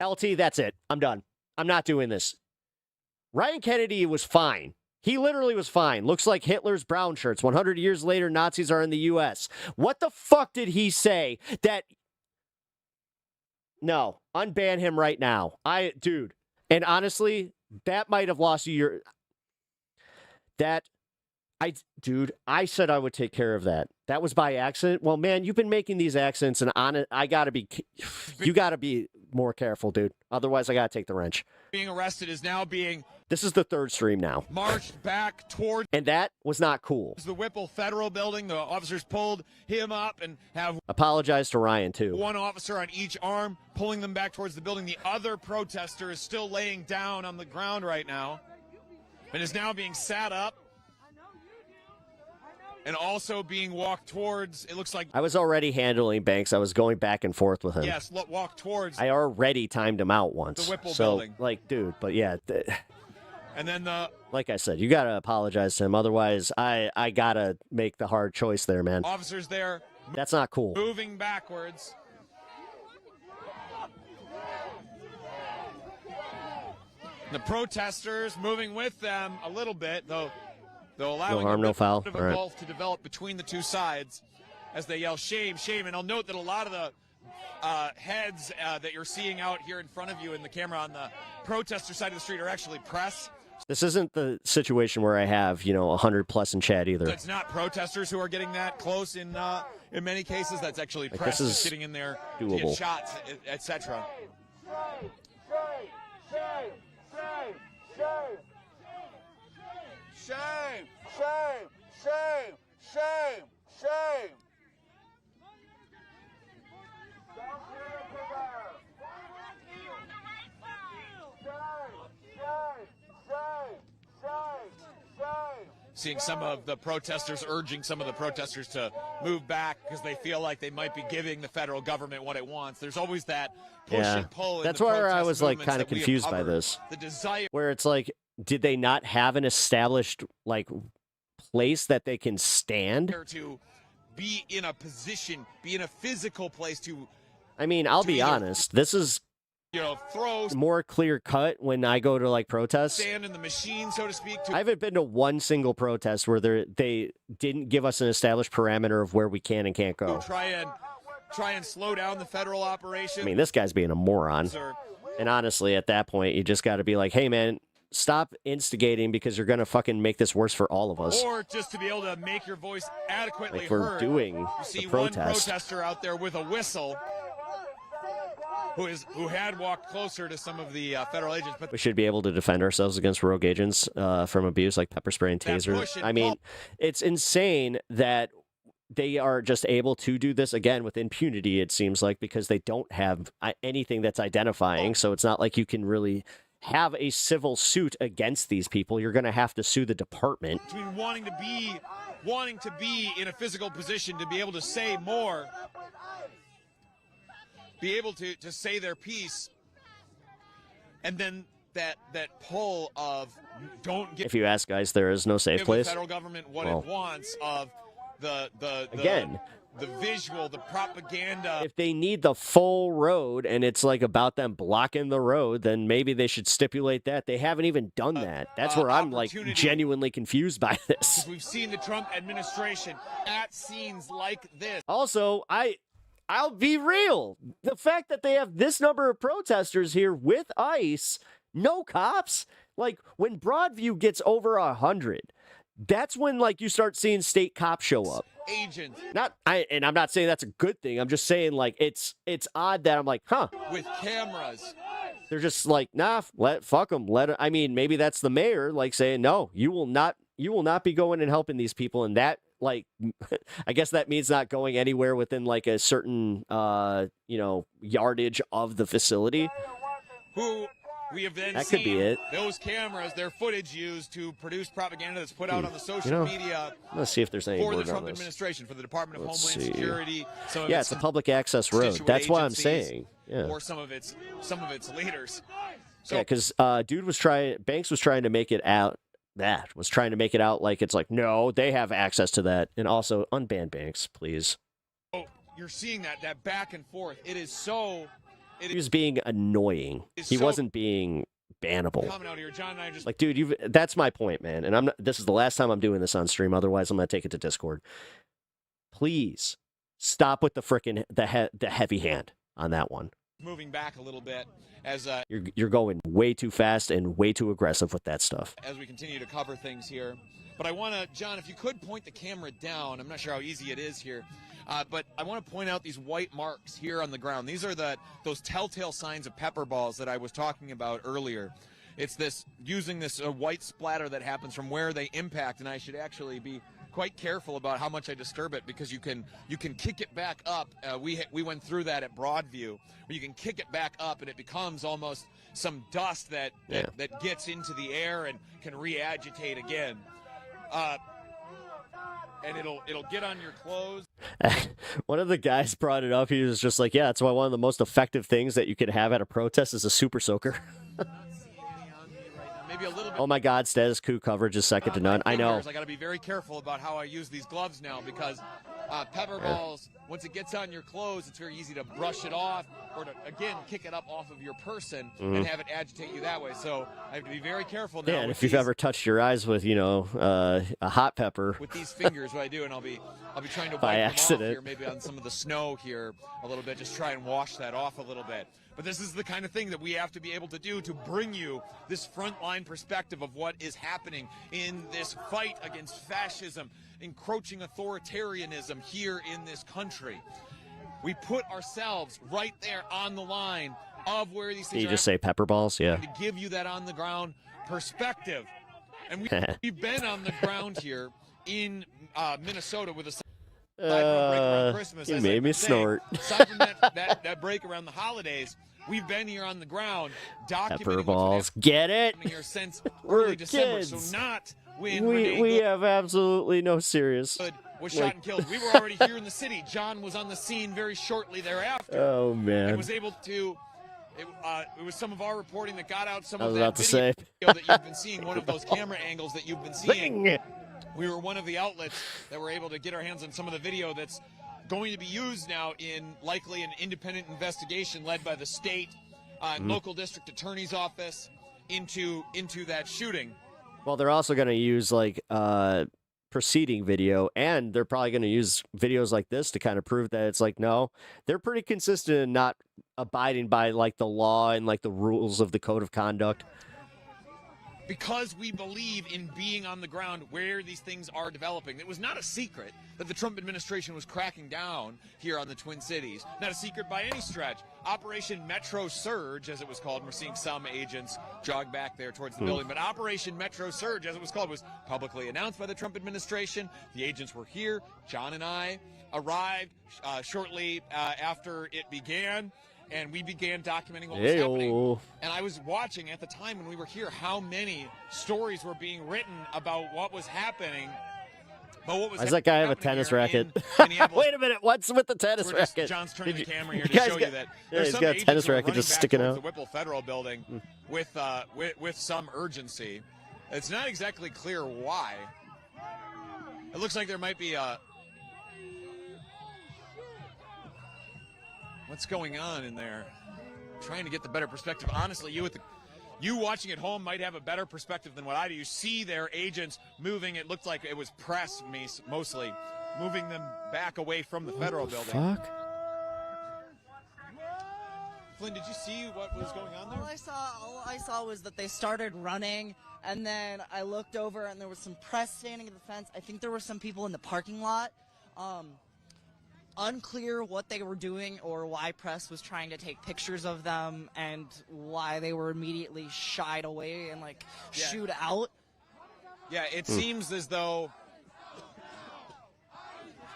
LT, that's it. I'm done. I'm not doing this. Ryan Kennedy was fine. He literally was fine. Looks like Hitler's brown shirts. 100 years later, Nazis are in the U.S. What the fuck did he say that... No, unban him right now. Dude. And honestly, that might have lost you your... Dude, I said I would take care of that. That was by accident. Well, man, you've been making these accents, and you gotta be more careful, dude. Otherwise, I gotta take the wrench. Being arrested is now being... This is the third stream now. Marched back towards... And that was not cool. The Whipple Federal Building. The officers pulled him up and have... Apologize to Ryan, too. One officer on each arm, pulling them back towards the building. The other protester is still laying down on the ground right now and is now being sat up and also being walked towards, it looks like... I was already handling Banks. I was going back and forth with him. Yes, walk towards... I already timed him out once. The Whipple Building. Like, dude, but yeah... And then the... Like I said, you gotta apologize to him. Otherwise, I gotta make the hard choice there, man. Officers there... That's not cool. Moving backwards. The protesters moving with them a little bit, though allowing no harm, no foul. a gulf to develop between the two sides as they yell, shame, shame. And I'll note that a lot of the heads that you're seeing out here in front of you in the camera on the protester side of the street are actually press. This isn't the situation where I have, 100 plus in chat either. It's not protesters who are getting that close in many cases. That's actually press this is sitting in there doable. to get shots, etc. Shame, shame, shame, shame, shame. Seeing some of the protesters urging some of the protesters to move back because they feel like they might be giving the federal government what it wants. There's always that push and pull. That's where I was like kind of confused by this. The desire, where it's like, did they not have an established like place that they can stand to be in a position, be in a physical place to? I mean, I'll be honest. This is throw more clear cut when I go to like protests. Stand in the machine, so to speak. I haven't been to one single protest where they didn't give us an established parameter of where we can and can't go. Try and slow down the federal operation. I mean, this guy's being a moron. And honestly, at that point, you just got to be like, hey, man, stop instigating because you're going to fucking make this worse for all of us. Or just to be able to make your voice adequately like we're heard. doing You see the protest. one protester out there with a whistle who had walked closer to some of the federal agents. But we should be able to defend ourselves against rogue agents from abuse like pepper spray and taser. I mean, it's insane that they are just able to do this again with impunity, it seems like, because they don't have anything that's identifying. So it's not like you can really have a civil suit against these people. You're going to have to sue the department. Between wanting to be in a physical position to be able to say more, be able to say their piece, and then that pull of don't give. If you ask guys, there is no safe place. The federal government what it wants of the visual, the propaganda. If they need the full road and it's like about them blocking the road, then maybe they should stipulate that. They haven't even done that. That's where I'm like genuinely confused by this. We've seen the Trump administration at scenes like this. Also, I'll be real. The fact that they have this number of protesters here with ICE, no cops, like when Broadview gets over 100, That's when like you start seeing state cops show up. Agents. And I'm not saying that's a good thing. I'm just saying like it's odd that I'm like, huh. With cameras. They're just like, nah, fuck them. I mean, maybe that's the mayor like saying, no, you will not be going and helping these people. And that like, I guess that means not going anywhere within like a certain, yardage of the facility. Who we have then that seen could be it. Those cameras, their footage used to produce propaganda that's put out on the social media. Let's see if there's any for word the Trump on this. administration, for the Department of Let's Homeland see. Security. Yeah, it's a public access road. That's why I'm saying. Yeah. Or some of its leaders. So, Yeah, because Banks was trying to make it out. Was trying to make it out like it's like, no, they have access to that. And also unban Banks, please. oh, you're seeing that back and forth. It is so. He was being annoying. He wasn't being bannable. Coming out here, John and I just Like, dude, that's my point, man. And I'm not. This is the last time I'm doing this on stream. Otherwise, I'm gonna take it to Discord. Please stop with the frickin' the heavy hand on that one. moving back a little bit as You're going way too fast and way too aggressive with that stuff. as we continue to cover things here. But I want to, John, if you could point the camera down. I'm not sure how easy it is here. But I want to point out these white marks here on the ground. These are those telltale signs of pepper balls that I was talking about earlier. It's using this white splatter that happens from where they impact, and I should actually be quite careful about how much I disturb it because you can kick it back up. We went through that at Broadview, where you can kick it back up and it becomes almost some dust that gets into the air and can re-agitate again. And it'll get on your clothes. One of the guys brought it up. He was just like, yeah, that's why one of the most effective things that you could have at a protest is a super soaker. Maybe a little bit. Oh my God, status quo coverage is second to none. I know. I got to be very careful about how I use these gloves now because pepper balls, once it gets on your clothes, it's very easy to brush it off or to, again, kick it up off of your person and have it agitate you that way. So I have to be very careful now. Yeah, and if you've ever touched your eyes with, a hot pepper. With these fingers, what I do, and I'll be trying to wipe by them accident. off here, maybe on some of the snow here a little bit, just try and wash that off a little bit. But this is the kind of thing that we have to be able to do to bring you this frontline perspective of what is happening in this fight against fascism, encroaching authoritarianism here in this country. We put ourselves right there on the line of where these things You are just say pepper balls, yeah. to give you that on the ground perspective. And we've been on the ground here in Minnesota with a break around Christmas. You as made I've me been saying. snort. Aside from that break around the holidays, we've been here on the ground documenting Pepper what's balls. Get it? happening here since We're early December. kids. So not when We have absolutely no serious. was shot and killed. We were already here in the city. John was on the scene very shortly thereafter. Oh, man. And was able to. It was some of our reporting that got out some I of was that about to video say. that you've been seeing, one of those camera angles that you've been seeing. We were one of the outlets that were able to get our hands on some of the video that's going to be used now in likely an independent investigation led by the state and local district attorney's office into that shooting. Well, they're also going to use like preceding video, and they're probably going to use videos like this to kind of prove that it's like, no, they're pretty consistent in not abiding by like the law and like the rules of the code of conduct. Because we believe in being on the ground where these things are developing. It was not a secret that the Trump administration was cracking down here on the Twin Cities. Not a secret by any stretch. Operation Metro Surge, as it was called, and we're seeing some agents jog back there towards the building, but Operation Metro Surge, as it was called, was publicly announced by the Trump administration. The agents were here. John and I arrived shortly after it began. And we began documenting what was happening. And I was watching at the time when we were here how many stories were being written about what was happening. But what was Why does that guy have a tennis racket? Wait a minute, what's with the tennis racket? John's turning the camera here you to guys show got- you that Yeah, there's he's some got a agents tennis who are racket running just back sticking towards out. the Whipple Federal Building with some urgency. It's not exactly clear why. It looks like there might be a... What's going on in there? Trying to get the better perspective. Honestly, you watching at home might have a better perspective than what I do. You see their agents moving. It looked like it was press mostly, moving them back away from the federal building. Fuck. Flynn, did you see what was going on there? All I saw was that they started running, And then I looked over, and there was some press standing at the fence. I think there were some people in the parking lot. Unclear what they were doing or why press was trying to take pictures of them and why they were immediately shied away and, like, shoot out. Yeah, it seems as though,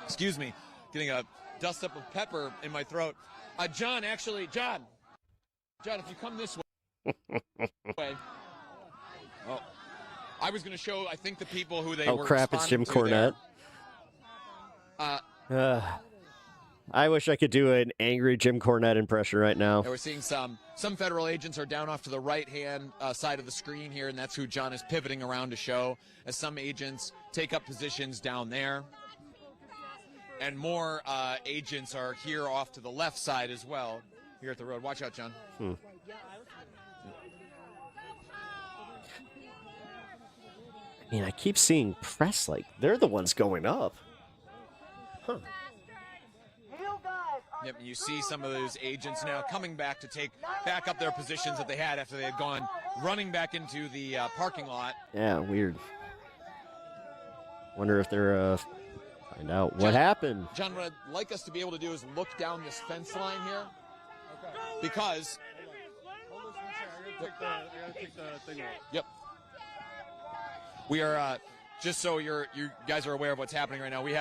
excuse me, getting a dust up of pepper in my throat. John, if you come this way. Oh, I was going to show, I think, the people who they were. Oh, crap, it's Jim Cornette. I wish I could do an angry Jim Cornette impression right now. We're seeing some federal agents are down off to the right-hand side of the screen here, and that's who John is pivoting around to show, as some agents take up positions down there. And more agents are here off to the left side as well, here at the road. Watch out, John. I mean, I keep seeing press, like, they're the ones going up. Huh. Yep, and you see some of those agents now coming back to take back up their positions that they had after they had gone running back into the parking lot. Yeah, weird. Wonder if they're find out what happened. John, what I'd like us to be able to do is look down this fence line here, because yep, we are just so you guys are aware of what's happening right now. We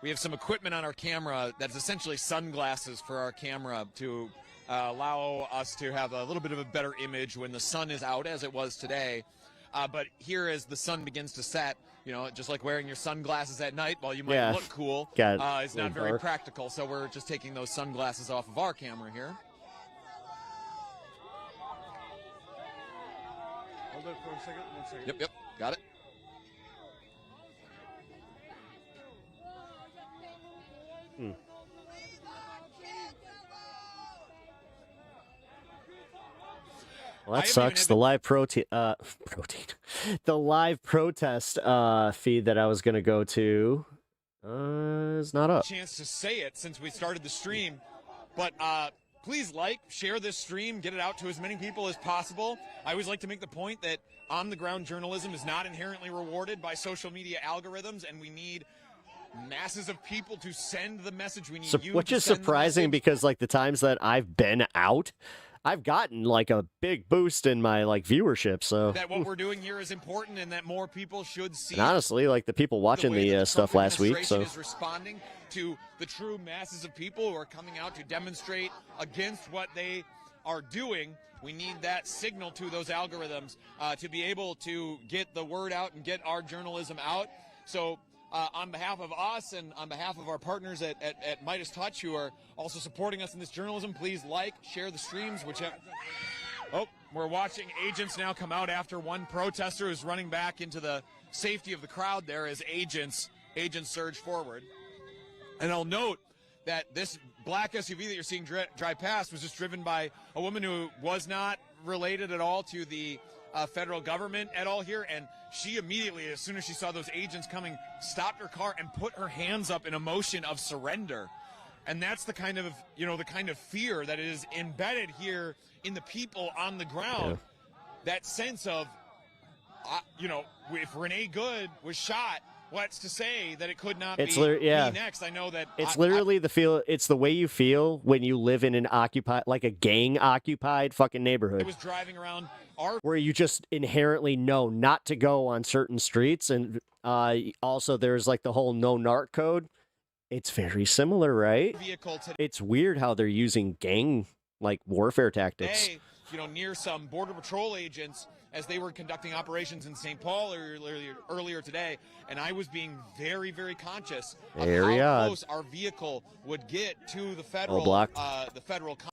have some equipment on our camera that's essentially sunglasses for our camera to allow us to have a little bit of a better image when the sun is out, as it was today. But here, as the sun begins to set, just like wearing your sunglasses at night while you might look cool, it's not very practical. So we're just taking those sunglasses off of our camera here. Hold it for a second. 1 second. Yep, got it. Well, that sucks. The live the live protest feed that I was going to go to is not up. Chance to say it since we started the stream, but please share this stream, get it out to as many people as possible. I always like to make the point that on-the-ground journalism is not inherently rewarded by social media algorithms, and we need masses of people to send the message. We need you which to is send the surprising message. because, like, the times that I've been out, I've gotten, like, a big boost in my, like, viewership. So that what we're doing here is important, and that more people should see. And honestly, like, the people watching the stuff last week, so is responding to the true masses of people who are coming out to demonstrate against what they are doing. We need that signal to those algorithms to be able to get the word out and get our journalism out. So on behalf of us and on behalf of our partners at Midas Touch, who are also supporting us in this journalism, please share the streams, whichever. Oh, we're watching agents now come out after one protester who's running back into the safety of the crowd there as agents surge forward. And I'll note that this black SUV that you're seeing drive past was just driven by a woman who was not related at all to the federal government at all here, and she immediately, as soon as she saw those agents coming, stopped her car and put her hands up in a motion of surrender. And that's the kind of fear that is embedded here in the people on the ground. Yeah. That sense of, if Renee Good was shot, what's to say that it could not be me next? I know that it's literally it's the way you feel when you live in a gang occupied fucking neighborhood. I was driving around where you just inherently know not to go on certain streets, and also there's like the whole no narc code. It's very similar, right? It's weird how they're using gang warfare tactics. Near some Border Patrol agents as they were conducting operations in St. Paul earlier today, and I was being very, very conscious of how close our vehicle would get to the federal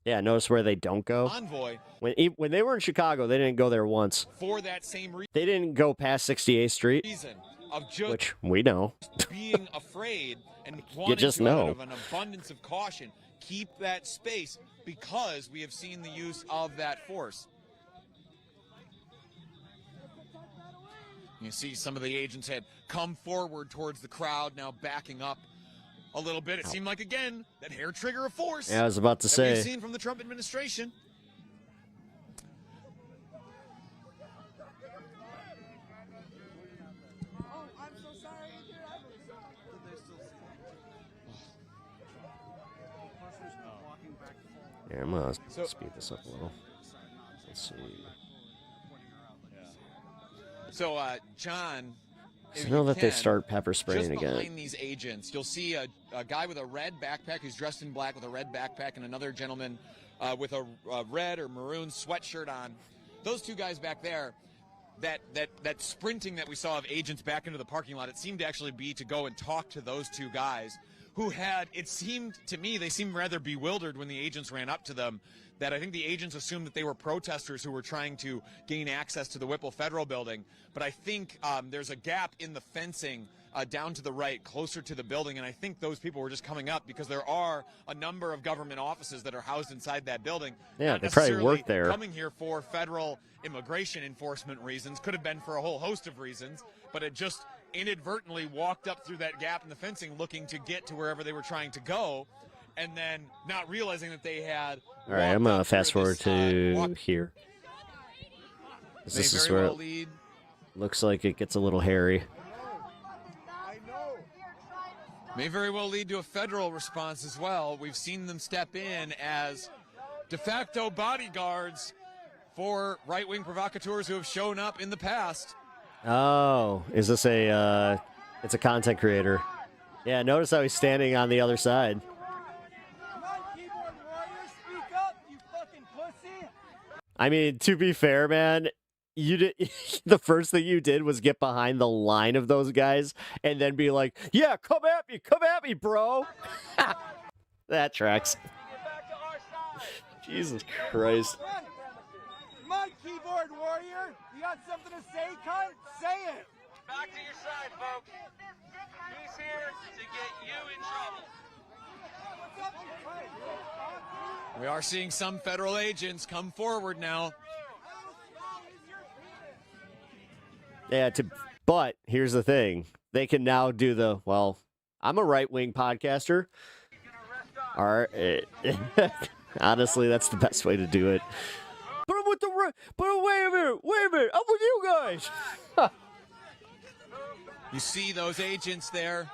notice where they don't go. Convoy. When they were in Chicago, they didn't go there once. For that same reason. They didn't go past 68th Street, which we know. Being afraid and you just know. Out of an abundance of caution, keep that space, because we have seen the use of that force. You see some of the agents had come forward towards the crowd, now backing up a little bit. It seemed like, again, that hair trigger of force. Yeah, I was about to say. We've seen from the Trump administration. Here, I'm gonna speed this up a little. Let's see. So, John, I know that they start pepper spraying just again. behind these agents, you'll see a guy with a red backpack who's dressed in black with a red backpack, and another gentleman with a red or maroon sweatshirt on. Those two guys back there, that sprinting that we saw of agents back into the parking lot, it seemed to actually be to go and talk to those two guys who had, it seemed to me, they seemed rather bewildered when the agents ran up to them, that I think the agents assumed that they were protesters who were trying to gain access to the Whipple Federal Building. But I think there's a gap in the fencing down to the right, closer to the building, and I think those people were just coming up because there are a number of government offices that are housed inside that building. Yeah, Not they probably necessarily work there. coming here for federal immigration enforcement reasons, could have been for a whole host of reasons, but it just inadvertently walked up through that gap in the fencing looking to get to wherever they were trying to go, and then not realizing that they had. All right, I'm gonna fast forward to here. This is where it looks like it gets a little hairy. May very well lead to a federal response as well. We've seen them step in as de facto bodyguards for right-wing provocateurs who have shown up in the past. Oh, is this it's a content creator. Yeah, notice how he's standing on the other side. I mean, to be fair, man, you did the first thing you did was get behind the line of those guys and then be like, "Yeah, come at me, bro." That tracks. Jesus Christ. Come on, keyboard warrior. You got something to say, cunt? Say it. Back to your side, folks. He's here to get you in trouble. We are seeing some federal agents come forward now. Yeah, but here's the thing. They can now do well, I'm a right-wing podcaster. All right. Honestly, that's the best way to do it. But I'm with but wait a minute, I'm with you guys. You see those agents there.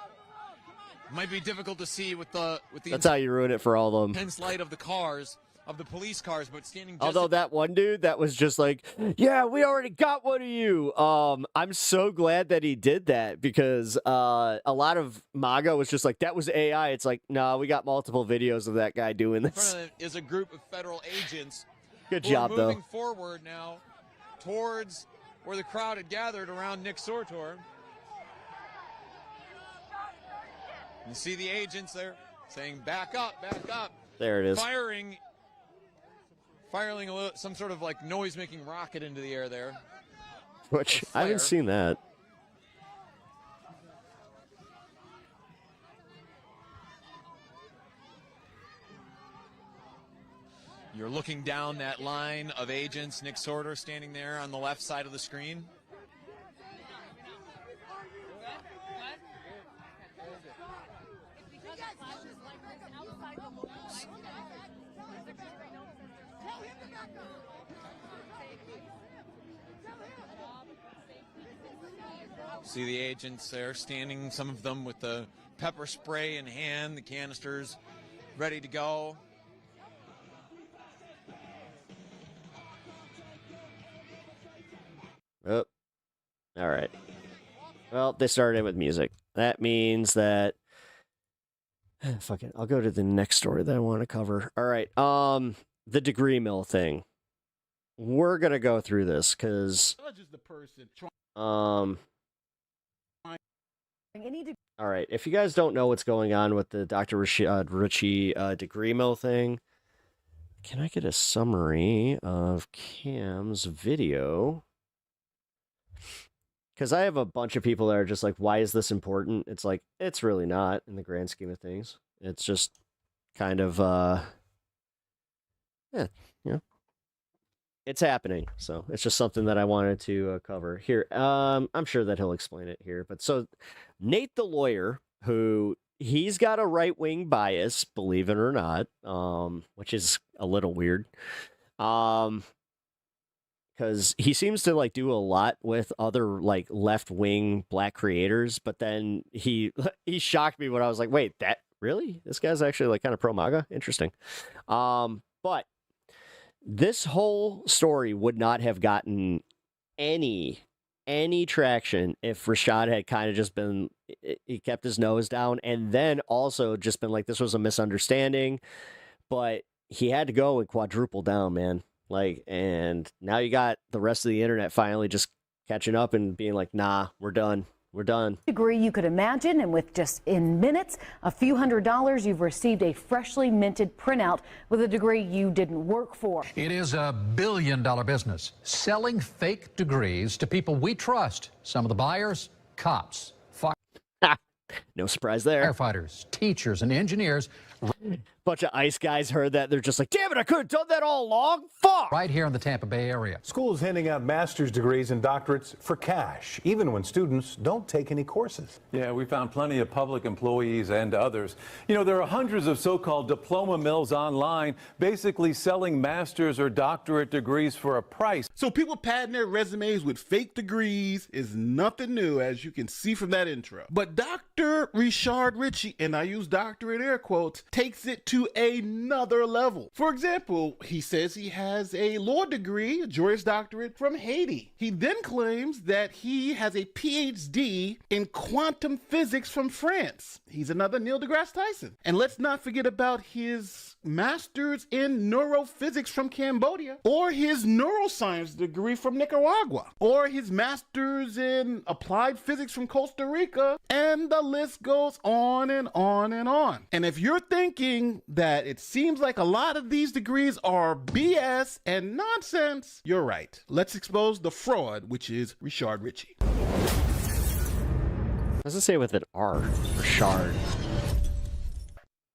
Might be difficult to see with the That's how you ruin it for all of them. intense light of the cars, of the police cars, but standing just Although that one dude that was just like, "Yeah, we already got one of you." I'm so glad that he did that because a lot of MAGA was just like, "That was AI." It's like, no, we got multiple videos of that guy doing in this. front of them is a group of federal agents. Good who job, are though. moving forward now towards where the crowd had gathered around Nick Sortor. You see the agents there saying, "Back up, back up." There it is. Firing some sort of like noise-making rocket into the air there. Which I haven't seen that. You're looking down that line of agents. Nick Sortor standing there on the left side of the screen. See the agents there standing, some of them with the pepper spray in hand, the canisters ready to go. Oh, all right. Well, they started with music. That means that fuck it. I'll go to the next story that I want to cover. All right. The degree mill thing. We're gonna go through this because all right. If you guys don't know what's going on with the Dr. Ritchie degree mill thing, can I get a summary of Cam's video? Because I have a bunch of people that are just like, why is this important? It's like, it's really not in the grand scheme of things. It's just kind of, it's happening. So it's just something that I wanted to cover here. I'm sure that he'll explain it here. But so Nate, the lawyer, who he's got a right-wing bias, believe it or not, which is a little weird. Because he seems to like do a lot with other like left-wing black creators, but then he shocked me when I was like, wait, that really? This guy's actually like kind of pro-MAGA? Interesting. But this whole story would not have gotten any traction if Rashad had kind of just been, he kept his nose down and then also just been like, this was a misunderstanding. But he had to go and quadruple down, man. Like, and now you got the rest of the internet finally just catching up and being like, nah, we're done. We're done. Degree you could imagine, and with just in minutes, a few $100s, you've received a freshly minted printout with a degree you didn't work for. It is a billion-dollar business, selling fake degrees to people we trust. Some of the buyers, cops, no surprise there. Firefighters, teachers, and engineers. Bunch of ICE guys heard that. They're just like, damn it, I could have done that all along. Fuck! Right here in the Tampa Bay area. Schools handing out master's degrees and doctorates for cash, even when students don't take any courses. Yeah, we found plenty of public employees and others. You know, there are hundreds of so-called diploma mills online, basically selling master's or doctorate degrees for a price. So people padding their resumes with fake degrees is nothing new, as you can see from that intro. But Dr. Richard Ritchie, and I use doctor in air quotes, takes it to another level. For example, he says he has a law degree, a Juris Doctorate from Haiti. He then claims that he has a PhD in quantum physics from France. He's another Neil deGrasse Tyson. And let's not forget about his master's in neurophysics from Cambodia, or his neuroscience degree from Nicaragua, or his master's in applied physics from Costa Rica, and the list goes on and on and on. And if you're thinking that it seems like a lot of these degrees are BS and nonsense, you're right. Let's expose the fraud, which is Richard Ritchie. Does it say with an R? Richard.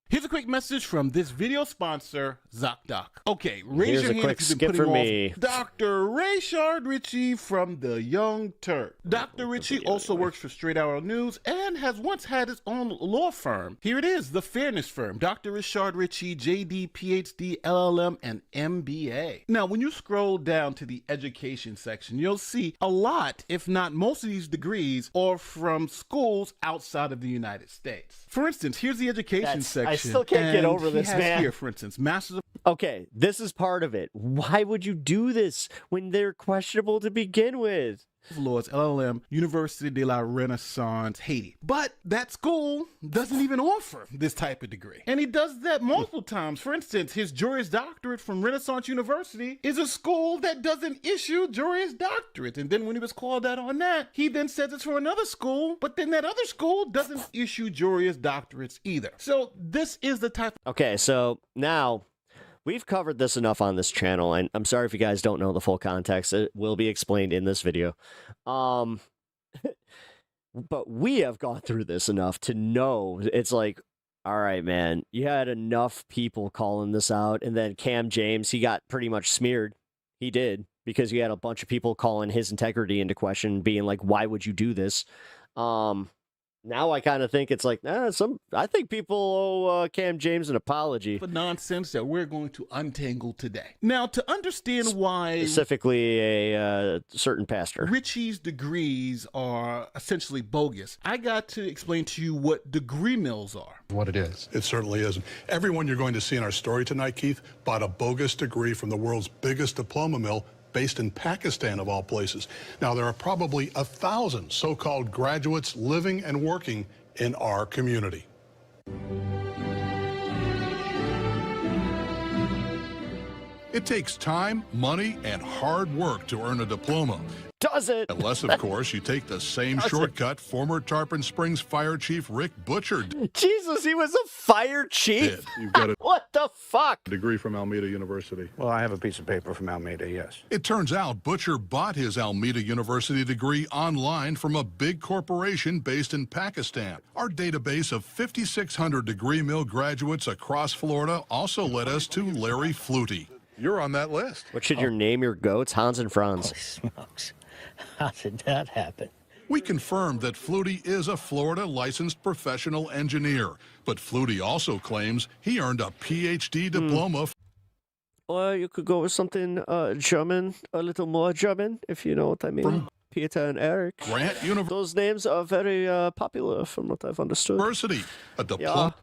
Here's a quick message from this video sponsor, ZocDoc. Okay, raise Here's your a hand quick if you've skip been for putting me. off Dr. Richard Ritchie from the Young Turk. Dr. Ritchie also works for Straight Arrow News and has once had his own law firm. Here it is, the Fairness Firm. Dr. Richard Ritchie, JD, PhD, LLM, and MBA. Now, when you scroll down to the education section, you'll see a lot, if not most of these degrees, are from schools outside of the United States. For instance, here's the education section. I still can't get over this, has man. Here, for instance, Masters of... Okay, this is part of it. Why would you do this when they're questionable to begin with? Laws, LLM, Université de la Renaissance, Haiti. But that school doesn't even offer this type of degree. And he does that multiple times. For instance, his Juris Doctorate from Renaissance University is a school that doesn't issue Juris Doctorate. And then when he was called out on that, he then says it's from another school, but then that other school doesn't issue Juris Doctorates either. So this is the type of... Okay, so now... we've covered this enough on this channel, and I'm sorry if you guys don't know the full context. It will be explained in this video. But we have gone through this enough to know it's like, all right, man, you had enough people calling this out, and then Cam James, he got pretty much smeared. He did, because you had a bunch of people calling his integrity into question, being like, why would you do this? Now I kind of think it's like, I think people owe Cam James an apology. The nonsense that we're going to untangle today. Now, to understand why... specifically a certain pastor. Ritchie's degrees are essentially bogus, I got to explain to you what degree mills are. What it is. It certainly isn't. Everyone you're going to see in our story tonight, Keith, bought a bogus degree from the world's biggest diploma mill, based in Pakistan, of all places. Now, there are probably 1,000 so-called graduates living and working in our community. It takes time, money, and hard work to earn a diploma. Does it? Unless, of course, you take the same shortcut former Tarpon Springs Fire Chief Rick Butcher did. Jesus, he was a fire chief? You've got a what the fuck? Degree from Alameda University. Well, I have a piece of paper from Alameda, yes. It turns out Butcher bought his Alameda University degree online from a big corporation based in Pakistan. Our database of 5,600 degree mill graduates across Florida also led us to Larry Flutie. You're on that list. What should your name your goats? Hans and Franz. Holy smokes. How did that happen? We confirmed that Flutie is a Florida licensed professional engineer, but Flutie also claims he earned a PhD diploma. Or you could go with something German, a little more German, if you know what I mean. From Peter and Eric. Grant Those names are very popular from what I've understood. University, a diploma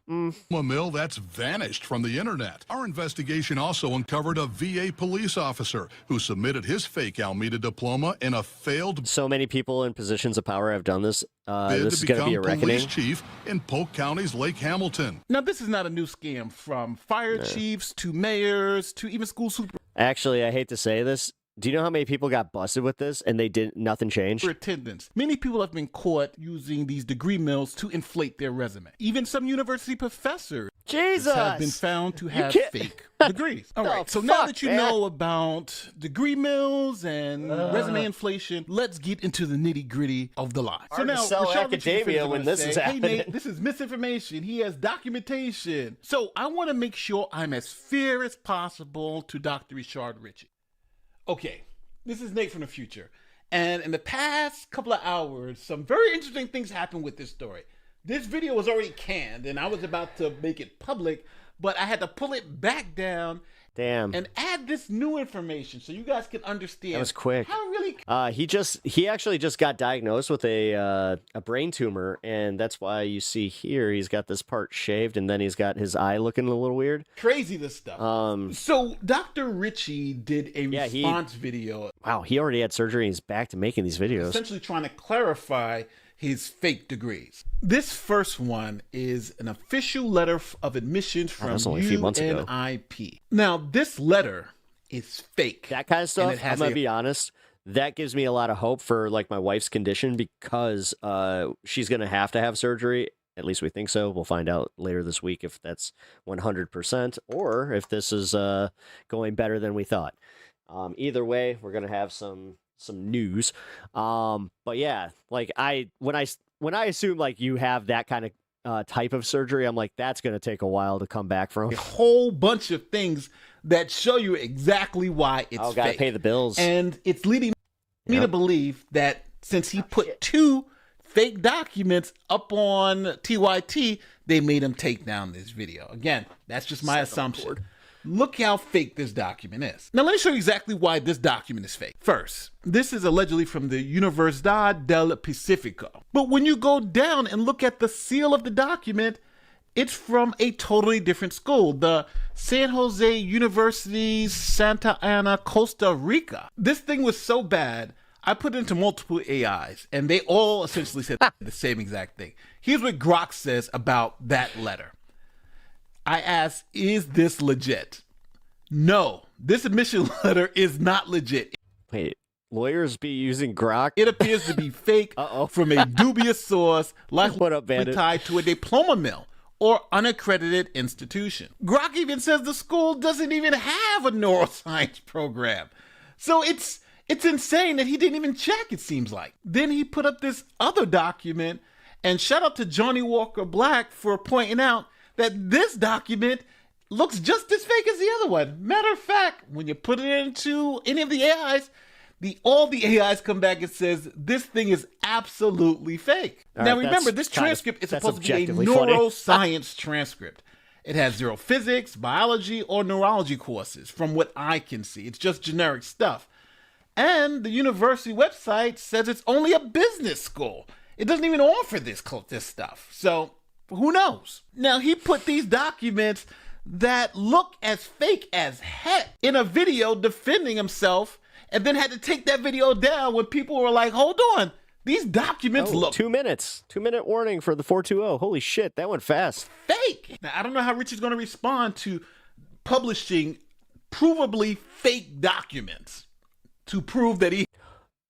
mill that's vanished from the internet. Our investigation also uncovered a VA police officer who submitted his fake Alameda diploma in a failed So many people in positions of power have done this. bid This to is going to be a become reckoning. police chief in Polk County's Lake Hamilton. Now, this is not a new scam. From fire chiefs to mayors to even school Actually, I hate to say this. Do you know how many people got busted with this and nothing changed? superintendents. Many people have been caught using these degree mills to inflate their resume. Even some university professors have been found to have fake degrees. All right, so now that you know about degree mills and resume inflation, let's get into the nitty gritty of the lie. Hard to sell Rashad Richey academia defenders are when gonna this is say, happening." Hey, Nate, this is misinformation. He has documentation. So I want to make sure I'm as fair as possible to Dr. Rashad Richey. Okay, this is Nate from the future. And in the past couple of hours, some very interesting things happened with this story. This video was already canned, and I was about to make it public, but I had to pull it back down Damn. and add this new information so you guys can understand. That was quick. How really He actually just got diagnosed with a brain tumor, and that's why you see here he's got this part shaved, and then he's got his eye looking a little weird. crazy this stuff. So Dr. Richey did a response video. Wow, he already had surgery and he's back to making these videos. Essentially trying to clarify his fake degrees. This first one is an official letter of admissions from was only a few months ago. UNIP. Now, this letter is fake. That kind of stuff, it has I'm gonna a- be honest, that gives me a lot of hope for like my wife's condition because she's gonna have to have surgery. At least we think so. We'll find out later this week if that's 100% or if this is going better than we thought. Either way, we're gonna have some news. But yeah, like when I assume like you have that kind of type of surgery, I'm like, that's going to take a while to come back from. A whole bunch of things that show you exactly why it's fake. Gotta pay the bills. And it's leading me to believe that since he put two fake documents up on TYT, they made him take down this video. Again, that's just my assumption. Look how fake this document is. Now, let me show you exactly why this document is fake. First, this is allegedly from the Universidad del Pacifico. But when you go down and look at the seal of the document, it's from a totally different school, the San Jose University Santa Ana, Costa Rica. This thing was so bad, I put it into multiple AIs, and they all essentially said the same exact thing. Here's what Grok says about that letter. I asked, is this legit? No, this admission letter is not legit. Wait, lawyers be using Grok? It appears to be fake from a dubious source, likely tied to a diploma mill or unaccredited institution. Grok even says the school doesn't even have a neuroscience program. So it's insane that he didn't even check, it seems like. Then he put up this other document, and shout out to Johnny Walker Black for pointing out that this document looks just as fake as the other one. Matter of fact, when you put it into any of the AIs, all the AIs come back and says this thing is absolutely fake. Now remember, this transcript is supposed to be a neuroscience transcript. It has zero physics, biology, or neurology courses from what I can see. It's just generic stuff. And the university website says it's only a business school. It doesn't even offer this stuff. So who knows? Now, he put these documents that look as fake as heck in a video defending himself, and then had to take that video down when people were like, hold on, these documents look 2 minutes. 2-minute warning for the 420. Holy shit, that went fast. fake. Now, I don't know how Richard's going to respond to publishing provably fake documents to prove that he...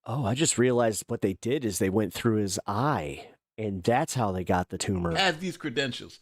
Oh, I just realized what they did is they went through his eye. And that's how they got the tumor. has these credentials.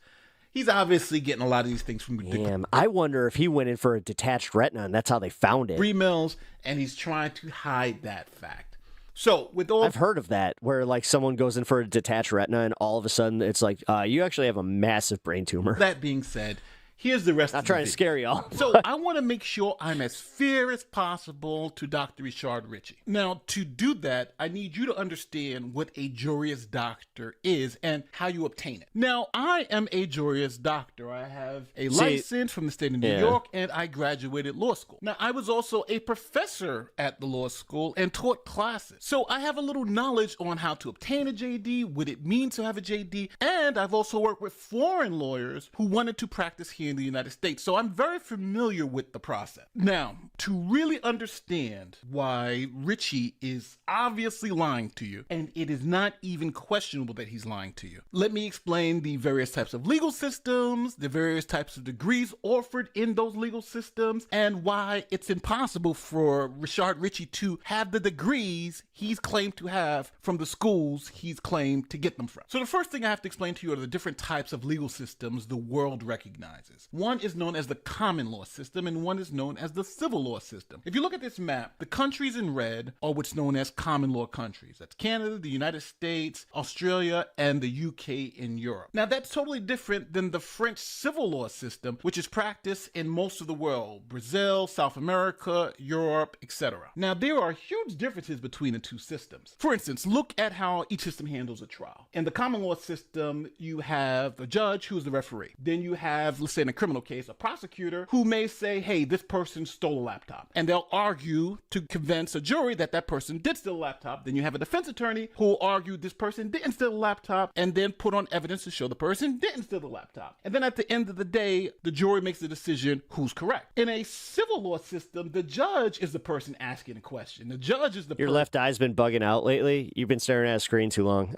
He's obviously getting a lot of these things from Damn, I wonder if he went in for a detached retina and that's how they found it. degree mills, and he's trying to hide that fact. So with all I've heard of that, where like someone goes in for a detached retina and all of a sudden it's like, you actually have a massive brain tumor. that being said, Here's the rest Not of trying the to video. scare y'all. So I want to make sure I'm as fair as possible to Dr. Richard Ritchie. Now, to do that, I need you to understand what a Juris Doctor is and how you obtain it. Now, I am a Juris Doctor. I have a license from the state of New York, and I graduated law school. Now, I was also a professor at the law school and taught classes. So I have a little knowledge on how to obtain a JD, what it means to have a JD, and I've also worked with foreign lawyers who wanted to practice here in the United States. So I'm very familiar with the process. Now, to really understand why Ritchie is obviously lying to you, and it is not even questionable that he's lying to you, let me explain the various types of legal systems, the various types of degrees offered in those legal systems, and why it's impossible for Richard Ritchie to have the degrees he's claimed to have from the schools he's claimed to get them from. So the first thing I have to explain to you are the different types of legal systems the world recognizes. One is known as the common law system, and one is known as the civil law system. If you look at this map, the countries in red are what's known as common law countries. That's Canada, the United States, Australia, and the UK in Europe. Now, that's totally different than the French civil law system, which is practiced in most of the world: Brazil, South America, Europe, etc. Now, there are huge differences between the two systems. For instance, look at how each system handles a trial. In the common law system, you have a judge who's the referee. Then you have, let's say in a criminal case, a prosecutor who may say, hey, this person stole a laptop. And they'll argue to convince a jury that that person did steal a laptop. Then you have a defense attorney who will argue this person didn't steal a laptop and then put on evidence to show the person didn't steal the laptop. And then at the end of the day, the jury makes the decision who's correct. In a civil law system, the judge is the person asking the question. The judge is the Your left eye's been bugging out lately. You've been staring at a screen too long.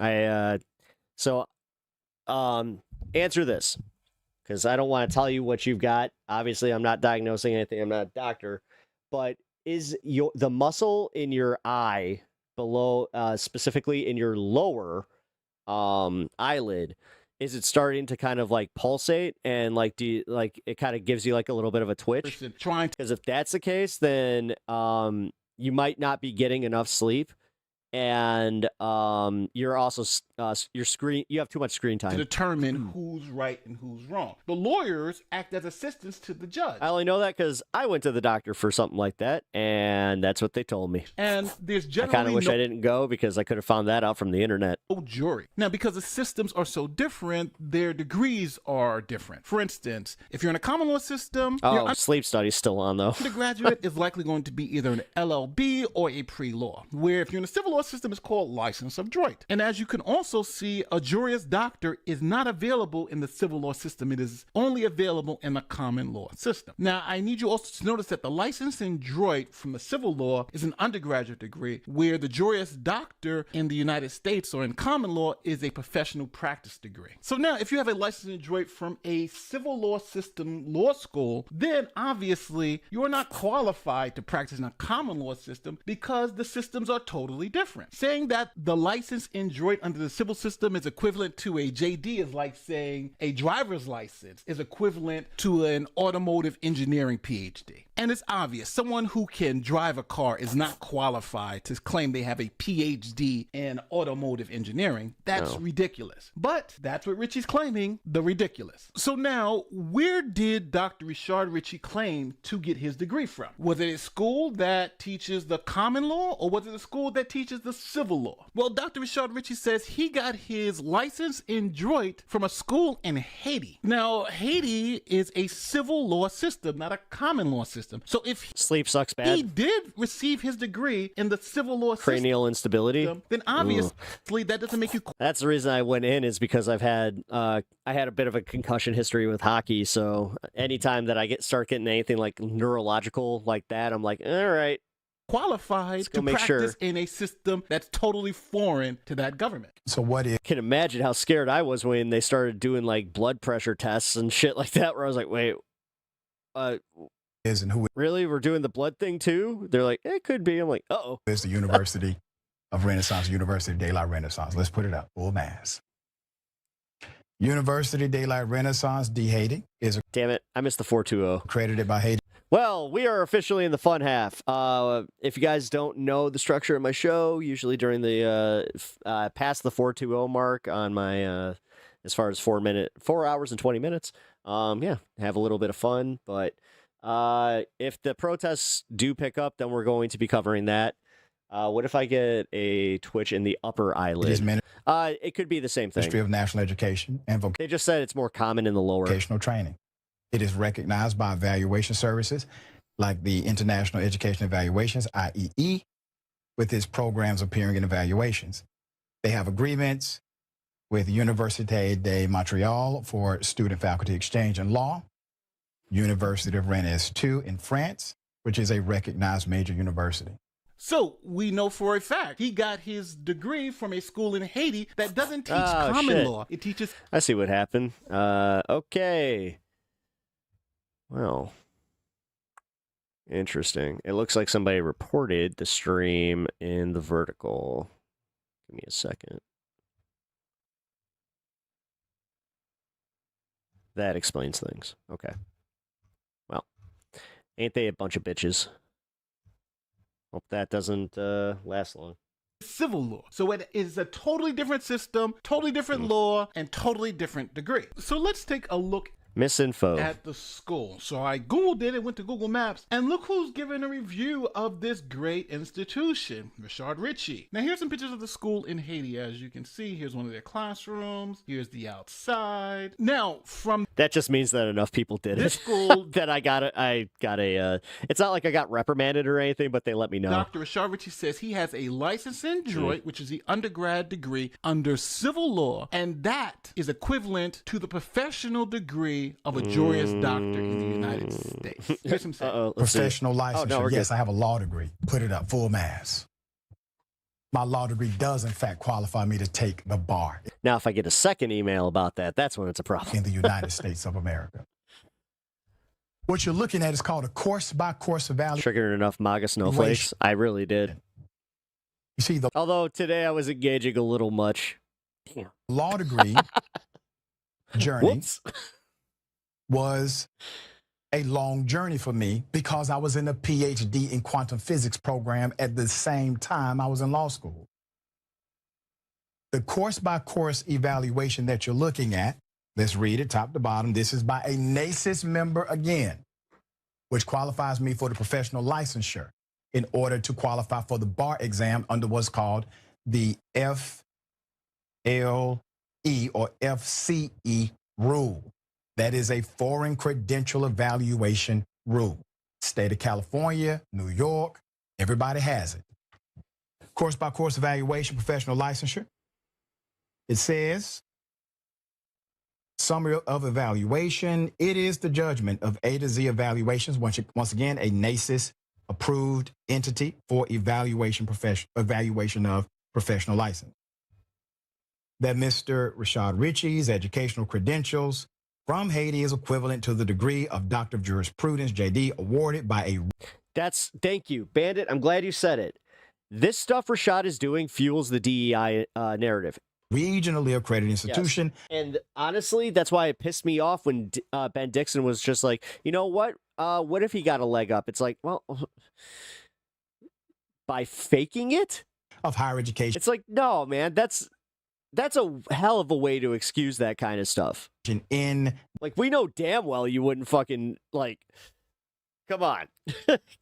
Answer this, because I don't want to tell you what you've got. Obviously, I'm not diagnosing anything. I'm not a doctor. But is the muscle in your eye below, specifically in your lower eyelid, is it starting to kind of like pulsate and like it kind of gives you like a little bit of a twitch? Because if that's the case, then you might not be getting enough sleep. And you're also you have too much screen time to determine who's right and who's wrong. The lawyers act as assistants to the judge. I only know that because I went to the doctor for something like that, and that's what they told me. And there's generally I kind of wish I didn't go because I could have found that out from the internet. No jury. Now, because the systems are so different, their degrees are different. For instance, if you're in a common law system, your sleep study's still on though. Undergraduate is likely going to be either an LLB or a pre-law. Where if you're in a civil law system, it's called license of droit. And as you can also see, a Juris Doctor is not available in the civil law system. It is only available in the common law system. Now, I need you also to notice that the license in droit from the civil law is an undergraduate degree, where the Juris Doctor in the United States or in common law is a professional practice degree. So now, if you have a license in droit from a civil law system law school, then obviously you're not qualified to practice in a common law system because the systems are totally different. Saying that the license in droit under the civil system is equivalent to a JD is like saying a driver's license is equivalent to an automotive engineering PhD. And it's obvious, someone who can drive a car is not qualified to claim they have a PhD in automotive engineering. That's ridiculous. But that's what Ritchie's claiming, the ridiculous. So now, where did Dr. Richard Ritchie claim to get his degree from? Was it a school that teaches the common law, or was it a school that teaches the civil law? Well, Dr. Richard Ritchie says he got his license in droit from a school in Haiti. Now, Haiti is a civil law system, not a common law system. So if sleep sucks bad, he did receive his degree in the civil law cranial instability, then obviously that doesn't make you. That's the reason I went in, is because I had a bit of a concussion history with hockey. So anytime that I start getting anything like neurological like that, I'm like, all right, qualified to practice in a system that's totally foreign to that government. So what if... Can imagine how scared I was when they started doing like blood pressure tests and shit like that, where I was like, wait, is and who really? We're doing the blood thing too? They're like, it could be. I'm like, uh-oh. Is the University of Renaissance, University de la Renaissance. Let's put it up. Full mass. University de la Renaissance de Haiti is a... Damn it, I missed the 420. Accredited by Haiti. Well, we are officially in the fun half. If you guys don't know the structure of my show, usually during the past the 420 mark on my as far as 4 hours and 20 minutes, Yeah, have a little bit of fun. But if the protests do pick up, then we're going to be covering that. What if I get a twitch in the upper eyelid? It could be the same thing. Ministry of National Education and They just said it's more common in the lower. Vocational training. It is recognized by evaluation services like the International Education Evaluations, IEE, with its programs appearing in evaluations. They have agreements with Université de Montréal for student-faculty exchange in law, University of Rennes II in France, which is a recognized major university. So we know for a fact he got his degree from a school in Haiti that doesn't teach Oh, common shit. law. It teaches. I see what happened. Okay. Well, interesting. It looks like somebody reported the stream in the vertical. Give me a second. That explains things. Okay. Well, ain't they a bunch of bitches? Hope that doesn't last long. Civil law. So it is a totally different system, totally different law, and totally different degree. So let's take a look Misinfo. at the school. So I Googled it and went to Google Maps, and look who's giving a review of this great institution, Richard Ritchie. Now here's some pictures of the school in Haiti. As you can see, here's one of their classrooms. Here's the outside. Now, from That just means that enough people did this it. school, that I got a it's not like I got reprimanded or anything, but they let me know. Dr. Richard Ritchie says he has a license in Detroit, which is the undergrad degree under civil law, and that is equivalent to the professional degree of a Juris Doctor in the United States. Here's some saying. Professional licensure. no, we're Yes, good. I have a law degree. Put it up, full mass. My law degree does, in fact, qualify me to take the bar Now, if I get a second email about that, that's when it's a problem. in the United States of America. What you're looking at is called a course-by-course evaluation. Triggered enough MAGA snowflakes. I really did. You see, the Although today I was engaging a little much. Damn. law degree journey Whoops. was a long journey for me because I was in a PhD in quantum physics program at the same time I was in law school. The course-by-course evaluation that you're looking at, let's read it top to bottom. This is by a NACIS member again, which qualifies me for the professional licensure in order to qualify for the bar exam under what's called the FLE or FCE rule. That is a foreign credential evaluation rule. State of California, New York, everybody has it. Course-by-course evaluation, professional licensure. It says, summary of evaluation. It is the judgment of A to Z evaluations. Once again, a NACIS approved entity for evaluation of professional license. That Mr. Richard Ritchie's educational credentials from Haiti is equivalent to the degree of Doctor of Jurisprudence, JD, awarded by a... Thank you, Bandit. I'm glad you said it. This stuff Rashad is doing fuels the DEI narrative. regionally accredited institution. Yes. And honestly, that's why it pissed me off when Ben Dixon was just like, you know what? What if he got a leg up? It's like, well, by faking it? Of higher education. It's like, no, man, that's a hell of a way to excuse that kind of stuff. Like, we know damn well you wouldn't fucking, like, come on.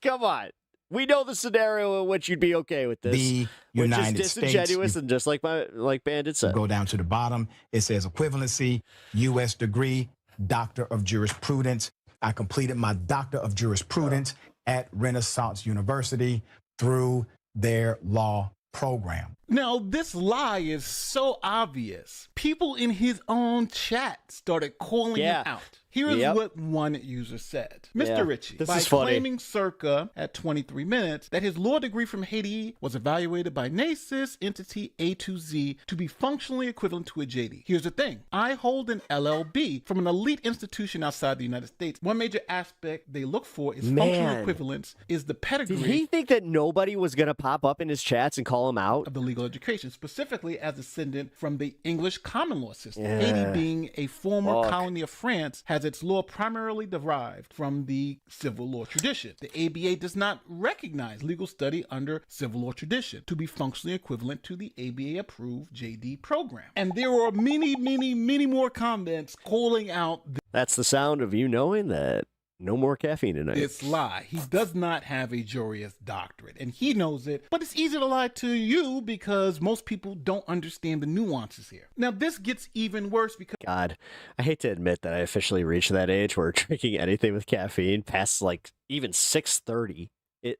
Come on. We know the scenario in which you'd be okay with this. The which United is disingenuous States, and just like Bandit said. Go down to the bottom. It says equivalency, U.S. degree, Doctor of Jurisprudence. I completed my Doctor of Jurisprudence at Renaissance University through their law program. Now, this lie is so obvious. People in his own chat started calling him out. Here is what one user said. Mr. Ritchie, by claiming circa at 23 minutes that his law degree from Haiti was evaluated by NACIS entity A to Z to be functionally equivalent to a JD. Here's the thing. I hold an LLB from an elite institution outside the United States. One major aspect they look for is functional equivalence, is the pedigree. Did he think that nobody was going to pop up in his chats and call him out? Of the legal legal education, specifically as descendant from the English common law system. Yeah. Haiti, being a former Fuck. colony of France, has its law primarily derived from the civil law tradition. The ABA does not recognize legal study under civil law tradition to be functionally equivalent to the ABA-approved JD program. And there are many, many, many more comments calling out That's the sound of you knowing that no more caffeine tonight. this lie. He does not have a Juris Doctorate, and he knows it, but it's easy to lie to you because most people don't understand the nuances here. Now, this gets even worse because God, I hate to admit that I officially reached that age where drinking anything with caffeine past like even 6:30.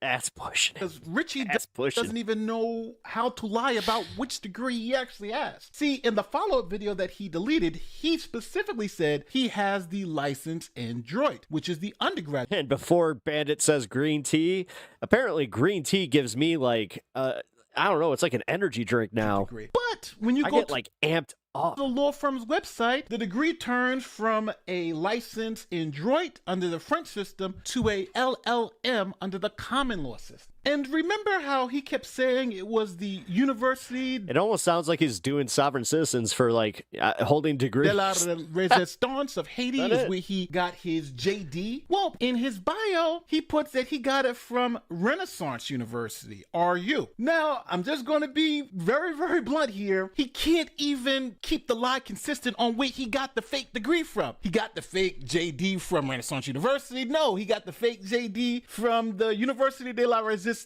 That's pushing. Because Richie doesn't even know how to lie about which degree he actually has. See, in the follow-up video that he deleted, he specifically said he has the license in Droit, which is the undergraduate. And before Bandit says green tea, apparently green tea gives me like, I don't know, it's like an energy drink now. But when you I go get like amped up. the law firm's website, the degree turns from a license in Droit under the French system to a LLM under the common law system. And remember how he kept saying it was the university It almost sounds like he's doing sovereign citizens for like holding degrees. de la Resistance of Haiti That is it? where he got his JD. Well, in his bio, he puts that he got it from Renaissance University, RU. Now, I'm just going to be very, very blunt here. He can't even keep the lie consistent on where he got the fake degree from. He got the fake JD from Renaissance University. No, he got the fake JD from the University de la Resistance,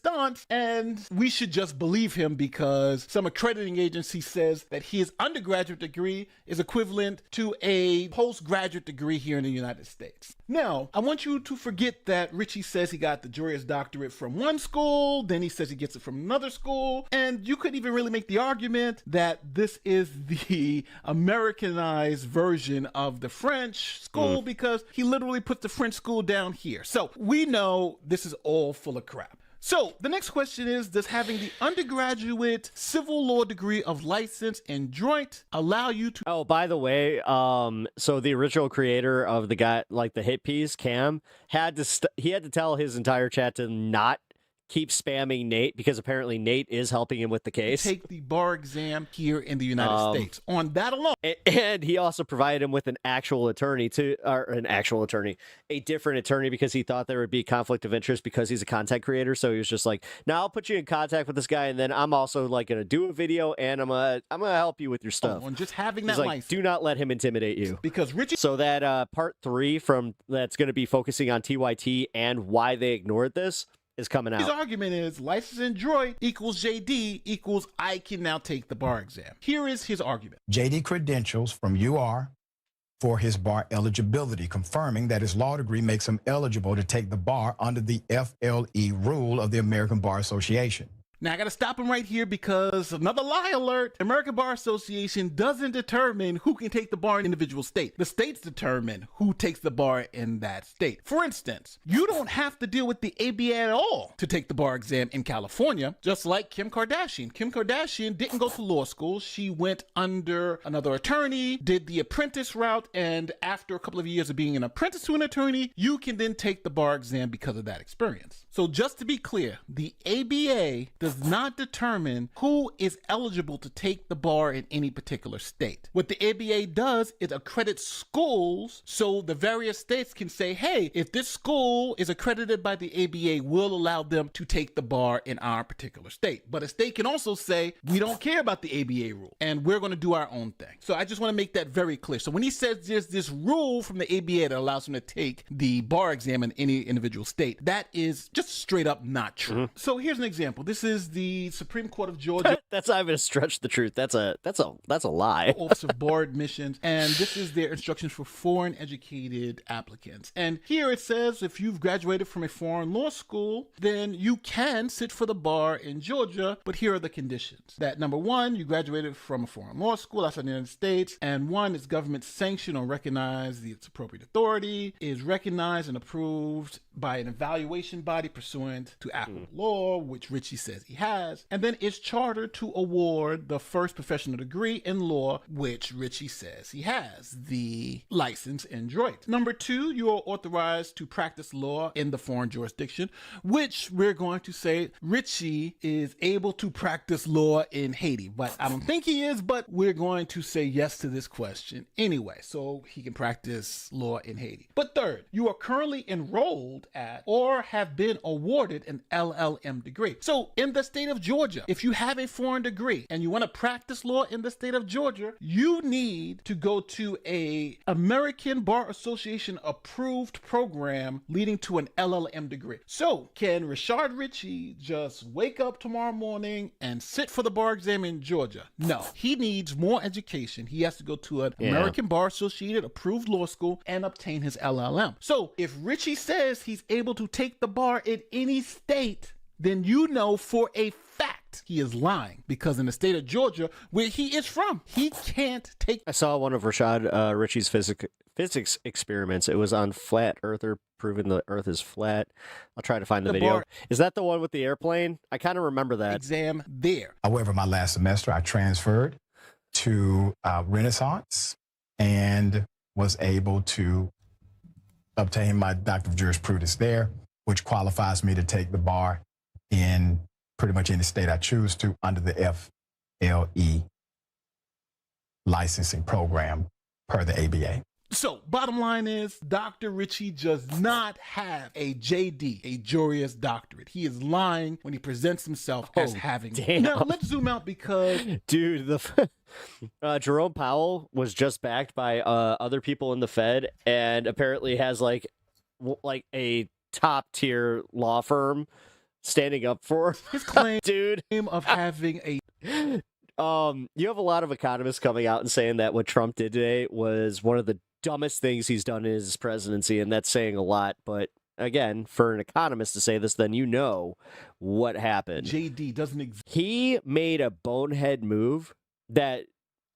and we should just believe him because some accrediting agency says that his undergraduate degree is equivalent to a postgraduate degree here in the United States. Now, I want you to forget that Richie says he got the Juris Doctorate from one school, then he says he gets it from another school, and you could even really make the argument that this is the Americanized version of the French school because he literally puts the French school down here. So we know this is all full of crap. So the next question is, does having the undergraduate civil law degree of license in Droit allow you to... Oh, by the way, so the original creator of the guy, like the hit piece, Cam, had to tell his entire chat to not keep spamming Nate because apparently Nate is helping him with the case. Take the bar exam here in the United States. On that alone. And he also provided him with a different attorney because he thought there would be conflict of interest because he's a content creator. So he was just like, now I'll put you in contact with this guy, and then I'm also like going to do a video and I'm gonna help you with your stuff. On just having that He's like, license. do not let him intimidate you. Because Richie... So that part 3 from that's going to be focusing on TYT and why they ignored this is coming out. His argument is license in Droit equals JD equals I can now take the bar exam. Here is his argument. JD credentials from UR for his bar eligibility, confirming that his law degree makes him eligible to take the bar under the FLE rule of the American Bar Association. Now, I got to stop him right here because another lie alert. The American Bar Association doesn't determine who can take the bar in an individual state. The states determine who takes the bar in that state. For instance, you don't have to deal with the ABA at all to take the bar exam in California, just like Kim Kardashian. Kim Kardashian didn't go to law school. She went under another attorney, did the apprentice route, and after a couple of years of being an apprentice to an attorney, you can then take the bar exam because of that experience. So just to be clear, the ABA does not determine who is eligible to take the bar in any particular state. What the ABA does is accredit schools so the various states can say, hey, if this school is accredited by the ABA, we'll allow them to take the bar in our particular state. But a state can also say, we don't care about the ABA rule and we're going to do our own thing. So I just want to make that very clear. So when he says there's this rule from the ABA that allows him to take the bar exam in any individual state, that is just straight up not true. So here's an example. This is the Supreme Court of Georgia. That's not even a stretch the truth. That's a lie. Office of Bar Admissions, and this is their instructions for foreign educated applicants. And here it says if you've graduated from a foreign law school, then you can sit for the bar in Georgia, but here are the conditions. That number one, you graduated from a foreign law school outside the United States, and one, is government sanctioned or recognized its appropriate authority, is recognized and approved by an evaluation body pursuant to applicable law, which Richie says he has, and then is chartered to award the first professional degree in law, which Richie says he has, the license in Detroit. Number 2, you are authorized to practice law in the foreign jurisdiction, which we're going to say Richie is able to practice law in Haiti, but I don't think he is, but we're going to say yes to this question anyway, so he can practice law in Haiti. But third, you are currently enrolled at or have been awarded an LLM degree. So in the state of Georgia, if you have a foreign degree and you want to practice law in the state of Georgia, you need to go to a American Bar Association approved program leading to an LLM degree. So can Rashard Richie just wake up tomorrow morning and sit for the bar exam in Georgia? No, he needs more education. He has to go to an American Bar Associated approved law school and obtain his LLM. So if Richie says he's able to take the bar in any state, then you know for a fact he is lying, because in the state of Georgia, where he is from, he can't take. I saw one of Rashad Richie's physics experiments. It was on flat earther, proving the earth is flat. I'll try to find the video. Is that the one with the airplane? I kind of remember that. Exam there. However, my last semester, I transferred to Renaissance and was able to obtain my Doctor of Jurisprudence there, which qualifies me to take the bar in pretty much any state I choose to under the FLE licensing program per the ABA. So, bottom line is, Dr. Richie does not have a JD, a Juris Doctorate. He is lying when he presents himself as having it. Now, let's zoom out because... Dude, Jerome Powell was just backed by other people in the Fed and apparently has like a top-tier law firm standing up for his claim, dude, of having a... You have a lot of economists coming out and saying that what Trump did today was one of the dumbest things he's done in his presidency, and that's saying a lot. But again, for an economist to say this, then you know what happened. JD doesn't exist. He made a bonehead move that,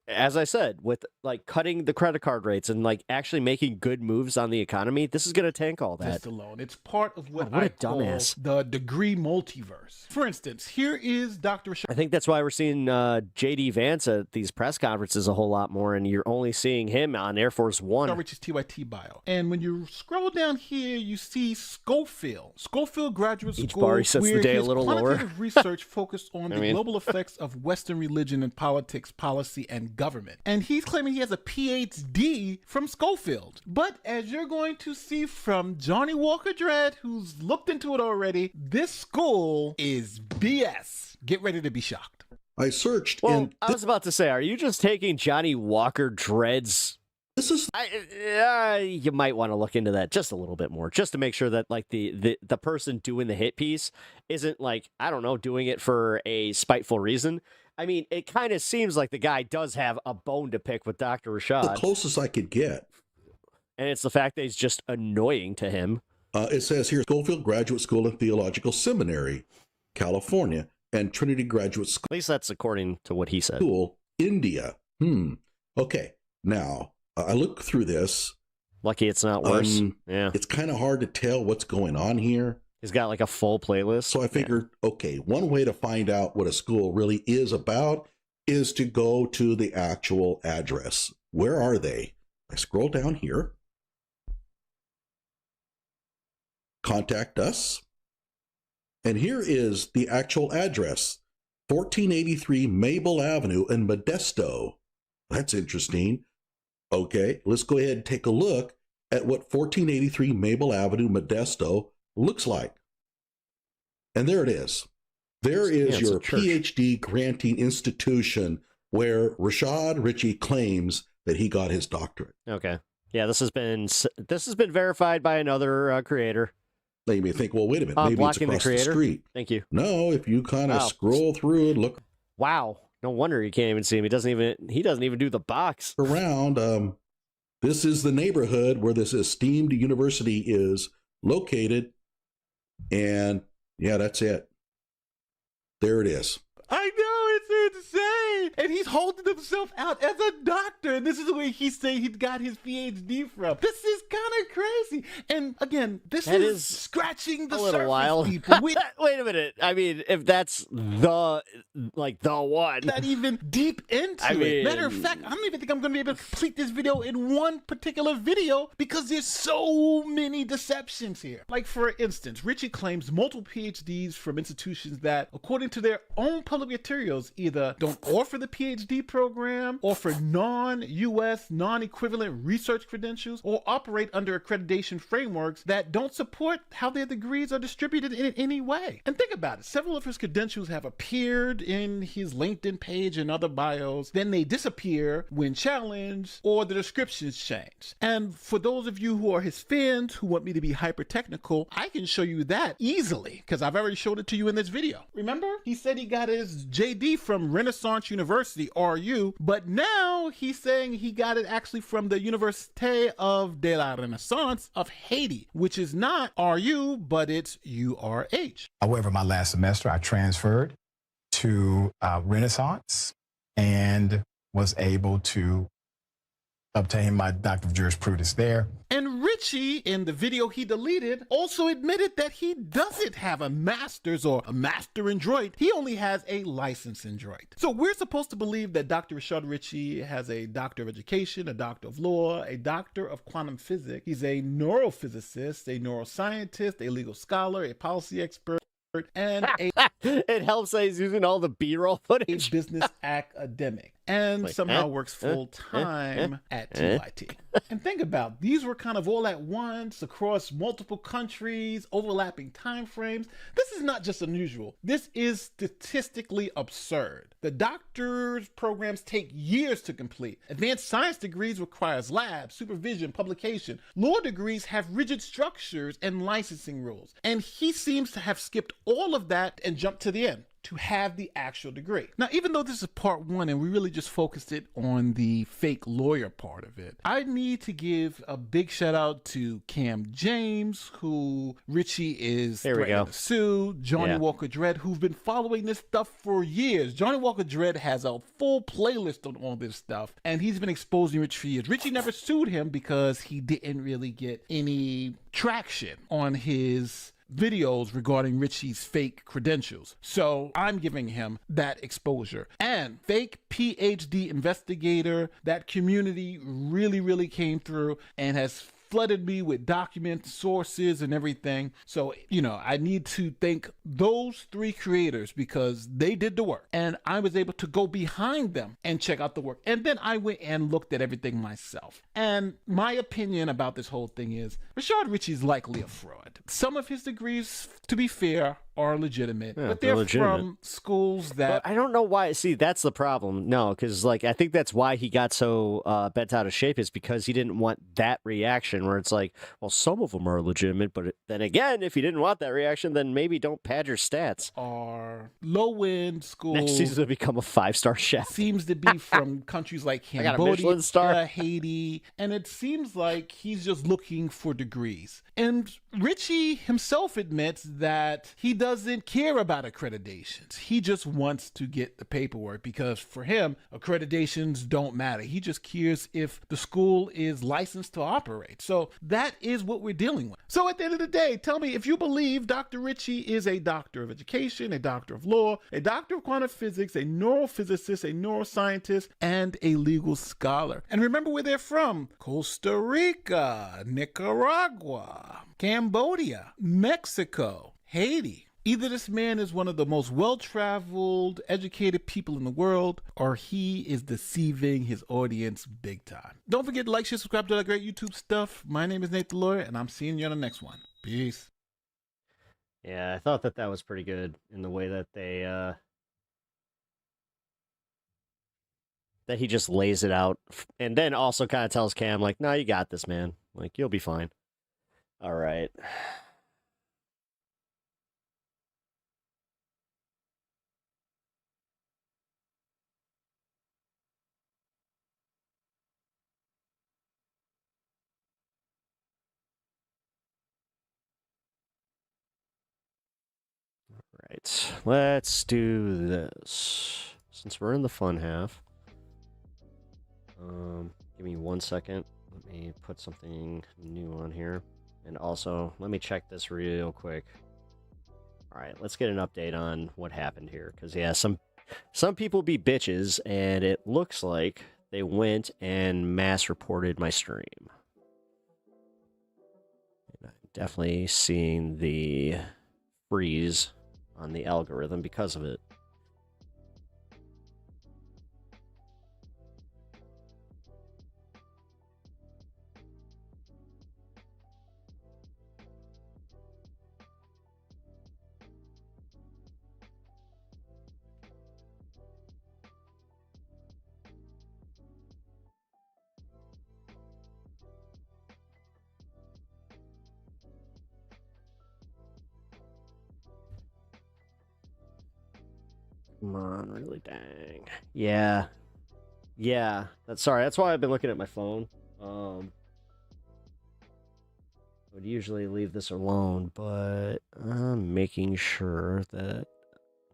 as I said, with like cutting the credit card rates and like actually making good moves on the economy, this is going to tank all that. Just alone. It's part of what a I call dumbass. The degree multiverse. For instance, here is Dr. Rashard. I think that's why we're seeing J.D. Vance at these press conferences a whole lot more, and you're only seeing him on Air Force One. Rich's TYT bio. And when you scroll down here, you see Schofield Graduate Each School, bar he sets where the day a his little lower. quantitative research focused on the global effects of Western religion and politics, policy, and government. And he's claiming he has a PhD from Schofield. But as you're going to see from Johnny Walker Dredd, who's looked into it already, this school is BS. Get ready to be shocked. I searched. Well, I was about to say, are you just taking Johnny Walker Dredd's? This is. You might want to look into that just a little bit more, just to make sure that like the person doing the hit piece isn't like, I don't know, doing it for a spiteful reason. I mean, it kind of seems like the guy does have a bone to pick with Dr. Rashad. The closest I could get. And it's the fact that he's just annoying to him. It says here, Schofield Graduate School and Theological Seminary, California, and Trinity Graduate School. At least that's according to what he said. School, India. Okay. Now, I look through this. Lucky it's not worse. Yeah. It's kind of hard to tell what's going on here. He's got like a full playlist. So I figured, okay, one way to find out what a school really is about is to go to the actual address. Where are they? I scroll down here. Contact us. And here is the actual address, 1483 Mabel Avenue in Modesto. That's interesting. Okay, let's go ahead and take a look at what 1483 Mabel Avenue, Modesto looks like. And there it is. There is your PhD granting institution where Rashad Richie claims that he got his doctorate. Okay. Yeah, this has been verified by another creator. Now you may think, well, wait a minute, maybe it's across the street. Thank you. No, if you kind of scroll through and look. Wow. No wonder you can't even see him. He doesn't even do the box. Around, this is the neighborhood where this esteemed university is located. And yeah, that's it. There it is. I know, it's And he's holding himself out as a doctor. And this is where he's saying he got his PhD from. This is kind of crazy. And again, this is scratching the a little surface, wild. people. Wait a minute. I mean, if that's the one. Not even deep into I it. mean- Matter of fact, I don't even think I'm going to be able to complete this video in one particular video because there's so many deceptions here. Like, for instance, Richie claims multiple PhDs from institutions that, according to their own public materials, either don't offer the PhD program, offer non-US, non-equivalent research credentials, or operate under accreditation frameworks that don't support how their degrees are distributed in any way. And think about it. Several of his credentials have appeared in his LinkedIn page and other bios. Then they disappear when challenged or the descriptions change. And for those of you who are his fans who want me to be hyper technical, I can show you that easily because I've already showed it to you in this video. Remember? He said he got his JD from Renaissance University, RU, but now he's saying he got it actually from the Université of de la Renaissance of Haiti, which is not RU, but it's URH. However, my last semester, I transferred to Renaissance and was able to obtain my Doctor of Jurisprudence there. And Richie, in the video he deleted, also admitted that he doesn't have a master's or a master in droid. He only has a license in droid. So we're supposed to believe that Dr. Richard Richie has a doctor of education, a doctor of law, a doctor of quantum physics. He's a neurophysicist, a neuroscientist, a legal scholar, a policy expert, and it helps that he's using all the B-roll footage. A business academic. And Like, somehow works full-time at TYT. And think about, these were kind of all at once, across multiple countries, overlapping time frames. This is not just unusual. This is statistically absurd. The doctor's programs take years to complete. Advanced science degrees requires labs, supervision, publication. Law degrees have rigid structures and licensing rules. And he seems to have skipped all of that and jumped to the end to have the actual degree. Now, even though this is part one and we really just focused it on the fake lawyer part of it, I need to give a big shout out to Cam James, who Richie is threatening to sue, Johnny Walker Dredd, who've been following this stuff for years. Johnny Walker Dredd has a full playlist on all this stuff, and he's been exposing Richie for years. Richie never sued him because he didn't really get any traction on his videos regarding Richie's fake credentials. So I'm giving him that exposure. And fake PhD investigator, that community really came through and has flooded me with documents, sources, and everything. So, I need to thank those three creators because they did the work. And I was able to go behind them and check out the work. And then I went and looked at everything myself. And my opinion about this whole thing is Richard Richie's likely a fraud. Some of his degrees, to be fair, are legitimate, but they're from schools that... But I don't know why. See, that's the problem. No, because I think that's why he got so bent out of shape is because he didn't want that reaction where it's like, well, some of them are legitimate, but then again, if you didn't want that reaction, then maybe don't pad your stats. Are low-end schools... Next season to become a 5-star chef. Seems to be from countries like Cambodia, Haiti, and it seems like he's just looking for degrees. And Richie himself admits that he doesn't care about accreditations. He just wants to get the paperwork because for him, accreditations don't matter. He just cares if the school is licensed to operate. So that is what we're dealing with. So at the end of the day, tell me if you believe Dr. Richie is a doctor of education, a doctor of law, a doctor of quantum physics, a neurophysicist, a neuroscientist, and a legal scholar. And remember where they're from: Costa Rica, Nicaragua, Cambodia, Mexico, Haiti. Either this man is one of the most well-traveled, educated people in the world, or he is deceiving his audience big time. Don't forget to like, share, subscribe to that great YouTube stuff. My name is Nate the Lawyer, and I'm seeing you on the next one. Peace. Yeah, I thought that was pretty good in the way that they... that he just lays it out, and then also kind of tells Cam, no, you got this, man. You'll be fine. All right. Right, let's do this. since we're in the fun half, give me 1 second. Let me put something new on here. And also, let me check this real quick. All right, let's get an update on what happened here. Because, yeah, some people be bitches, and it looks like they went and mass reported my stream. And I'm definitely seeing the freeze on the algorithm because of it. Come on, really, dang. Yeah. Yeah. That's why I've been looking at my phone. I would usually leave this alone, but I'm making sure that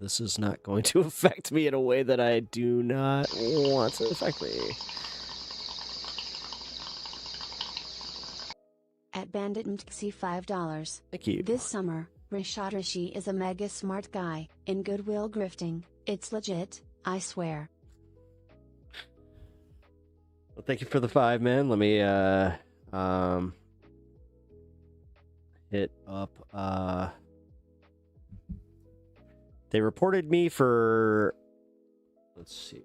this is not going to affect me in a way that I do not want to affect me. At Bandit MTXI $5. Thank you. This summer, Rashad Rishi is a mega smart guy, in Goodwill grifting. It's legit, I swear. Well, thank you for the 5, man. Let me hit up they reported me for, let's see,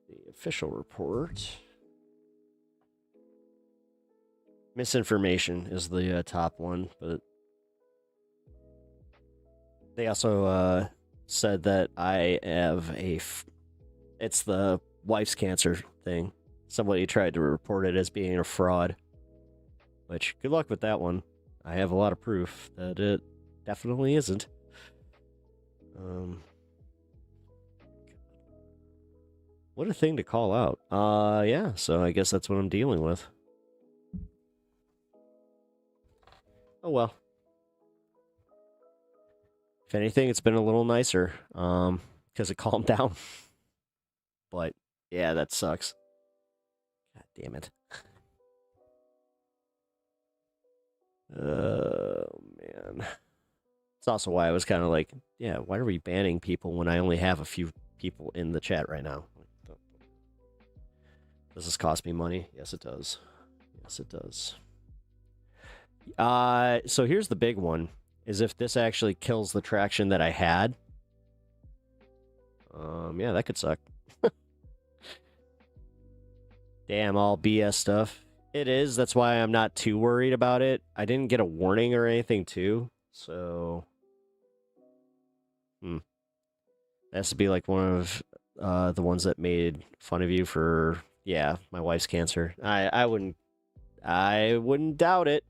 the official report. Misinformation is the top one, but they also said that I have it's the wife's cancer thing. Somebody tried to report it as being a fraud, which good luck with that one. I have a lot of proof that it definitely isn't. What a thing to call out. Yeah, so I guess that's what I'm dealing with. Oh well. If anything, it's been a little nicer, because it calmed down. But, yeah, that sucks. God damn it. Oh, man. It's also why I was kind of like, yeah, why are we banning people when I only have a few people in the chat right now? Does this cost me money? Yes, it does. Yes, it does. So here's the big one, is if this actually kills the traction that I had. Yeah, that could suck. Damn, all BS stuff. It is. That's why I'm not too worried about it. I didn't get a warning or anything, too. So, that has to be like one of the ones that made fun of you for, yeah, my wife's cancer. I wouldn't doubt it.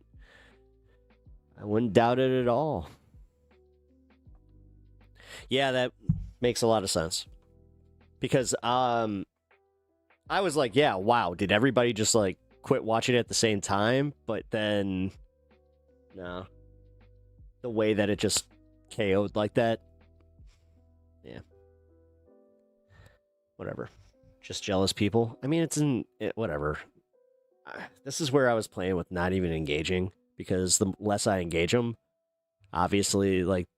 I wouldn't doubt it at all. Yeah, that makes a lot of sense. Because I was like, yeah, wow, did everybody just like quit watching it at the same time? But then, no. The way that it just KO'd like that. Yeah. Whatever. Just jealous people. I mean, whatever. This is where I was playing with not even engaging. Because the less I engage them, obviously, like,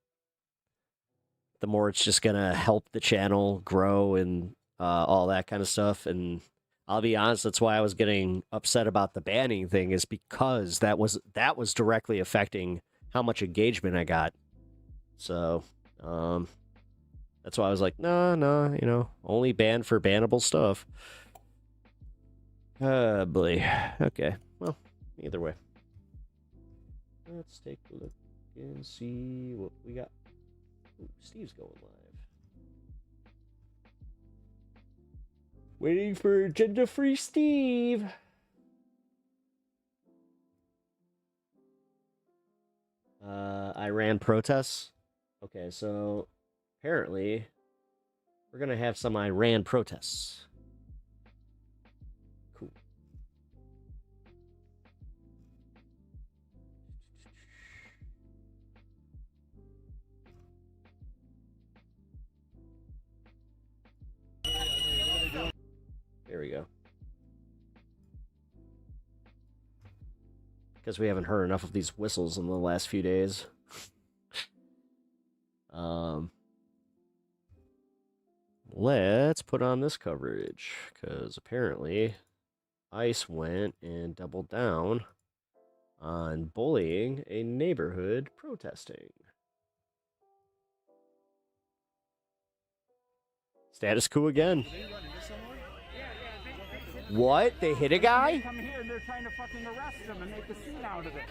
the more it's just going to help the channel grow and all that kind of stuff. And I'll be honest, that's why I was getting upset about the banning thing, is because that was directly affecting how much engagement I got. So, that's why I was like, no, only ban for bannable stuff. Boy. Okay, well, either way. Let's take a look and see what we got. Ooh, Steve's going live. Waiting for agenda-free Steve. Iran protests. Okay, so apparently we're gonna have some Iran protests. Cool. Because we haven't heard enough of these whistles in the last few days. Let's put on this coverage, because apparently ICE went and doubled down on bullying a neighborhood protesting. Status quo again. What? They hit a guy? They come here and they're trying to fucking arrest him and make a scene out of it.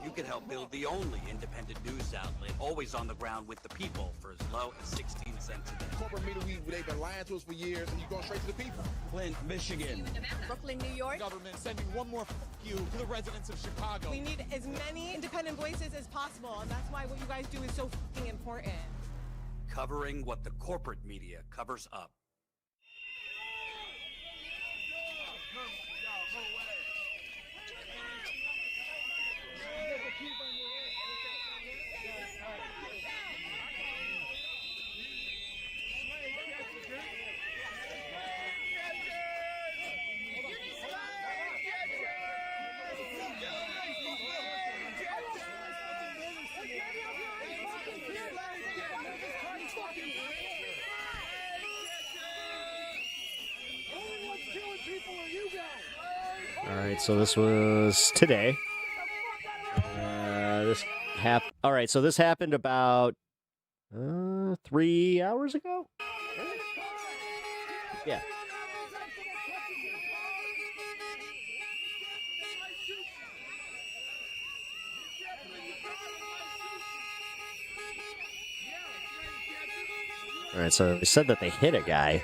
You can help build the only independent news outlet, always on the ground with the people, for as low as 16 cents a day. Corporate media, they've been lying to us for years, and you're going straight to the people. Flint, Michigan. Brooklyn, New York. Government sending one more you to the residents of Chicago. We need as many independent voices as possible, and that's why what you guys do is so fucking important. Covering what the corporate media covers up. All right, so this was today. All right, so this happened about 3 hours ago. Yeah. All right, so they said that they hit a guy.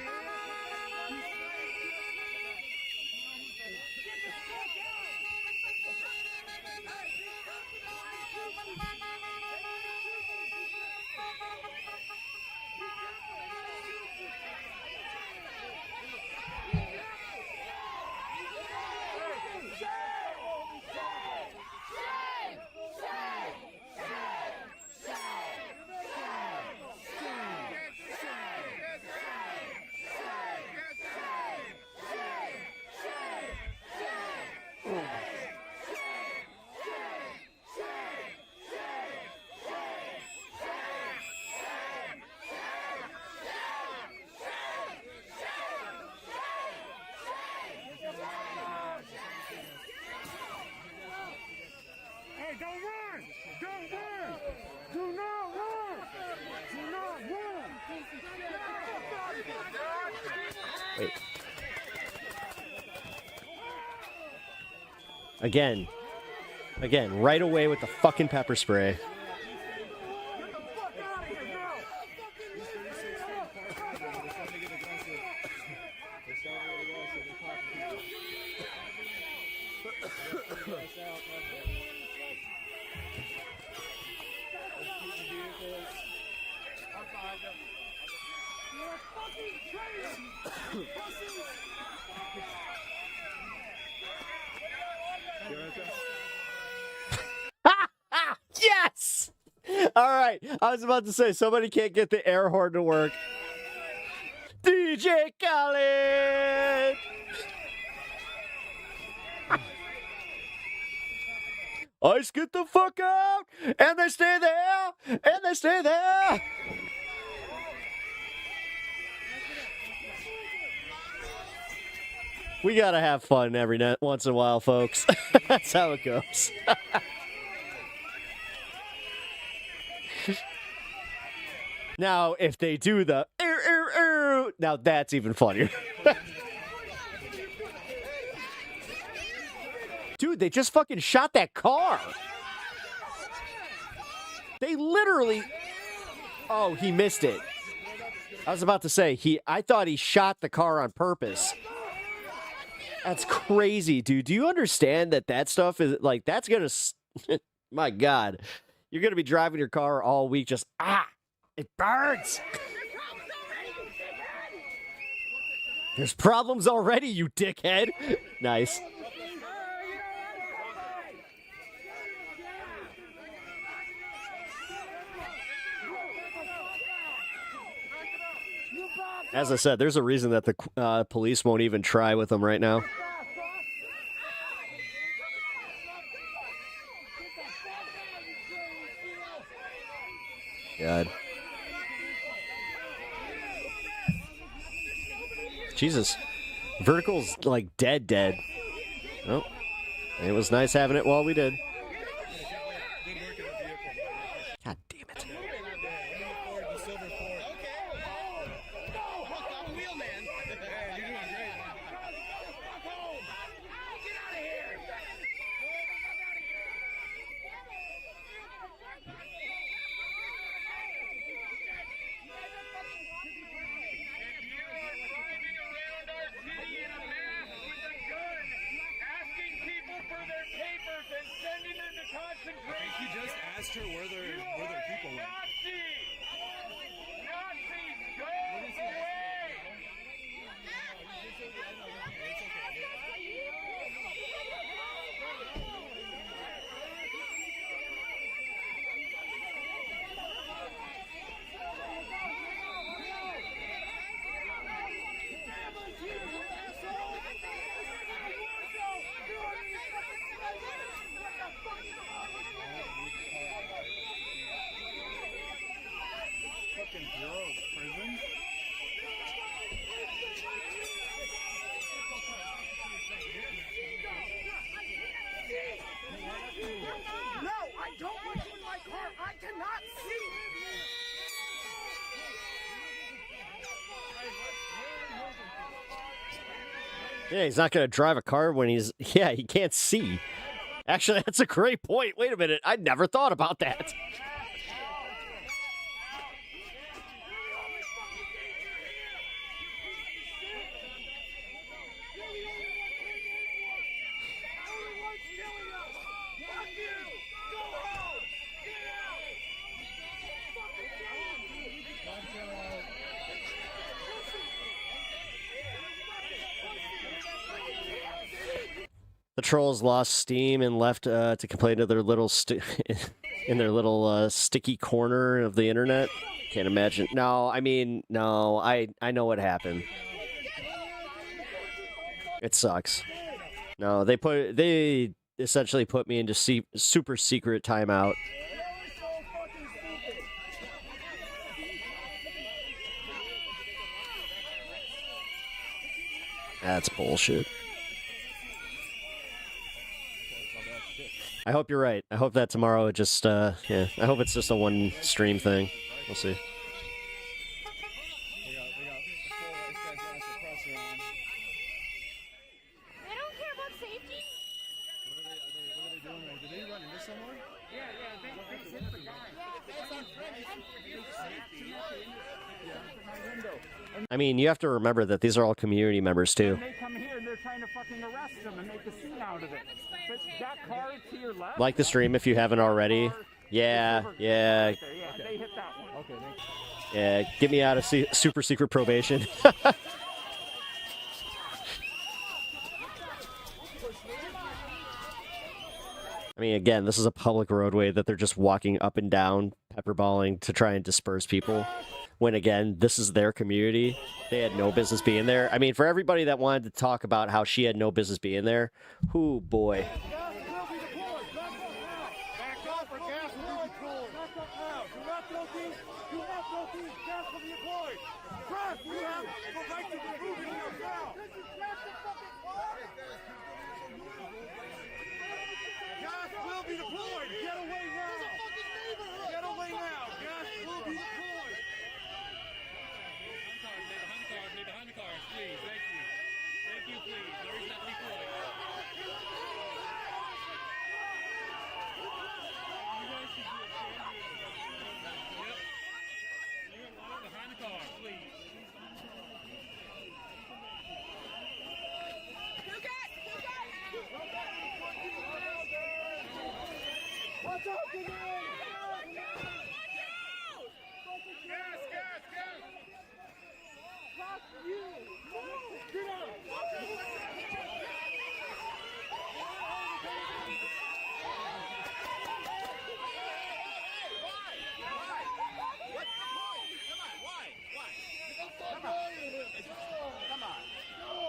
Hey, don't run! Don't run! Do not run! Do not run! Wait. Again, right away with the fucking pepper spray. Yes! All right, I was about to say, somebody can't get the air horn to work. DJ Khaled! Ice, get the fuck out! And they stay there! And they stay there! We gotta have fun every once in a while, folks. That's how it goes. Now, if they do the now that's even funnier. Dude, they just fucking shot that car. They literally... Oh, he missed it. I was about to say, I thought he shot the car on purpose. That's crazy, dude. Do you understand that stuff is, like, that's gonna... My God. You're gonna be driving your car all week just, it burns! There's problems already, you dickhead. Nice. As I said, there's a reason that the police won't even try with them right now. God. Jesus. Vertical's like dead. Oh. It was nice having it while we did. God damn it. Her where their people went. Yeah, he's not going to drive a car when he can't see. Actually, that's a great point. Wait a minute. I never thought about that. The trolls lost steam and left to complain to their little in their little sticky corner of the internet. Can't imagine. No, I mean, no. I know what happened. It sucks. No, they essentially put me into super secret timeout. That's bullshit. I hope you're right. I hope that tomorrow it just, yeah. I hope it's just a one stream thing. We'll see. I mean, you have to remember that these are all community members too. They come here and they're trying to fucking arrest them and make a scene out of it. But that car to your left. Like the stream if you haven't already. Yeah. Yeah, they hit that one. Okay, thanks. Yeah, get me out of super secret probation. I mean, again, this is a public roadway that they're just walking up and down, pepperballing to try and disperse people. When, again, this is their community. They had no business being there. I mean, for everybody that wanted to talk about how she had no business being there, whoo, boy.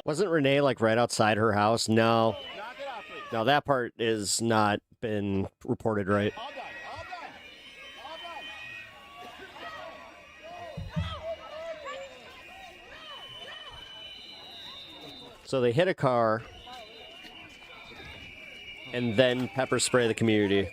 Wasn't Renee like right outside her house? No. No, that part is not been reported right. So they hit a car and then pepper spray the community.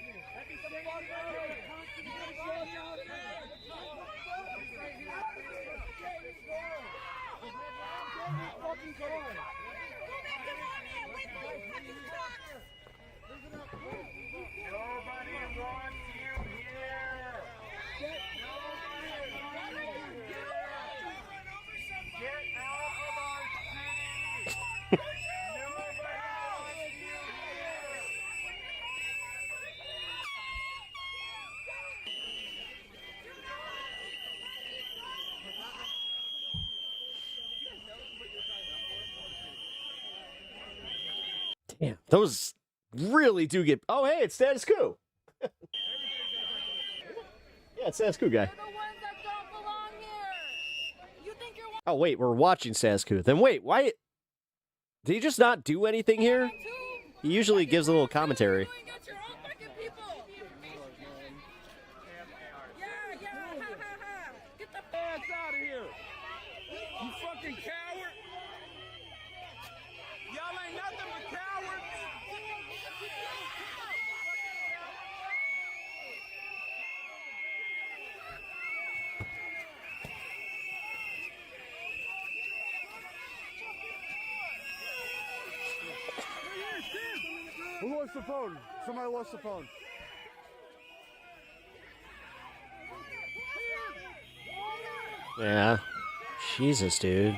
Damn, those really do get... Oh, hey, it's Status Quo. Yeah, it's Status Quo guy. Oh, wait, we're watching Status Quo. Then wait, why... Did he just not do anything here? He usually gives a little commentary. Who lost the phone? Somebody lost the phone. Yeah. Jesus, dude.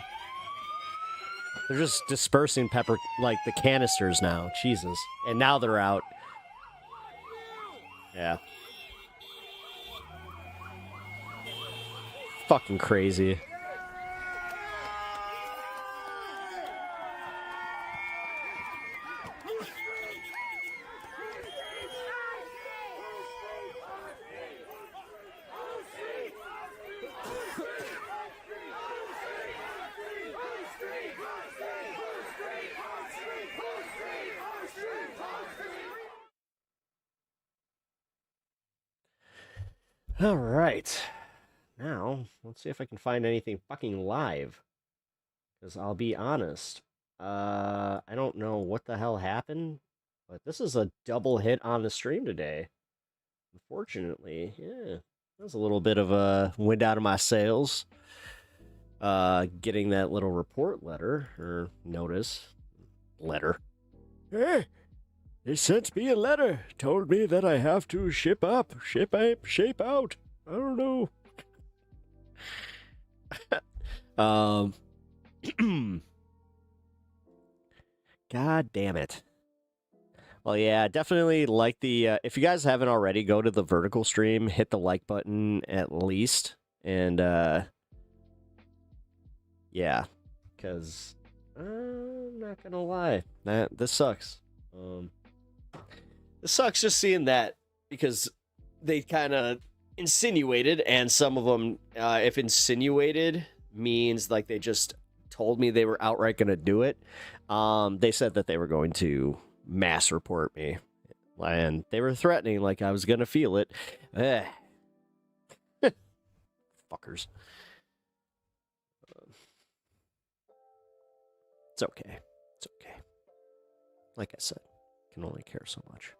They're just dispersing pepper, like, the canisters now. Jesus. And now they're out. Yeah. Fucking crazy. All right. Now, let's see if I can find anything fucking live. Because I'll be honest, I don't know what the hell happened, but this is a double hit on the stream today. Unfortunately, yeah. That was a little bit of a wind out of my sails. Getting that little report letter, or notice, letter. Hey! They sent me a letter, told me that I have to shape out. I don't know. God damn it. Well, yeah, definitely like the, if you guys haven't already, go to the vertical stream, hit the like button at least, and, yeah, because I'm not gonna lie, this sucks. It sucks just seeing that, because they kind of insinuated, and some of them, if insinuated means like they just told me they were outright going to do it, they said that they were going to mass report me, and they were threatening like I was going to feel it. Fuckers. It's okay. It's okay. Like I said, I can only care so much.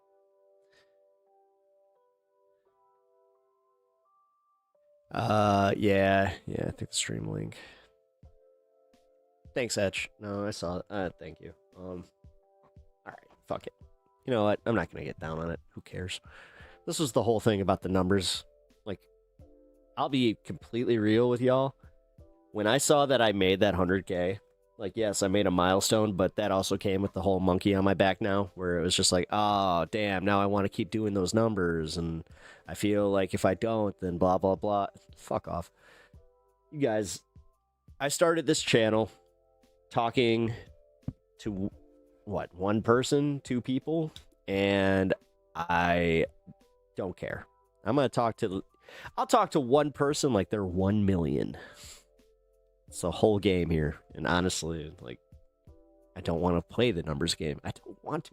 Yeah, I think the stream link. Thanks, Etch. No, I saw it. Thank you. Alright, fuck it. You know what? I'm not gonna get down on it. Who cares? This was the whole thing about the numbers. Like, I'll be completely real with y'all. When I saw that I made that 100K, like, yes, I made a milestone, but that also came with the whole monkey on my back now, where it was just like, oh, damn, now I want to keep doing those numbers, and I feel like if I don't, then blah, blah, blah. Fuck off. You guys, I started this channel talking to, what, one person, two people, and I don't care. I'll talk to one person like they're 1 million. It's the whole game here, and honestly, like, I don't want to play the numbers game. I don't want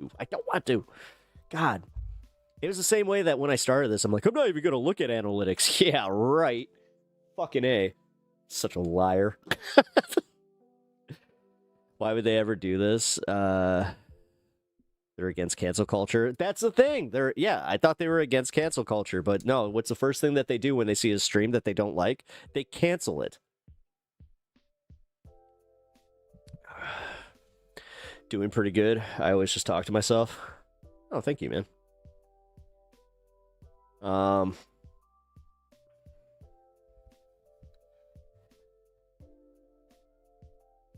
to. God. It was the same way that when I started this, I'm like, I'm not even going to look at analytics. Yeah, right. Fucking A. Such a liar. Why would they ever do this? They're against cancel culture. That's the thing. I thought they were against cancel culture, but no, what's the first thing that they do when they see a stream that they don't like? They cancel it. Doing pretty good. I always just talk to myself. Oh, thank you, man.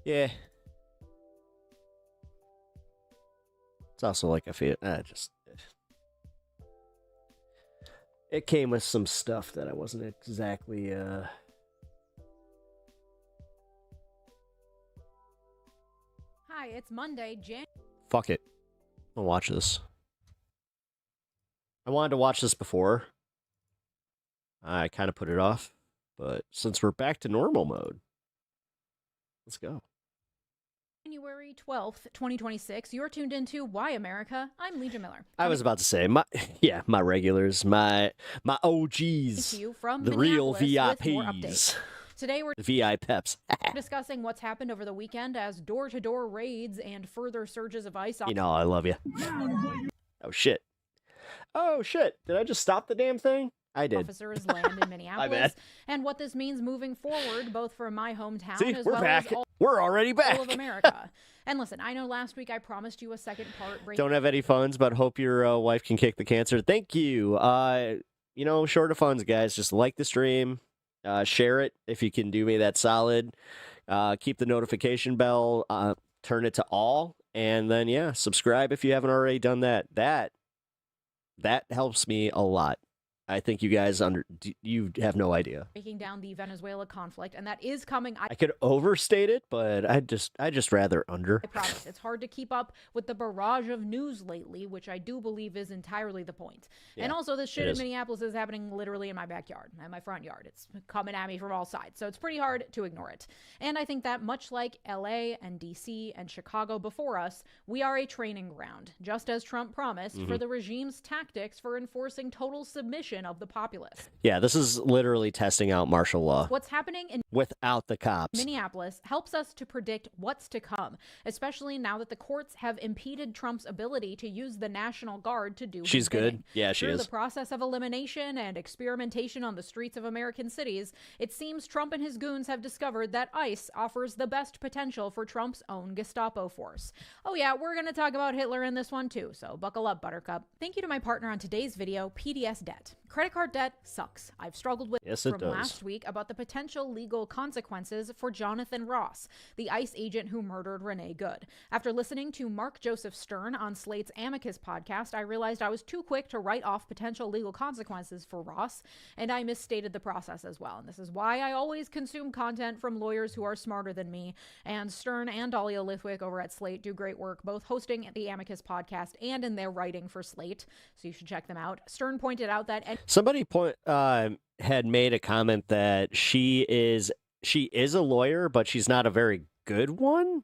Yeah. It's also like I feel it came with some stuff that I wasn't exactly Hi, it's Monday, Fuck it. I'll watch this. I wanted to watch this before. I kind of put it off, but since we're back to normal mode, let's go. January 12th, 2026. You're tuned into Why America. I'm Legion Miller. I was about to say my regulars, my OGs, To you from the real Minneapolis with more VIPs, updates. Today we're the VI peps. discussing what's happened over the weekend as door-to-door raids and further surges of ICE. You know I love you. Oh shit. Did I just stop the damn thing? I did. Officers land in Minneapolis. bad. And what this means moving forward, both for my hometown See, as we're well back. as We're already back. all of America. And listen, I know last week I promised you a second part. Don't have any funds, but hope your wife can kick the cancer. Thank you. Short of funds, guys, just like the stream, share it if you can do me that solid. Keep the notification bell, turn it to all, and then subscribe if you haven't already done that. That helps me a lot. I think you guys you have no idea. Breaking down the Venezuela conflict, and that is coming. I could overstate it, but I just rather under. I promise. It's hard to keep up with the barrage of news lately, which I do believe is entirely the point. Yeah, and also, this shit it in is. Minneapolis is happening literally in my backyard, at my front yard. It's coming at me from all sides, so it's pretty hard to ignore it. And I think that much like LA and DC and Chicago before us, we are a training ground, just as Trump promised, for the regime's tactics for enforcing total submission of the populace. Yeah, this is literally testing out martial law. What's happening in without the cops. Minneapolis helps us to predict what's to come, especially now that the courts have impeded Trump's ability to use the National Guard to do his She's good. bidding. Yeah, she Through is. the process of elimination and experimentation on the streets of American cities, it seems Trump and his goons have discovered that ICE offers the best potential for Trump's own Gestapo force. Oh yeah, we're going to talk about Hitler in this one too, so buckle up, Buttercup. Thank you to my partner on today's video, PDS Debt. Credit card debt sucks. I've struggled with Yes, it from does. last week about the potential legal consequences for Jonathan Ross, the ICE agent who murdered Renee Good. After listening to Mark Joseph Stern on Slate's Amicus podcast, I realized I was too quick to write off potential legal consequences for Ross, and I misstated the process as well. And this is why I always consume content from lawyers who are smarter than me. And Stern and Dahlia Lithwick over at Slate do great work, both hosting the Amicus podcast and in their writing for Slate, so you should check them out. Stern pointed out that Somebody had made a comment that she is a lawyer, but she's not a very good one,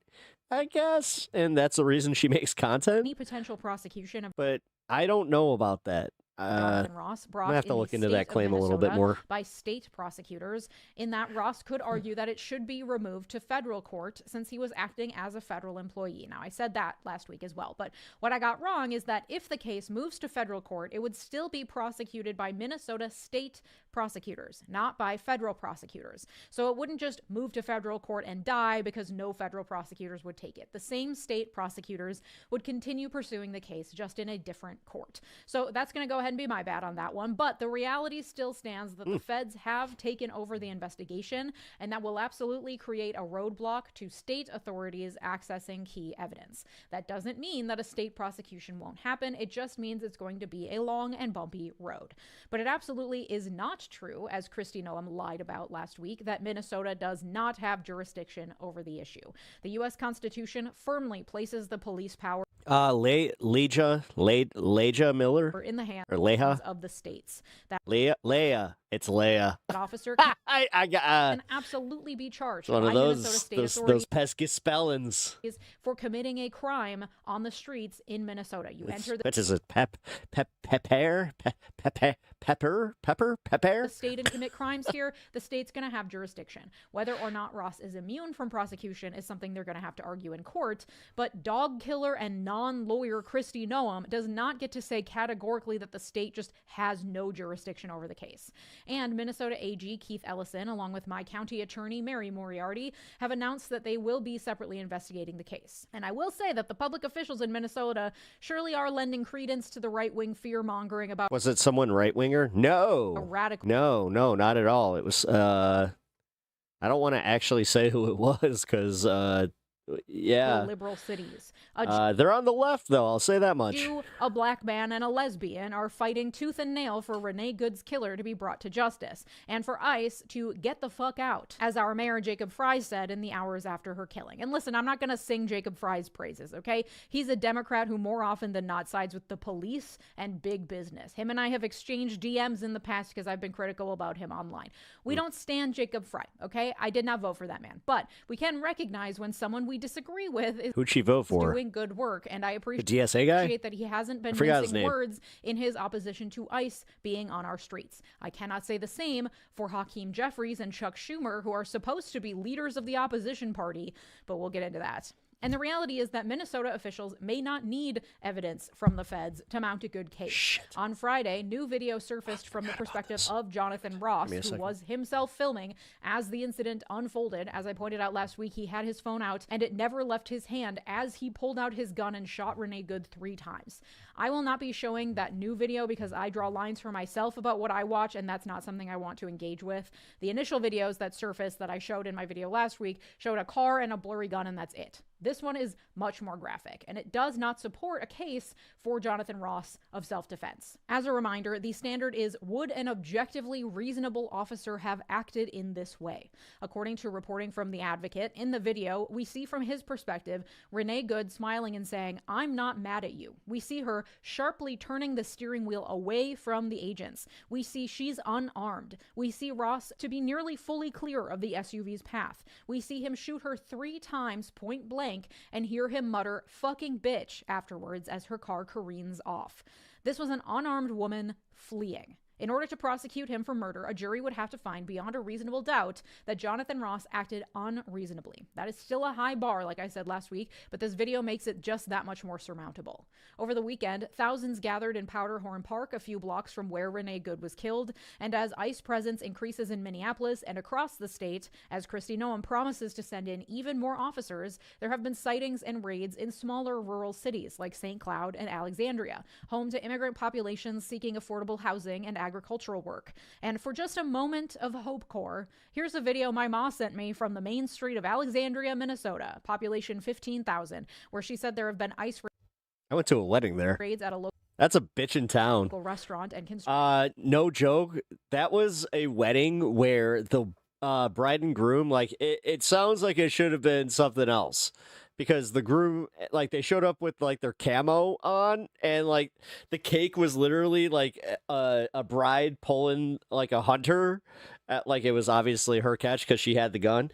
I guess, and that's the reason she makes content. any potential prosecution of But I don't know about that. Jonathan Ross I'm brought gonna have to in look the into state that of claim a little bit Minnesota more. by state prosecutors, in that Ross could argue that it should be removed to federal court since he was acting as a federal employee. Now, I said that last week as well, but what I got wrong is that if the case moves to federal court, it would still be prosecuted by Minnesota state prosecutors, not by federal prosecutors. So it wouldn't just move to federal court and die because no federal prosecutors would take it. The same state prosecutors would continue pursuing the case, just in a different court. So that's going to go ahead and be my bad on that one. But the reality still stands that the feds have taken over the investigation, and that will absolutely create a roadblock to state authorities accessing key evidence. That doesn't mean that a state prosecution won't happen. It just means it's going to be a long and bumpy road. But it absolutely is not true, as Kristi Noem lied about last week, that Minnesota does not have jurisdiction over the issue. The U.S. Constitution firmly places the police power Leja Miller in the hands or Leha of the states. Leia It's Leia. Officer I can absolutely be charged one by of Minnesota those state authorities those pesky spellings. for committing a crime on the streets in Minnesota. You enter the What is it? Pepper. the state and commit crimes here, the state's going to have jurisdiction. Whether or not Ross is immune from prosecution is something they're going to have to argue in court, but dog killer and non-lawyer Kristi Noem does not get to say categorically that the state just has no jurisdiction over the case. And Minnesota AG Keith Ellison, along with my county attorney Mary Moriarty, have announced that they will be separately investigating the case. And I will say that the public officials in Minnesota surely are lending credence to the right-wing fear-mongering about... Was it someone right-winger? No. A radical... No, not at all. It was, I don't want to actually say who it was, because, yeah. liberal cities. They're on the left, though. I'll say that much. Jew, a black man, and a lesbian are fighting tooth and nail for Renee Good's killer to be brought to justice, and for ICE to get the fuck out, as our mayor Jacob Fry said in the hours after her killing. And listen, I'm not going to sing Jacob Fry's praises, okay? He's a Democrat who more often than not sides with the police and big business. Him and I have exchanged DMs in the past because I've been critical about him online. We don't stand Jacob Fry, okay? I did not vote for that man, but we can recognize when someone we disagree with is Who'd she vote for? doing good work, and I appreciate The DSA guy? that he hasn't been forgot his mincing name. words in his opposition to ICE being on our streets. I cannot say the same for Hakeem Jeffries and Chuck Schumer, who are supposed to be leaders of the opposition party, but we'll get into that. And the reality is that Minnesota officials may not need evidence from the feds to mount a good case. Shit. On Friday, new video surfaced from the perspective of Jonathan Ross, who was himself filming as the incident unfolded. As I pointed out last week, he had his phone out and it never left his hand as he pulled out his gun and shot Renee Good 3 times. I will not be showing that new video because I draw lines for myself about what I watch, and that's not something I want to engage with. The initial videos that surfaced that I showed in my video last week showed a car and a blurry gun, and that's it. This one is much more graphic, and it does not support a case for Jonathan Ross of self-defense. As a reminder, the standard is, would an objectively reasonable officer have acted in this way? According to reporting from The Advocate, in the video, we see from his perspective, Renee Good smiling and saying, "I'm not mad at you." We see her sharply turning the steering wheel away from the agents. We see she's unarmed. We see Ross to be nearly fully clear of the SUV's path. We see him shoot her 3 times point blank and hear him mutter "fucking bitch" afterwards as her car careens off. This was an unarmed woman fleeing. In order to prosecute him for murder, a jury would have to find beyond a reasonable doubt that Jonathan Ross acted unreasonably. That is still a high bar, like I said last week, but this video makes it just that much more surmountable. Over the weekend, thousands gathered in Powderhorn Park, a few blocks from where Renee Good was killed, and as ICE presence increases in Minneapolis and across the state, as Kristi Noem promises to send in even more officers, there have been sightings and raids in smaller rural cities like St. Cloud and Alexandria, home to immigrant populations seeking affordable housing and agricultural work. And for just a moment of hope core, here's a video my ma sent me from the main street of Alexandria, Minnesota, population 15,000, where she said there have been ICE I went to a wedding there. raids at a local That's a bitchin' town. restaurant and No joke. That was a wedding where the bride and groom, like, it sounds like it should have been something else. Because the groom, like, they showed up with, like, their camo on, and, like, the cake was literally, like, a bride pulling, like, a hunter. Like, it was obviously her catch because she had the gun.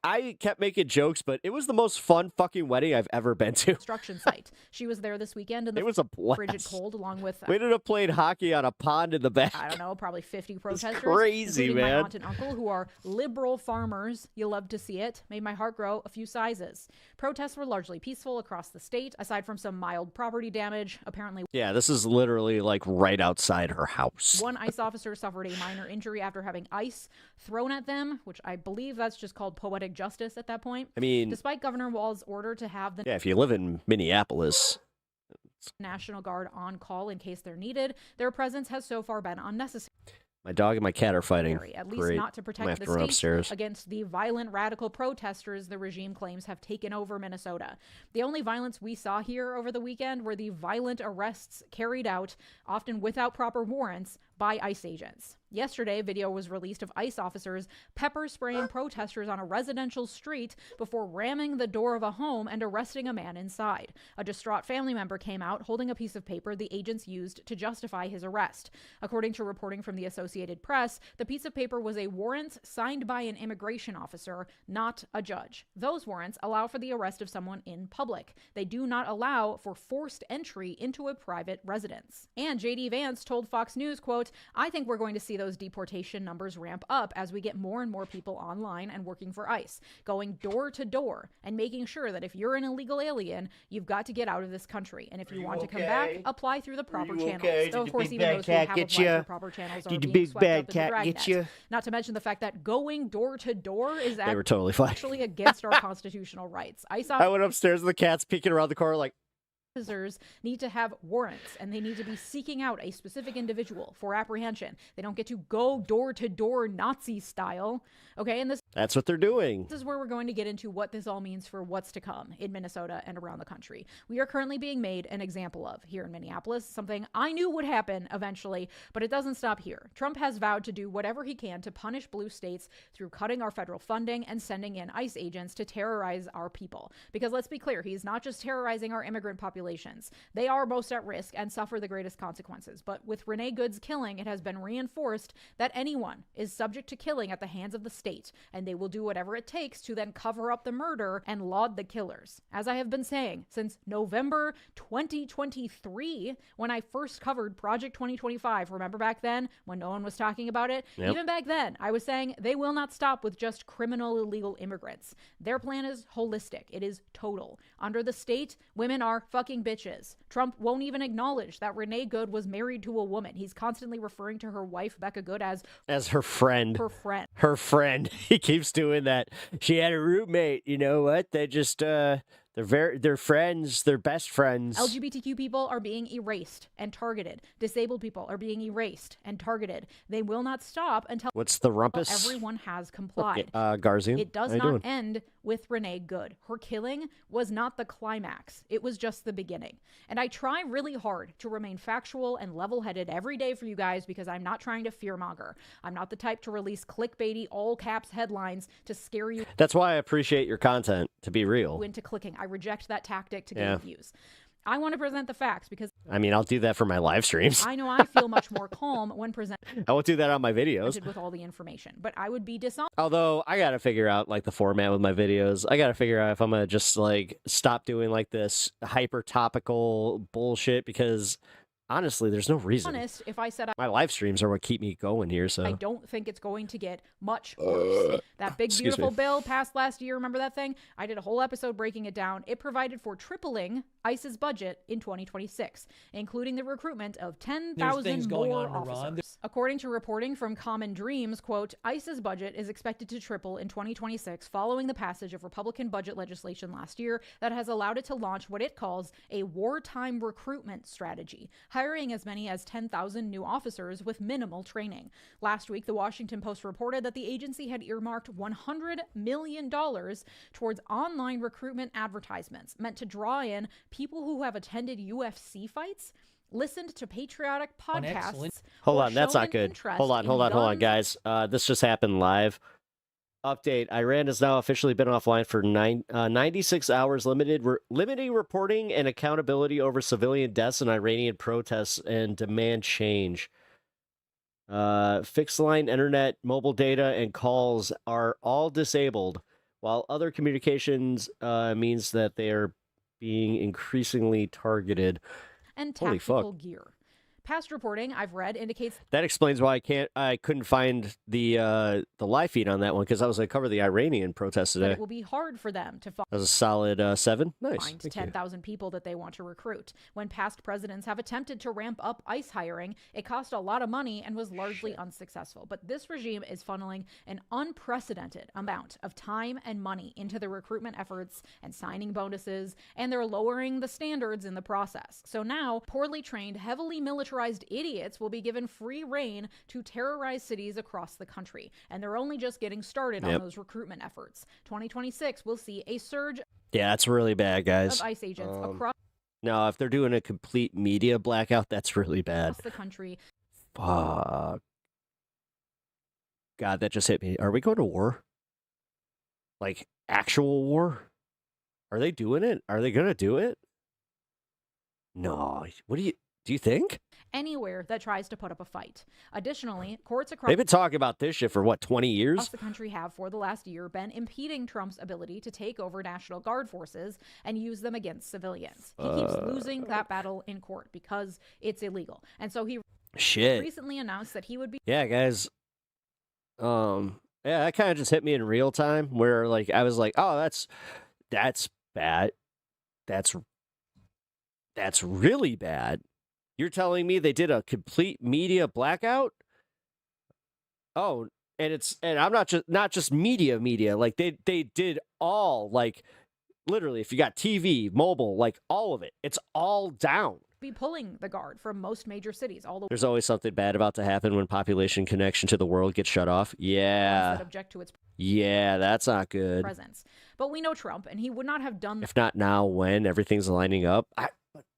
I kept making jokes, but it was the most fun fucking wedding I've ever been to. Construction site. She was there this weekend in the It was a blast. frigid cold, along with We ended up playing hockey on a pond in the back. I don't know, probably 50 protesters. crazy, including man. My aunt and uncle, who are liberal farmers. You love to see it. Made my heart grow a few sizes. Protests were largely peaceful across the state, aside from some mild property damage. Apparently, Yeah, this is literally, like, right outside her house. one ICE officer suffered a minor injury after having ice thrown at them, which I believe that's just called poetic justice at that point. I mean, despite Governor Walz's order to have the yeah, if you live in Minneapolis. National Guard on call in case they're needed, their presence has so far been unnecessary. My dog and my cat are fighting. At least Great. not to I'm protect after the her state upstairs. against the violent radical protesters the regime claims have taken over Minnesota. The only violence we saw here over the weekend were the violent arrests carried out, often without proper warrants, by ICE agents. Yesterday, video was released of ICE officers pepper spraying protesters on a residential street before ramming the door of a home and arresting a man inside. A distraught family member came out holding a piece of paper the agents used to justify his arrest. According to reporting from the Associated Press, the piece of paper was a warrant signed by an immigration officer, not a judge. Those warrants allow for the arrest of someone in public. They do not allow for forced entry into a private residence. And J.D. Vance told Fox News, quote, "I think we're going to see those deportation numbers ramp up as we get more and more people online and working for ICE, going door to door and making sure that if you're an illegal alien, you've got to get out of this country. And if you want to come back, apply through the proper channels." Though, of course, even those who have applied through proper channels are being swept up in the dragnet. Not to mention the fact that going door to door is They were totally fine. actually against our constitutional rights. ICE I went upstairs and the cat's peeking around the corner like, officers need to have warrants, and they need to be seeking out a specific individual for apprehension. They don't get to go door to door Nazi style. Okay, and that's what they're doing. This is where we're going to get into what this all means for what's to come in Minnesota and around the country. We are currently being made an example of here in Minneapolis, something I knew would happen eventually, but it doesn't stop here. Trump has vowed to do whatever he can to punish blue states through cutting our federal funding and sending in ICE agents to terrorize our people. Because let's be clear, he's not just terrorizing our immigrant populations. They are most at risk and suffer the greatest consequences. But with Renee Good's killing, it has been reinforced that anyone is subject to killing at the hands of the state, and they will do whatever it takes to then cover up the murder and laud the killers. As I have been saying since November 2023, when I first covered Project 2025, remember back then when no one was talking about it? Yep. Even back then, I was saying they will not stop with just criminal illegal immigrants. Their plan is holistic. It is total. Under the state, women are fucking bitches. Trump won't even acknowledge that Renee Good was married to a woman. He's constantly referring to her wife, Becca Good, as her friend. Her friend. Her friend. He keeps doing that. She had a roommate. You know what? They just they're friends. They're best friends. LGBTQ people are being erased and targeted. Disabled people are being erased and targeted. They will not stop until What's the rumpus? Everyone has complied. Garzian. It does not end with Renee Good. Her killing was not the climax. It was just the beginning. And I try really hard to remain factual and level-headed every day for you guys because I'm not trying to fearmonger. I'm not the type to release clickbaity, all caps headlines to scare you. That's why I appreciate your content, to be real. Into clicking. I reject that tactic to gain views. I want to present the facts because I mean, I'll do that for my live streams. I know I feel much more calm when presented. I won't do that on my videos with all the information, but I would be dishonest. Although I got to figure out like the format with my videos. I got to figure out if I'm going to just like stop doing like this hyper topical bullshit because honestly, there's no reason. If I said my live streams are what keep me going here, so I don't think it's going to get much worse. That big beautiful bill passed last year. Remember that thing? I did a whole episode breaking it down. It provided for tripling ICE's budget in 2026, including the recruitment of 10,000 more officers. According to reporting from Common Dreams, quote, ICE's budget is expected to triple in 2026 following the passage of Republican budget legislation last year that has allowed it to launch what it calls a wartime recruitment strategy, hiring as many as 10,000 new officers with minimal training. Last week, the Washington Post reported that the agency had earmarked $100 million towards online recruitment advertisements meant to draw in people who have attended UFC fights, listened to patriotic podcasts. Hold on, that's not good. Hold on, guys. This just happened live. Update: Iran has now officially been offline for 96 hours, limiting reporting and accountability over civilian deaths in Iranian protests and demand change. Fixed line internet, mobile data, and calls are all disabled, while other communications means that they are being increasingly targeted. And Holy tactical fuck. gear. Past reporting I've read indicates That explains why I couldn't find the live feed on that one because I was going to cover the Iranian protest that today. it will be hard for them to That was a solid 7. Nice. find Thank you. 10,000 people that they want to recruit. When past presidents have attempted to ramp up ICE hiring, it cost a lot of money and was largely unsuccessful. But this regime is funneling an unprecedented amount of time and money into the recruitment efforts and signing bonuses, and they're lowering the standards in the process. So now, poorly trained, heavily militarized idiots will be given free rein to terrorize cities across the country. And they're only just getting started on those recruitment efforts. 2026 will see a surge Yeah, that's really bad, guys. of ICE agents across No, if they're doing a complete media blackout, that's really bad. the country. Fuck. God, that just hit me. Are we going to war? Like, actual war? Are they doing it? Are they going to do it? No. What do you think? Anywhere that tries to put up a fight. Additionally, courts across They've been talking about this shit for, what, 20 years? the country have for the last year been impeding Trump's ability to take over National Guard forces and use them against civilians. He keeps losing that battle in court because it's illegal. And so he recently announced that he would be Yeah, guys. Yeah, that kind of just hit me in real time where, like, I was like, oh, that's bad. That's really bad. You're telling me they did a complete media blackout? Oh, and I'm not just media, like they did all, like, literally, if you got TV, mobile, like all of it, it's all down. be pulling the Guard from most major cities. All the There's always something bad about to happen when population connection to the world gets shut off. Yeah. that object to its Yeah, that's not good. presence. But we know Trump, and he would not have done If not now, when everything's lining up.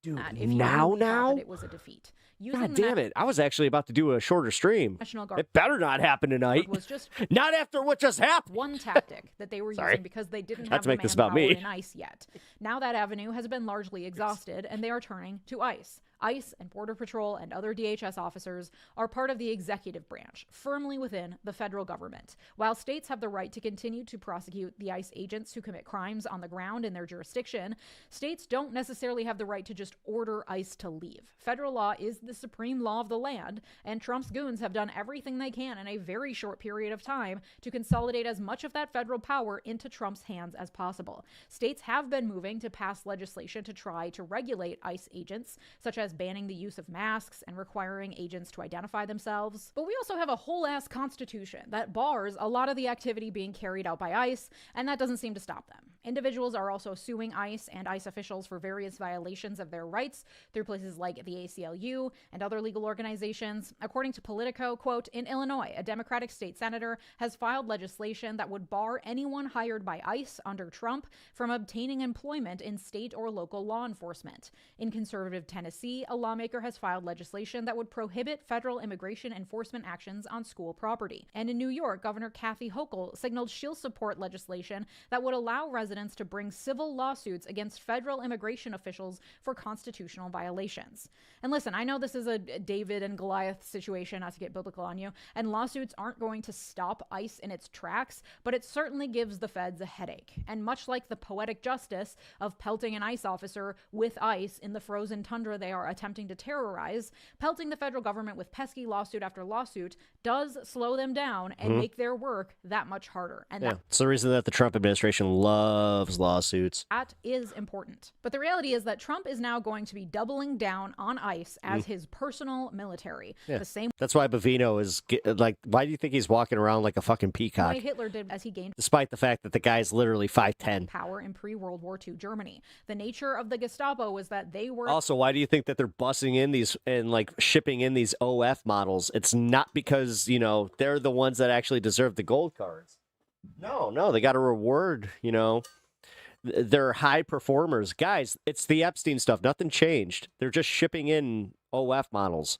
Dude, that if he now? really thought that it was a defeat. God damn it. I was actually about to do a shorter stream. National Guard It better not happen tonight. was just Not after what just happened. one tactic that they were Sorry. using because they didn't Not have to the make this about manpower me. in ICE yet. Now that avenue has been largely exhausted, and they are turning to ICE. ICE and Border Patrol and other DHS officers are part of the executive branch, firmly within the federal government. While states have the right to continue to prosecute the ICE agents who commit crimes on the ground in their jurisdiction, states don't necessarily have the right to just order ICE to leave. Federal law is the supreme law of the land, and Trump's goons have done everything they can in a very short period of time to consolidate as much of that federal power into Trump's hands as possible. States have been moving to pass legislation to try to regulate ICE agents, such as banning the use of masks and requiring agents to identify themselves. But we also have a whole ass constitution that bars a lot of the activity being carried out by ICE, and that doesn't seem to stop them. Individuals are also suing ICE and ICE officials for various violations of their rights through places like the ACLU and other legal organizations. According to Politico, quote, in Illinois, a Democratic state senator has filed legislation that would bar anyone hired by ICE under Trump from obtaining employment in state or local law enforcement. In conservative Tennessee, a lawmaker has filed legislation that would prohibit federal immigration enforcement actions on school property. And in New York, Governor Kathy Hochul signaled she'll support legislation that would allow residents to bring civil lawsuits against federal immigration officials for constitutional violations. And listen, I know this is a David and Goliath situation, not to get biblical on you, and lawsuits aren't going to stop ICE in its tracks, but it certainly gives the feds a headache. And much like the poetic justice of pelting an ICE officer with ice in the frozen tundra they are attempting to terrorize, pelting the federal government with pesky lawsuit after lawsuit does slow them down and make their work that much harder. And It's the reason that the Trump administration loves lawsuits. that is important. But the reality is that Trump is now going to be doubling down on ICE as his personal military. Yeah. The same That's why Bovino is, like, why do you think he's walking around like a fucking peacock? way Hitler did as he gained Despite the fact that the guy's literally 5'10". power in pre-World War II Germany. The nature of the Gestapo was that they were Also, why do you think that they're bussing in these and like shipping in these OF models? It's not because, you know, they're the ones that actually deserve the gold cards. No, they got to reward, you know, they're high performers. Guys, it's the Epstein stuff. Nothing changed. They're just shipping in OF models.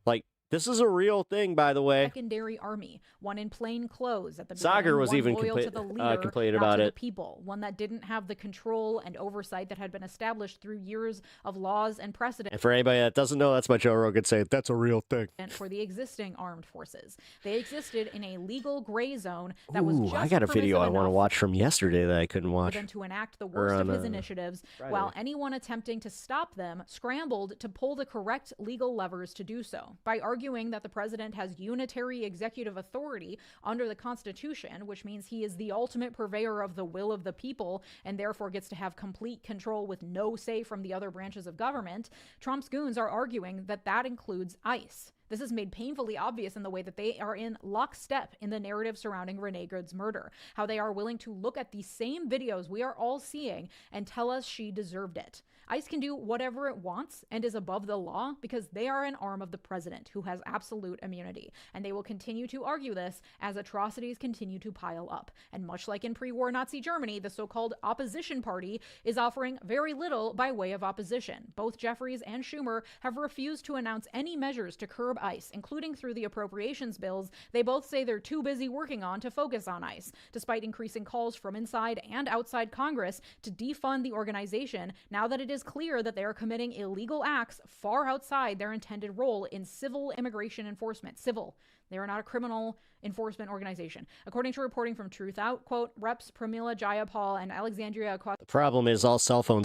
Like, this is a real thing, by the way. secondary army, one in plain clothes at the Sagar beginning, was one even loyal to the leader, complaining not about to it. the people, one that didn't have the control and oversight that had been established through years of laws and precedent. And for anybody that doesn't know, that's my Joe Rogan saying that's a real thing. For the existing armed forces, they existed in a legal gray zone that was just I got a video I permissive want to enough watch from yesterday that I couldn't for watch. them to enact the worst of on, his initiatives, Friday. while anyone attempting to stop them scrambled to pull the correct legal levers to do so, by arguing that the president has unitary executive authority under the Constitution, which means he is the ultimate purveyor of the will of the people and therefore gets to have complete control with no say from the other branches of government. Trump's goons are arguing that that includes ICE. This is made painfully obvious in the way that they are in lockstep in the narrative surrounding Renee Good's murder, how they are willing to look at these same videos we are all seeing and tell us she deserved it. ICE can do whatever it wants and is above the law because they are an arm of the president who has absolute immunity, and they will continue to argue this as atrocities continue to pile up. And much like in pre-war Nazi Germany, the so-called opposition party is offering very little by way of opposition. Both Jeffries and Schumer have refused to announce any measures to curb curb ICE, including through the appropriations bills they both say they're too busy working on to focus on ICE, despite increasing calls from inside and outside Congress to defund the organization now that it is clear that they are committing illegal acts far outside their intended role in civil immigration enforcement. Civil. They are not a criminal enforcement organization. According to reporting from Truth Out, quote, Reps Pramila Jayapal and Alexandria The problem is all cell phone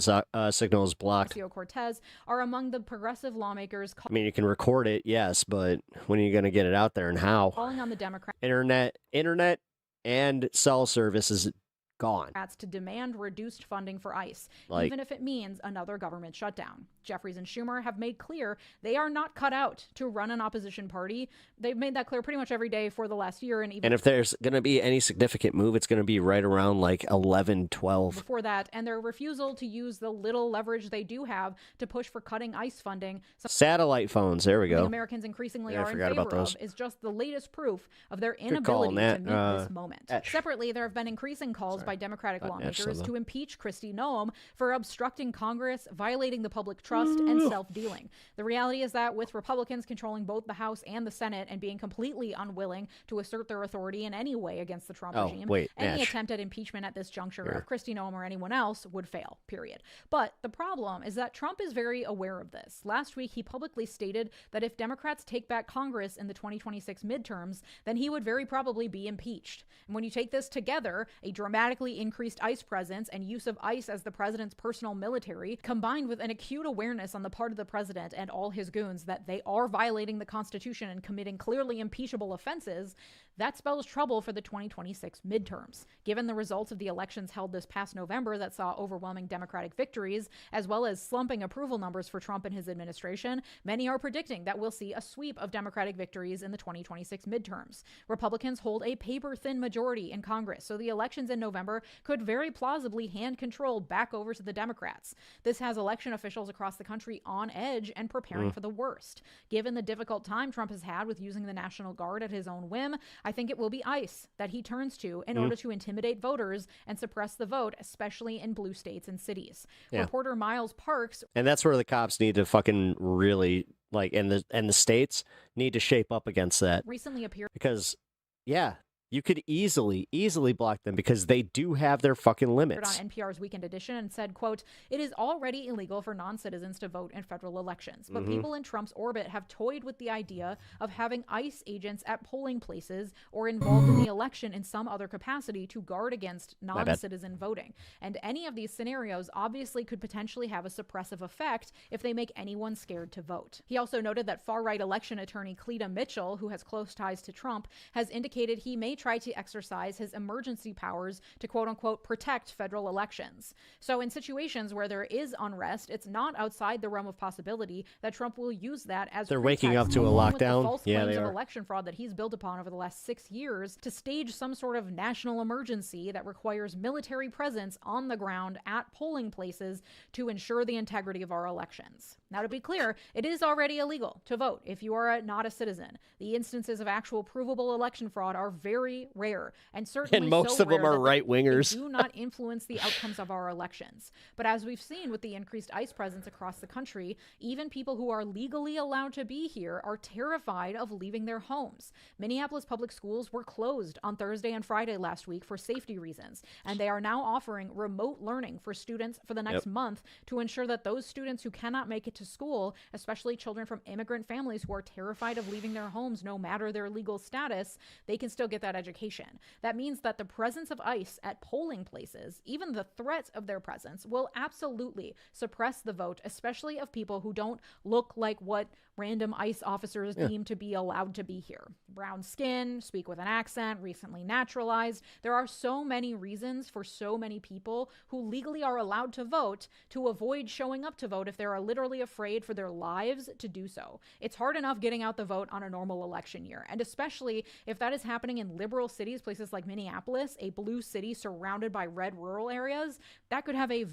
signals blocked. Ocasio-Cortez are among the progressive lawmakers I mean, you can record it, yes, but when are you going to get it out there and how? calling on the Democrats Internet and cell service is gone. to demand reduced funding for ICE, Like- even if it means another government shutdown. Jeffries and Schumer have made clear they are not cut out to run an opposition party. They've made that clear pretty much every day for the last year. And even And if there's going to be any significant move, it's going to be right around like 11, 12. before that, and their refusal to use the little leverage they do have to push for cutting ICE funding, Satellite phones, there we something go. Americans increasingly Yeah, I are in forgot favor about those. of, is just the latest proof of their Good call inability on that. to meet this moment. Etch. Separately, there have been increasing calls by Democratic Not Etch, lawmakers so to impeach Kristi Noem for obstructing Congress, violating the public trust, and self-dealing. The reality is that with Republicans controlling both the House and the Senate and being completely unwilling to assert their authority in any way against the Trump regime, any Etch. attempt at impeachment at this juncture Here. of Kristi Noem or anyone else would fail, period. But the problem is that Trump is very aware of this. Last week, he publicly stated that if Democrats take back Congress in the 2026 midterms, then he would very probably be impeached. And when you take this together, a dramatically increased ICE presence and use of ICE as the president's personal military, combined with an acute awareness on the part of the president and all his goons that they are violating the Constitution and committing clearly impeachable offenses, that spells trouble for the 2026 midterms. Given the results of the elections held this past November that saw overwhelming Democratic victories, as well as slumping approval numbers for Trump and his administration, many are predicting that we'll see a sweep of Democratic victories in the 2026 midterms. Republicans hold a paper-thin majority in Congress, so the elections in November could very plausibly hand control back over to the Democrats. This has election officials across the country on edge and preparing for the worst. Given the difficult time Trump has had with using the National Guard at his own whim, I think it will be ICE that he turns to in order to intimidate voters and suppress the vote, especially in blue states and cities. Yeah. Reporter Miles Parks And that's where the cops need to fucking really, like, and the states need to shape up against that. recently appeared Because, yeah, you could easily block them because they do have their fucking limits. on NPR's Weekend Edition and said, quote, "It is already illegal for non-citizens to vote in federal elections, but people in Trump's orbit have toyed with the idea of having ICE agents at polling places or involved in the election in some other capacity to guard against bad. non-citizen voting. And any of these scenarios obviously could potentially have a suppressive effect if they make anyone scared to vote." He also noted that far-right election attorney Cleta Mitchell, who has close ties to Trump, has indicated he may try to exercise his emergency powers to quote-unquote protect federal elections. So in situations where there is unrest, it's not outside the realm of possibility that Trump will use that as They're waking pretext, up to a along with the lockdown. false Yeah, claims they of are. election fraud that he's built upon over the last 6 years to stage some sort of national emergency that requires military presence on the ground at polling places to ensure the integrity of our elections. Now, to be clear, it is already illegal to vote if you are not a citizen. The instances of actual provable election fraud are very rare, and certainly And most so of them rare are that right-wingers. they do not influence the outcomes of our elections. But as we've seen with the increased ICE presence across the country, even people who are legally allowed to be here are terrified of leaving their homes. Minneapolis public schools were closed on Thursday and Friday last week for safety reasons, and they are now offering remote learning for students for the next month to ensure that those students who cannot make it to school, especially children from immigrant families who are terrified of leaving their homes no matter their legal status, they can still get that education. That means that the presence of ICE at polling places, even the threat of their presence, will absolutely suppress the vote, especially of people who don't look like what random ICE officers deem to be allowed to be here. Brown skin, speak with an accent, recently naturalized. There are so many reasons for so many people who legally are allowed to vote to avoid showing up to vote if they are literally afraid for their lives to do so. It's hard enough getting out the vote on a normal election year, and especially if that is happening in liberal cities, places like Minneapolis, a blue city surrounded by red rural areas, that could have a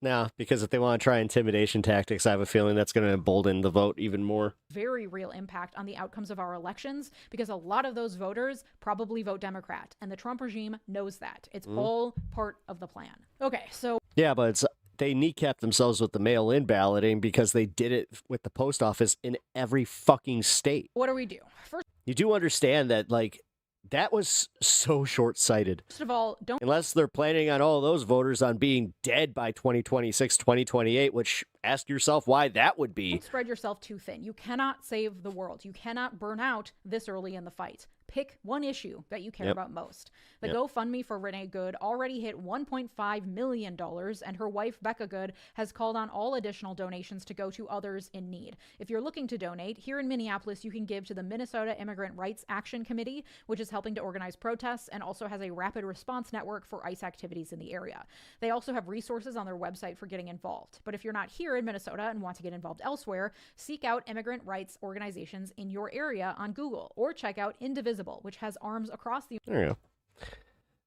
No, because if they want to try intimidation tactics, I have a feeling that's going to embolden the vote even more. very real impact on the outcomes of our elections, because a lot of those voters probably vote Democrat, and the Trump regime knows that. It's all part of the plan. Okay, so Yeah, but it's they kneecapped themselves with the mail-in balloting because they did it with the post office in every fucking state. What do we do? First You do understand that, like, that was so short-sighted. of all, don't Unless they're planning on all those voters on being dead by 2026, 2028, which ask yourself why that would be. don't spread yourself too thin. You cannot save the world. You cannot burn out this early in the fight. Pick one issue that you care Yep. about most. The Yep. GoFundMe for Renee Good already hit $1.5 million, and her wife, Becca Good, has called on all additional donations to go to others in need. If you're looking to donate, here in Minneapolis, you can give to the Minnesota Immigrant Rights Action Committee, which is helping to organize protests and also has a rapid response network for ICE activities in the area. They also have resources on their website for getting involved. But if you're not here in Minnesota and want to get involved elsewhere, seek out immigrant rights organizations in your area on Google, or check out Indivisible, which has arms across the... There you go.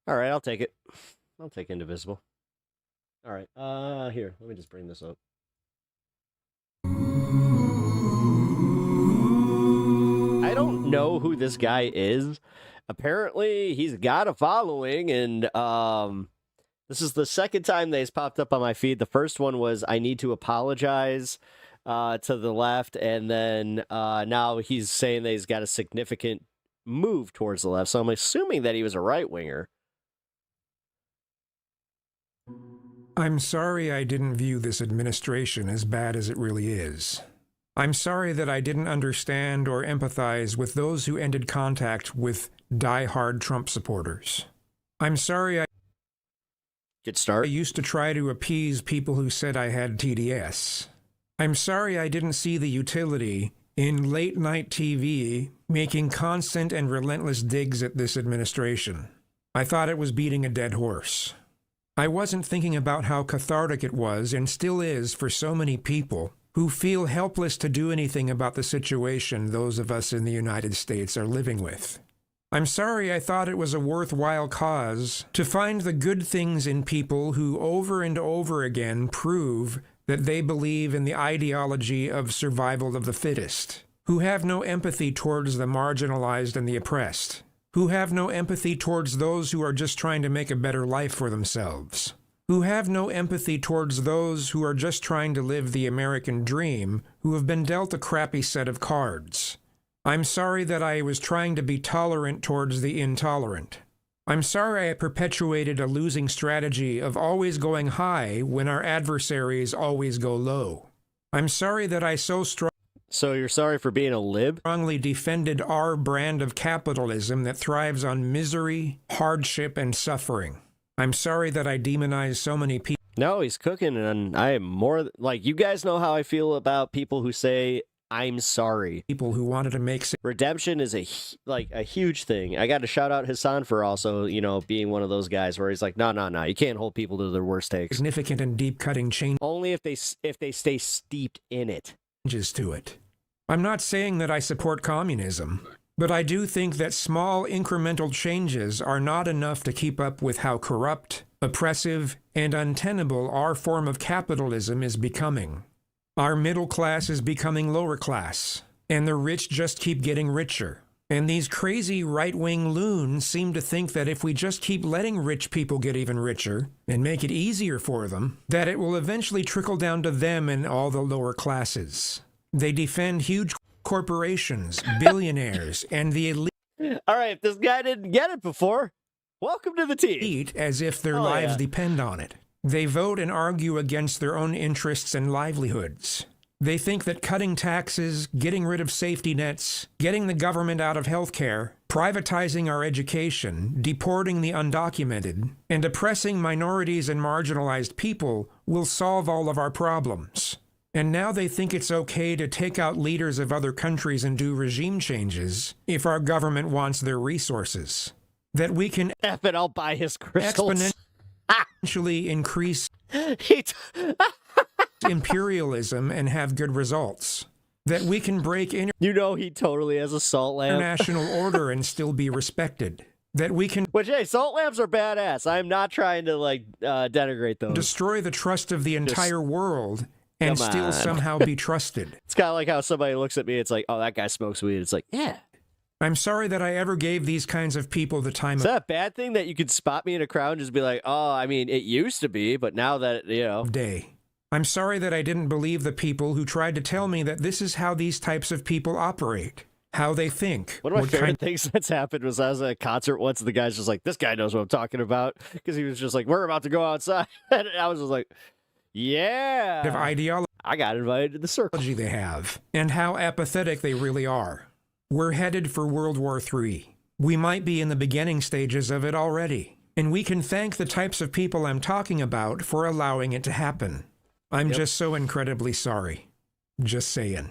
All right, I'll take it. I'll take Indivisible. All right. Here, let me just bring this up. I don't know who this guy is. Apparently, he's got a following, and this is the second time that he's popped up on my feed. The first one was, I need to apologize to the left, and then now he's saying that he's got a significant move towards the left, so I'm assuming that he was a right-winger. I'm sorry I didn't view this administration as bad as it really is. I'm sorry that I didn't understand or empathize with those who ended contact with die-hard Trump supporters. I'm sorry I used to try to appease people who said I had TDS. I'm sorry I didn't see the utility in late-night TV making constant and relentless digs at this administration. I thought it was beating a dead horse. I wasn't thinking about how cathartic it was and still is for so many people who feel helpless to do anything about the situation those of us in the United States are living with. I'm sorry I thought it was a worthwhile cause to find the good things in people who over and over again prove that they believe in the ideology of survival of the fittest, who have no empathy towards the marginalized and the oppressed, who have no empathy towards those who are just trying to make a better life for themselves, who have no empathy towards those who are just trying to live the American dream, who have been dealt a crappy set of cards. I'm sorry that I was trying to be tolerant towards the intolerant. I'm sorry I perpetuated a losing strategy of always going high when our adversaries always go low. I'm sorry that I so you're sorry for being a lib? Strongly defended our brand of capitalism that thrives on misery, hardship, and suffering. I'm sorry that I demonized so many people. No, he's cooking, and I am more... Like, you guys know how I feel about people who say, I'm sorry. People who wanted to make... Redemption is a huge thing. I got to shout out Hassan for also, being one of those guys where he's like, no, you can't hold people to their worst takes. Significant and deep-cutting change. Only if they stay steeped in it. Changes to it. I'm not saying that I support communism, but I do think that small incremental changes are not enough to keep up with how corrupt, oppressive, and untenable our form of capitalism is becoming. Our middle class is becoming lower class, and the rich just keep getting richer. And these crazy right-wing loons seem to think that if we just keep letting rich people get even richer and make it easier for them, that it will eventually trickle down to them and all the lower classes. They defend huge corporations, billionaires, and the elite. All right, if this guy didn't get it before, welcome to the team. As if their lives depend on it. They vote and argue against their own interests and livelihoods. They think that cutting taxes, getting rid of safety nets, getting the government out of healthcare, privatizing our education, deporting the undocumented, and oppressing minorities and marginalized people will solve all of our problems. And now they think it's okay to take out leaders of other countries and do regime changes if our government wants their resources. That we can I'll buy his crystals. Exponentially increase imperialism and have good results. That we can break he totally has a salt lamp. International order and still be respected. That we can... Which, hey, salt lamps are badass. I'm not trying to, denigrate those. Destroy the trust of the entire world and still somehow be trusted. It's kind of like how somebody looks at me, it's like, oh, that guy smokes weed. It's like, yeah. I'm sorry that I ever gave these kinds of people the time Is that a bad thing that you could spot me in a crowd and just be like, oh, I mean, it used to be, but now that, you know. Day. I'm sorry that I didn't believe the people who tried to tell me that this is how these types of people operate, how they think. One of my favorite things that's happened was I was at a concert once, and the guy's just like, this guy knows what I'm talking about, because he was just like, we're about to go outside. And I was just like, yeah. Of ideology I got invited to the circle. They have, and how apathetic they really are. We're headed for World War III. We might be in the beginning stages of it already, and we can thank the types of people I'm talking about for allowing it to happen. I'm just so incredibly sorry. Just saying.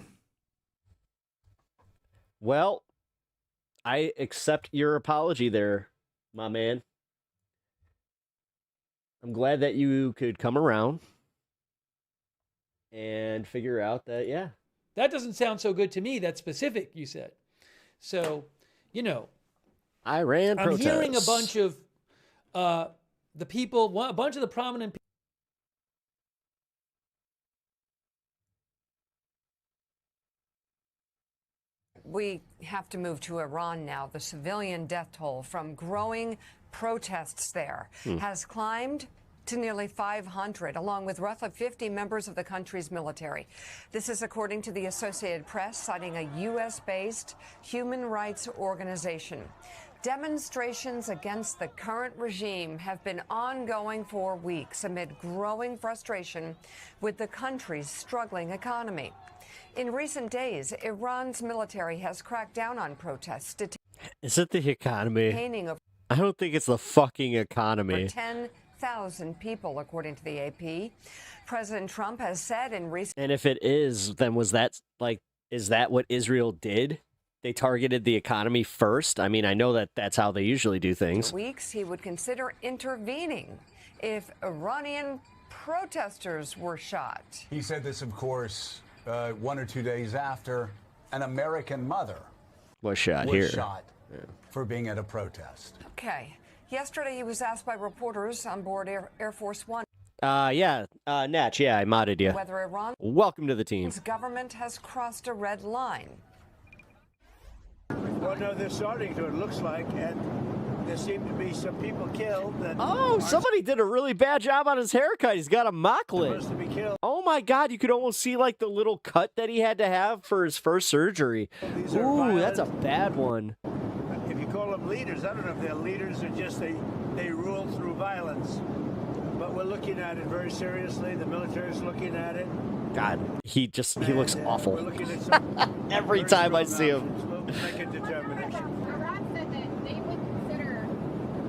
Well, I accept your apology there, my man. I'm glad that you could come around and figure out that, yeah. That doesn't sound so good to me, that specific, you said. So, you know. Iran I'm protests. hearing a bunch of the people, a bunch of the prominent people. We have to move to Iran now. The civilian death toll from growing protests there has climbed to nearly 500, along with roughly 50 members of the country's military. This is according to the Associated Press, citing a U.S.-based human rights organization. Demonstrations against the current regime have been ongoing for weeks amid growing frustration with the country's struggling economy. In recent days, Iran's military has cracked down on protests. Is it the economy? Detaining of I don't think it's the fucking economy. 10,000 people, according to the AP. President Trump has said in recent... And if it is, then was that, like, is that what Israel did? They targeted the economy first? I mean, I know that that's how they usually do things. ...weeks, he would consider intervening if Iranian protesters were shot. He said this, of course, 1 or 2 days after an American mother was shot for being at a protest. Okay. Yesterday, he was asked by reporters on board Air Force One. Natch, yeah, I modded you. Whether Iran's Welcome to the team. government has crossed a red line. Well, no, they're starting to, it looks like, and there seem to be some people killed. That Somebody did a really bad job on his haircut. He's got a mocklet. supposed to be killed. Oh my God, you could almost see like the little cut that he had to have for his first surgery. These are Ooh, violent. that's a bad one. If you call them leaders, I don't know if they're leaders or just they rule through violence. But we're looking at it very seriously. The military's looking at it. God, he looks awful. We're looking at some Every time I see him. We'll make a determination. Iran said that they would consider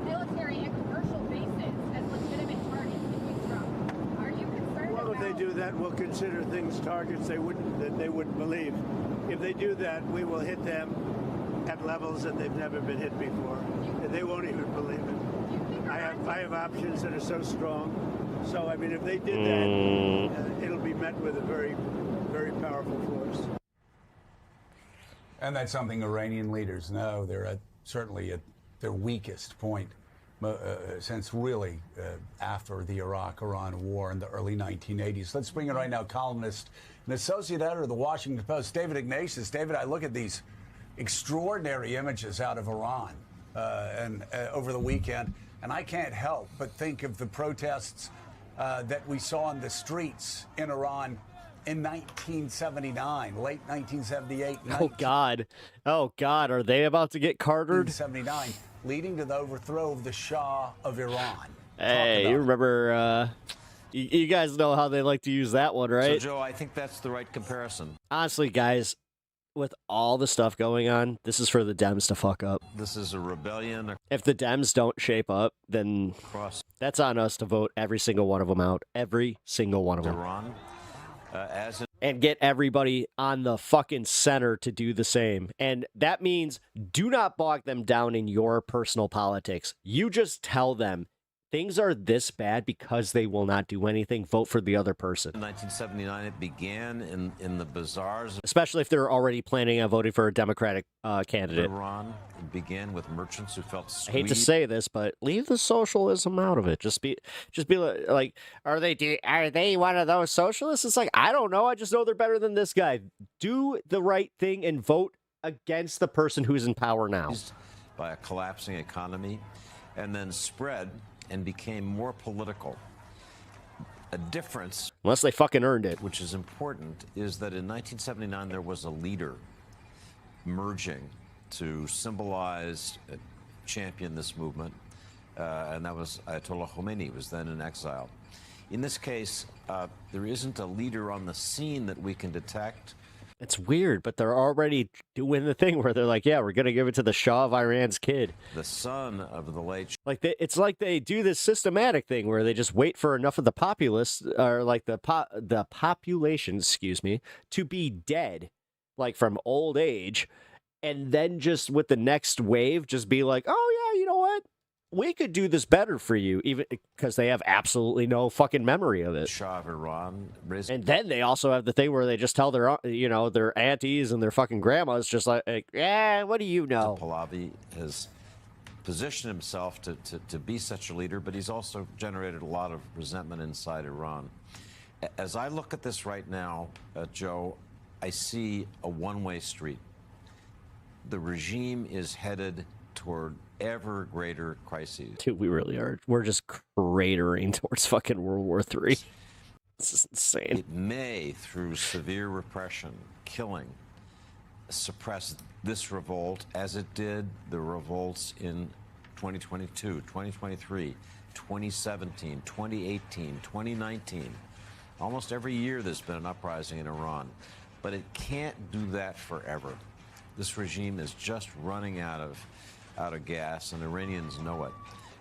military and commercial bases as legitimate targets if we Trump. Are you concerned Well, if they do that, we'll consider things targets they wouldn't believe. If they do that, we will hit them at levels that they've never been hit before. They won't even believe it. I have options that are so strong. So, I mean, if they did that, it'll be met with a very, very powerful force. And that's something Iranian leaders know. They're certainly at their weakest point since really after the Iraq-Iran war in the early 1980s. Let's bring in right now columnist and associate editor of the Washington Post, David Ignatius. David, I look at these extraordinary images out of Iran and over the weekend, and I can't help but think of the protests that we saw in the streets in Iran in 1979, late 1978. Oh God, are they about to get Cartered? 1979, leading to the overthrow of the Shah of Iran. Hey, you remember, you guys know how they like to use that one, right? So, Joe, I think that's the right comparison. Honestly, guys, with all the stuff going on, this is for the Dems to fuck up. This is a rebellion. If the Dems don't shape up, then that's on us to vote every single one of them out. Every single one of them. Iran, and get everybody on the fucking center to do the same. And that means do not bog them down in your personal politics. You just tell them things are this bad because they will not do anything. Vote for the other person. In 1979, it began in the bazaars. Especially if they're already planning on voting for a Democratic candidate. Iran began with merchants who felt squeezed. I hate to say this, but leave the socialism out of it. Just be like, are they one of those socialists? It's like, I don't know. I just know they're better than this guy. Do the right thing and vote against the person who's in power now. By a collapsing economy, and then spread and became more political. A difference, unless they fucking earned it, which is important, is that in 1979 there was a leader merging to symbolize, champion this movement, and that was Ayatollah Khomeini, who was then in exile. In this case, there isn't a leader on the scene that we can detect. It's weird, but they're already doing the thing where they're like, yeah, we're going to give it to the Shah of Iran's kid. The son of the late... It's like they do this systematic thing where they just wait for enough of the populace, or like the population, to be dead, like from old age, and then just with the next wave, just be like, oh yeah, you know what? We could do this better for you, even because they have absolutely no fucking memory of it. Shah of Iran. And then they also have the thing where they just tell their, their aunties and their fucking grandmas just like, yeah, what do you know? Pahlavi has positioned himself to be such a leader, but he's also generated a lot of resentment inside Iran. As I look at this right now, Joe, I see a one-way street. The regime is headed toward ever greater crises. Dude, we really are. We're just cratering towards fucking World War III. This is insane. It may, through severe repression, killing, suppress this revolt as it did the revolts in 2022, 2023, 2017, 2018, 2019. Almost every year there's been an uprising in Iran. But it can't do that forever. This regime is just running out of gas, and Iranians know it.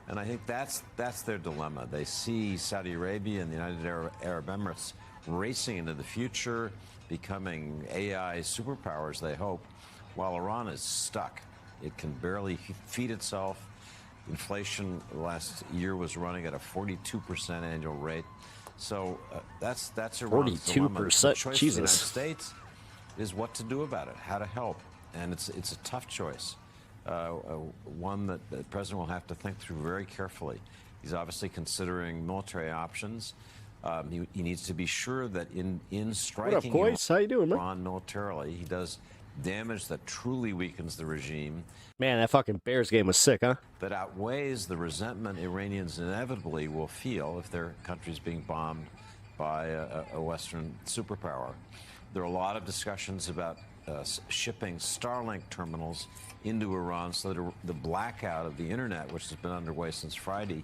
And I think that's their dilemma. They see Saudi Arabia and the United Arab Emirates racing into the future, becoming AI superpowers, they hope, while Iran is stuck. It can barely feed itself. Inflation last year was running at a 42% annual rate. So that's Iran's 42%. dilemma. The choice for the Jesus. United States is what to do about it, how to help. And it's a tough choice. One that the president will have to think through very carefully. He's obviously considering military options. He needs to be sure that in striking What up, boys? How you doing, man? Iran militarily, he does damage that truly weakens the regime. Man, that fucking Bears game was sick, huh? That outweighs the resentment Iranians inevitably will feel if their country's being bombed by a Western superpower. There are a lot of discussions about shipping Starlink terminals into Iran so that the blackout of the internet, which has been underway since Friday,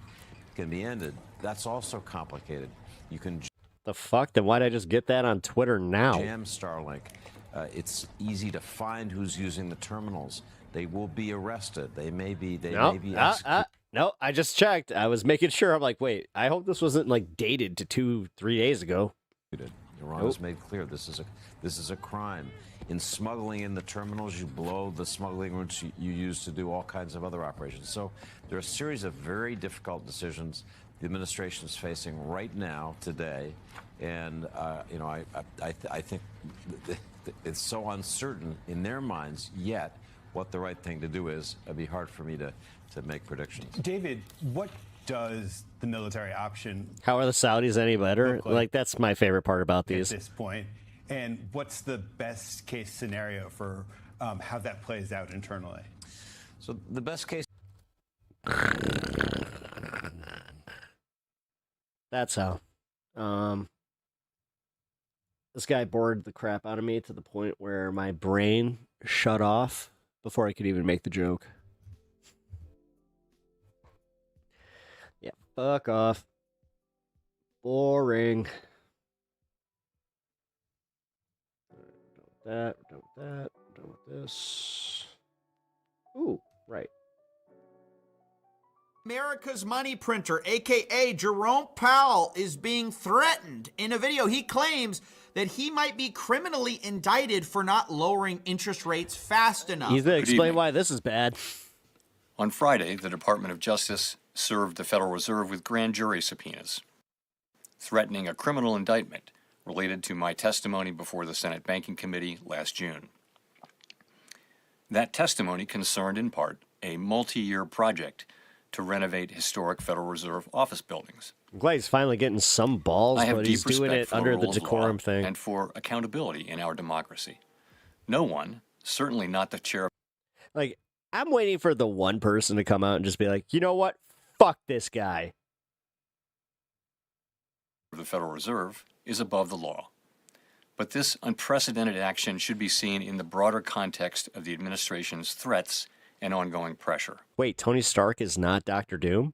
can be ended. That's also complicated. You can The fuck? Then why'd I just get that on Twitter now? jam Starlink. It's easy to find who's using the terminals. They will be arrested. They may be executed. No, I just checked. I was making sure. I'm like, wait, I hope this wasn't like dated to 2-3 days ago. Iran has made clear this is a crime. In smuggling in the terminals, you blow the smuggling routes you use to do all kinds of other operations. So there are a series of very difficult decisions the administration is facing right now, today, and I think it's so uncertain in their minds yet what the right thing to do is. It'd be hard for me to make predictions. David, what does the military option How are the Saudis any better? Like, that's my favorite part about these. at this point? And what's the best case scenario for how that plays out internally? So the best case. That's how. This guy bored the crap out of me to the point where my brain shut off before I could even make the joke. Yeah, fuck off. Boring. Don't this. Ooh, right. America's money printer, aka Jerome Powell, is being threatened. In a video, he claims that he might be criminally indicted for not lowering interest rates fast enough. He's going to explain why this is bad. On Friday, the Department of Justice served the Federal Reserve with grand jury subpoenas, threatening a criminal indictment related to my testimony before the Senate Banking Committee last June. That testimony concerned, in part, a multi-year project to renovate historic Federal Reserve office buildings. I'm glad he's finally getting some balls, I have but deep he's doing respect it for under the rule of law decorum thing. and for accountability in our democracy. No one, certainly not the chair Like, I'm waiting for the one person to come out and just be like, you know what? Fuck this guy. of the Federal Reserve is above the law. But this unprecedented action should be seen in the broader context of the administration's threats and ongoing pressure. Wait, Tony Stark is not Dr. Doom?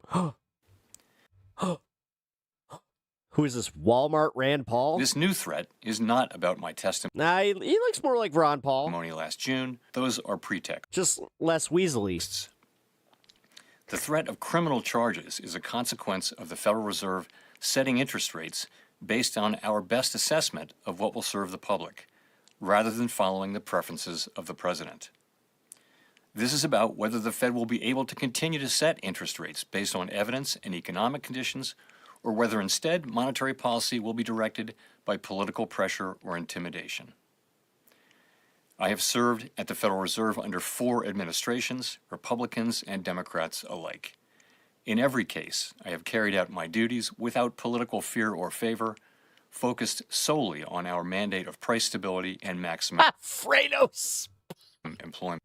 Who is this, Walmart Rand Paul? This new threat is not about my testimony. Nah, he looks more like Ron Paul. Last June. Those are pretexts. Just less Weasley. The threat of criminal charges is a consequence of the Federal Reserve setting interest rates based on our best assessment of what will serve the public, rather than following the preferences of the president. This is about whether the Fed will be able to continue to set interest rates based on evidence and economic conditions, or whether instead monetary policy will be directed by political pressure or intimidation. I have served at the Federal Reserve under 4 administrations, Republicans and Democrats alike. In every case, I have carried out my duties without political fear or favor, focused solely on our mandate of price stability and maximum employment.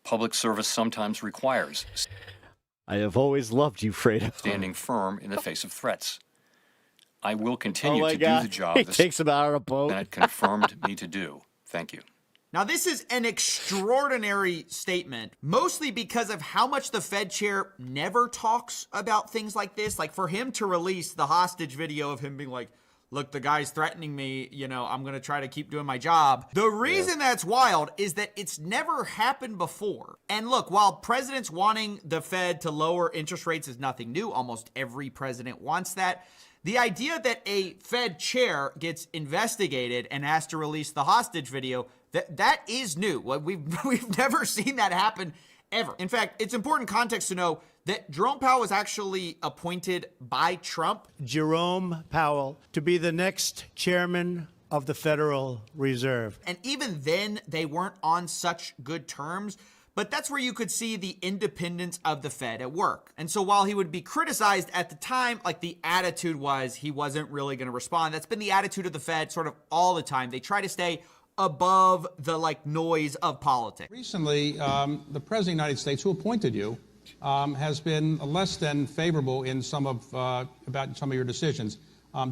Public service sometimes requires I have always loved you, Fredo. Standing firm in the face of threats. I will continue to God. do the job He the takes him out on a boat. Senate confirmed me to do. Thank you. Now, this is an extraordinary statement, mostly because of how much the Fed chair never talks about things like this. Like, for him to release the hostage video of him being like, look, the guy's threatening me, you know, I'm going to try to keep doing my job. The reason that's wild is that it's never happened before. And look, while presidents wanting the Fed to lower interest rates is nothing new, almost every president wants that. The idea that a Fed chair gets investigated and has to release the hostage video, that is new. We've never seen that happen ever. In fact, it's important context to know that Jerome Powell was actually appointed by Trump. Jerome Powell to be the next chairman of the Federal Reserve. And even then, they weren't on such good terms. But that's where you could see the independence of the Fed at work. And so while he would be criticized at the time, like the attitude was he wasn't really going to respond. That's been the attitude of the Fed sort of all the time. They try to stay above the noise of politics. Recently, the President of the United States, who appointed you, has been less than favorable in about some of your decisions.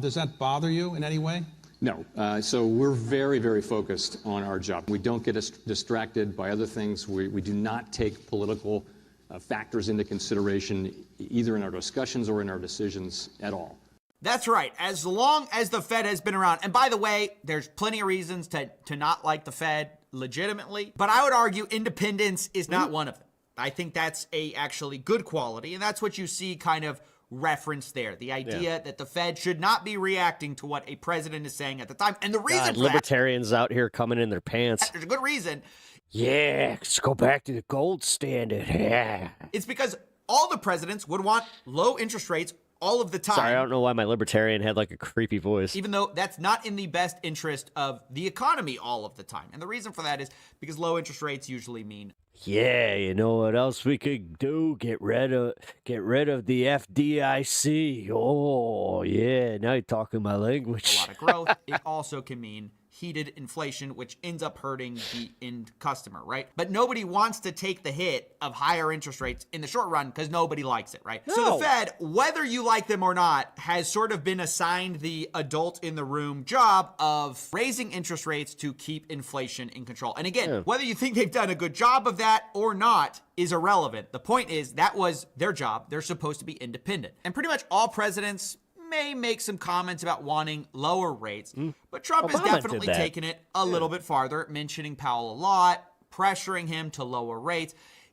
Does that bother you in any way? No. So we're very, very focused on our job. We don't get distracted by other things. We do not take political factors into consideration either in our discussions or in our decisions at all. That's right. As long as the Fed has been around, and by the way, there's plenty of reasons to not like the Fed legitimately, but I would argue independence is not one of them. I think that's a actually good quality, and that's what you see kind of referenced there. The idea that the Fed should not be reacting to what a president is saying at the time. And the reason for libertarians out here coming in their pants. There's a good reason. Yeah, let's go back to the gold standard. Yeah. It's because all the presidents would want low interest rates all of the time. Sorry, I don't know why my libertarian had like a creepy voice. Even though that's not in the best interest of the economy all of the time. And the reason for that is because low interest rates usually mean, yeah, you know what else we could do? Get rid of the FDIC. Oh, yeah, now you're talking my language. A lot of growth. It also can mean heated inflation, which ends up hurting the end customer, right? But nobody wants to take the hit of higher interest rates in the short run because nobody likes it, right? No. So the Fed, whether you like them or not, has sort of been assigned the adult in the room job of raising interest rates to keep inflation in control. And again, whether you think they've done a good job of that or not is irrelevant. The point is that was their job. They're supposed to be independent. And pretty much all presidents may make some comments about wanting lower rates, but Trump has definitely taken it a little bit farther, mentioning Powell a lot, pressuring him to lower rates,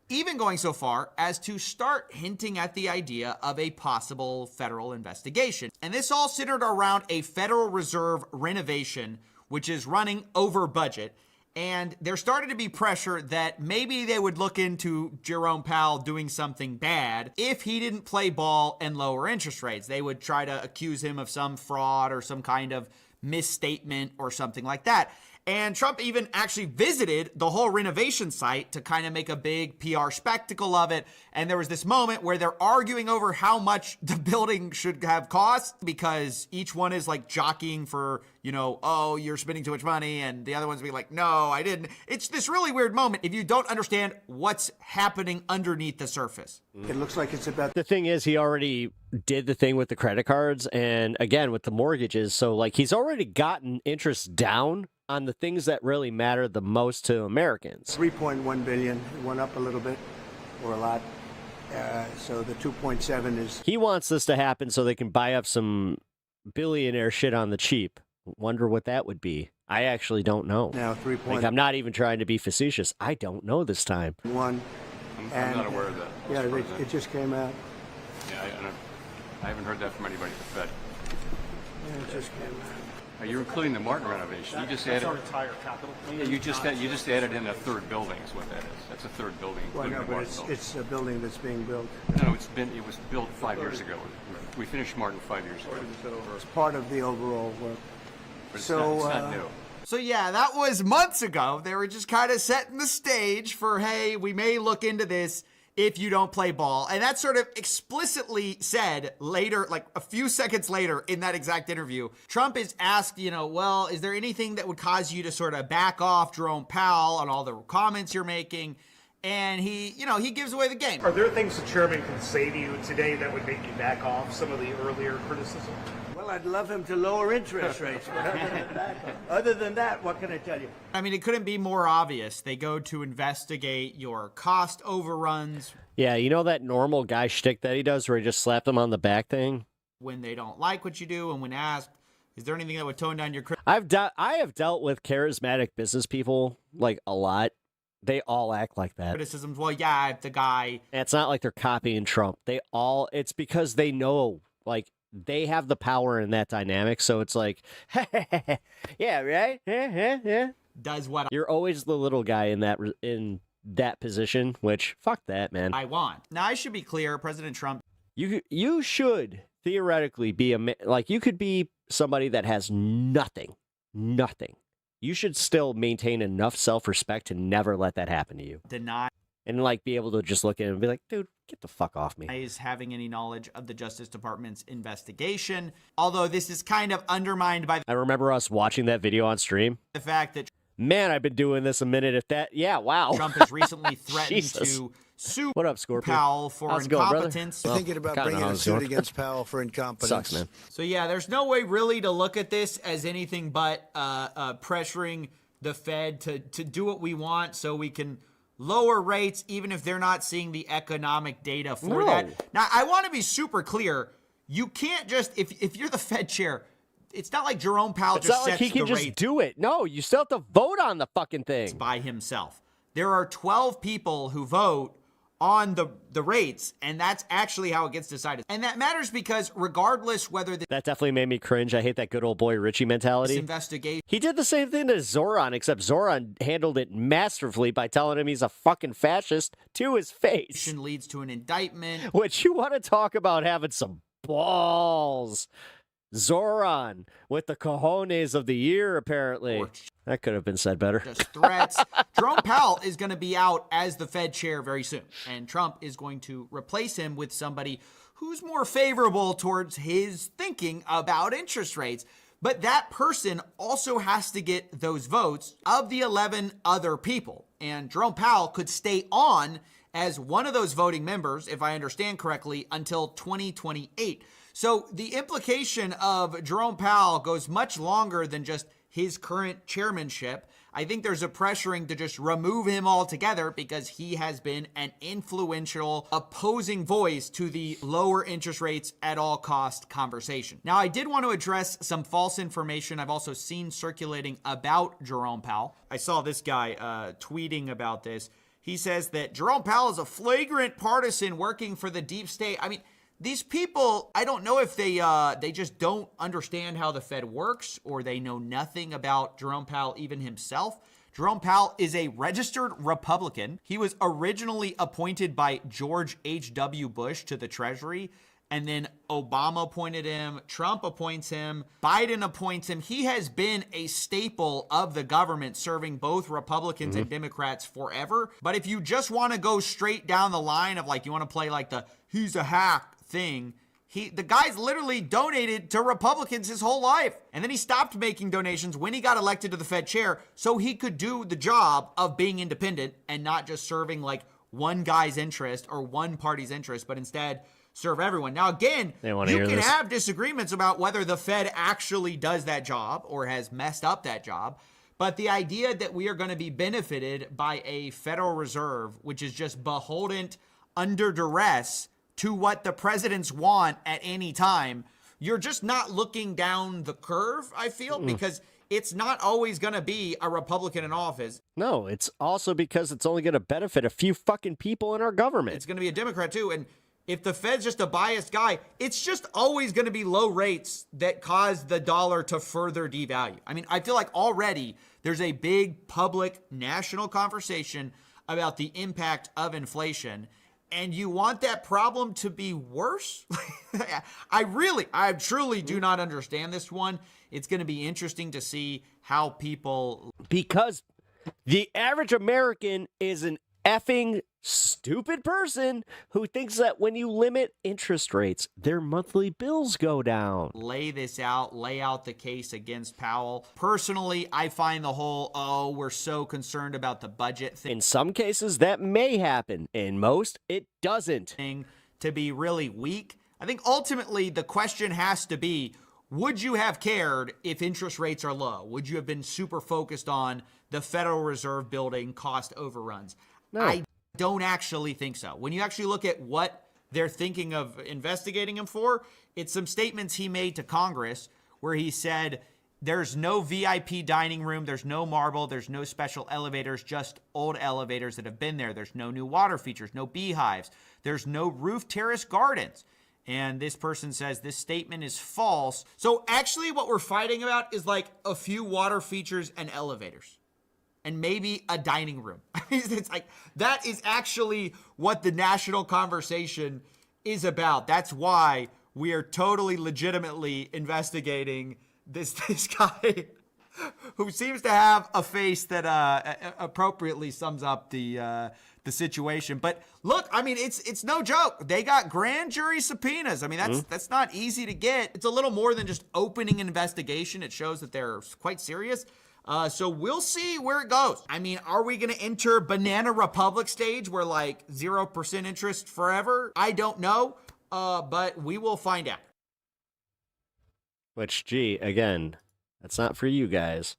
even going so far as to start hinting at the idea of a possible federal investigation. And this all centered around a Federal Reserve renovation, which is running over budget. And there started to be pressure that maybe they would look into Jerome Powell doing something bad if he didn't play ball and lower interest rates. They would try to accuse him of some fraud or some kind of misstatement or something like that. And Trump even actually visited the whole renovation site to kind of make a big PR spectacle of it. And there was this moment where they're arguing over how much the building should have cost, because each one is like jockeying for, you know, oh, you're spending too much money. And the other one's being like, no, I didn't. It's this really weird moment if you don't understand what's happening underneath the surface. It looks like it's about... The thing is, he already did the thing with the credit cards and again with the mortgages. So like he's already gotten interest down on the things that really matter the most to Americans. 3.1 billion. It went up a little bit, or a lot. So the 2.7 is... He wants this to happen so they can buy up some billionaire shit on the cheap. Wonder what that would be. I actually don't know. Now 3. Like, I'm not even trying to be facetious. I don't know this time. One. I'm not aware of that. Yeah, it just came out. Yeah, I haven't heard that from anybody at the Fed. Yeah, it just came out. You're including the Martin renovation. You just added our entire capital. Yeah, you just added in a third building. Is what that is. That's a third building. Well, no, but it's a building that's being built. No, it was built 5 years ago. We finished Martin 5 years ago. It's part of the overall work. But it's not new. So yeah, that was months ago. They were just kind of setting the stage for, hey, we may look into this if you don't play ball. And that's sort of explicitly said later, like a few seconds later in that exact interview. Trump is asked, you know, well, is there anything that would cause you to sort of back off Jerome Powell on all the comments you're making? And he gives away the game. Are there things the chairman can say to you today that would make you back off some of the earlier criticism? Well, I'd love him to lower interest rates. But other than that, what can I tell you? I mean, it couldn't be more obvious. They go to investigate your cost overruns. Yeah, you know that normal guy shtick that he does where he just slapped him on the back thing? When they don't like what you do, and when asked, is there anything that would tone down your I have dealt with charismatic business people, like, a lot. They all act like that. criticisms? Well, yeah, the guy. And it's not like they're copying Trump. It's because they know, like, they have the power in that dynamic. So it's like, yeah, right? Yeah. Does what you're always the little guy in that position, which fuck that, man. I want. Now, I should be clear, President Trump. You should theoretically be you could be somebody that has nothing. You should still maintain enough self-respect to never let that happen to you. Deny. And like be able to just look at it and be like, dude, get the fuck off me. Is having any knowledge of the Justice Department's investigation. Although this is kind of undermined by I remember us watching that video on stream. the fact that Man, I've been doing this a minute. Wow. Trump has recently threatened Jesus. to sue What up, Scorpion? Powell for How's it going, brother? incompetence. Well, Thinking about kinda bringing how a it's suit going. against Powell for incompetence. Sucks, man. So yeah, there's no way really to look at this as anything but pressuring the Fed to do what we want so we can lower rates even if they're not seeing the economic data for that. Now, I want to be super clear. You can't just, if you're the Fed chair, it's not like Jerome Powell It's just not like sets he can the just rates do it. No, you still have to vote on the fucking thing. by himself. There are 12 people who vote on the rates, and that's actually how it gets decided. And that matters because regardless whether That definitely made me cringe. I hate that good old boy Richie mentality. this investigation He did the same thing to Zoran, except Zoran handled it masterfully by telling him he's a fucking fascist to his face. leads to an indictment. Which you want to talk about having some balls. Zoran with the cojones of the year, apparently. That could have been said better. Just threats. Jerome Powell is going to be out as the Fed chair very soon, and Trump is going to replace him with somebody who's more favorable towards his thinking about interest rates. But that person also has to get those votes of the 11 other people. And Jerome Powell could stay on as one of those voting members, if I understand correctly, until 2028. So the implication of Jerome Powell goes much longer than just his current chairmanship. I think there's a pressuring to just remove him altogether because he has been an influential opposing voice to the lower interest rates at all cost conversation. Now, I did want to address some false information I've also seen circulating about Jerome Powell. I saw this guy tweeting about this. He says that Jerome Powell is a flagrant partisan working for the deep state. I mean, these people, I don't know if they just don't understand how the Fed works or they know nothing about Jerome Powell even himself. Jerome Powell is a registered Republican. He was originally appointed by George H.W. Bush to the Treasury and then Obama appointed him, Trump appoints him, Biden appoints him. He has been a staple of the government, serving both Republicans and Democrats forever. But if you just want to go straight down the line of like, you want to play like the he's a hack thing, the guy's literally donated to Republicans his whole life. And then he stopped making donations when he got elected to the Fed chair so he could do the job of being independent and not just serving like one guy's interest or one party's interest, but instead serve everyone. Now, again, you can have disagreements about whether the Fed actually does that job or has messed up that job. But the idea that we are going to be benefited by a Federal Reserve, which is just beholden under duress to what the presidents want at any time, you're just not looking down the curve, I feel, because it's not always going to be a Republican in office. No, it's also because it's only going to benefit a few fucking people in our government. It's going to be a Democrat, too. And if the Fed's just a biased guy, it's just always going to be low rates that cause the dollar to further devalue. I mean, I feel like already there's a big public national conversation about the impact of inflation, and you want that problem to be worse? I truly do not understand this one. It's going to be interesting to see how people... Because the average American is an effing stupid person who thinks that when you limit interest rates, their monthly bills go down. Lay this out, lay out the case against Powell. Personally, I find the whole, we're so concerned about the budget thing. In some cases, that may happen. In most, it doesn't. To be really weak. I think ultimately the question has to be, would you have cared if interest rates are low? Would you have been super focused on the Federal Reserve building cost overruns? No. I don't actually think so. When you actually look at what they're thinking of investigating him for, it's some statements he made to Congress where he said there's no VIP dining room, there's no marble, there's no special elevators, just old elevators that have been there. There's no new water features, no beehives. There's no roof terrace gardens. And this person says this statement is false. So actually what we're fighting about is like a few water features and elevators. And maybe a dining room. It's like, that is actually what the national conversation is about. That's why we are totally legitimately investigating this guy who seems to have a face that appropriately sums up the situation. But look, I mean, it's no joke. They got grand jury subpoenas. I mean, that's not easy to get. It's a little more than just opening an investigation. It shows that they're quite serious. So we'll see where it goes. I mean, are we going to enter Banana Republic stage where like 0% interest forever? I don't know, but we will find out. Which, gee, again, that's not for you guys.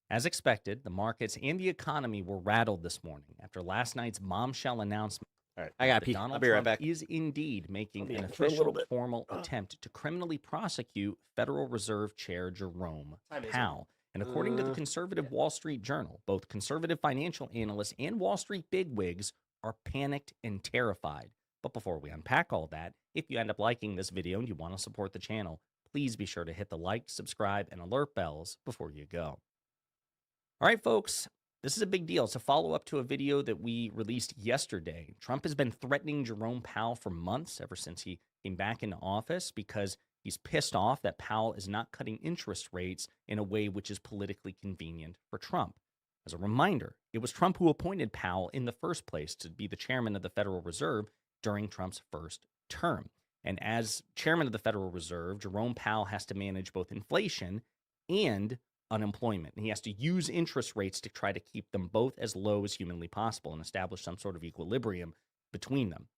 As expected, the markets and the economy were rattled this morning after last night's bombshell announcement. All right, I got to pee. Donald I'll be right Trump back. is indeed making an for a little official bit. formal attempt to criminally prosecute Federal Reserve Chair Jerome Powell. And according to the conservative Wall Street Journal, both conservative financial analysts and Wall Street bigwigs are panicked and terrified. But before we unpack all that, if you end up liking this video and you want to support the channel, please be sure to hit the like, subscribe, and alert bells before you go. All right, folks, this is a big deal. It's a follow-up to a video that we released yesterday. Trump has been threatening Jerome Powell for months, ever since he came back into office, because he's pissed off that Powell is not cutting interest rates in a way which is politically convenient for Trump. As a reminder, it was Trump who appointed Powell in the first place to be the chairman of the Federal Reserve during Trump's first term. And as chairman of the Federal Reserve, Jerome Powell has to manage both inflation and unemployment. And he has to use interest rates to try to keep them both as low as humanly possible and establish some sort of equilibrium between them.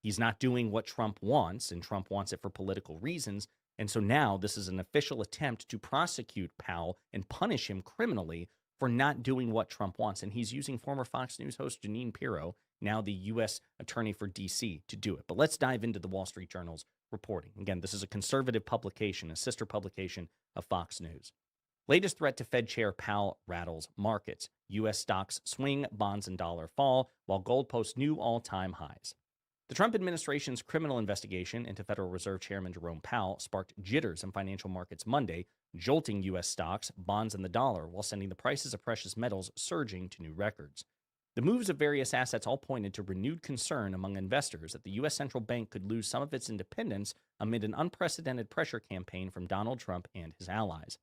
He's not doing what Trump wants, and Trump wants it for political reasons. And so now this is an official attempt to prosecute Powell and punish him criminally for not doing what Trump wants. And he's using former Fox News host Jeanine Pirro, now the U.S. Attorney for D.C., to do it. But let's dive into the Wall Street Journal's reporting. Again, this is a conservative publication, a sister publication of Fox News. Latest threat to Fed Chair Powell rattles markets. U.S. stocks swing, bonds and dollar fall, while gold posts new all-time highs. The Trump administration's criminal investigation into Federal Reserve Chairman Jerome Powell sparked jitters in financial markets Monday, jolting U.S. stocks, bonds, and the dollar, while sending the prices of precious metals surging to new records. The moves of various assets all pointed to renewed concern among investors that the U.S. central bank could lose some of its independence amid an unprecedented pressure campaign from Donald Trump and his allies.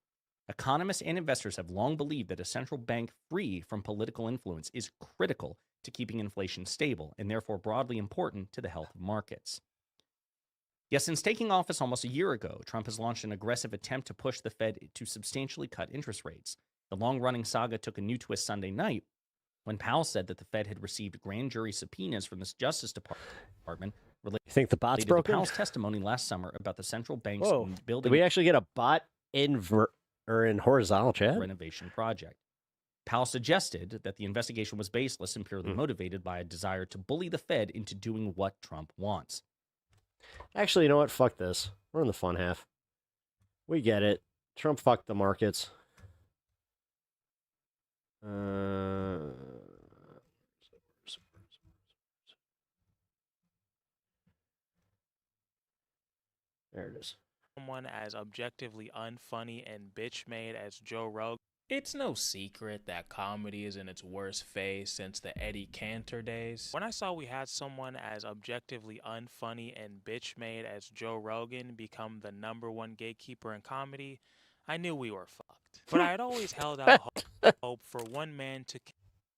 Economists and investors have long believed that a central bank free from political influence is critical to keeping inflation stable and therefore broadly important to the health of markets. Yet since taking office almost a year ago, Trump has launched an aggressive attempt to push the Fed to substantially cut interest rates. The long-running saga took a new twist Sunday night when Powell said that the Fed had received grand jury subpoenas from the Justice Department related You think the bot's to broken? Powell's testimony last summer about the central bank's Whoa. building Did we actually get a bot in horizontal chat? renovation project. Powell suggested that the investigation was baseless and purely motivated by a desire to bully the Fed into doing what Trump wants. Actually, you know what? Fuck this. We're in the fun half. We get it. Trump fucked the markets. There it is. Someone as objectively unfunny and bitch-made as Joe Rogan. It's no secret that comedy is in its worst phase since the Eddie Cantor days. When I saw we had someone as objectively unfunny and bitch-made as Joe Rogan become the #1 gatekeeper in comedy, I knew we were fucked. But I had always held out hope for one man to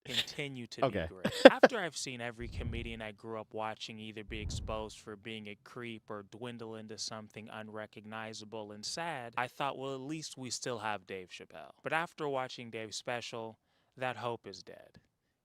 continue to be great. After I've seen every comedian I grew up watching either be exposed for being a creep or dwindle into something unrecognizable and sad, I thought, well, at least we still have Dave Chappelle. But after watching Dave's special, that hope is dead.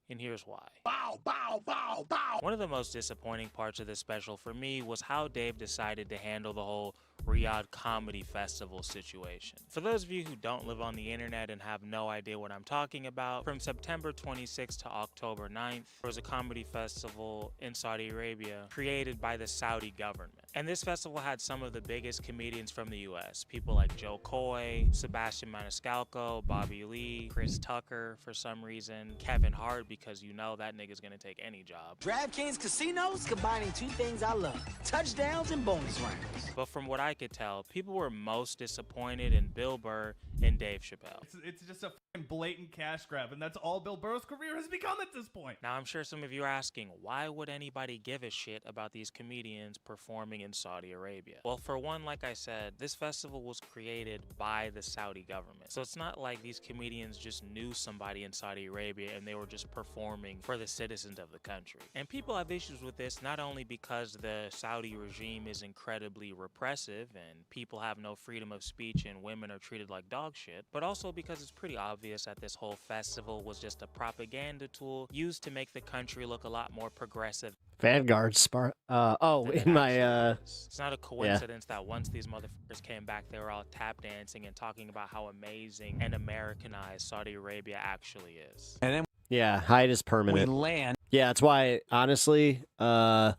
And here's why. Bow, bow, bow, bow. One of the most disappointing parts of this special for me was how Dave decided to handle the whole Riyadh Comedy Festival situation. For those of you who don't live on the internet and have no idea what I'm talking about, from September 26th to October 9th, there was a comedy festival in Saudi Arabia created by the Saudi government. And this festival had some of the biggest comedians from the US, people like Joe Coy, Sebastian Maniscalco, Bobby Lee, Chris Tucker for some reason, Kevin Hart, because you know that nigga's gonna take any job. DraftKings Casinos, combining two things I love, touchdowns and bonus rounds. But from what I could tell, people were most disappointed in Bill Burr and Dave Chappelle. It's just a fucking blatant cash grab, and that's all Bill Burr's career has become at this point. Now, I'm sure some of you are asking, why would anybody give a shit about these comedians performing in Saudi Arabia? Well, for one, like I said, this festival was created by the Saudi government. So it's not like these comedians just knew somebody in Saudi Arabia and they were just performing for the citizens of the country. And people have issues with this not only because the Saudi regime is incredibly repressive and people have no freedom of speech and women are treated like dog shit, but also because it's pretty obvious that this whole festival was just a propaganda tool used to make the country look a lot more progressive. Vanguard in my It's not a coincidence that once these motherfuckers came back, they were all tap dancing and talking about how amazing and Americanized Saudi Arabia actually is. And then yeah, hide is permanent. We land. Yeah, that's why honestly, I'm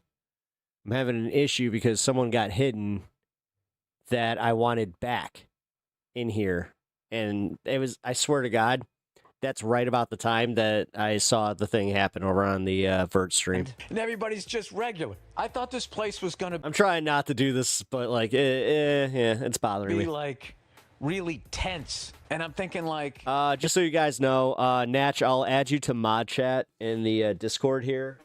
having an issue because someone got hidden that I wanted back in here. And it was, I swear to God, that's right about the time that I saw the thing happen over on the Vert stream. And everybody's just regular. I thought this place was going to I'm trying not to do this, but like, yeah, it's bothering be me. like really tense. And I'm thinking like... just so you guys know, Natch, I'll add you to mod chat in the Discord here.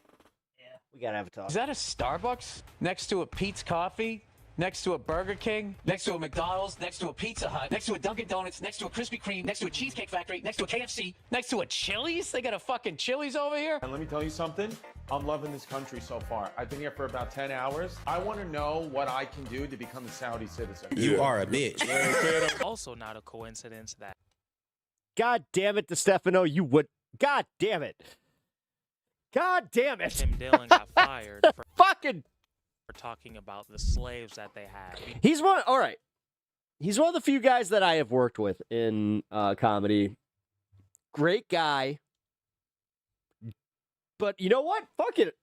Yeah, we gotta have a talk. Is that a Starbucks next to a Pete's Coffee? Next to a Burger King, next to a McDonald's, next to a Pizza Hut, next to a Dunkin' Donuts, next to a Krispy Kreme, next to a Cheesecake Factory, next to a KFC, next to a Chili's? They got a fucking Chili's over here? And let me tell you something. I'm loving this country so far. I've been here for about 10 hours. I want to know what I can do to become a Saudi citizen. You are a bitch. Also not a coincidence that... God damn it, DeStefano, you would... God damn it. God damn it. Tim Dillon got fired for fucking... talking about the slaves that they had. He's one. All right. He's one of the few guys that I have worked with in comedy. Great guy. But you know what? Fuck it.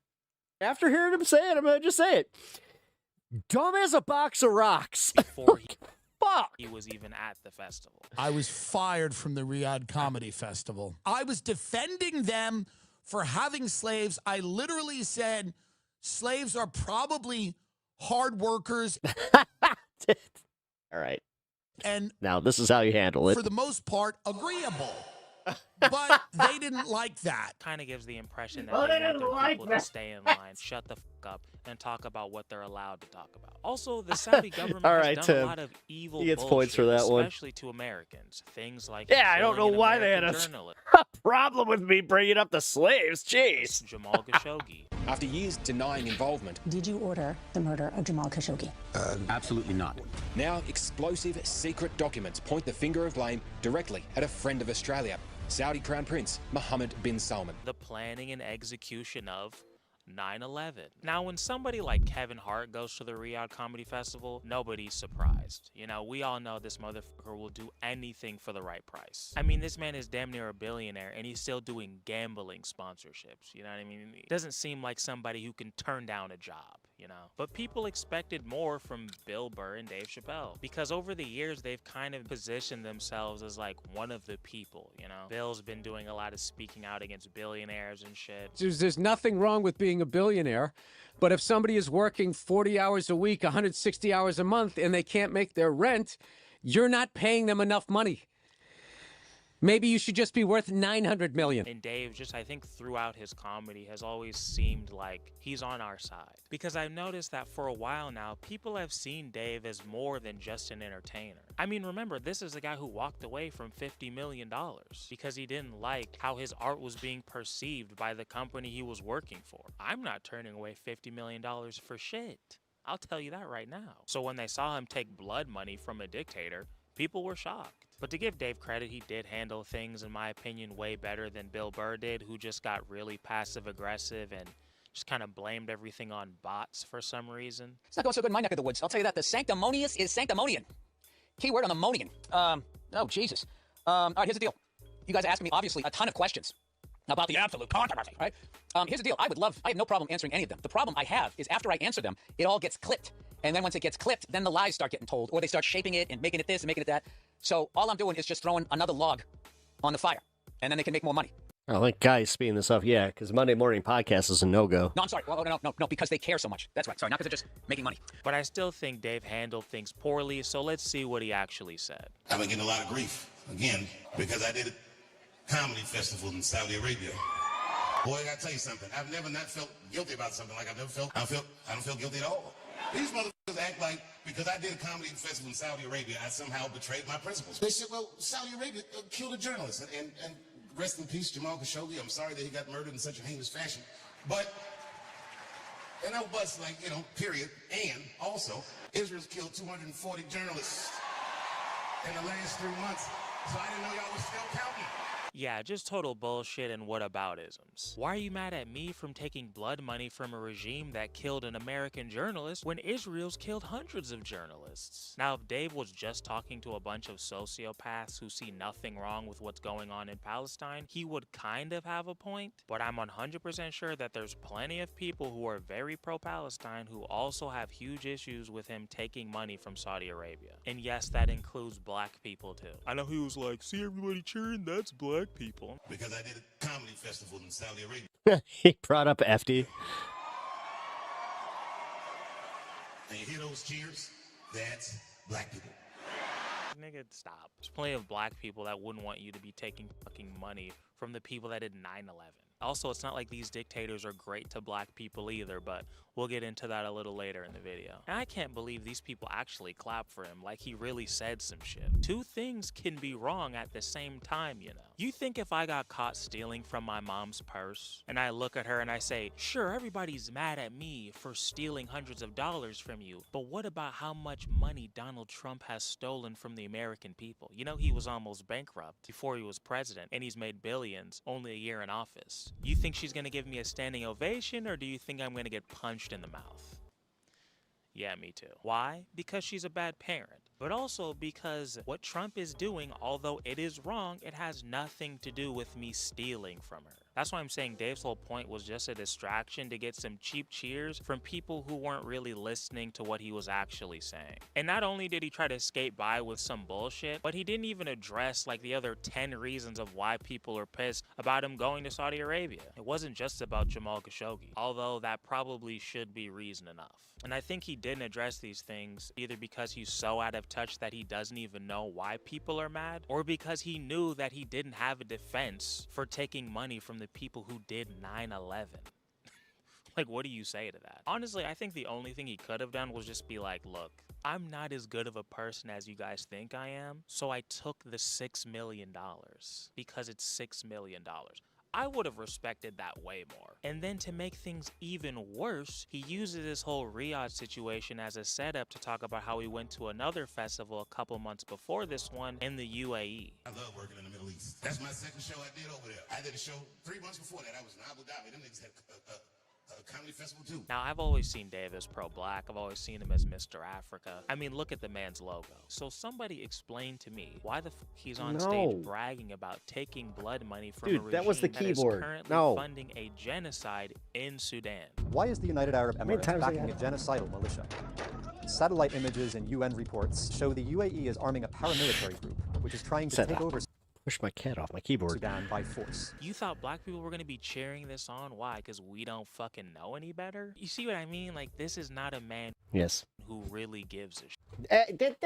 After hearing him say it, I'm going to just say it. Dumb as a box of rocks. Before he was even at the festival. I was fired from the Riyadh Comedy Festival. I was defending them for having slaves. I literally said... slaves are probably hard workers. All right. And now this is how you handle it. For the most part, agreeable. But they didn't like that. Kind of gives the impression that Oh, they they want didn't their like people that. to stay in line, shut the fuck up, and talk about what they're allowed to talk about. Also, the Saudi government All has right, done Tim. a lot of evil He gets bullshit, points for that one. especially to Americans. Things like Yeah, I don't know killing an why they had American a journalist, problem with me bringing up the slaves. Jeez. Jamal Khashoggi. After years denying involvement, Did you order the murder of Jamal Khashoggi? absolutely not. Now, explosive secret documents point the finger of blame directly at a friend of Australia, Saudi Crown Prince Mohammed bin Salman. The planning and execution of 9/11. Now, when somebody like Kevin Hart goes to the Riyadh Comedy Festival, nobody's surprised. You know, we all know this motherfucker will do anything for the right price. I mean, this man is damn near a billionaire, and he's still doing gambling sponsorships. You know what I mean? He doesn't seem like somebody who can turn down a job, you know? But people expected more from Bill Burr and Dave Chappelle, because over the years, they've kind of positioned themselves as like one of the people, you know? Bill's been doing a lot of speaking out against billionaires and shit. There's nothing wrong with being a billionaire, but if somebody is working 40 hours a week, 160 hours a month, and they can't make their rent, you're not paying them enough money. Maybe you should just be worth $900 million. And Dave, just I think throughout his comedy, has always seemed like he's on our side. Because I've noticed that for a while now, people have seen Dave as more than just an entertainer. I mean, remember, this is the guy who walked away from $50 million because he didn't like how his art was being perceived by the company he was working for. I'm not turning away $50 million for shit. I'll tell you that right now. So when they saw him take blood money from a dictator, people were shocked. But to give Dave credit, he did handle things, in my opinion, way better than Bill Burr did, who just got really passive-aggressive and just kind of blamed everything on bots for some reason. It's not going so good in my neck of the woods. I'll tell you that. The sanctimonious is sanctimonian. Keyword on the monian. Oh, Jesus. All right, here's the deal. You guys asked me, obviously, a ton of questions about the absolute controversy, right? Here's the deal. I have no problem answering any of them. The problem I have is after I answer them, it all gets clipped. And then once it gets clipped, then the lies start getting told, or they start shaping it and making it this and making it that. So all I'm doing is just throwing another log on the fire, and then they can make more money. I like guys speeding this up. Yeah, because Monday Morning Podcast is a no-go. No, I'm sorry. Oh, no, because they care so much. That's right. Sorry, not because they're just making money. But I still think Dave handled things poorly, so let's see what he actually said. I've been getting a lot of grief, again, because I did a comedy festival in Saudi Arabia. Boy, I gotta tell you something. I've never not felt guilty about something like I've never felt. I don't feel guilty at all. These motherfuckers act like because I did a comedy festival in Saudi Arabia, I somehow betrayed my principles. They said, well, Saudi Arabia killed a journalist. And rest in peace, Jamal Khashoggi. I'm sorry that he got murdered in such a heinous fashion. But, and I was like, you know, period. And also, Israel's killed 240 journalists in the last 3 months. So I didn't know y'all was still counting. Yeah, just total bullshit and whataboutisms. Why are you mad at me from taking blood money from a regime that killed an American journalist when Israel's killed hundreds of journalists? Now, if Dave was just talking to a bunch of sociopaths who see nothing wrong with what's going on in Palestine, he would kind of have a point, but I'm 100% sure that there's plenty of people who are very pro-Palestine who also have huge issues with him taking money from Saudi Arabia. And yes, that includes black people too. I know he was like, see everybody cheering? That's black people. Because I did a comedy festival in Saudi Arabia. He brought up FD. And you hear those cheers? That's black people. Nigga, stop. There's plenty of black people that wouldn't want you to be taking fucking money from the people that did 9/11. Also, it's not like these dictators are great to black people either, but we'll get into that a little later in the video. And I can't believe these people actually clap for him like he really said some shit. Two things can be wrong at the same time, you know. You think if I got caught stealing from my mom's purse, and I look at her and I say, sure, everybody's mad at me for stealing hundreds of dollars from you, but what about how much money Donald Trump has stolen from the American people? You know, he was almost bankrupt before he was president, and he's made billions only a year in office. You think she's gonna give me a standing ovation, or do you think I'm gonna get punched in the mouth? Yeah, me too. Why? Because she's a bad parent. But also because what Trump is doing, although it is wrong, it has nothing to do with me stealing from her. That's why I'm saying Dave's whole point was just a distraction to get some cheap cheers from people who weren't really listening to what he was actually saying. And not only did he try to skate by with some bullshit, but he didn't even address like the other 10 reasons of why people are pissed about him going to Saudi Arabia. It wasn't just about Jamal Khashoggi, although that probably should be reason enough. And I think he didn't address these things either because he's so out of touch that he doesn't even know why people are mad, or because he knew that he didn't have a defense for taking money from the people who did 9/11. Like, what do you say to that? Honestly, I think the only thing he could have done was just be like, look, I'm not as good of a person as you guys think I am, so I took the $6 million because it's $6 million. I would have respected that way more. And then to make things even worse, he uses this whole Riyadh situation as a setup to talk about how he went to another festival a couple months before this one in the UAE. I love working in the Middle East. That's my second show I did over there. I did a show 3 months before that. I was in Abu Dhabi. Them niggas had a comedy festival too. Now, I've always seen Dave as pro-black. I've always seen him as Mr. Africa. I mean, look at the man's logo. So somebody explain to me why the fuck he's on stage bragging about taking blood money from a regime that was the keyboard. That is currently funding a genocide in Sudan. Why is the United Arab Emirates backing a genocidal militia? Satellite images and UN reports show the UAE is arming a paramilitary group, which is trying to take over Push my cat off my keyboard. Sudan by force. You thought black people were going to be cheering this on? Why? Because we don't fucking know any better? You see what I mean? Like, this is not a man who really gives a shit.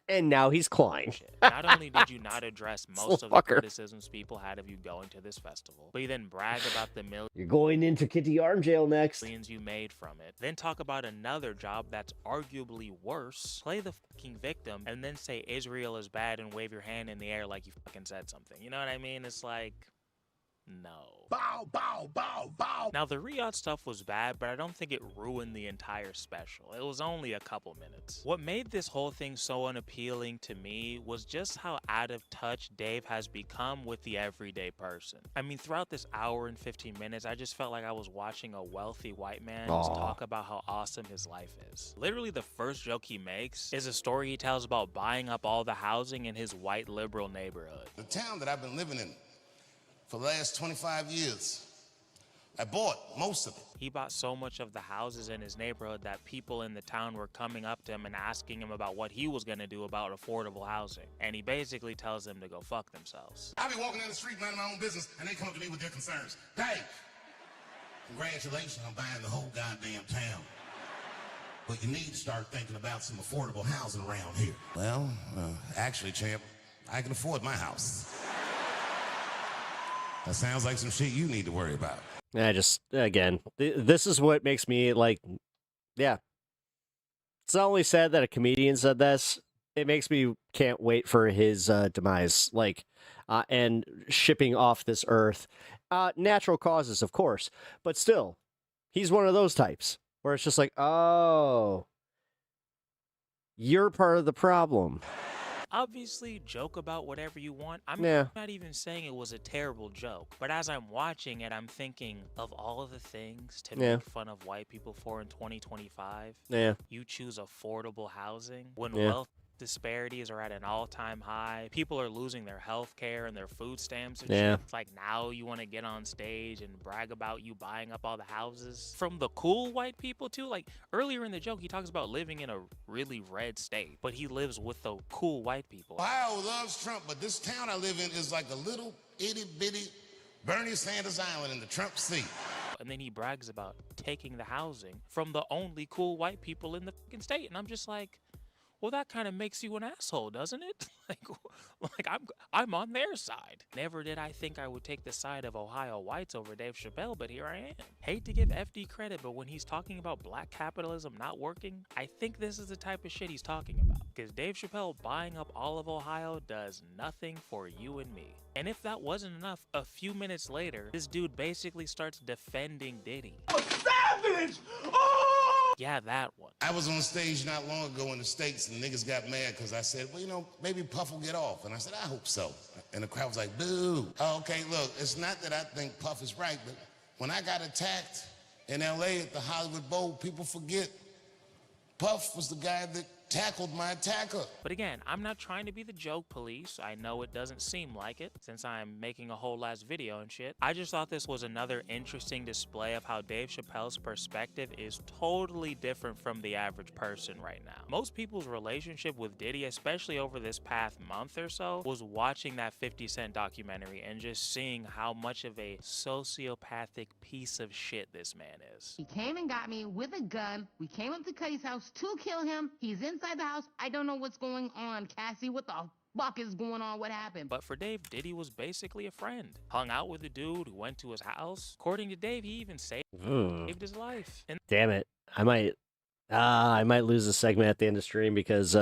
And now he's clawing. Not only did you not address most of the criticisms people had of you going to this festival, but you then brag about the You're going into Kitty Arm Jail next. millions you made from it. Then talk about another job that's arguably worse, play the fucking victim, and then say Israel is bad and wave your hand in the air like you fucking said something. You know what I mean? It's like, no. Bow, bow, bow, bow. Now, the Riyadh stuff was bad, but I don't think it ruined the entire special. It was only a couple minutes. What made this whole thing so unappealing to me was just how out of touch Dave has become with the everyday person. I mean, throughout this hour and 15 minutes, I just felt like I was watching a wealthy white man just talk about how awesome his life is. Literally, the first joke he makes is a story he tells about buying up all the housing in his white liberal neighborhood. The town that I've been living in for the last 25 years, I bought most of it. He bought so much of the houses in his neighborhood that people in the town were coming up to him and asking him about what he was going to do about affordable housing. And he basically tells them to go fuck themselves. I be walking down the street minding my own business, and they come up to me with their concerns. Dave, congratulations on buying the whole goddamn town. But you need to start thinking about some affordable housing around here. Well, actually, champ, I can afford my house. That sounds like some shit you need to worry about. I just, again, this is what makes me like, yeah. It's not only sad that a comedian said this, it makes me can't wait for his demise, like, and shipping off this earth. Natural causes, of course, but still, he's one of those types where it's just like, oh, you're part of the problem. Obviously, joke about whatever you want. I'm not even saying it was a terrible joke. But as I'm watching it, I'm thinking of all of the things to make fun of white people for in 2025. You choose affordable housing when wealth disparities are at an all-time high. People are losing their health care and their food stamps and shit. It's like now you want to get on stage and brag about you buying up all the houses from the cool white people too. Like earlier in the joke, he talks about living in a really red state, but he lives with the cool white people. Ohio loves Trump, but this town I live in is like a little itty-bitty Bernie Sanders Island in the Trump seat. And then he brags about taking the housing from the only cool white people in the fucking state. And I'm just like, well, that kind of makes you an asshole, doesn't it? like I'm on their side. Never did I think I would take the side of Ohio whites over Dave Chappelle, but here I am. Hate to give FD credit, but when he's talking about black capitalism not working, I think this is the type of shit he's talking about. Because Dave Chappelle buying up all of Ohio does nothing for you and me. And if that wasn't enough, a few minutes later, this dude basically starts defending Diddy. A savage! Oh! Yeah, that one. I was on stage not long ago in the States, and niggas got mad because I said, well, you know, maybe Puff will get off. And I said, I hope so. And the crowd was like, boo. Oh, okay, look, it's not that I think Puff is right, but when I got attacked in L.A. at the Hollywood Bowl, people forget Puff was the guy that tackled my attacker. But again, I'm not trying to be the joke police. I know it doesn't seem like it since I'm making a whole last video and shit. I just thought this was another interesting display of how Dave Chappelle's perspective is totally different from the average person right now. Most people's relationship with Diddy, especially over this past month or so, was watching that 50 Cent documentary and just seeing how much of a sociopathic piece of shit this man is. He came and got me with a gun. We came up to Cuddy's house to kill him. He's inside the house. I don't know what's going on, Cassie. What the fuck is going on? What happened? But for Dave, Diddy was basically a friend. Hung out with the dude who went to his house. According to Dave, he even saved his life. And Damn it. I might lose a segment at the end of stream because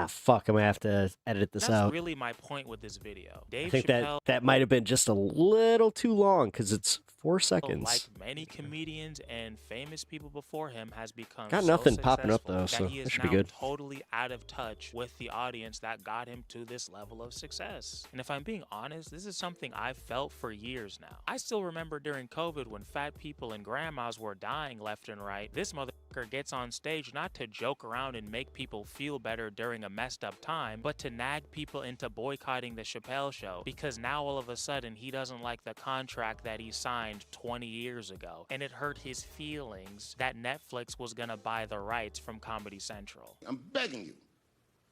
fuck, I'm gonna have to edit this that's out. really my point with this video. Dave I think Chappelle, that might have been just a little too long because it's 4 seconds. like many comedians and famous people before him, has become Got so nothing popping up, successful though, that so he is that should be now good. totally out of touch with the audience that got him to this level of success. And if I'm being honest, this is something I've felt for years now. I still remember during COVID when fat people and grandmas were dying left and right. This motherfucker gets on stage not to joke around and make people feel better during a messed up time, but to nag people into boycotting the Chappelle Show because now all of a sudden he doesn't like the contract that he signed 20 years ago, and it hurt his feelings that Netflix was gonna buy the rights from Comedy Central. I'm begging you,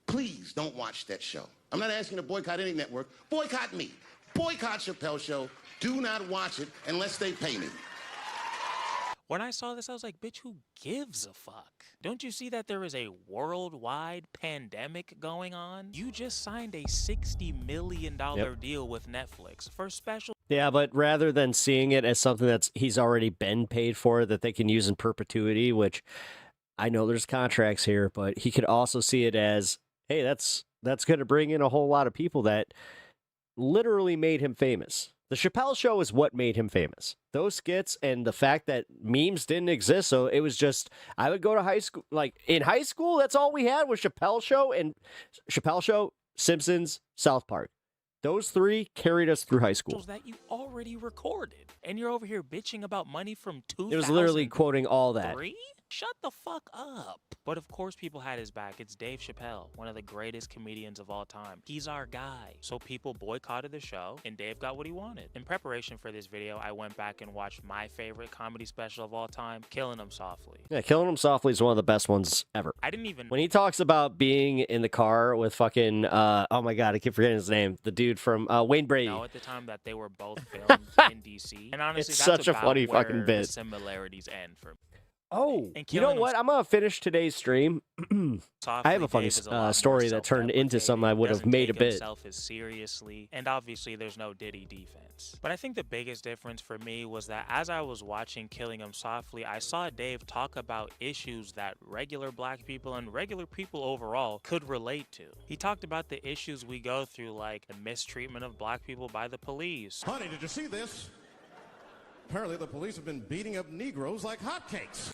please don't watch that show. I'm not asking you to boycott any network. Boycott me. Boycott Chappelle Show. Do not watch it unless they pay me. When I saw this, I was like, bitch, who gives a fuck? Don't you see that there is a worldwide pandemic going on? You just signed a $60 million deal with Netflix for special. Yeah, but rather than seeing it as something he's already been paid for that they can use in perpetuity, which I know there's contracts here, but he could also see it as, hey, that's going to bring in a whole lot of people that literally made him famous. The Chappelle Show is what made him famous. Those skits and the fact that memes didn't exist, so it was just, I would go to high school, like in high school, that's all we had was Chappelle Show, Simpsons, South Park. Those 3 carried us through high school. That you already recorded, and you're over here bitching about money from 2003? It was literally quoting all that. Shut the fuck up. But of course people had his back. It's Dave Chappelle, one of the greatest comedians of all time. He's our guy. So people boycotted the show, and Dave got what he wanted. In preparation for this video, I went back and watched my favorite comedy special of all time, Killing 'Em Softly. Yeah, Killing 'Em Softly is one of the best ones ever. I didn't even... When he talks about being in the car with fucking, oh my god, I keep forgetting his name, the dude from Wayne Brady. No, at the time that they were both filmed in D.C. And honestly, It's that's such a about funny where fucking bit. the similarities end for me. Oh, And you know Killing 'Em what? I'm going to finish today's stream. I have a funny Dave is a lot more story that turned into something I would have doesn't made a take bit. himself as seriously, and obviously there's no Diddy defense. But I think the biggest difference for me was that as I was watching Killing 'Em Softly, I saw Dave talk about issues that regular black people and regular people overall could relate to. He talked about the issues we go through, like the mistreatment of black people by the police. Honey, did you see this? Apparently the police have been beating up Negroes like hotcakes.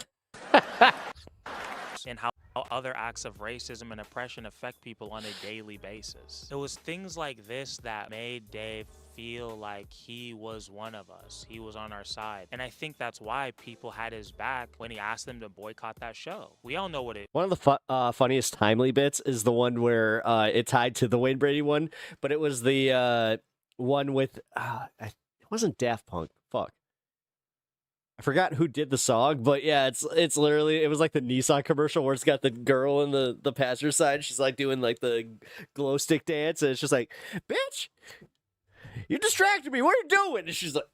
And how other acts of racism and oppression affect people on a daily basis. It was things like this that made Dave feel like he was one of us. He was on our side. And I think that's why people had his back when he asked them to boycott that show. We all know what it... One of the funniest timely bits is the one where it tied to the Wayne Brady one, but it was the one with, it wasn't Daft Punk. Fuck. I forgot who did the song, but yeah, it's literally, it was like the Nissan commercial where it's got the girl in the passenger side. She's like doing like the glow stick dance, and it's just like, bitch, you distracted me. What are you doing? And she's like,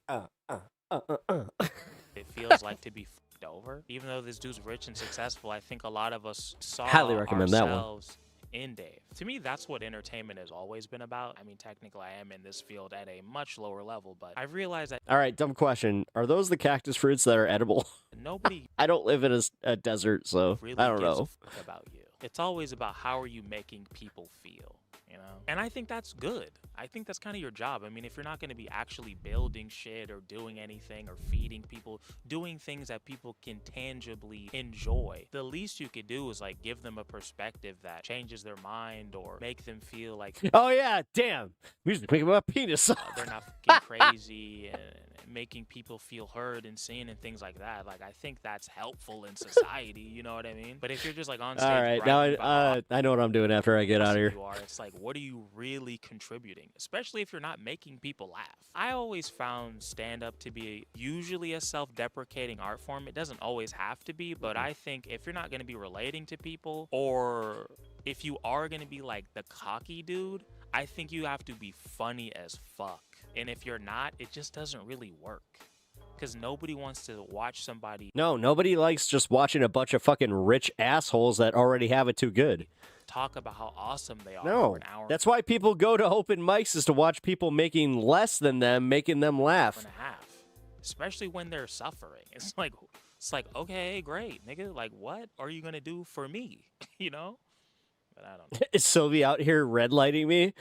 It feels like to be f***ed over. Even though this dude's rich and successful, I think a lot of us saw Highly recommend that one. ourselves in Dave. To me, that's what entertainment has always been about. I mean, technically, I am in this field at a much lower level, but I realized that All right, dumb question. Are those the cactus fruits that are edible? nobody I don't live in a desert, so really I don't gives know. a fuck about you. It's always about how are you making people feel. you know? And I think that's good. I think that's kind of your job. I mean, if you're not going to be actually building shit or doing anything or feeding people, doing things that people can tangibly enjoy, the least you could do is like give them a perspective that changes their mind or make them feel like, oh yeah, damn, we just thinking about penis. they're not fucking crazy and making people feel heard and seen and things like that. Like, I think that's helpful in society. You know what I mean? But if you're just like on stage, all right, now I know what I'm doing after I get out of here. You are. It's like, what are you really contributing? Especially if you're not making people laugh. I always found stand-up to be usually a self-deprecating art form. It doesn't always have to be, but I think if you're not going to be relating to people, or if you are going to be like the cocky dude, I think you have to be funny as fuck. And if you're not, it just doesn't really work. Because nobody wants to watch somebody... No, nobody likes just watching a bunch of fucking rich assholes that already have it too good. Talk about how awesome they are No, for an hour. that's why people go to open mics, is to watch people making less than them, making them laugh. And a half. Especially when they're suffering. It's like, okay, great, nigga. Like, what are you going to do for me? You know? But I don't know. Is Sylvie out here red lighting me?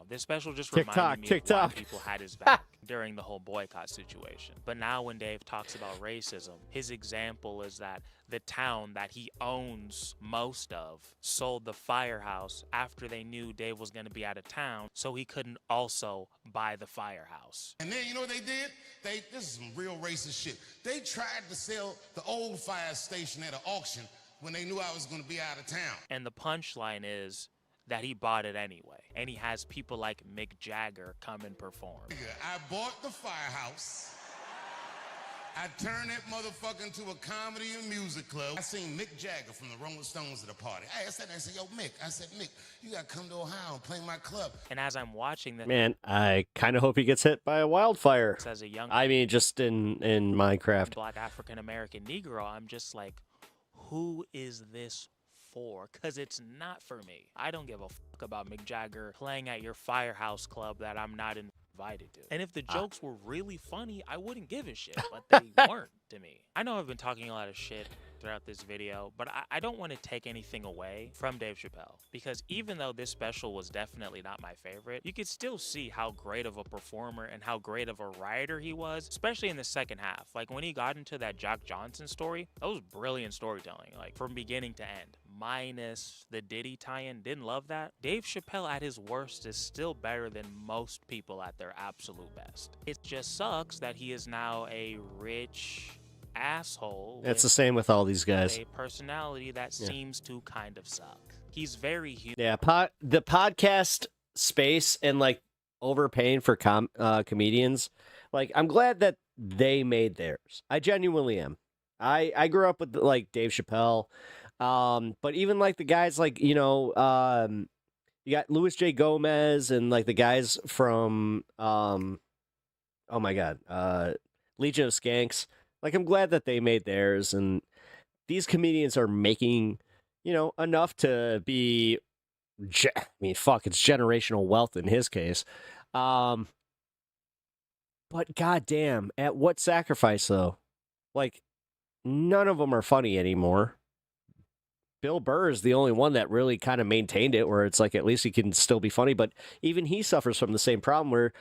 This special just TikTok, reminded me of why people had his back during the whole boycott situation. But now when Dave talks about racism, his example is that the town that he owns most of sold the firehouse after they knew Dave was going to be out of town, so he couldn't also buy the firehouse. And then, you know what they did? This is some real racist shit. They tried to sell the old fire station at an auction when they knew I was going to be out of town. And the punchline is that he bought it anyway. And he has people like Mick Jagger come and perform. I bought the firehouse. I turned that motherfucker into a comedy and music club. I seen Mick Jagger from the Rolling Stones at a party. I said, yo, Mick. I said, Mick, you got to come to Ohio and play my club. And as I'm watching this... Man, I kind of hope he gets hit by a wildfire. As a young... I mean, just in Minecraft. Black African-American Negro, I'm just like, who is this for? Because it's not for me. I don't give a fuck about Mick Jagger playing at your firehouse club that I'm not invited to. And if the jokes were really funny, I wouldn't give a shit, but they weren't to me. I know I've been talking a lot of shit throughout this video, but I don't want to take anything away from Dave Chappelle, because even though this special was definitely not my favorite, you could still see how great of a performer and how great of a writer he was, especially in the second half. Like when he got into that Jock Johnson story, that was brilliant storytelling, like from beginning to end. Minus the Diddy tie-in, didn't love that. Dave Chappelle at his worst is still better than most people at their absolute best. It just sucks that he is now a rich asshole. It's the same with all these guys. A personality that seems to kind of suck. He's very human. Yeah, the podcast space and like overpaying for comedians. Like, I'm glad that they made theirs. I genuinely am. I grew up with like Dave Chappelle, but even like the guys like, you know, you got Louis J. Gomez and like the guys from oh my god, Legion of Skanks. Like, I'm glad that they made theirs, and these comedians are making, you know, enough to be, I mean, fuck, it's generational wealth in his case. But goddamn, at what sacrifice, though? Like, none of them are funny anymore. Bill Burr is the only one that really kind of maintained it, where it's like, at least he can still be funny, but even he suffers from the same problem where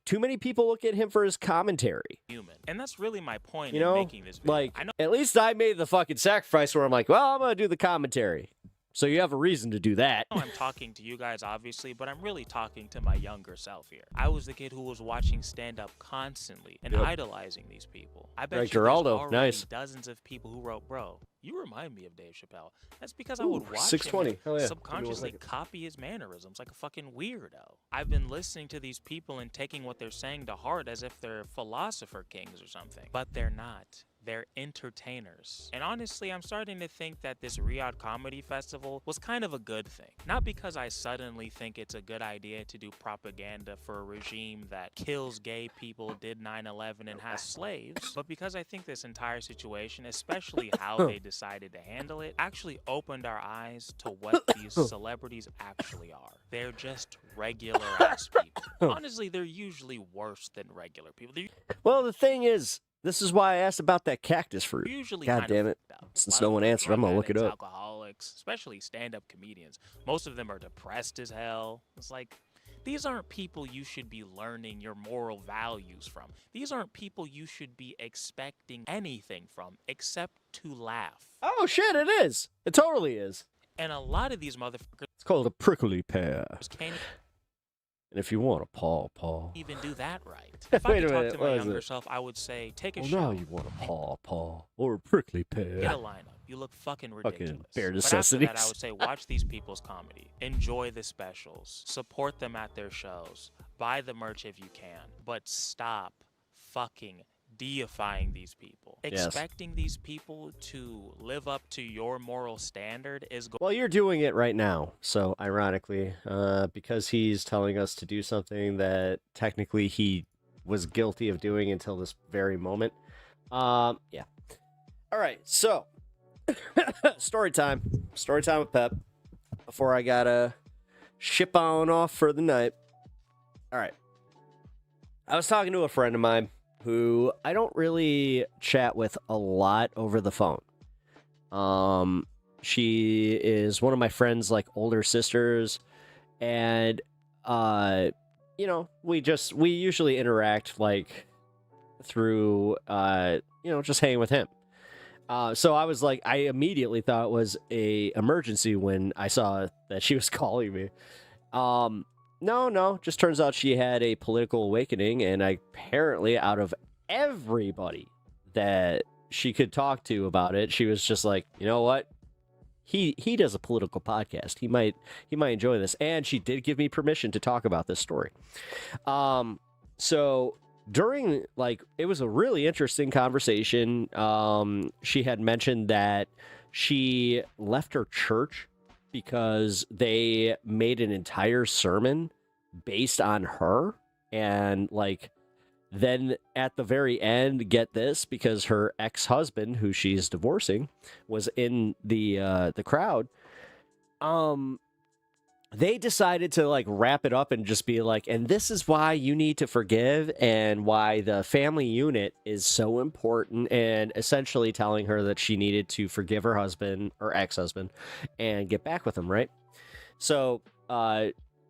too many people look at him for his commentary. Human. And that's really my point you know, in making this video. Like, at least I made the fucking sacrifice where I'm like, well, I'm going to do the commentary. So you have a reason to do that. I know I'm talking to you guys, obviously, but I'm really talking to my younger self here. I was the kid who was watching stand-up constantly and idolizing these people. I bet like you there's Geraldo, already nice. dozens of people who wrote, bro, you remind me of Dave Chappelle. That's because I would watch 620. him Hell and yeah. subconsciously copy his mannerisms like a fucking weirdo. I've been listening to these people and taking what they're saying to heart as if they're philosopher kings or something, but they're not. They're entertainers. And honestly, I'm starting to think that this Riyadh Comedy Festival was kind of a good thing. Not because I suddenly think it's a good idea to do propaganda for a regime that kills gay people, did 9/11, and has slaves, but because I think this entire situation, especially how they decided to handle it, actually opened our eyes to what these celebrities actually are. They're just regular ass people. Honestly, they're usually worse than regular people. Well, the thing is, this is why I asked about that cactus fruit. Usually God damn it. Since no one answered, I'm going to look it up. comics, especially stand-up comedians, most of them are depressed as hell. It's like, these aren't people you should be learning your moral values from. These aren't people you should be expecting anything from except to laugh. Oh, shit, it is. It totally is. And a lot of these motherfuckers... It's called a prickly pear. Can't And if you want a paw. even do that right. If I Wait could a talk minute, to what my is younger it? self, I would say, take a Well, shower. now you want a paw or a prickly pear. Get a lineup. You look fucking ridiculous. Fucking bare But after necessities. that, I would say watch these people's comedy. Enjoy the specials. Support them at their shows. Buy the merch if you can. But stop fucking deifying these people. Yes. Expecting these people to live up to your moral standard is Well, you're doing it right now. So, ironically, because he's telling us to do something that technically he was guilty of doing until this very moment. Yeah. All right. So, story time. Story time with Pep. Before I gotta ship on off for the night. All right. I was talking to a friend of mine who I don't really chat with a lot over the phone. She is one of my friend's like older sisters, and you know, we usually interact like through just hanging with him. So I was like, I immediately thought it was a emergency when I saw that she was calling me. No, just turns out she had a political awakening, and apparently out of everybody that she could talk to about it, she was just like, you know what? He does a political podcast. He might enjoy this. And she did give me permission to talk about this story. So during, like, it was a really interesting conversation. She had mentioned that she left her church because they made an entire sermon based on her, and like then at the very end, get this, because her ex-husband, who she's divorcing, was in the crowd. They decided to like wrap it up and just be like, and this is why you need to forgive and why the family unit is so important, and essentially telling her that she needed to forgive her husband or ex-husband and get back with him, right? So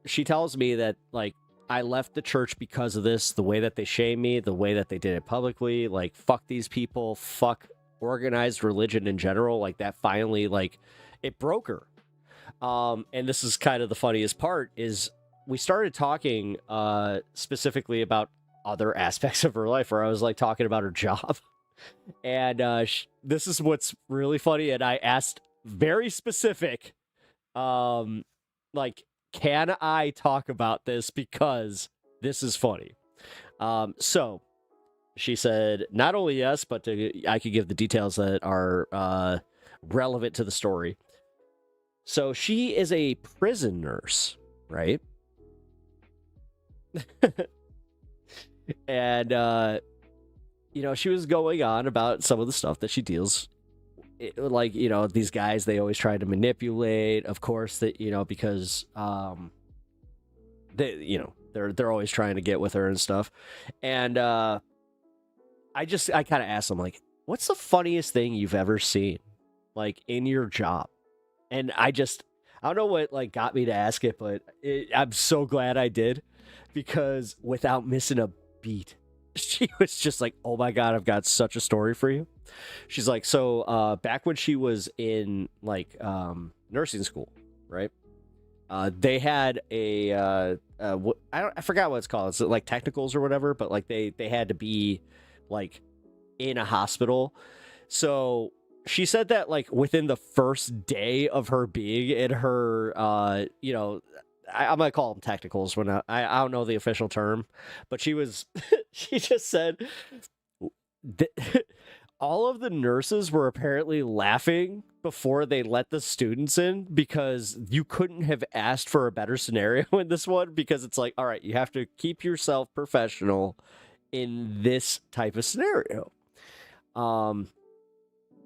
she tells me that like, I left the church because of this, the way that they shame me, the way that they did it publicly, like fuck these people, fuck organized religion in general. Like that finally, like it broke her. And this is kind of the funniest part, is we started talking specifically about other aspects of her life, where I was like talking about her job. And this is what's really funny. And I asked very specific, like, can I talk about this because this is funny? So she said not only yes, but I could give the details that are relevant to the story. So she is a prison nurse, right? And, she was going on about some of the stuff that she deals like, these guys, they always try to manipulate, of course, that, because they're always trying to get with her and stuff. And I kind of asked them, like, what's the funniest thing you've ever seen, like, in your job? And I don't know what like got me to ask it, but I'm so glad I did, because without missing a beat, she was just like, oh my God, I've got such a story for you. She's like, so back when she was in like nursing school, right? They had I forgot what it's called. It's like technicals or whatever, but like they had to be like in a hospital. So she said that like within the first day of her being in her, I'm gonna call them technicals when I don't know the official term, but she just said all of the nurses were apparently laughing before they let the students in, because you couldn't have asked for a better scenario in this one, because it's like, all right, you have to keep yourself professional in this type of scenario.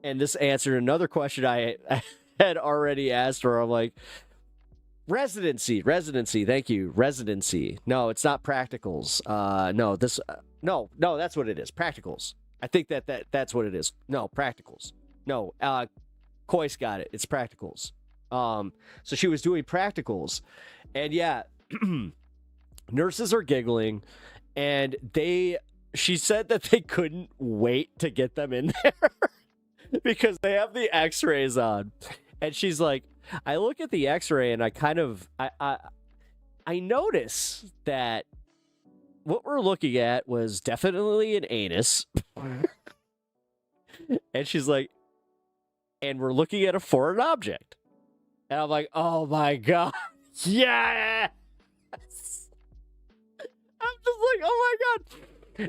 And this answered another question I had already asked her. I'm like, residency. Thank you. Residency. No, it's not practicals. No, that's what it is. Practicals. I think that's what it is. No, practicals. No, Koi's got it. It's practicals. So she was doing practicals, and yeah, nurses are giggling, and she said that they couldn't wait to get them in there because they have the x-rays on. And she's like, I look at the x-ray and I kind of, I notice that what we're looking at was definitely an anus. And she's like, and we're looking at a foreign object. And I'm like, oh my God. Yes. I'm just like, oh my God.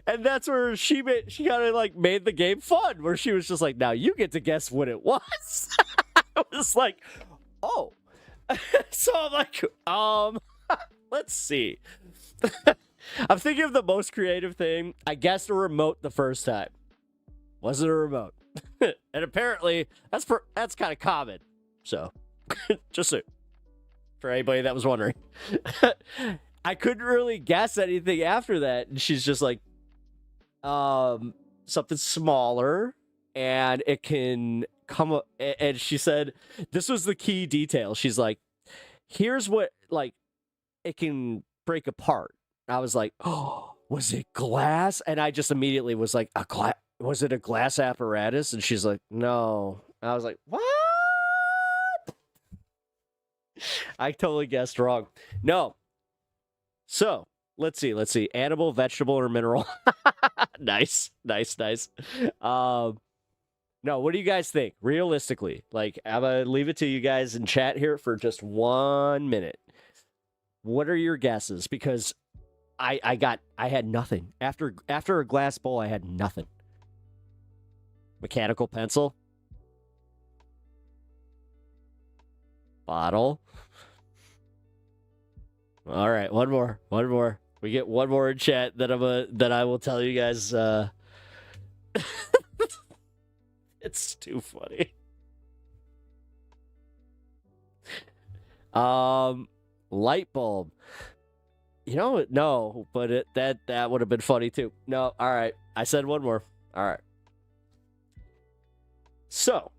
And that's where she kind of like made the game fun, where she was just like, now you get to guess what it was. I was like, oh. So I'm like, let's see. I'm thinking of the most creative thing. I guessed a remote the first time. Wasn't a remote. And apparently that's kind of common. So just so, for anybody that was wondering. I couldn't really guess anything after that. And she's just like, something smaller, and it can come up. And she said, this was the key detail. She's like, here's what, like, it can break apart. I was like, oh, was it glass? And I just immediately was like, was it a glass apparatus? And she's like, no. And I was like, what? I totally guessed wrong. No. So let's see. Animal, vegetable, or mineral? Nice. No, what do you guys think? Realistically, like, I'm gonna leave it to you guys in chat here for just 1 minute. What are your guesses? Because I had nothing. After a glass bowl, I had nothing. Mechanical pencil? Bottle? All right, one more. We get one more in chat that I will tell you guys. It's too funny. Light bulb. You know, no, but that would have been funny too. No, all right. I said one more. All right. So,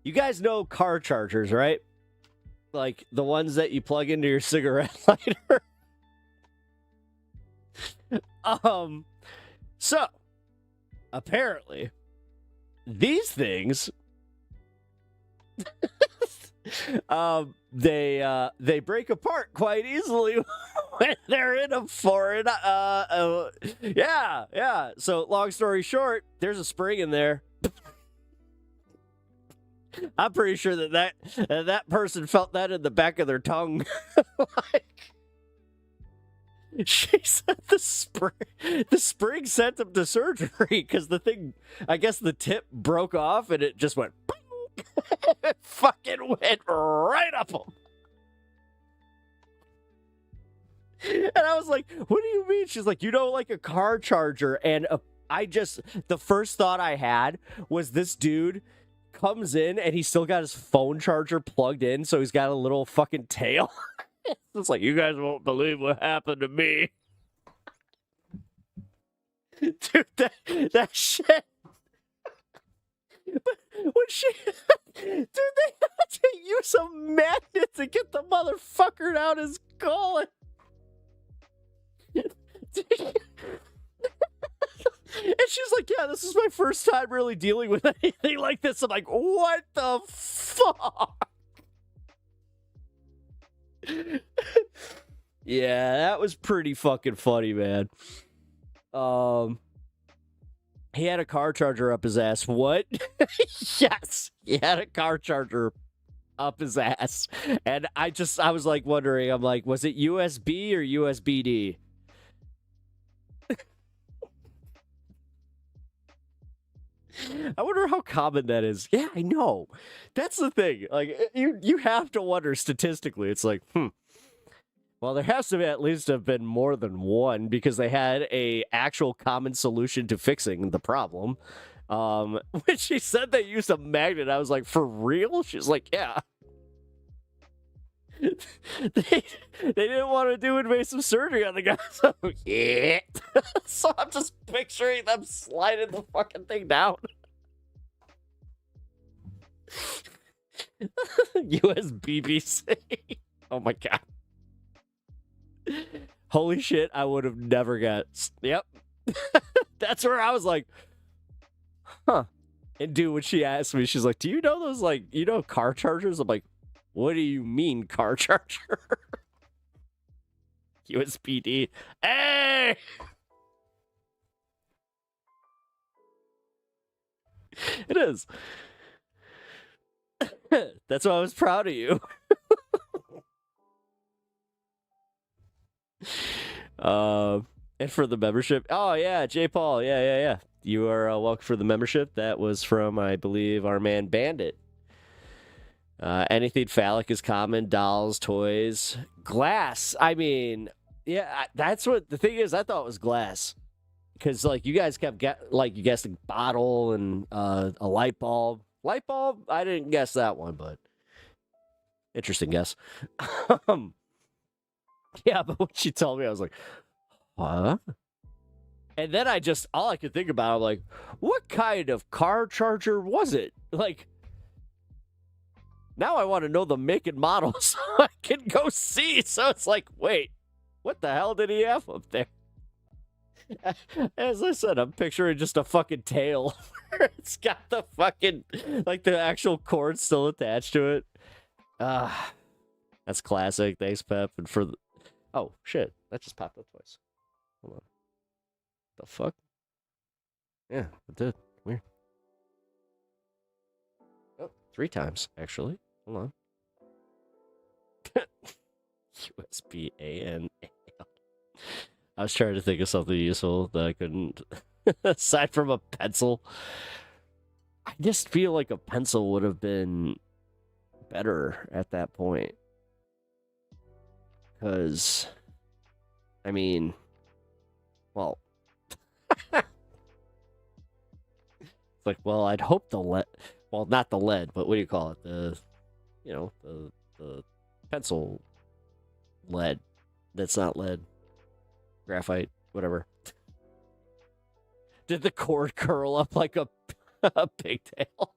you guys know car chargers, right? Like the ones that you plug into your cigarette lighter. So apparently these things they break apart quite easily when they're in a foreign yeah. So long story short, there's a spring in there. I'm pretty sure that person felt that in the back of their tongue. Like, she said the spring sent him to surgery because the thing, I guess the tip broke off and it just went it fucking went right up him. And I was like, what do you mean? She's like, you know, like a car charger. And the first thought I had was this dude comes in and he's still got his phone charger plugged in, so he's got a little fucking tail. It's like, you guys won't believe what happened to me. Dude, that shit. But when dude, they had to use a magnet to get the motherfucker out his colon. And she's like, yeah, this is my first time really dealing with anything like this. I'm like, what the fuck? Yeah, that was pretty fucking funny, man. He had a car charger up his ass. What? Yes, he had a car charger up his ass. And I was like wondering, I'm like, was it USB or USB-D? I wonder how common that is. Yeah, I know. That's the thing. Like, you have to wonder statistically. It's like, well, there has to at least have been more than one because they had a actual common solution to fixing the problem. When she said they used a magnet, I was like, for real? She's like, yeah. They didn't want to do invasive surgery on the guy, so yeah. So I'm just picturing them sliding the fucking thing down. US BBC. Oh my god. Holy shit, I would have never guessed. Yep. That's where I was like, huh. And dude, when she asked me, she's like, do you know those, like, you know, car chargers? I'm like, what do you mean car charger? USPD. Hey! It is. That's why I was proud of you. And for the membership. Oh, yeah, J. Paul. Yeah. You are welcome for the membership. That was from, I believe, our man Bandit. Anything phallic is common. Dolls, toys, glass. I mean, yeah, that's what the thing is. I thought it was glass. Because, like, you guys kept, you guessed a bottle and a light bulb. Light bulb? I didn't guess that one, but interesting guess. Yeah, but when she told me, I was like, huh? And then all I could think about, I'm like, what kind of car charger was it? Like, now I want to know the make and model so I can go see. So it's like, wait, what the hell did he have up there? As I said, I'm picturing just a fucking tail. It's got the fucking, like, the actual cord still attached to it. That's classic. Thanks, Pep. And for the... Oh, shit. That just popped up twice. Hold on. The fuck? Yeah, it did. Weird. Oh, 3 times, actually. Hold on. USB-AN. I was trying to think of something useful that I couldn't. Aside from a pencil. I just feel like a pencil would have been better at that point. Because, I mean, well, it's like, well, I'd hope the lead, well, not the lead, but what do you call it? The pencil lead. That's not lead. Graphite, whatever. Did the cord curl up like a pigtail?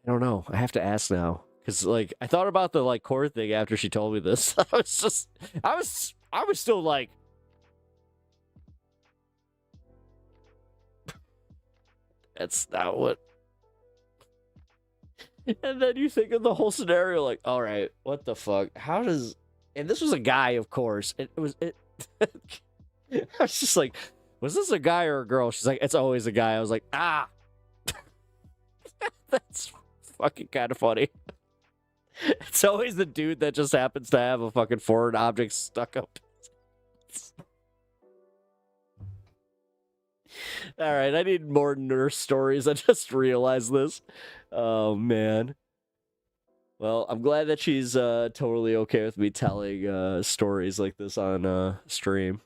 I don't know. I have to ask now. Because, like, I thought about the, like, cord thing after she told me this. I was still like, that's not what. And then you think of the whole scenario, like, all right, what the fuck? How does... And this was a guy, of course. I was just like, was this a guy or a girl? She's like, it's always a guy. I was like, ah. That's fucking kind of funny. It's always the dude that just happens to have a fucking foreign object stuck up. All right, I need more nurse stories. I just realized this. Oh, man. Well, I'm glad that she's totally okay with me telling stories like this on stream.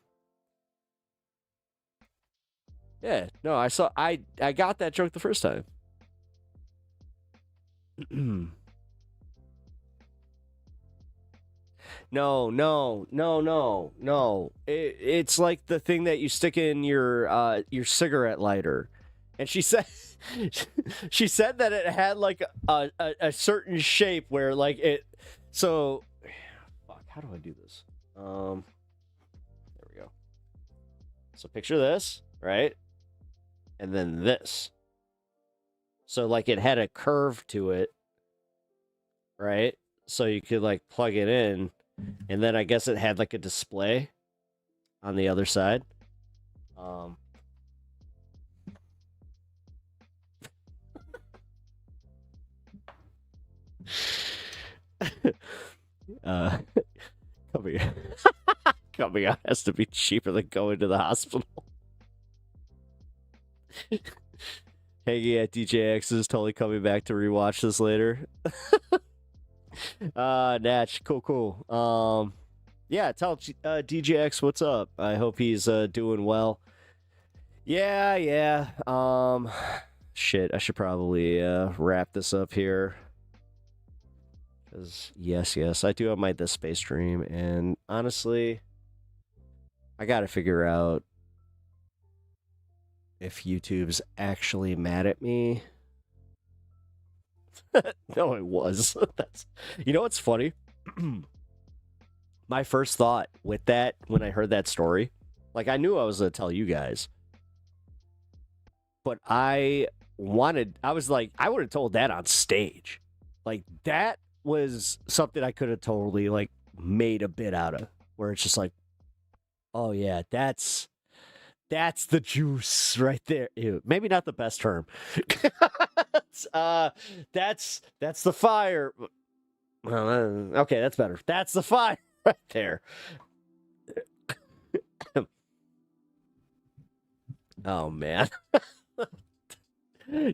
Yeah, no, I got that joke the first time. No. It's like the thing that you stick in your cigarette lighter. And she said that it had like a certain shape where like it. So, fuck. How do I do this? There we go. So picture this, right? And then this. So like it had a curve to it, right? So you could like plug it in, and then I guess it had like a display on the other side. Coming out has to be cheaper than going to the hospital. Hey, yeah, DJX is totally coming back to rewatch this later. Natch, cool. Yeah, tell DJX what's up. I hope he's doing well. Yeah. Shit, I should probably wrap this up here. Because yes, I do have my This Space stream, and honestly, I gotta figure out if YouTube's actually mad at me. No, it was. You know what's funny? My first thought with that, when I heard that story, like I knew I was going to tell you guys, but I was like, I would have told that on stage. Like that was something I could have totally like made a bit out of, where it's just like, oh yeah, that's the juice right there. Ew, maybe not the best term. That's the fire. Okay, that's better. That's the fire right there. Oh man.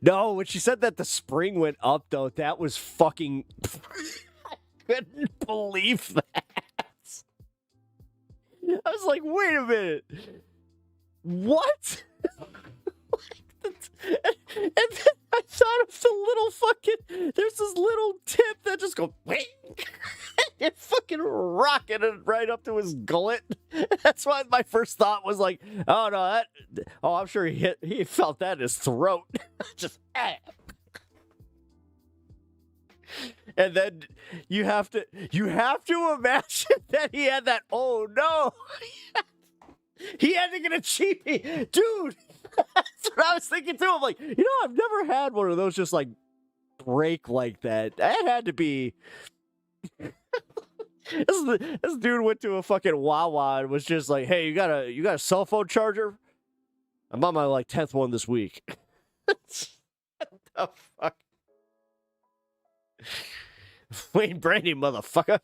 No, when she said that the spring went up though, that was fucking I couldn't believe that. I was like, wait a minute. What? And then I thought of the little fucking, there's this little tip that just goes, and fucking rocketed right up to his gullet. That's why my first thought was like, oh no, I'm sure he felt that in his throat. Just, And then you have to imagine that he had that, oh no. He had to get a cheapie. Dude, that's what I was thinking too. I'm like, I've never had one of those just like break like that. That had to be... This dude went to a fucking Wawa and was just like, hey, you got a cell phone charger? I'm on my like 10th one this week. What the fuck? Wayne Brady, motherfucker.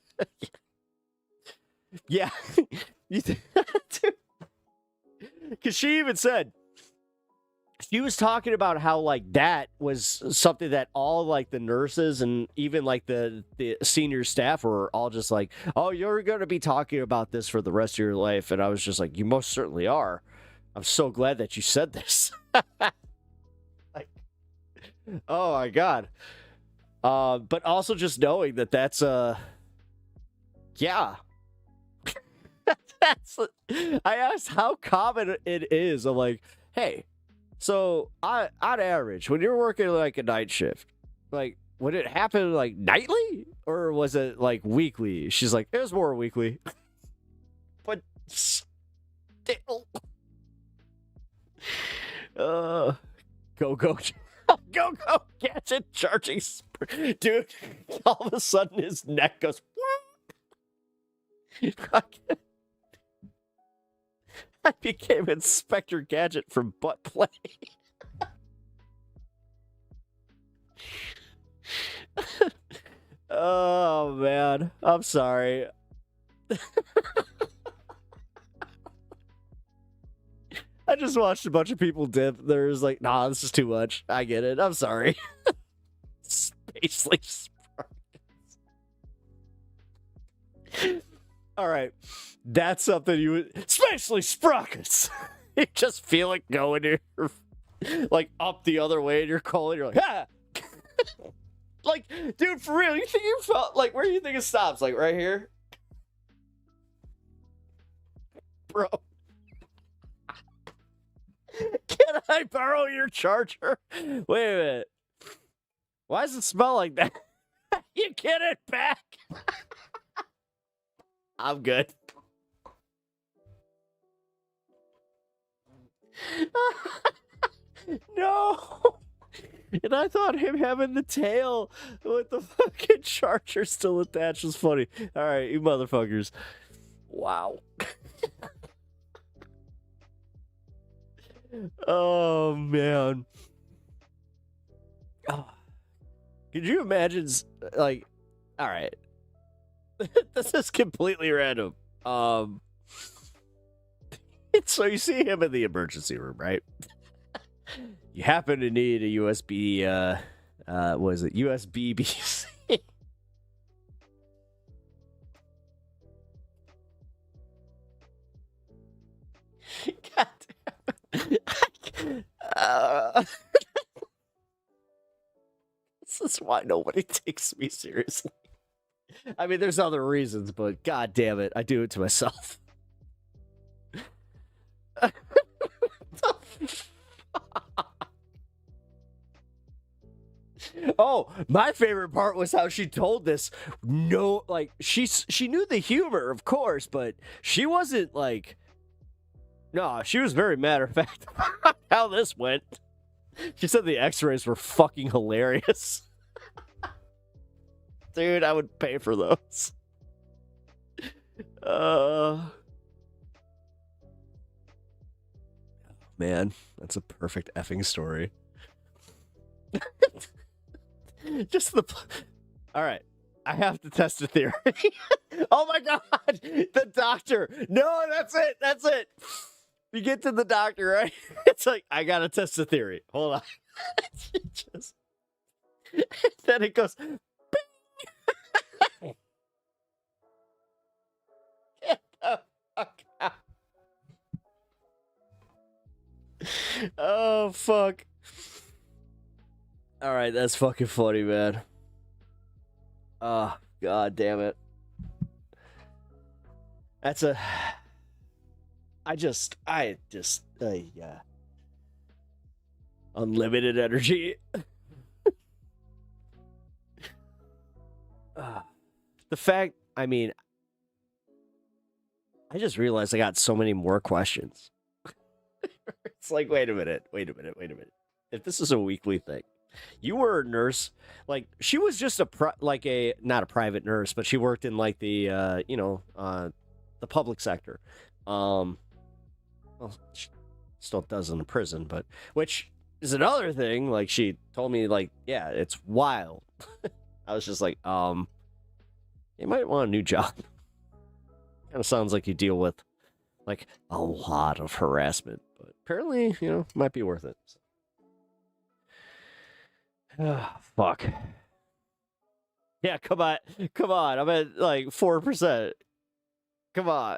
Yeah. Because she even said, she was talking about how like that was something that all like the nurses and even like the senior staff were all just like, oh, you're going to be talking about this for the rest of your life. And I was just like, you most certainly are. I'm so glad that you said this. Like, oh my God. But also just knowing that that's yeah. I asked how common it is. I'm like, hey, so on average, when you're working like a night shift, like, would it happen like nightly or was it like weekly? She's like, it was more weekly. But still. Go gadget charging. Dude, all of a sudden his neck goes. I became Inspector Gadget from Butt Play. Oh, man. I'm sorry. I just watched a bunch of people dip. There's like, nah, this is too much. I get it. I'm sorry. Spacely Sprockets. All right. That's something you would... Spacely Sprockets! You just feel it going here, like, up the other way in your colon. You're like, ah! Like, dude, for real, you think you felt... Like, where do you think it stops? Like, right here? Bro. Can I borrow your charger? Wait a minute. Why does it smell like that? You get it back? I'm good. No. And I thought him having the tail with the fucking charger still attached was funny. All right, you motherfuckers. Wow. Oh, man. Oh. Could you imagine, like, all right. This is completely random. So you see him in the emergency room, right? You happen to need a USB, what is it? USB-BC. God damn. This is why nobody takes me seriously. I mean, there's other reasons, but god damn it, I do it to myself. What the fuck? Oh, my favorite part was how she told this. No, like she knew the humor, of course, but she wasn't like. No, she was very matter of fact about how this went. She said the X-rays were fucking hilarious. Dude, I would pay for those. Man, that's a perfect effing story. Just the. All right, I have to test a theory. Oh my god, the doctor. No, that's it. That's it. You get to the doctor, right? It's like, I gotta test a theory. Hold on. Just, then it goes. Get the fuck out. Oh fuck. All right, that's fucking funny, man. Oh, god damn it. That's a... yeah. Unlimited energy. The fact, I mean, I just realized I got so many more questions. It's like, wait a minute. If this is a weekly thing, you were a nurse, like she was just not a private nurse, but she worked in like the the public sector. Well, she still does in a prison, but which is another thing. Like she told me, like, yeah, it's wild. I was just like, you might want a new job. Kind of sounds like you deal with like a lot of harassment, but apparently, might be worth it. Oh, fuck. Yeah, come on. I'm at like 4%. Come on.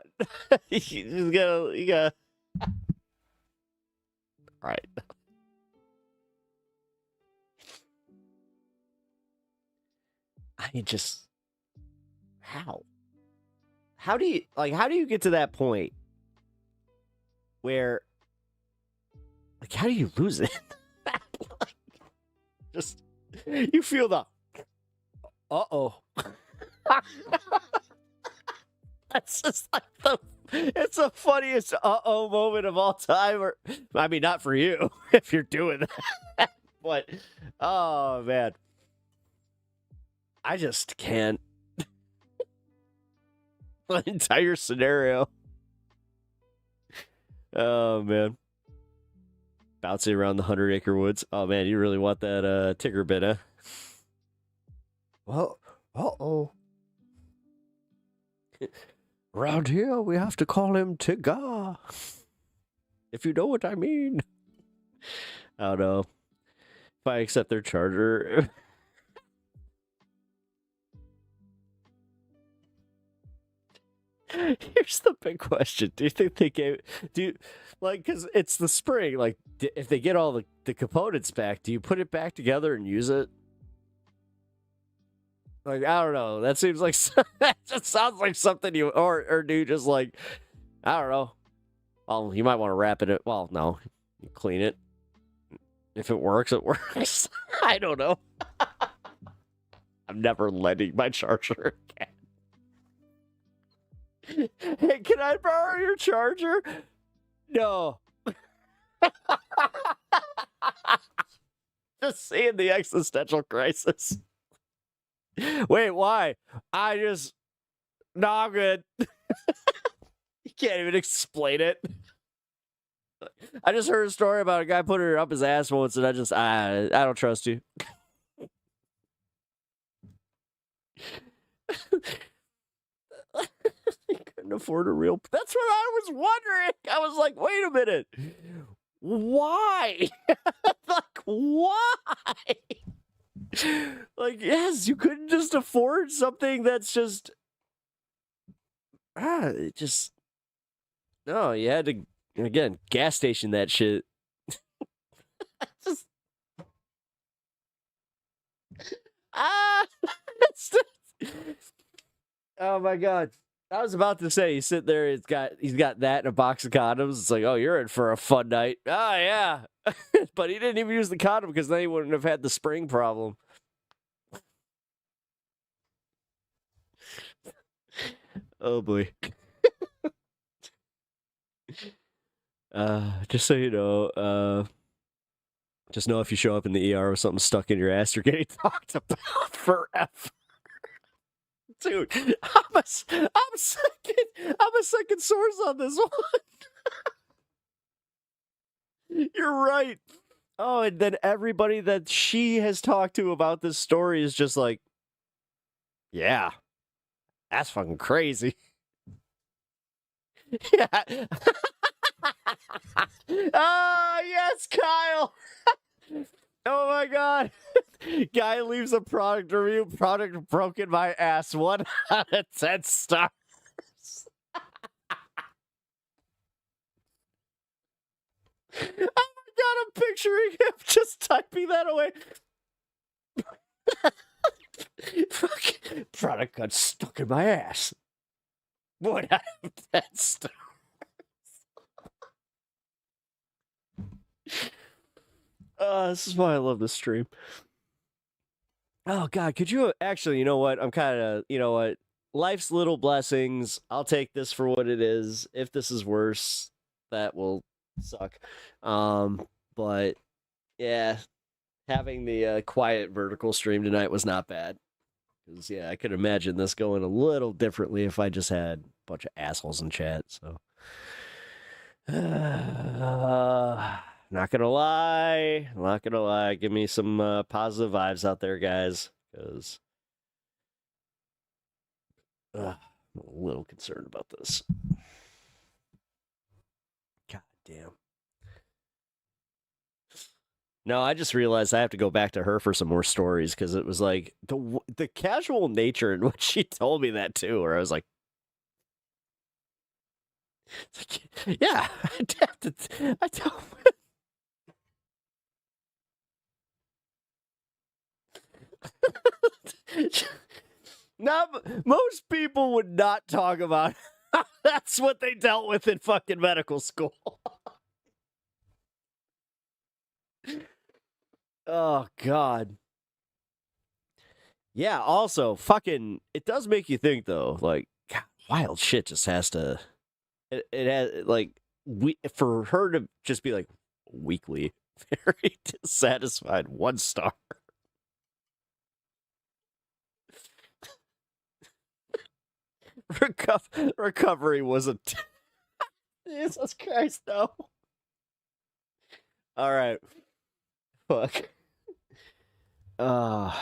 you gotta. All right. I just, how do you get to that point where, like, how do you lose it? Like, just, you feel the, uh-oh. That's just like it's the funniest uh-oh moment of all time. Or, I mean, not for you, if you're doing that. But, oh, man. I just can't. The entire scenario. Oh, man. Bouncing around the 100-acre woods. Oh, man, you really want that ticker bit, huh? Well, uh-oh. Around here, we have to call him Tigger. If you know what I mean. I don't know. If I accept their charger. Here's the big question. Do you think they because it's the spring, like, if they get all the components back, do you put it back together and use it? Like, I don't know. That seems like, that just sounds like something you, or do just like, I don't know. Well, you might want to wrap it. Well, no. You clean it. If it works, it works. I don't know. I'm never lending my charger again. Hey, can I borrow your charger? No. Just seeing the existential crisis. Wait, why? No, I'm good. You can't even explain it. I just heard a story about a guy putting it up his ass once, and I don't trust you. He couldn't afford a real. That's what I was wondering. I was like, wait a minute. Why? Like, why? Like, yes, you couldn't just afford something that's just. No, you had to, again, gas station that shit. Just. Oh my god. I was about to say, he's sitting there, he's got that and a box of condoms. It's like, oh, you're in for a fun night. Oh, yeah. But he didn't even use the condom because then he wouldn't have had the spring problem. Oh boy. Just so you know, just know if you show up in the ER with something stuck in your ass, you're getting talked about forever. Dude, I'm a second source on this one. You're right. Oh, and then everybody that she has talked to about this story is just like, yeah, that's fucking crazy. Yeah. Ah, yes, Kyle. Oh my god. Guy leaves a product review. Product broken my ass. 1 out of 10 stars. Oh my god, I'm picturing him just typing that away. Fuck. Product got stuck in my ass. 1 out of 10 stars. This is why I love this stream. Oh god, could you actually, you know what? I'm kind of, you know what? Life's little blessings. I'll take this for what it is. If this is worse, that will suck. But yeah, having the quiet vertical stream tonight was not bad. Because yeah, I could imagine this going a little differently if I just had a bunch of assholes in chat. So not gonna lie. Give me some positive vibes out there, guys, because I'm a little concerned about this. God damn. No, I just realized I have to go back to her for some more stories because it was like the casual nature in which she told me that too, where I was like, yeah, I don't. Most people would not talk about that's what they dealt with in fucking medical school. Oh god. Yeah, also fucking it does make you think though, like god, wild shit just has to it has like for her to just be like weekly very dissatisfied 1 star. Recovery wasn't. Jesus Christ, no. All right. Fuck. I'm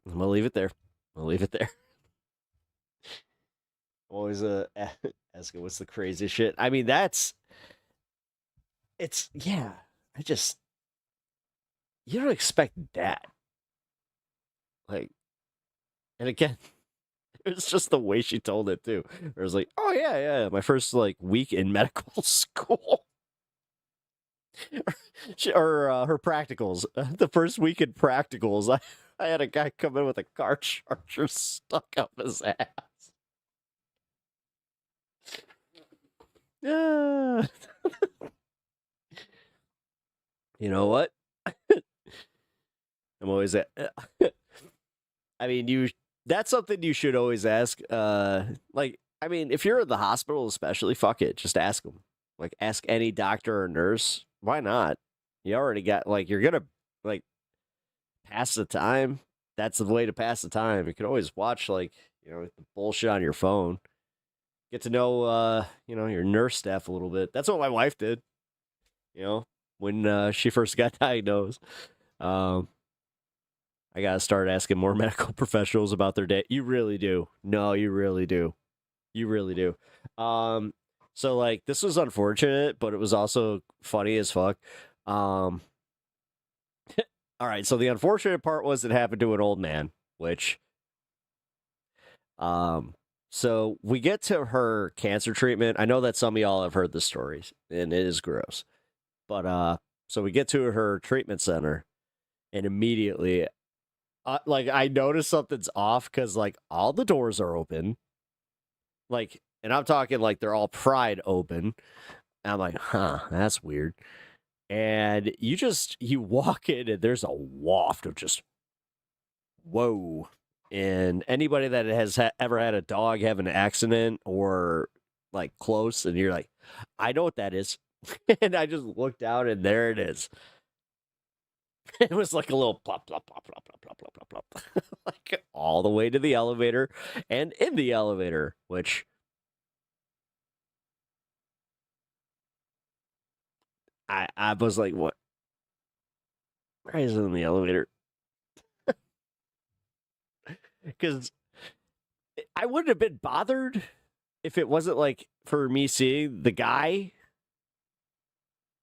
gonna leave it there. Always asking what's the craziest shit. I mean, yeah. You don't expect that. Like, and again, it was just the way she told it too. It was like, oh yeah, my first like week in medical school. Her practicals. The first week in practicals, I had a guy come in with a car charger stuck up his ass. Yeah. You know what? I'm always at. I mean, that's something you should always ask. Like, I mean, if you're in the hospital, especially, fuck it, just ask them. Like, ask any doctor or nurse. Why not? You already got like you're gonna like pass the time. That's the way to pass the time. You can always watch like the bullshit on your phone. Get to know your nurse staff a little bit. That's what my wife did. When she first got diagnosed. I gotta start asking more medical professionals about their day. You really do. No, you really do. You really do. So like this was unfortunate, but it was also funny as fuck. All right, so the unfortunate part was it happened to an old man, which so we get to her cancer treatment. I know that some of y'all have heard the stories, and it is gross. But so we get to her treatment center, and immediately like I noticed something's off because like all the doors are open. Like, and I'm talking like they're all pried open. And I'm like, huh, that's weird. And you walk in and there's a waft of just, whoa. And anybody that has ever had a dog have an accident or like close, and you're like, I know what that is. And I just looked out, and there it is. It was like a little plop, plop, plop, plop, plop, plop, plop, plop, plop. Like all the way to the elevator and in the elevator, which I was like, what? Why is it in the elevator? Because I wouldn't have been bothered if it wasn't like for me seeing the guy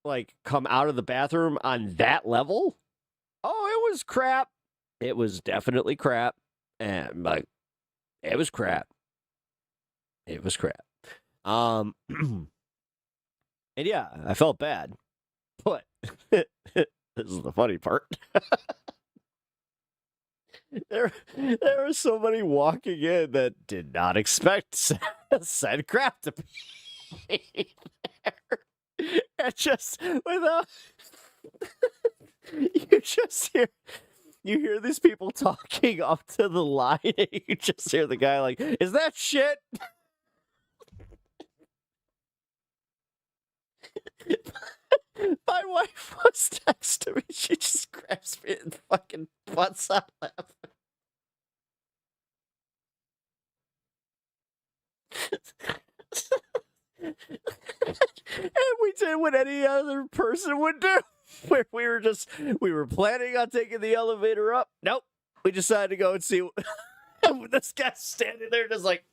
like come out of the bathroom on that level. Oh, it was crap. It was definitely crap. And like, it was crap. It was crap. And yeah, I felt bad. But this is the funny part. There was somebody walking in that did not expect said crap to be there. And just without you hear these people talking up to the line, and you just hear the guy like, "Is that shit?" My wife was texting me. She just grabs me and fucking butts out laughing. And we did what any other person would do. Where we were planning on taking the elevator up. Nope. We decided to go and see this guy's standing there just like,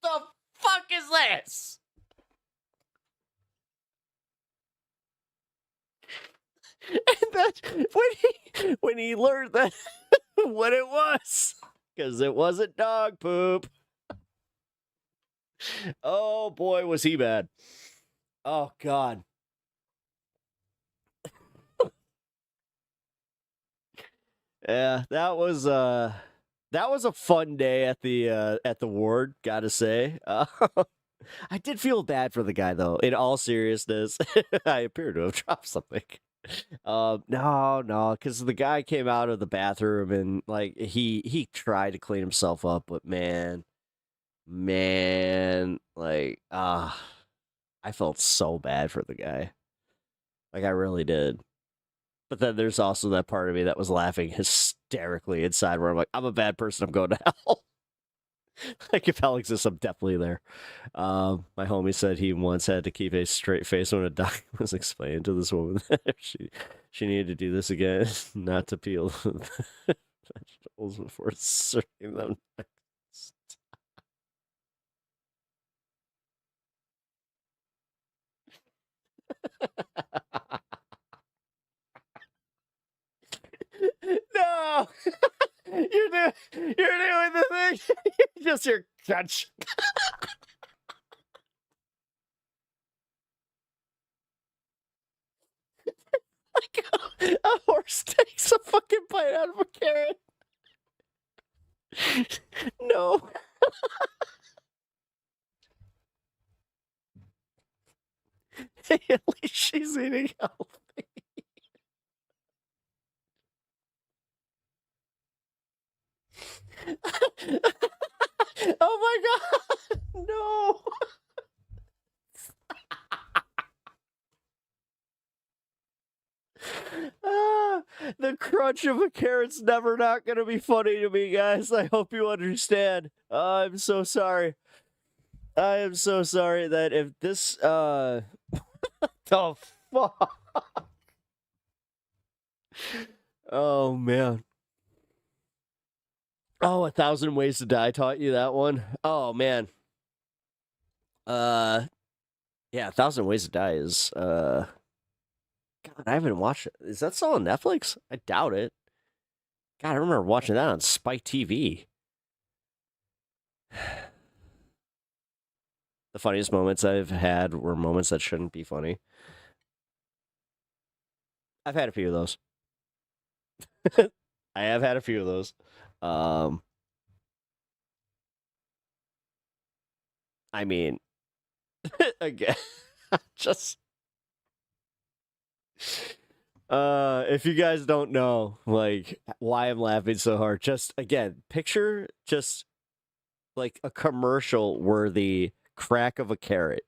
the fuck is this? And that when he learned that what it was, because it wasn't dog poop. Oh boy, was he bad. Oh God. Yeah, that was a fun day at the ward, gotta say. I did feel bad for the guy though. In all seriousness, I appear to have dropped something. No, because the guy came out of the bathroom and like he tried to clean himself up, but man, like I felt so bad for the guy. Like I really did. But then there's also that part of me that was laughing hysterically inside where I'm like, I'm a bad person, I'm going to hell. Like if hell exists, I'm definitely there. My homie said he once had to keep a straight face when a doctor was explaining to this woman that she needed to do this again, not to peel the vegetables before serving them next. No, you're doing the thing. Just your crunch. Like a horse takes a fucking bite out of a carrot. No. At least she's eating healthy. Oh my God. No. The crunch of a carrot's never not going to be funny to me, guys. I hope you understand. I'm so sorry. I am so sorry that if this, the fuck? Oh, man. Oh, 1,000 Ways to Die taught you that one? Oh, man. Yeah, 1,000 Ways to Die is, God, I haven't watched it. Is that still on Netflix? I doubt it. God, I remember watching that on Spike TV. The funniest moments I've had were moments that shouldn't be funny. I've had a few of those. I have had a few of those. I mean, again, just... If you guys don't know, like, why I'm laughing so hard, just, again, picture just, like, a commercial-worthy crack of a carrot.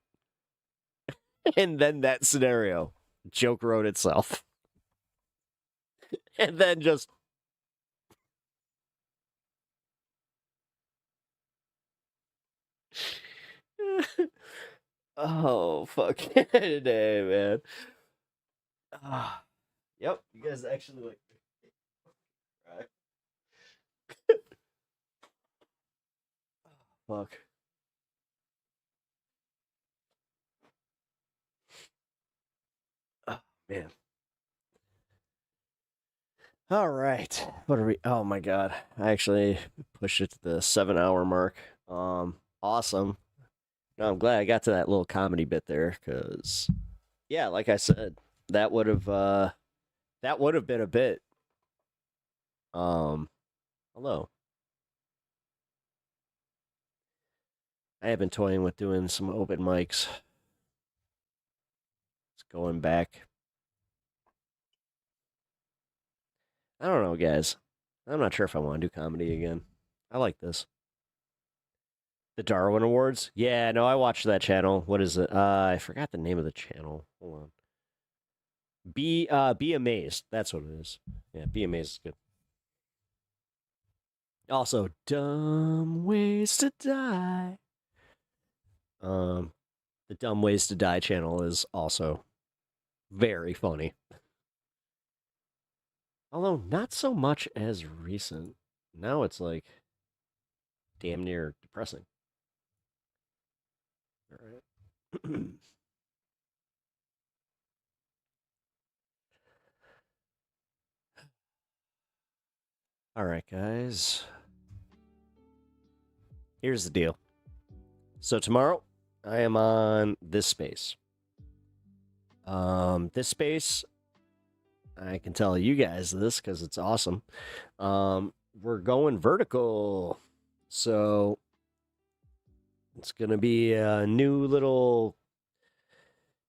And then that scenario. Joke wrote itself. And then just... Oh, fuck day, man. Yep, you guys actually like... Fuck. Oh, man. All right. What are we? Oh my god. I actually pushed it to the 7-hour mark. Awesome. No, I'm glad I got to that little comedy bit there, because yeah, like I said, that would have been a bit. Hello. I have been toying with doing some open mics. It's going back. I don't know, guys. I'm not sure if I want to do comedy again. I like this. The Darwin Awards? Yeah, no, I watched that channel. What is it? I forgot the name of the channel. Hold on. Be Amazed. That's what it is. Yeah, Be Amazed is good. Also, Dumb Ways to Die. The Dumb Ways to Die channel is also very funny. Although not so much as recent. Now it's like damn near depressing. All right. All right, guys. Here's the deal. So tomorrow, I am on this space. This space, I can tell you guys this because it's awesome. We're going vertical. So it's going to be a new little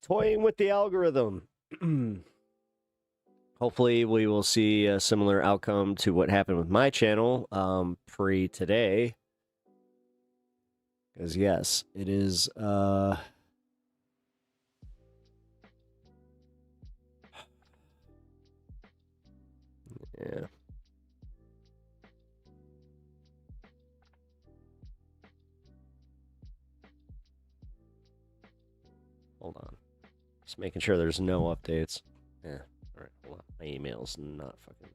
toying with the algorithm. Hopefully we will see a similar outcome to what happened with my channel pre-today. Because, yes, it is... Yeah. Hold on. Just making sure there's no updates. Yeah. All right, hold on. My email's not fucking...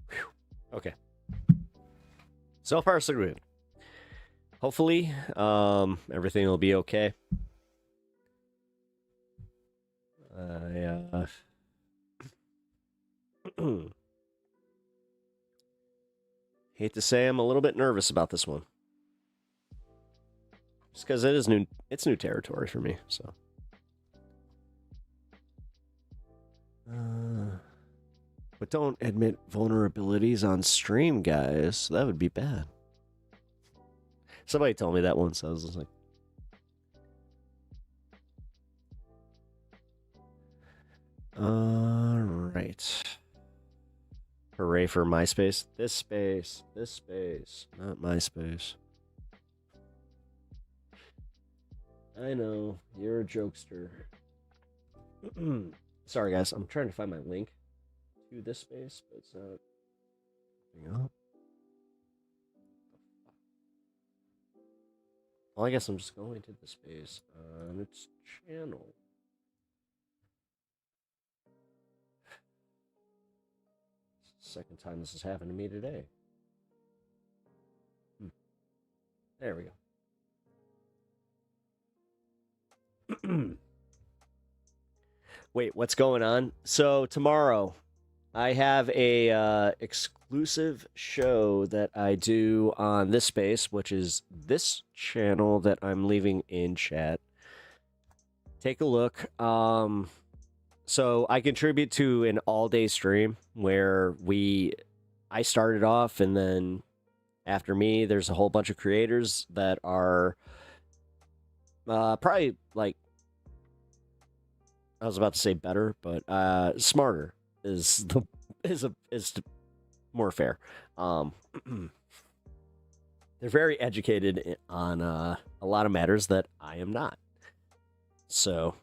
Whew. Okay. So far, so good. Hopefully, everything will be okay. Yeah. Hate to say I'm a little bit nervous about this one. Just because it is new, it's new territory for me, so. But don't admit vulnerabilities on stream, guys. That would be bad. Somebody told me that once. I was just like, all right. Hooray for MySpace. This space, not MySpace. I know, you're a jokester. Sorry, guys. I'm trying to find my link to this space, but it's not coming up. Well, I guess I'm just going to the space on its channel. Second time this has happened to me today. There we go. Wait, what's going on? So tomorrow, I have a exclusive show that I do on this space, which is this channel that I'm leaving in chat. Take a look. So I contribute to an all-day stream where I started off, and then after me, there's a whole bunch of creators that are probably like, I was about to say better, but smarter is more fair. They're very educated on a lot of matters that I am not. So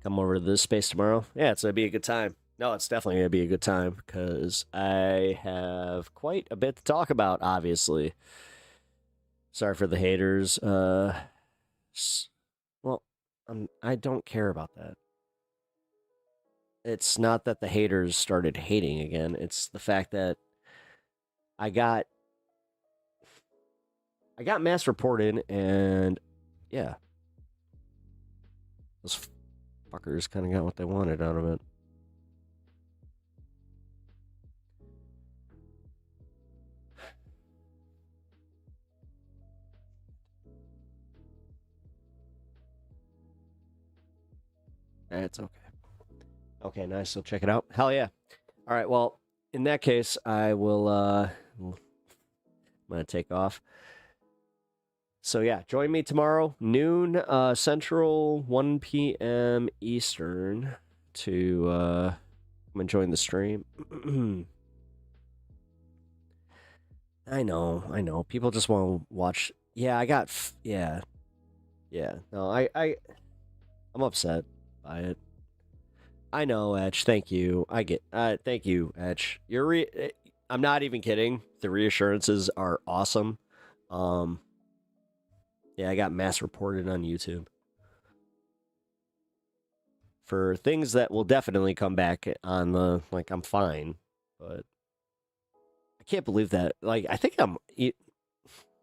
come over to this space tomorrow. Yeah, it's gonna be a good time. No, it's definitely gonna be a good time because I have quite a bit to talk about. Obviously, sorry for the haters. Well, I don't care about that. It's not that the haters started hating again. It's the fact that I got mass reported, and yeah, those fuckers kind of got what they wanted out of it. It's okay. Okay, nice. So check it out. Hell yeah. All right. Well, in that case, I will. I'm gonna take off. So yeah, join me tomorrow, noon Central, 1 p.m. Eastern, to come and join the stream. I know. People just want to watch. Yeah, yeah. No, I'm upset by it. I know, Etch. Thank you. Thank you, Etch. I'm not even kidding. The reassurances are awesome. Yeah, I got mass reported on YouTube for things that will definitely come back on the, like, I'm fine, but I can't believe that. Like, I think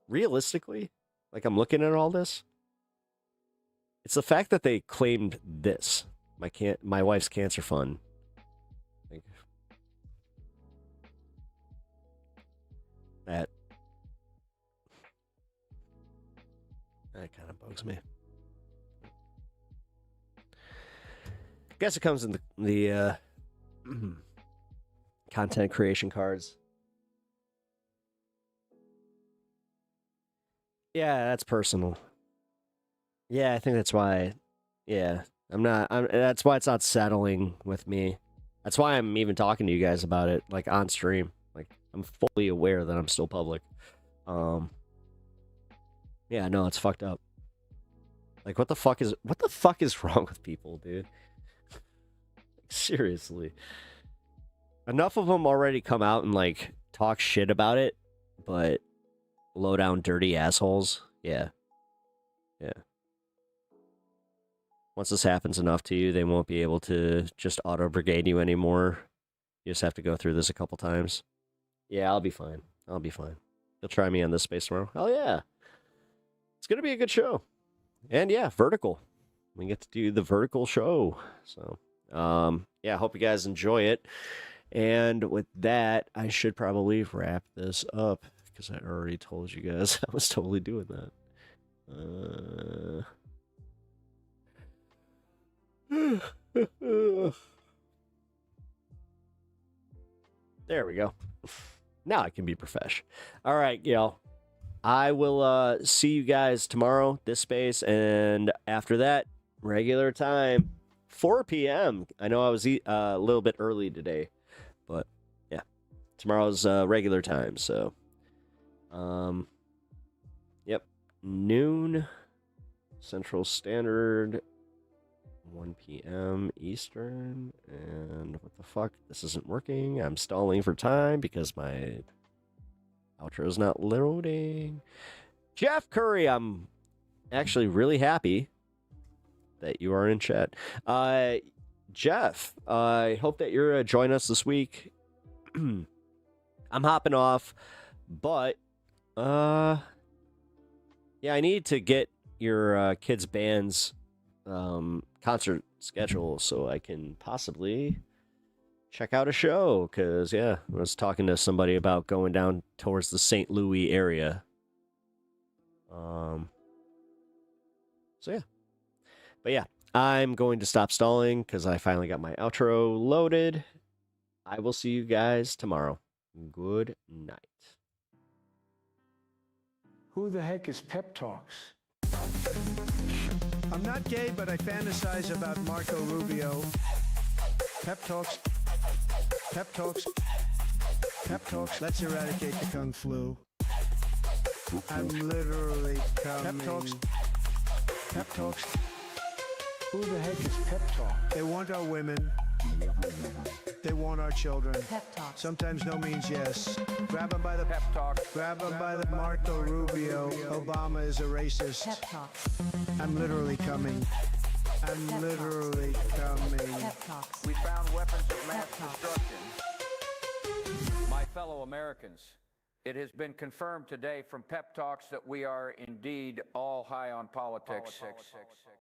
realistically, like, I'm looking at all this. It's the fact that they claimed this, my wife's cancer fund. Like, that kind of bugs me. I guess it comes in the content creation cards. Yeah, that's personal. Yeah, I think that's why. Yeah, that's why it's not settling with me. That's why I'm even talking to you guys about it, like, on stream. Like, I'm fully aware that I'm still public. Yeah, no, it's fucked up. Like, what the fuck is wrong with people, dude? Seriously. Enough of them already come out and, like, talk shit about it, but low down dirty assholes. Yeah. Once this happens enough to you, they won't be able to just auto brigade you anymore. You just have to go through this a couple times. Yeah, I'll be fine. You'll try me on this space tomorrow. Hell yeah. It's going to be a good show. And yeah, vertical. We get to do the vertical show. So, yeah, hope you guys enjoy it. And with that, I should probably wrap this up because I already told you guys I was totally doing that. There we go. Now I can be profesh. All right, y'all. I will see you guys tomorrow, this space, and after that, regular time, 4 p.m. I know I was a little bit early today, but yeah, tomorrow's regular time. So, yep, noon Central Standard, 1 p.m. Eastern, and what the fuck? This isn't working. I'm stalling for time because my outro is not loading. Jeff Curry, I'm actually really happy that you are in chat. Jeff, I hope that you're joining us this week. I'm hopping off, but yeah, I need to get your kids' band's concert schedule so I can possibly check out a show, because yeah, I was talking to somebody about going down towards the St. Louis area. So yeah, but yeah, I'm going to stop stalling because I finally got my outro loaded. I will see you guys tomorrow. Good night. Who the heck is Pep Talks? I'm not gay, but I fantasize about Marco Rubio. Pep Talks. Pep Talks. Pep Talks. Let's eradicate the Kung Flu. I'm literally coming. Pep Talks. Pep Talks. Who the heck is Pep Talk? They want our women. They want our children. Pep Talk. Sometimes no means yes. Grab them by the Pep Talk. Grab them by the Marco Rubio. Obama is a racist. Pep Talk. I'm literally coming. I'm literally coming. Pep Talks. We found weapons of mass destruction. My fellow Americans, it has been confirmed today from Pep Talks that we are indeed all high on politics.